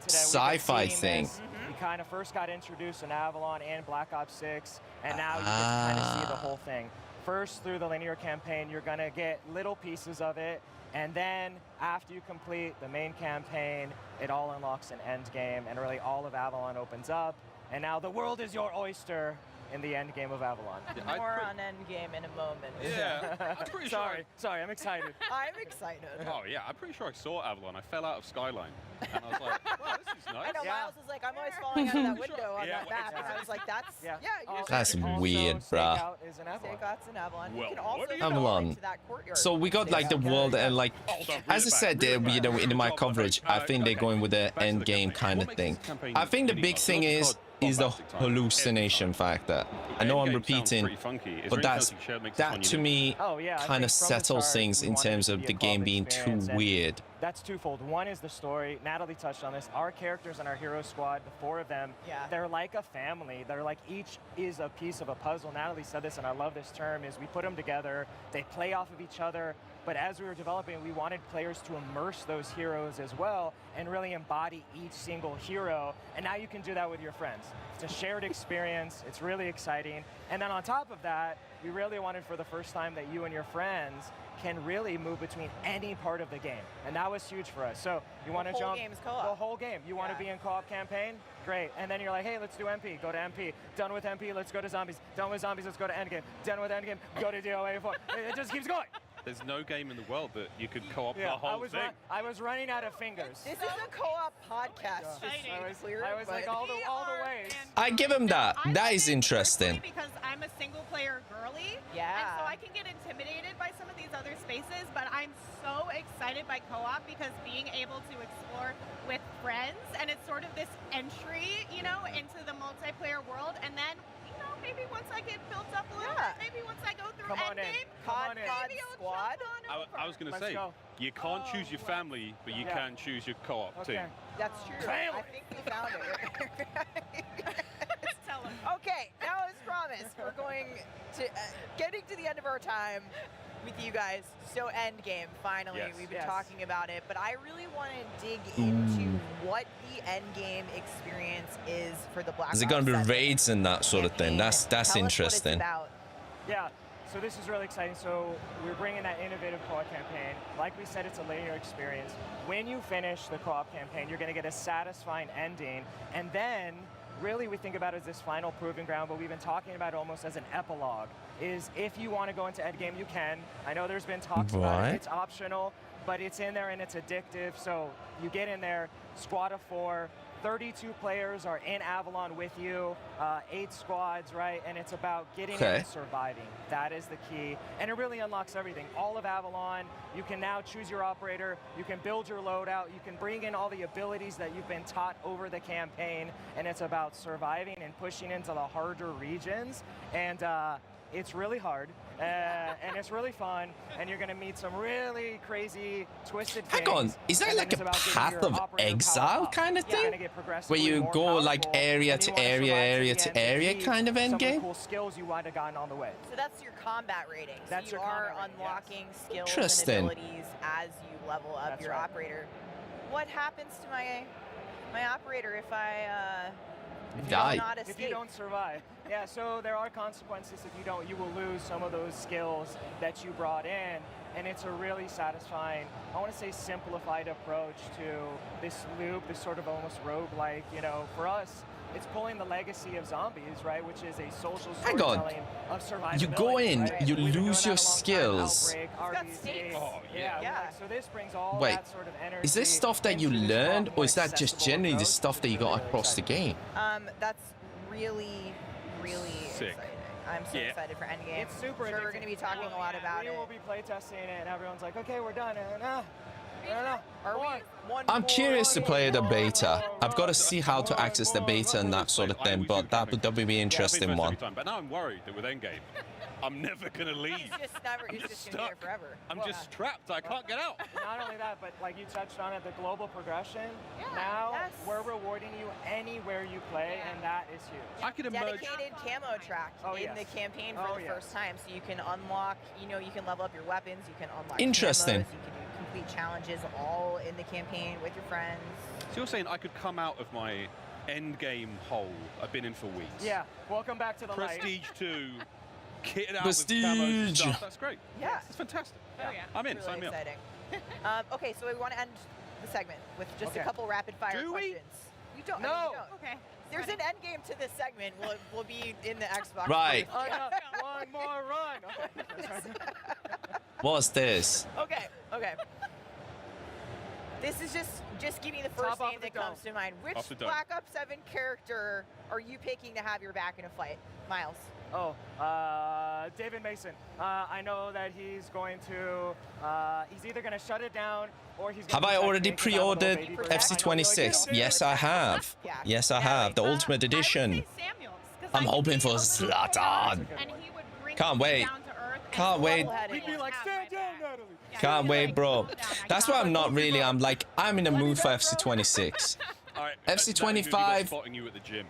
sci-fi thing. We kind of first got introduced in Avalon and Black Ops 6, and now you can kind of see the whole thing. First, through the linear campaign, you're going to get little pieces of it, and then after you complete the main campaign, it all unlocks an end game, and really all of Avalon opens up. And now the world is your oyster in the end game of Avalon. More on Endgame in a moment. Yeah, I'm pretty sure. Sorry, I'm excited. I'm excited. Oh yeah, I'm pretty sure I saw Avalon. I fell out of Skyline, and I was like, wow, this is nice. I know, Miles was like, I'm always falling out of that window on that map. And I was like, that's, That's weird, bruh. Stakeouts in Avalon. Well, you can also Avalon. So we got like the world, and like, as I said there, you know, in my coverage, I think they're going with the end game kind of thing. I think the big thing is the hallucination factor. I know I'm repeating, but that to me kind of settles things in terms of the game being too weird. That's twofold. One is the story. Natalie touched on this. Our characters in our hero squad, the four of them, they're like a family. They're like each is a piece of a puzzle. Natalie said this, and I love this term, is we put them together. They play off of each other. But as we were developing, we wanted players to immerse those heroes as well and really embody each single hero. And now you can do that with your friends. It's a shared experience. It's really exciting. And then on top of that, we really wanted for the first time that you and your friends can really move between any part of the game. And that that was huge for us. So you want to jump whole game's co-op. The whole game. You want to be in co-op campaign? Great. And then you're like, hey, let's do MP. Go to MP. Done with MP, let's go to zombies. Done with zombies, let's go to endgame. Done with endgame, go to DOA 4. It just keeps going. There's no game in the world that you could co-op the whole thing. I was running out of fingers. This is a co-op podcast. I was like all the ways. I give him that. That is interesting. Because I'm a single player girly. Yeah. And so I can get intimidated by some of these other spaces, but I'm so excited by co-op because being able to explore with friends, and it's sort of this entry, you know, into the multiplayer world, and then, you know, maybe once I get built up a little bit, maybe once I go through endgame, maybe I'll squad. I was going to say, you can't choose your family, but you can choose your co-op team. That's true. I think we found it. Okay, now as promised, we're going to getting to the end of our time with you guys. So Endgame, finally, we've been talking about it, but I really want to dig into what the Endgame experience is for the Black Ops. Is it going to be raids and that sort of thing? That's interesting. Yeah. So this is really exciting. So we're bringing that innovative co-op campaign. Like we said, it's a linear experience. When you finish the co-op campaign, you're going to get a satisfying ending. And then, really, we think about it as this final proving ground, but we've been talking about it almost as an epilogue, is if you want to go into endgame, you can. I know there's been talks about it. It's optional, but it's in there and it's addictive. So you get in there, squad of 4, 32 players are in Avalon with you, 8 squads, right? And it's about getting in and surviving. That is the key. And it really unlocks everything. All of Avalon, you can now choose your operator, you can build your loadout, you can bring in all the abilities that you've been taught over the campaign, and it's about surviving and pushing into the harder regions. And it's really hard, and it's really fun, and you're going to meet some really crazy, twisted things. Hang on, is that like a Path of Exile kind of thing? Where you go like area to area to area kind of endgame? Some cool skills you might have gotten on the way. So that's your combat rating. That's so you your are unlocking skills and abilities as you level up your operator. What happens to my operator if I die? If you don't survive. Yeah, so there are consequences if you don't. You will lose some of those skills that you brought in, and it's a really satisfying, I want to say simplified approach to this loop, this sort of almost roguelike, you know, for us, it's pulling the legacy of zombies, right, which is a social storytelling of survivability. You go in, right? you lose your skills. So this brings all Wait, that sort of energy. is this stuff that you learned, or is that just generally the stuff that you got across the game? That's really exciting. I'm so excited for Endgame. It's super. We're going to be talking a lot about it. We will be playtesting it, and everyone's like, "Okay, we're done." I'm curious to play the beta. I've got to see how to access the beta and that sort of thing, but that would be an interesting one. But now I'm worried that with Endgame, I'm never going to leave. I'm just gonna be here forever. I'm just trapped. I can't get out. Not only that, but like you touched on it, the global progression. Now we're rewarding you anywhere you play, and that is huge. I could emerge. Dedicated camo track in the campaign for the first time, so you can unlock. You know, you can level up your weapons. You can unlock. Interesting. Camos, you can do complete challenges all in the campaign with your friends. So you're saying I could come out of my Endgame hole I've been in for weeks? Yeah. Welcome back to the light. Prestige 2. Kitted out Prestige. with camos and stuff. That's great. Yeah. It's fantastic. Oh yeah. I'm in. Really Sign me up. exciting. Okay, so we want to end the segment with just a couple rapid fire questions. You don't. No. I mean, you don't. Okay. There's an end game to this segment. We'll be in the Xbox. Right. Oh, no. One more run. Okay. What's this? Okay. This is just give me the first name that comes to mind. Which Black Ops 7 character are you picking to have your back in a fight? Miles. Oh, David Mason. I know that he's going to, he's either going to shut it down or he's going to... Have I already pre-ordered FC26? Yes, I have. Yes, I have. The Ultimate Edition. I'm hoping for Zlatan. Can't wait. Can't wait. We'd be like, stand down, Natalie. Can't wait, bro. That's why I'm not really. I'm in the mood for FC26. FC25. Spotting you at the gym.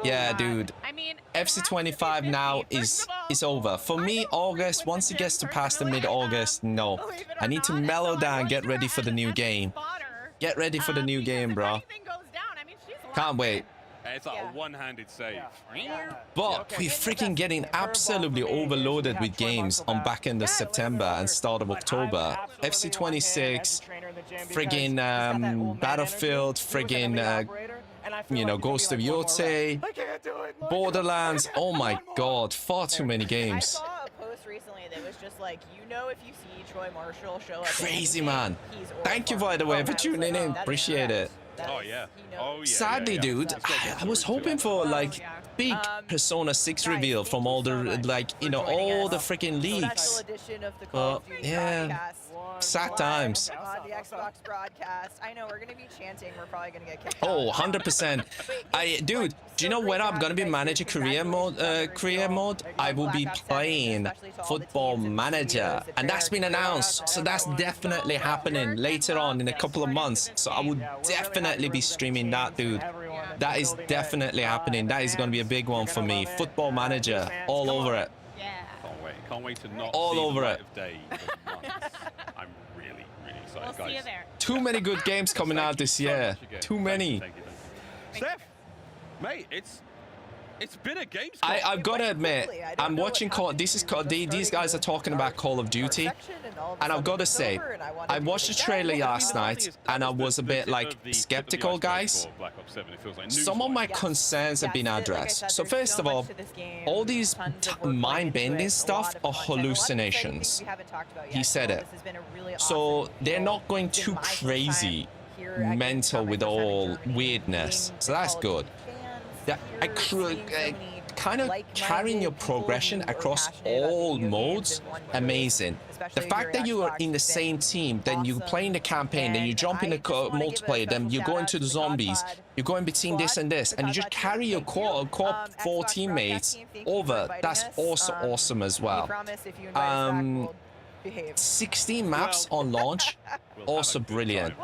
Yeah, dude. I mean, FC25 now is over. For me, August, once it gets to past the mid-August, no. I need to mellow down, get ready for the new game. Get ready for the new game, bro. Can't wait. It's like a one-handed save. But we're freaking getting absolutely overloaded with games on back end of September and start of October. FC26, friggin' Battlefield, friggin' Ghost of Yotei, Borderlands. Oh my god, far too many games. I saw a post recently that was just like, if you see Troy Marshall show up. Crazy, man. Thank you, by the way, for tuning in. Appreciate it. Oh yeah. Sadly, dude, I was hoping for like big Persona 6 reveal from all the all the freaking leaks. But yeah, sad times. On the Xbox broadcast. I know we're gonna be chanting. We're probably gonna get kicked. Oh, 100%. Dude, do you know when I'm gonna be managing career mode? I will be playing Football Manager, and that's been announced. So that's definitely happening later on in a couple of months. So I would definitely be streaming that, dude. That is definitely happening. That is gonna be a big one for me. Football Manager, all over it. Can't wait to not all see over the it. light of day for months. I'm really excited, guys. See you there. Too many good games coming out this year. Too many. Thank you. Steph, mate, it's been a Gamescom. I've got to admit, I'm watching these guys are talking about Call of Duty, and I've got to say, I watched the trailer last night, and I was a bit like skeptical, guys. Some of my concerns have been addressed. So first of all these mind-bending stuff are hallucinations. He said it. So they're not going too crazy mental with all weirdness. So that's good. Kind of carrying your progression across all modes, amazing. The fact that you are in the same team, then you play in the campaign, then you jump in the multiplayer, then you go into the zombies, you go in between this and this, and you just carry your core 4 teammates over. That's also awesome as well. 16 maps on launch, also brilliant.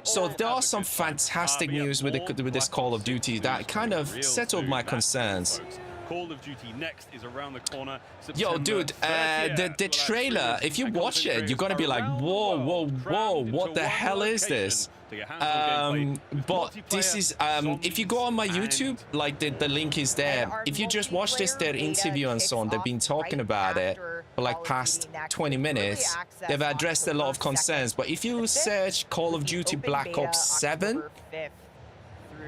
So there are some fantastic news with this Call of Duty that kind of settled my concerns. Call of Duty next is around the corner. Yo, dude, the trailer, if you watch it, you're gonna be like, whoa, what the hell is this? But this is, if you go on my YouTube, like the link is there. If you just watch their interview and so on, they've been talking about it for like past 20 minutes. They've addressed a lot of concerns. But if you search Call of Duty Black Ops 7,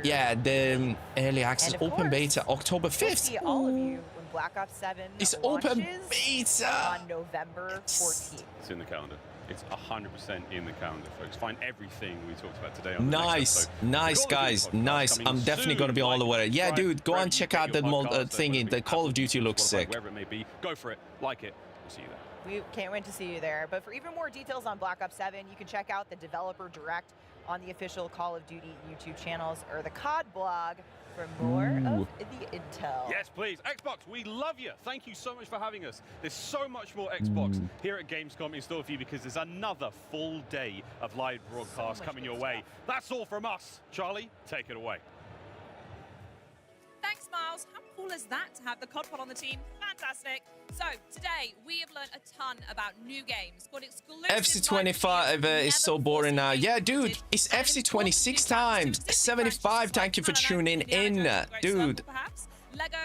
yeah, the early access open beta, October 5th. All of you when Black Ops 7 it's open beta on November 14th. It's in the calendar. It's 100% in the calendar, folks. Find everything we talked about today on the nice guys, nice. I'm definitely going to be all over it. Yeah, dude, go and check out the thingy. The Call of Duty looks sick. Wherever it may be, go for it, like it. We'll see you there. We can't wait to see you there. But for even more details on Black Ops 7, you can check out the Developer Direct on the official Call of Duty YouTube channels or the COD blog for more of the intel. Yes, please. Xbox, we love you. Thank you so much for having us. There's so much more Xbox here at Gamescom in store for you because there's another full day of live broadcast coming your way. That's all from us. Charlie, take it away. Thanks, Miles. How cool is that to have the COD pod on the team? Fantastic. So, today, we have learned a ton about new games. Got exclusive FC25 is so boring now. Yeah, dude, it's FC26 times. 75, thank you for tuning in, dude. Lego,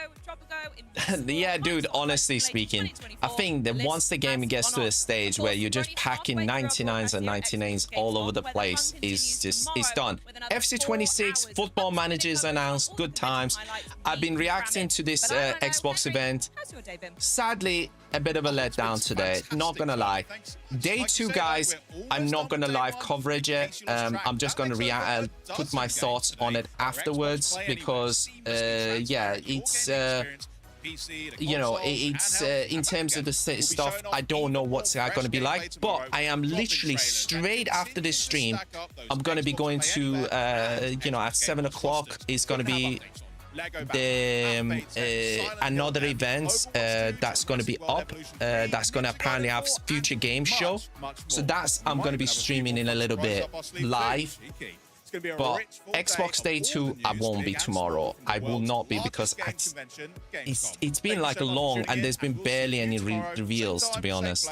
yeah, dude, honestly speaking, I think that once the game gets to a stage where you're just packing 99s and 99s all over the place, it's done. FC26 Football Managers announced, good times. I've been reacting to this Xbox event. Sadly, a bit of a letdown today, not gonna lie. Day 2, guys, I'm not gonna live coverage it. I'm just gonna put my thoughts on it afterwards because yeah, it's you know, it's in terms of the stuff, I don't know what's gonna be like, but I am literally straight after this stream, I'm gonna be going to you know, at 7 o'clock is gonna be the another event that's going to be up, that's going to apparently have future game show, so that's I'm going to be streaming in a little bit live. But Xbox Day 2 I won't be tomorrow. I will not be because it's been like long and there's been barely any reveals, to be honest.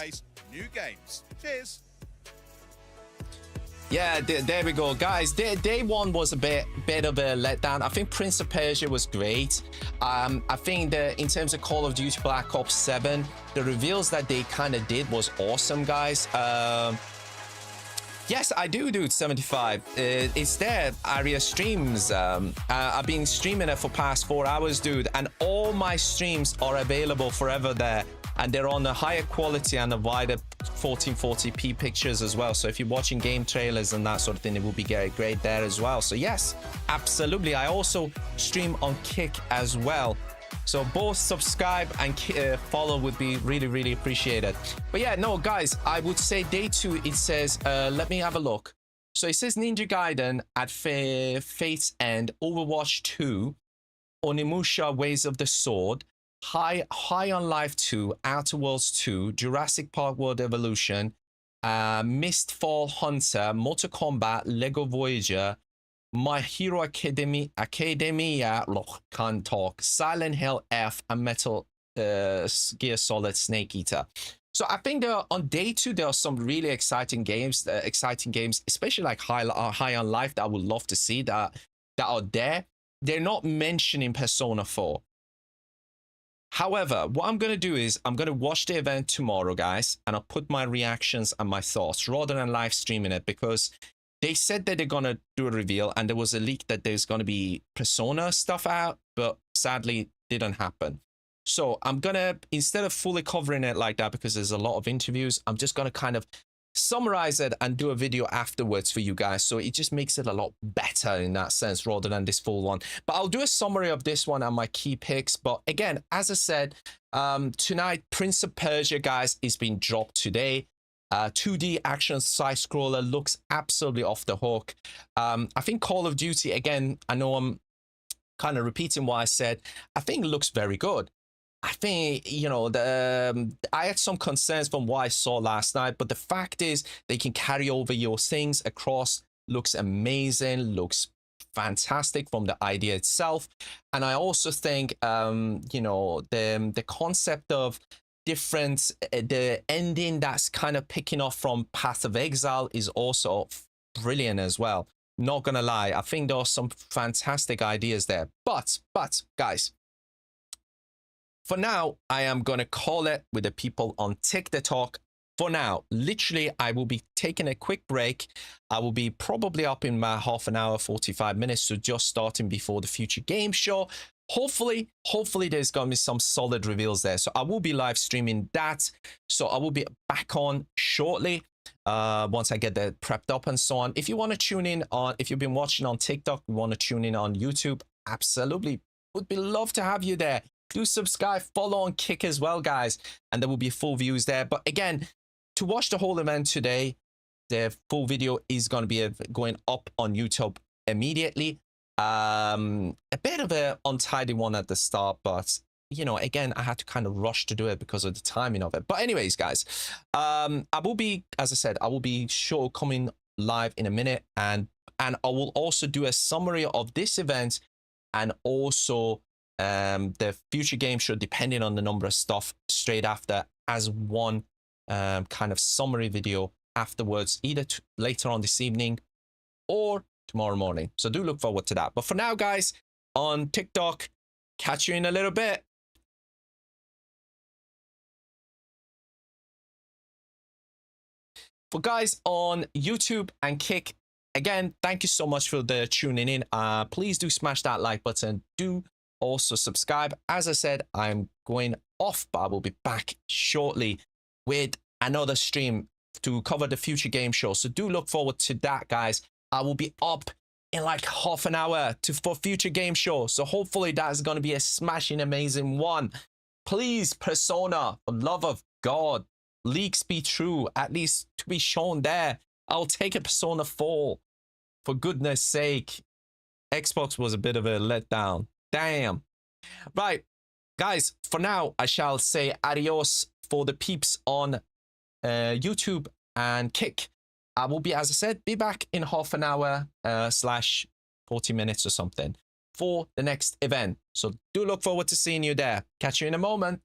Yeah, there we go, guys. Day one was a bit of a letdown. I think Prince of Persia was great. I think that in terms of Call of Duty Black Ops 7, the reveals that they kind of did was awesome, guys. Yes, I do, dude. 75. It's there. Aria streams. I've been streaming it for past 4 hours, dude, and all my streams are available forever there. And they're on a higher quality and a wider 1440p pictures as well. So if you're watching game trailers and that sort of thing, it will be great there as well. So yes, absolutely. I also stream on Kick as well. So both subscribe and follow would be really appreciated. But yeah, no, guys, I would say day 2, it says, let me have a look. So it says Ninja Gaiden at Fate's End, Overwatch 2, Onimusha Ways of the Sword, High on Life 2, Outer Worlds 2, Jurassic Park World Evolution, Mistfall Hunter, Mortal Kombat, Lego Voyager, My Hero Academia, look, can't talk, Silent Hill F, and Metal Gear Solid Snake Eater. So I think on day 2 there are some really exciting games, especially like High on Life that I would love to see that are there. They're not mentioning Persona 4. However, what I'm going to do is I'm going to watch the event tomorrow, guys, and I'll put my reactions and my thoughts rather than live streaming it, because they said that they're going to do a reveal and there was a leak that there's going to be Persona stuff out, but sadly didn't happen. So I'm going to, instead of fully covering it like that, because there's a lot of interviews, I'm just going to kind of summarize it and do a video afterwards for you guys, so it just makes it a lot better in that sense rather than this full one. But I'll do a summary of this one and my key picks. But again, as I said, tonight Prince of Persia, guys, is being dropped today. 2D action side scroller, looks absolutely off the hook. I think Call of Duty, again, I know I'm kind of repeating what I said, I think it looks very good. I think, you know, I had some concerns from what I saw last night, but the fact is they can carry over your things across. Looks amazing, looks fantastic from the idea itself. And I also think, you know, the concept of different, the ending that's kind of picking off from Path of Exile is also brilliant as well. Not gonna lie, I think there are some fantastic ideas there. But guys, for now, I am going to call it with the people on TikTok. For now, literally, I will be taking a quick break. I will be probably up in my half an hour, 45 minutes, so just starting before the Future Game Show. Hopefully there's going to be some solid reveals there. So I will be live streaming that. So I will be back on shortly once I get that prepped up and so on. If you want to tune in on, if you've been watching on TikTok, you want to tune in on YouTube, absolutely. Would be love to have you there. Do subscribe, follow on Kick as well, guys, and there will be full views there. But again, to watch the whole event today, the full video is going to be going up on YouTube immediately. A bit of an untidy one at the start, but you know, again, I had to kind of rush to do it because of the timing of it. But anyways, guys, I will be, as I said, I will be sure coming live in a minute, and I will also do a summary of this event and also the Future Game Show, depending on the number of stuff, straight after as one kind of summary video afterwards, either later on this evening or tomorrow morning. So do look forward to that. But for now, guys, on TikTok, catch you in a little bit. For guys on YouTube and Kick, again, thank you so much for the tuning in. Please do smash that like button. Do also subscribe. As I said, I'm going off, but I will be back shortly with another stream to cover the Future Game Show. So do look forward to that, guys. I will be up in like half an hour for Future Game Show. So hopefully that's going to be a smashing, amazing one. Please, Persona, for love of God, leaks be true, at least to be shown there. I'll take a Persona 4. For goodness sake. Xbox was a bit of a letdown. Damn. Right, guys, for now, I shall say adios for the peeps on YouTube and Kick. I will be, as I said, be back in half an hour slash 40 minutes or something for the next event. So do look forward to seeing you there. Catch you in a moment.